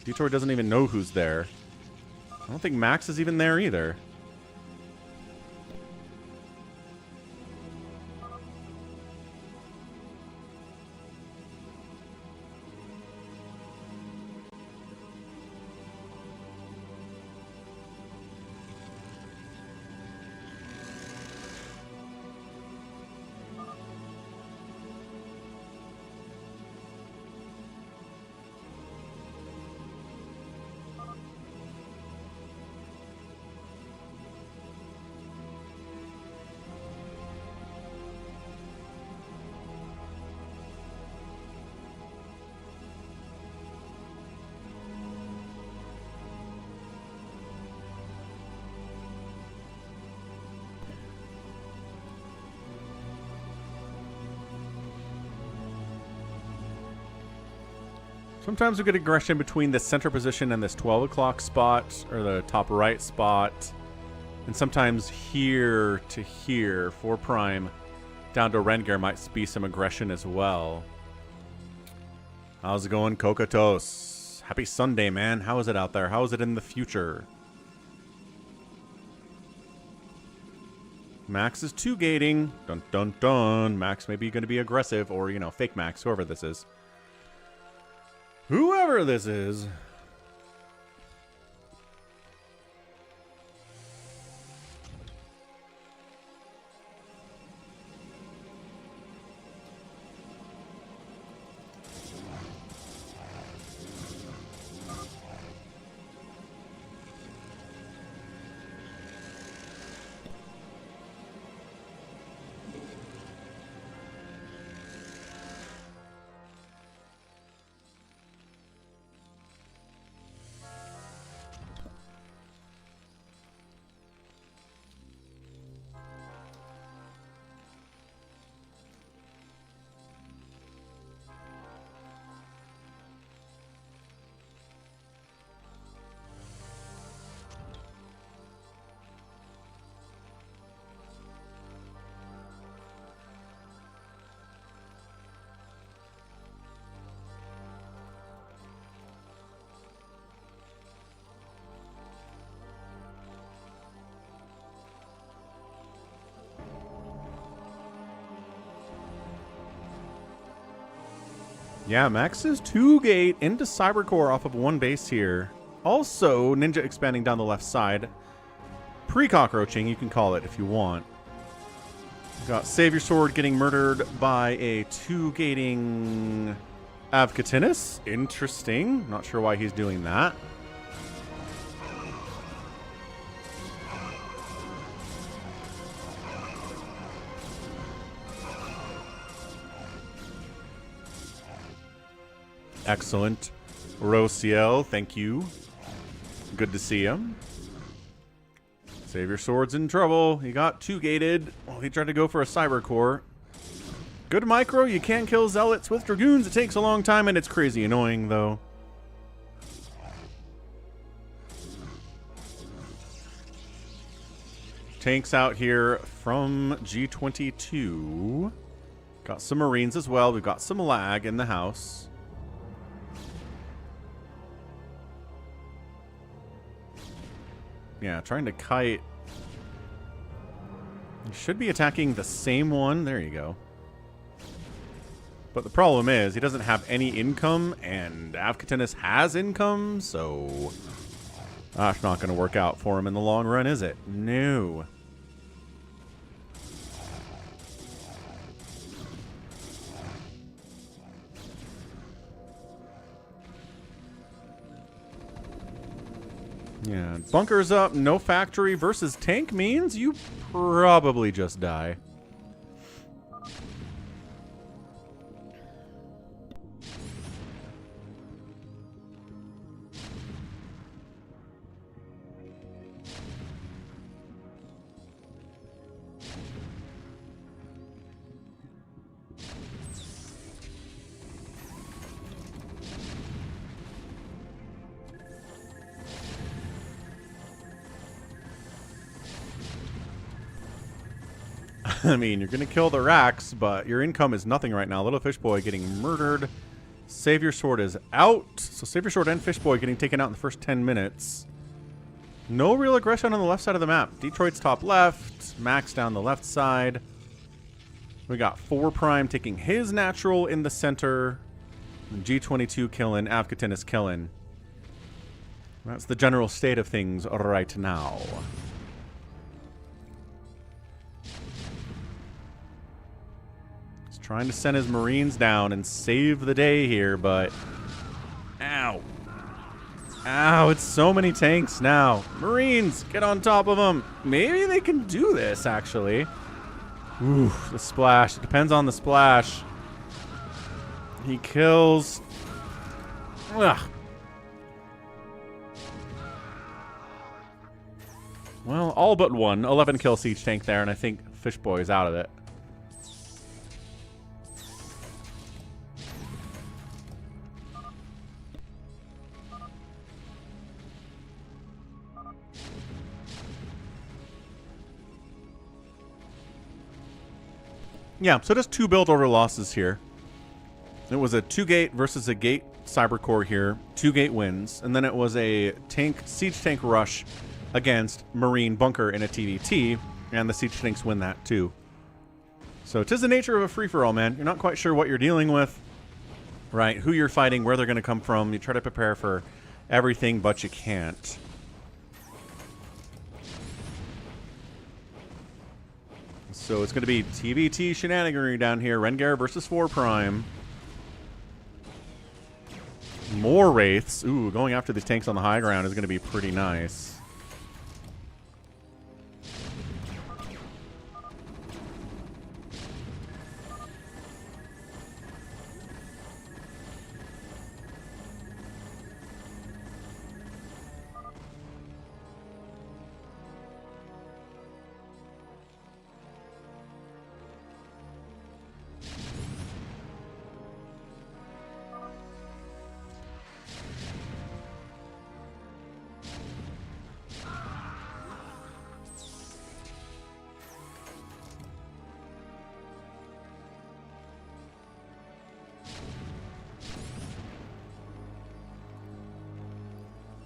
Detroit doesn't even know who's there. I don't think Max is even there either. Sometimes we get aggression between the center position and this 12 o'clock spot, or the top right spot. And sometimes here to here, 4 prime, down to Rengar might be some aggression as well. How's it going, Kokotos? Happy Sunday, man. How is it out there? How is it in the future? Max is 2-gating. Dun, dun, dun. Max may be going to be aggressive, or, you know, fake Max, whoever this is. Whoever this is. Yeah, Max is 2-gate into Cybercore off of 1 base here. Also, Ninja expanding down the left side. Pre-cockroaching, you can call it if you want. Got Savior Sword getting murdered by a 2-gating Avcatinus. Interesting. Not sure why he's doing that. Excellent. Rociel, thank you. Good to see him. Savior Sword's in trouble. He got 2-gated. Well, he tried to go for a Cybercore. Good micro. You can kill Zealots with Dragoons. It takes a long time, and it's crazy annoying, though. Tanks out here from G22. Got some Marines as well. We've got some lag in the house. Yeah, trying to kite. You should be attacking the same one. There you go. But the problem is, he doesn't have any income, and Avcatinus has income, so that's not going to work out for him in the long run, is it? No. Yeah, bunkers up, no factory versus tank means you probably just die. I mean, you're going to kill the Rax, but your income is nothing right now. Little Fish Boy getting murdered. Savior Sword is out. So Savior Sword and Fish Boy getting taken out in the first 10 minutes. No real aggression on the left side of the map. Detroit's top left. Max down the left side. We got 4 Prime taking his natural in the center. G22 killing. Avcatinus killing. That's the general state of things right now. Trying to send his Marines down and save the day here, but... Ow. Ow, it's so many tanks now. Marines, get on top of them. Maybe they can do this, actually. Ooh, the splash. It depends on the splash. He kills... Ugh. Well, all but one. 11 kill siege tank there, and I think Fish Boy is out of it. Yeah, so just 2 build order losses here. It was a 2-gate versus a gate cybercore here. 2-gate wins. And then it was a siege tank rush against Marine bunker in a TVT. And the siege tanks win that too. So 'tis the nature of a free-for-all, man. You're not quite sure what you're dealing with. Right, who you're fighting, where they're going to come from. You try to prepare for everything, but you can't. So it's going to be TVT shenaniganery down here. Rengar versus 4 Prime. More Wraiths. Ooh, going after these tanks on the high ground is going to be pretty nice.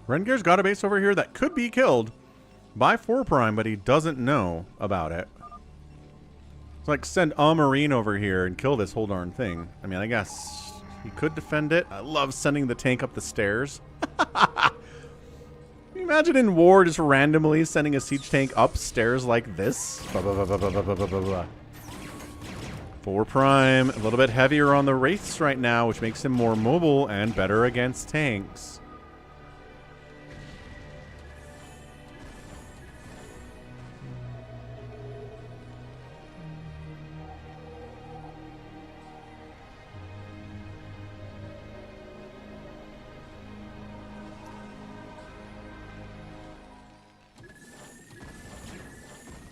Rengar's got a base over here that could be killed by 4 Prime, but he doesn't know about it. It's like, send a Marine over here and kill this whole darn thing. I mean, I guess he could defend it. I love sending the tank up the stairs. Can you imagine in war just randomly sending a siege tank upstairs like this? 4 Prime, a little bit heavier on the Wraiths right now, which makes him more mobile and better against tanks.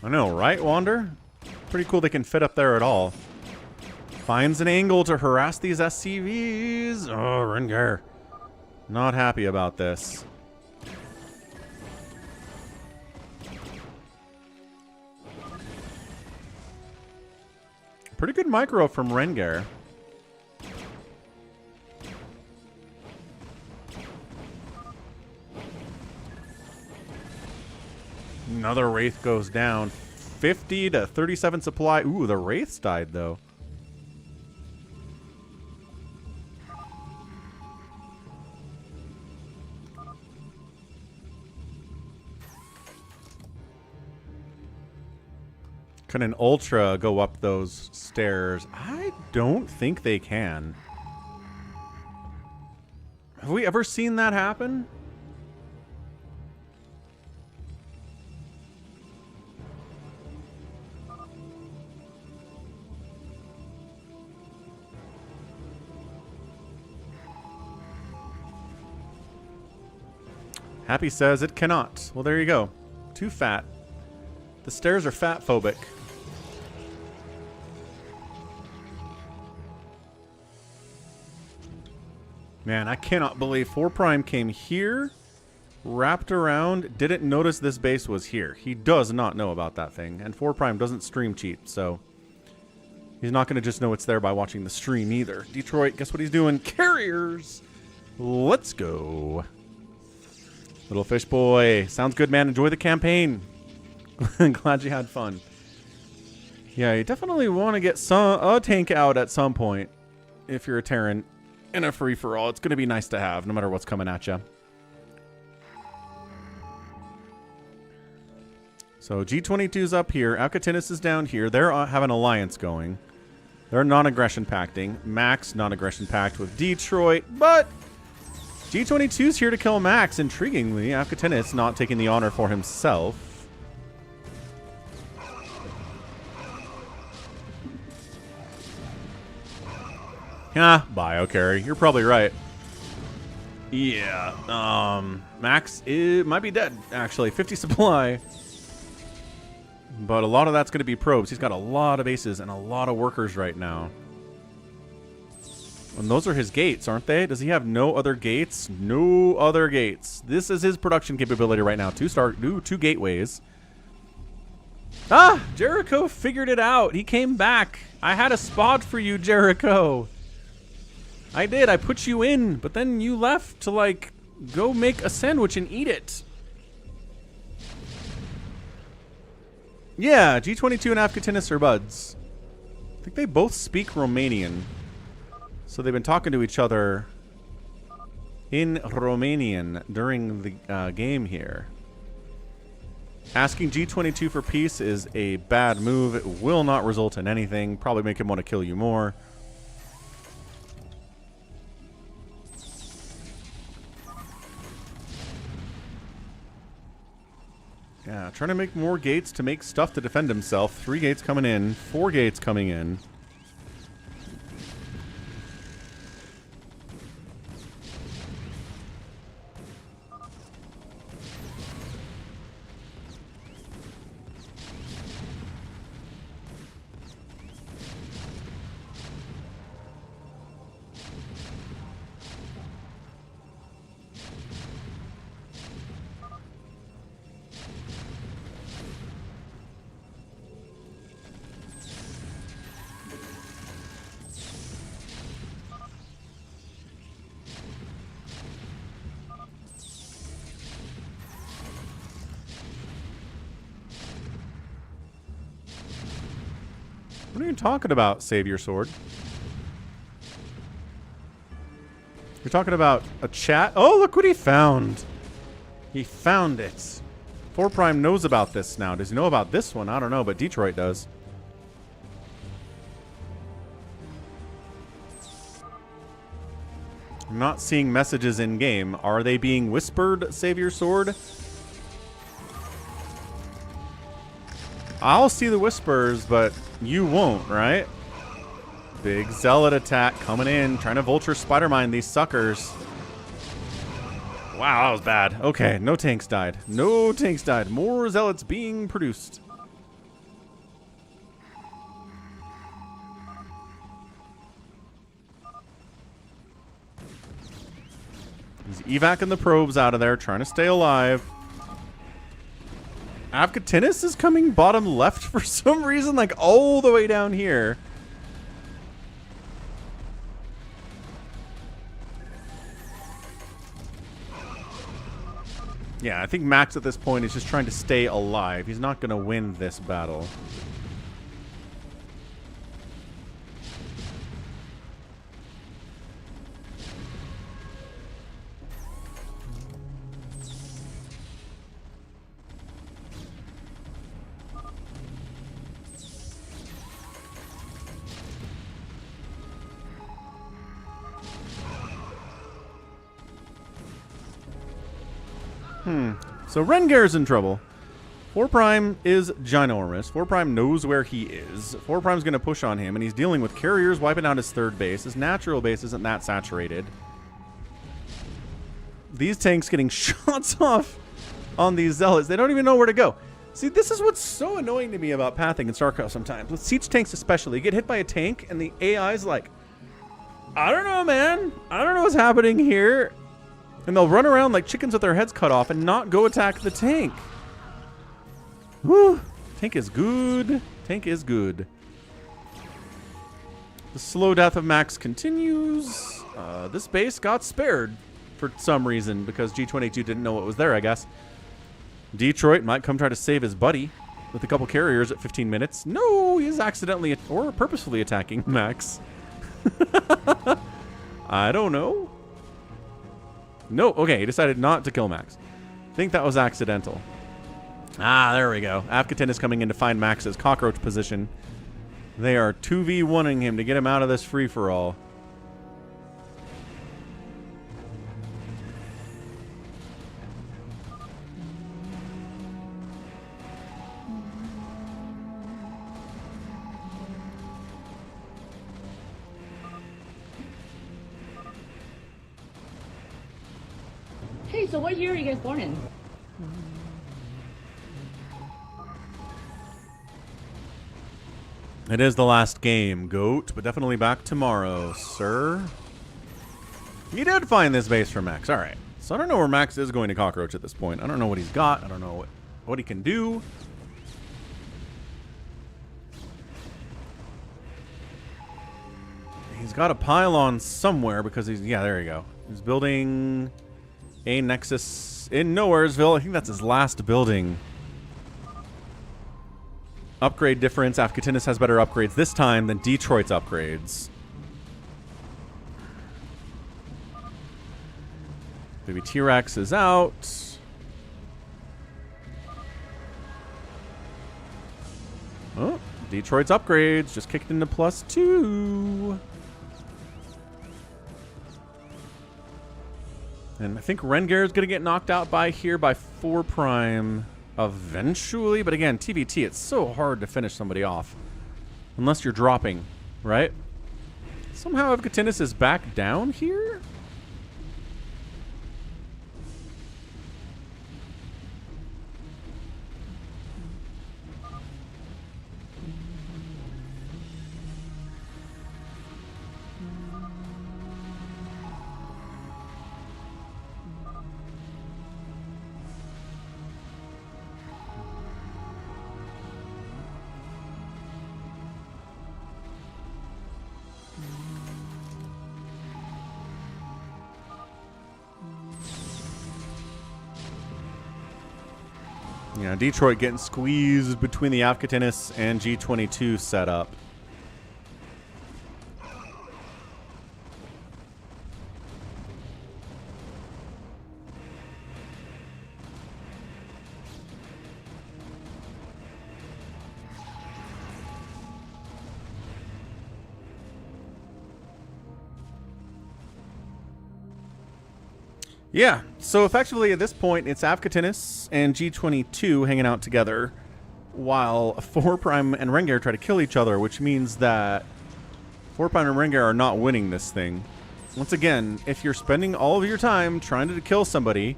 I know, right, Wander? Pretty cool they can fit up there at all. Finds an angle to harass these SCVs. Oh, Rengar. Not happy about this. Pretty good micro from Rengar. Another Wraith goes down. 50 to 37 supply. Ooh, the Wraiths died, though. Can an Ultra go up those stairs? I don't think they can. Have we ever seen that happen? Happy says it cannot. Well, there you go. Too fat. The stairs are fat phobic. Man, I cannot believe 4 Prime came here, wrapped around, didn't notice this base was here. He does not know about that thing. And 4 Prime doesn't stream cheat, so he's not going to just know it's there by watching the stream either. Detroit, guess what he's doing? Carriers! Let's go. Little fish boy. Sounds good, man. Enjoy the campaign. Glad you had fun. Yeah, you definitely want to get a tank out at some point if you're a Terran in a free-for-all. It's going to be nice to have, no matter what's coming at you. So G22's up here. Alcatinis is down here. They're have an alliance going. They're non-aggression pacting. Max non-aggression pact with Detroit, but G22's here to kill Max. Intriguingly, Alcatinis not taking the honor for himself. Yeah, biocarry. You're probably right. Yeah, Max might be dead, actually. 50 supply. But a lot of that's going to be probes. He's got a lot of bases and a lot of workers right now. And those are his gates, aren't they? Does he have no other gates? No other gates. This is his production capability right now. Two gateways. Ah, Jericho figured it out. He came back. I had a spot for you, Jericho. I did. I put you in, but then you left to, like, go make a sandwich and eat it. Yeah, G22 and Afghanistan are buds. I think they both speak Romanian. So they've been talking to each other in Romanian during the game here. Asking G22 for peace is a bad move. It will not result in anything. Probably make him want to kill you more. Yeah, trying to make more gates to make stuff to defend himself. 3 gates coming in. 4 gates coming in. What are you talking about, Savior Sword? You're talking about a chat? Oh, look what he found. He found it. 4 Prime knows about this now. Does he know about this one? I don't know, but Detroit does. I'm not seeing messages in game. Are they being whispered, Savior Sword? I'll see the whispers, but you won't, right? Big Zealot attack coming in, trying to Vulture Spider Mine these suckers. Wow, that was bad. Okay, no tanks died. No tanks died. More Zealots being produced. He's evacuating the probes out of there, trying to stay alive. Afghanistan is coming bottom left for some reason, like all the way down here. Yeah, I think Max at this point is just trying to stay alive. He's not going to win this battle. So Rengar's in trouble. 4 Prime is ginormous. 4 Prime knows where he is. 4 Prime's going to push on him, and he's dealing with carriers wiping out his 3rd base. His natural base isn't that saturated. These tanks getting shots off on these Zealots. They don't even know where to go. See, this is what's so annoying to me about pathing in StarCraft sometimes. With siege tanks especially. You get hit by a tank, and the AI's like, I don't know, man. I don't know what's happening here. And they'll run around like chickens with their heads cut off and not go attack the tank. Whew. Tank is good. Tank is good. The slow death of Max continues. This base got spared for some reason because G22 didn't know what was there, I guess. Detroit might come try to save his buddy with a couple carriers at 15 minutes. No, he's accidentally or purposefully attacking Max. I don't know. No, okay, he decided not to kill Max. I think that was accidental. Ah, there we go. Afghanistan is coming in to find Max's cockroach position. They are 2v1ing him to get him out of this free-for-all. Hey, so what year are you guys born in? It is the last game, Goat, but definitely back tomorrow, sir. You did find this base for Max. All right. So I don't know where Max is going to cockroach at this point. I don't know what he's got. I don't know what he can do. He's got a pylon somewhere because he's... Yeah, there you go. He's building a Nexus in Nowheresville. I think that's his last building. Upgrade difference. Afkatinis has better upgrades this time than Detroit's upgrades. Baby T-Rex is out. Oh, Detroit's upgrades just kicked into +2. And I think Rengar is going to get knocked out by 4 Prime eventually. But again, TVT, it's so hard to finish somebody off. Unless you're dropping, right? Somehow Evgatinis is back down here? Yeah, Detroit getting squeezed between the Afkatinis and G22 setup. Yeah, so effectively at this point, it's Afkatinis and G22 hanging out together while 4 Prime and Rengar try to kill each other, which means that 4 Prime and Rengar are not winning this thing. Once again, if you're spending all of your time trying to kill somebody,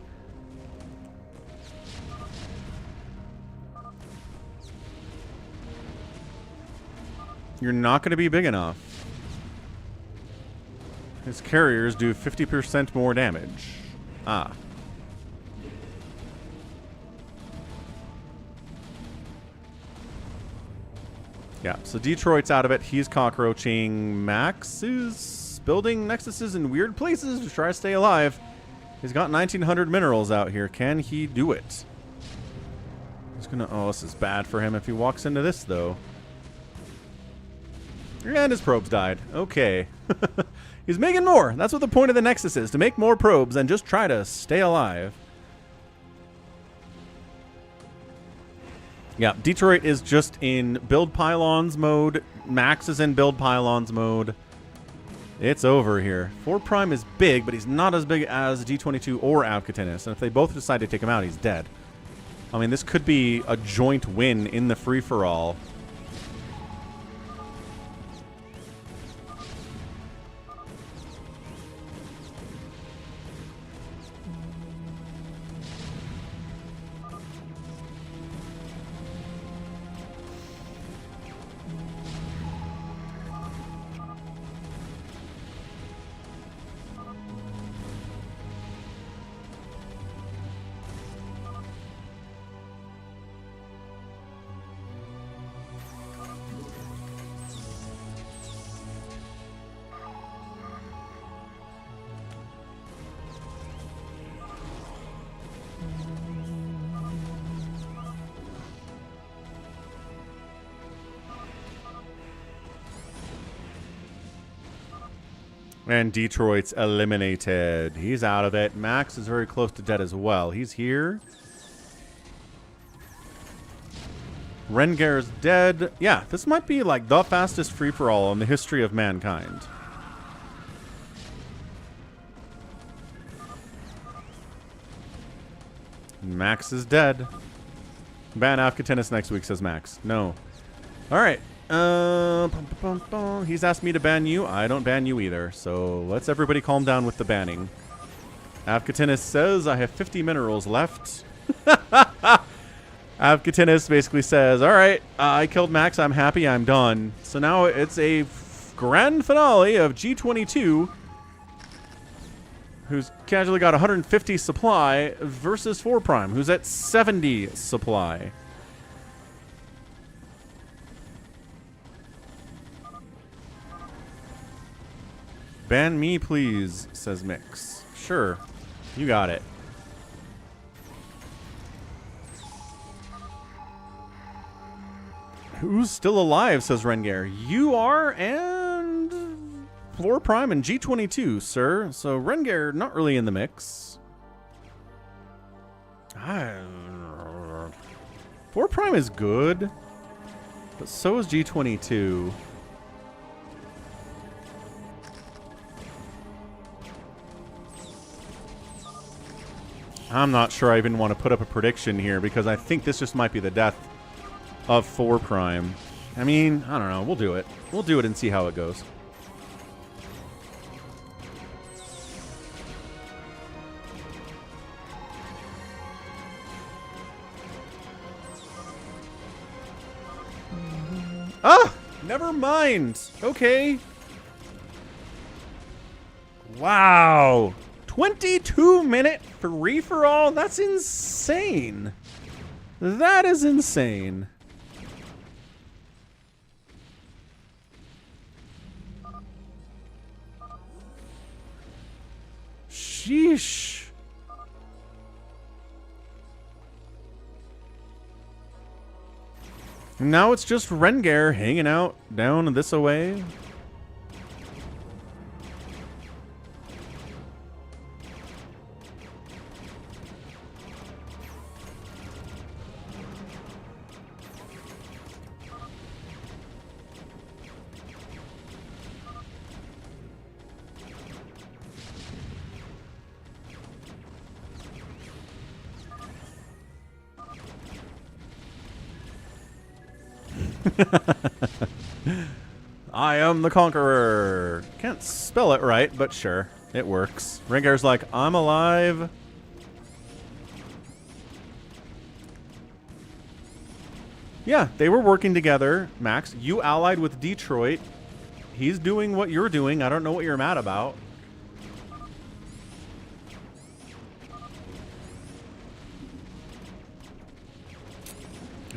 you're not going to be big enough. His carriers do 50% more damage. Ah. Yeah, so Detroit's out of it. He's cockroaching. Max is building Nexuses in weird places to try to stay alive. He's got 1,900 minerals out here. Can he do it? He's gonna... Oh, this is bad for him if he walks into this, though. And his probes died. Okay. He's making more. That's what the point of the Nexus is, to make more probes and just try to stay alive. Yeah, Detroit is just in build pylons mode. Max is in build pylons mode. It's over here. 4 Prime is big, but he's not as big as G22 or Avkatinis. And if they both decide to take him out, he's dead. I mean, this could be a joint win in the free-for-all. And Detroit's eliminated. He's out of it. Max is very close to dead as well. He's here. Rengar's dead. Yeah, this might be like the fastest free-for-all in the history of mankind. Max is dead. Ban Afkatinis next week, says Max. No. Alright. He's asked me to ban you. I don't ban you either. So let's everybody calm down with the banning. Avkatinis says I have 50 minerals left. Avkatinis basically says, alright, I killed Max. I'm happy. I'm done. So now it's a grand finale of G22, who's casually got 150 supply, versus 4 Prime, who's at 70 supply. Ban me, please, says Mix. Sure. You got it. Who's still alive, says Rengar. You are, and Floor Prime and G22, sir. So Rengar not really in the mix. Floor Prime is good, but so is G22. I'm not sure I even want to put up a prediction here because I think this just might be the death of 4 Prime. I mean, I don't know. We'll do it. We'll do it and see how it goes. Ah! Never mind. Okay. Wow. 22-minute free-for-all? That's insane. That is insane. Sheesh. Now it's just Rengar hanging out down this away. I am the Conqueror. Can't spell it right, but sure, it works. Rengar's like, I'm alive. Yeah, they were working together, Max. You allied with Detroit. He's doing what you're doing. I don't know what you're mad about.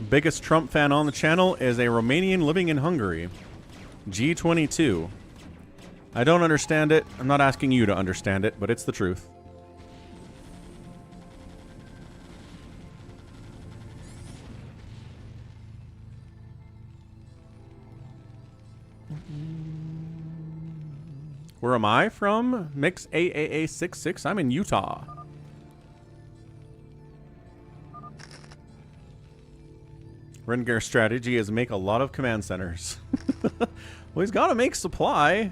Biggest Trump fan on the channel is a Romanian living in Hungary. G22. I don't understand it. I'm not asking you to understand it, but it's the truth. Where am I from? Mix AAA66. I'm in Utah. Rengar's strategy is make a lot of command centers. Well, he's got to make supply.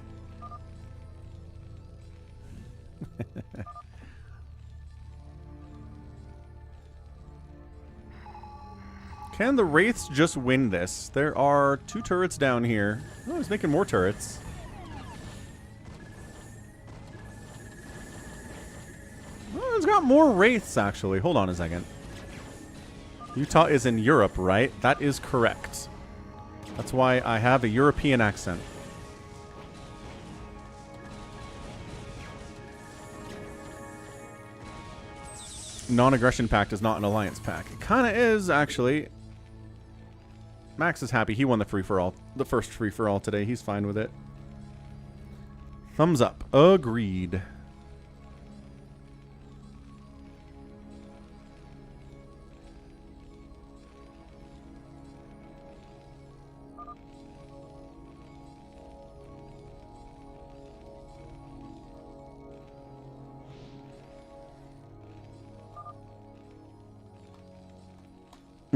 Can the Wraiths just win this? There are 2 turrets down here. Oh, he's making more turrets. Oh, he's got more Wraiths, actually. Hold on a second. Utah is in Europe, right? That is correct. That's why I have a European accent. Non-aggression pact is not an alliance pact. It kind of is, actually. Max is happy. He won the free-for-all. The first free-for-all today. He's fine with it. Thumbs up. Agreed.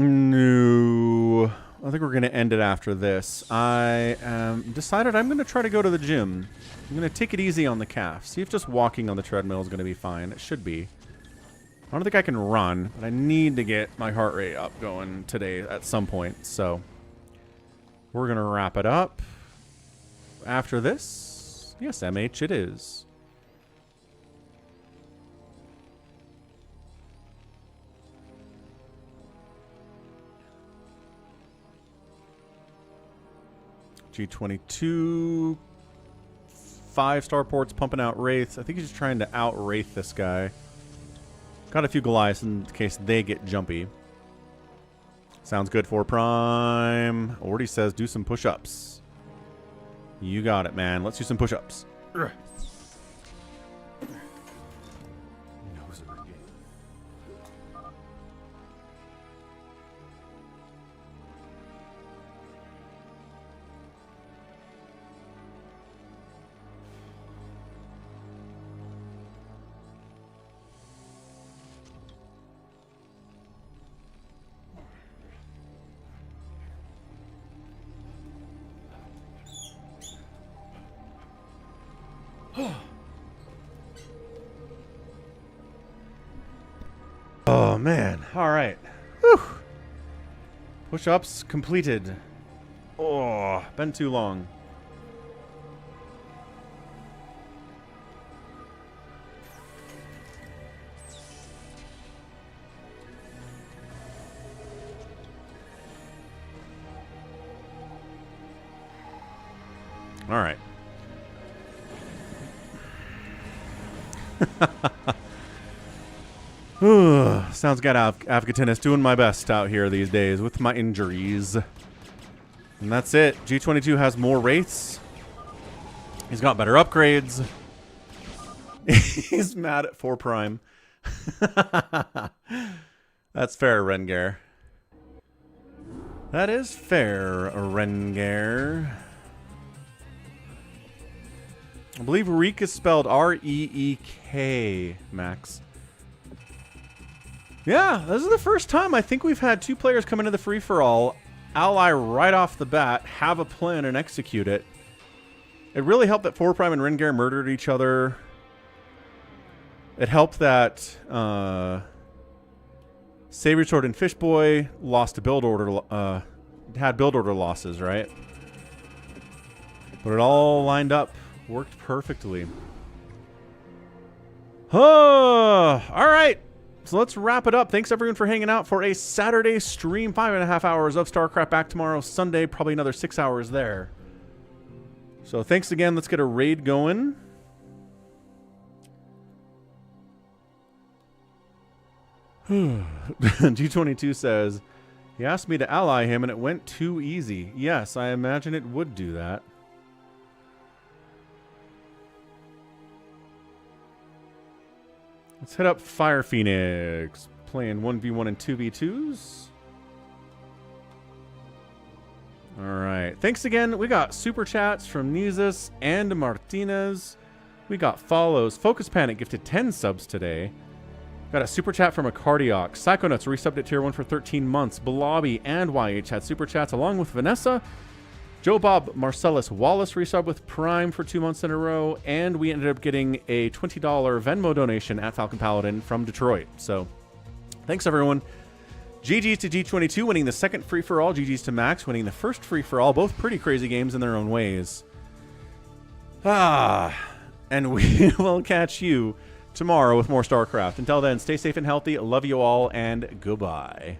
No. I think we're going to end it after this. I decided I'm going to try to go to the gym. I'm going to take it easy on the calf. See if just walking on the treadmill is going to be fine. It should be. I don't think I can run, but I need to get my heart rate up going today at some point. So we're going to wrap it up after this. Yes, MH it is. G22, 5 starports pumping out Wraiths. I think he's just trying to out-Wraith this guy. Got a few Goliaths in case they get jumpy. Sounds good for Prime. Orty says do some push-ups. You got it, man. Let's do some push-ups. Oh, man. All right. Whew. Push-ups completed. Oh, been too long. All right. Sounds good, Afghatinus. Doing my best out here these days with my injuries. And that's it. G22 has more wraiths. He's got better upgrades. He's mad at 4 Prime. That's fair, Rengar. That is fair, Rengar. I believe Reek is spelled R-E-E-K, Max. Yeah, this is the first time I think we've had 2 players come into the free-for-all, ally right off the bat, have a plan and execute it. It really helped that 4 Prime and Rengar murdered each other. It helped that Savior Sword and Fishboy lost a build order, had build order losses, right? But it all lined up. Worked perfectly. Oh, all right. So let's wrap it up. Thanks everyone for hanging out for a Saturday stream. 5.5 hours of StarCraft. Back tomorrow, Sunday. Probably another 6 hours there. So thanks again. Let's get a raid going. G22 says, he asked me to ally him and it went too easy. Yes, I imagine it would do that. Let's hit up Fire Phoenix. Playing 1v1 and 2v2s. Alright. Thanks again. We got super chats from Nizas and Martinez. We got follows. Focus Panic gifted 10 subs today. Got a super chat from a Cardiac. Psychonauts resubbed at tier 1 for 13 months. Blobby and YH had super chats along with Vanessa. Joe Bob Marcellus Wallace resubbed with Prime for 2 months in a row, and we ended up getting a $20 Venmo donation at Falcon Paladin from Detroit. So, thanks everyone. GG's to G22 winning the second free-for-all. GG's to Max winning the first free-for-all. Both pretty crazy games in their own ways. And we will catch you tomorrow with more StarCraft. Until then, stay safe and healthy. Love you all, and goodbye.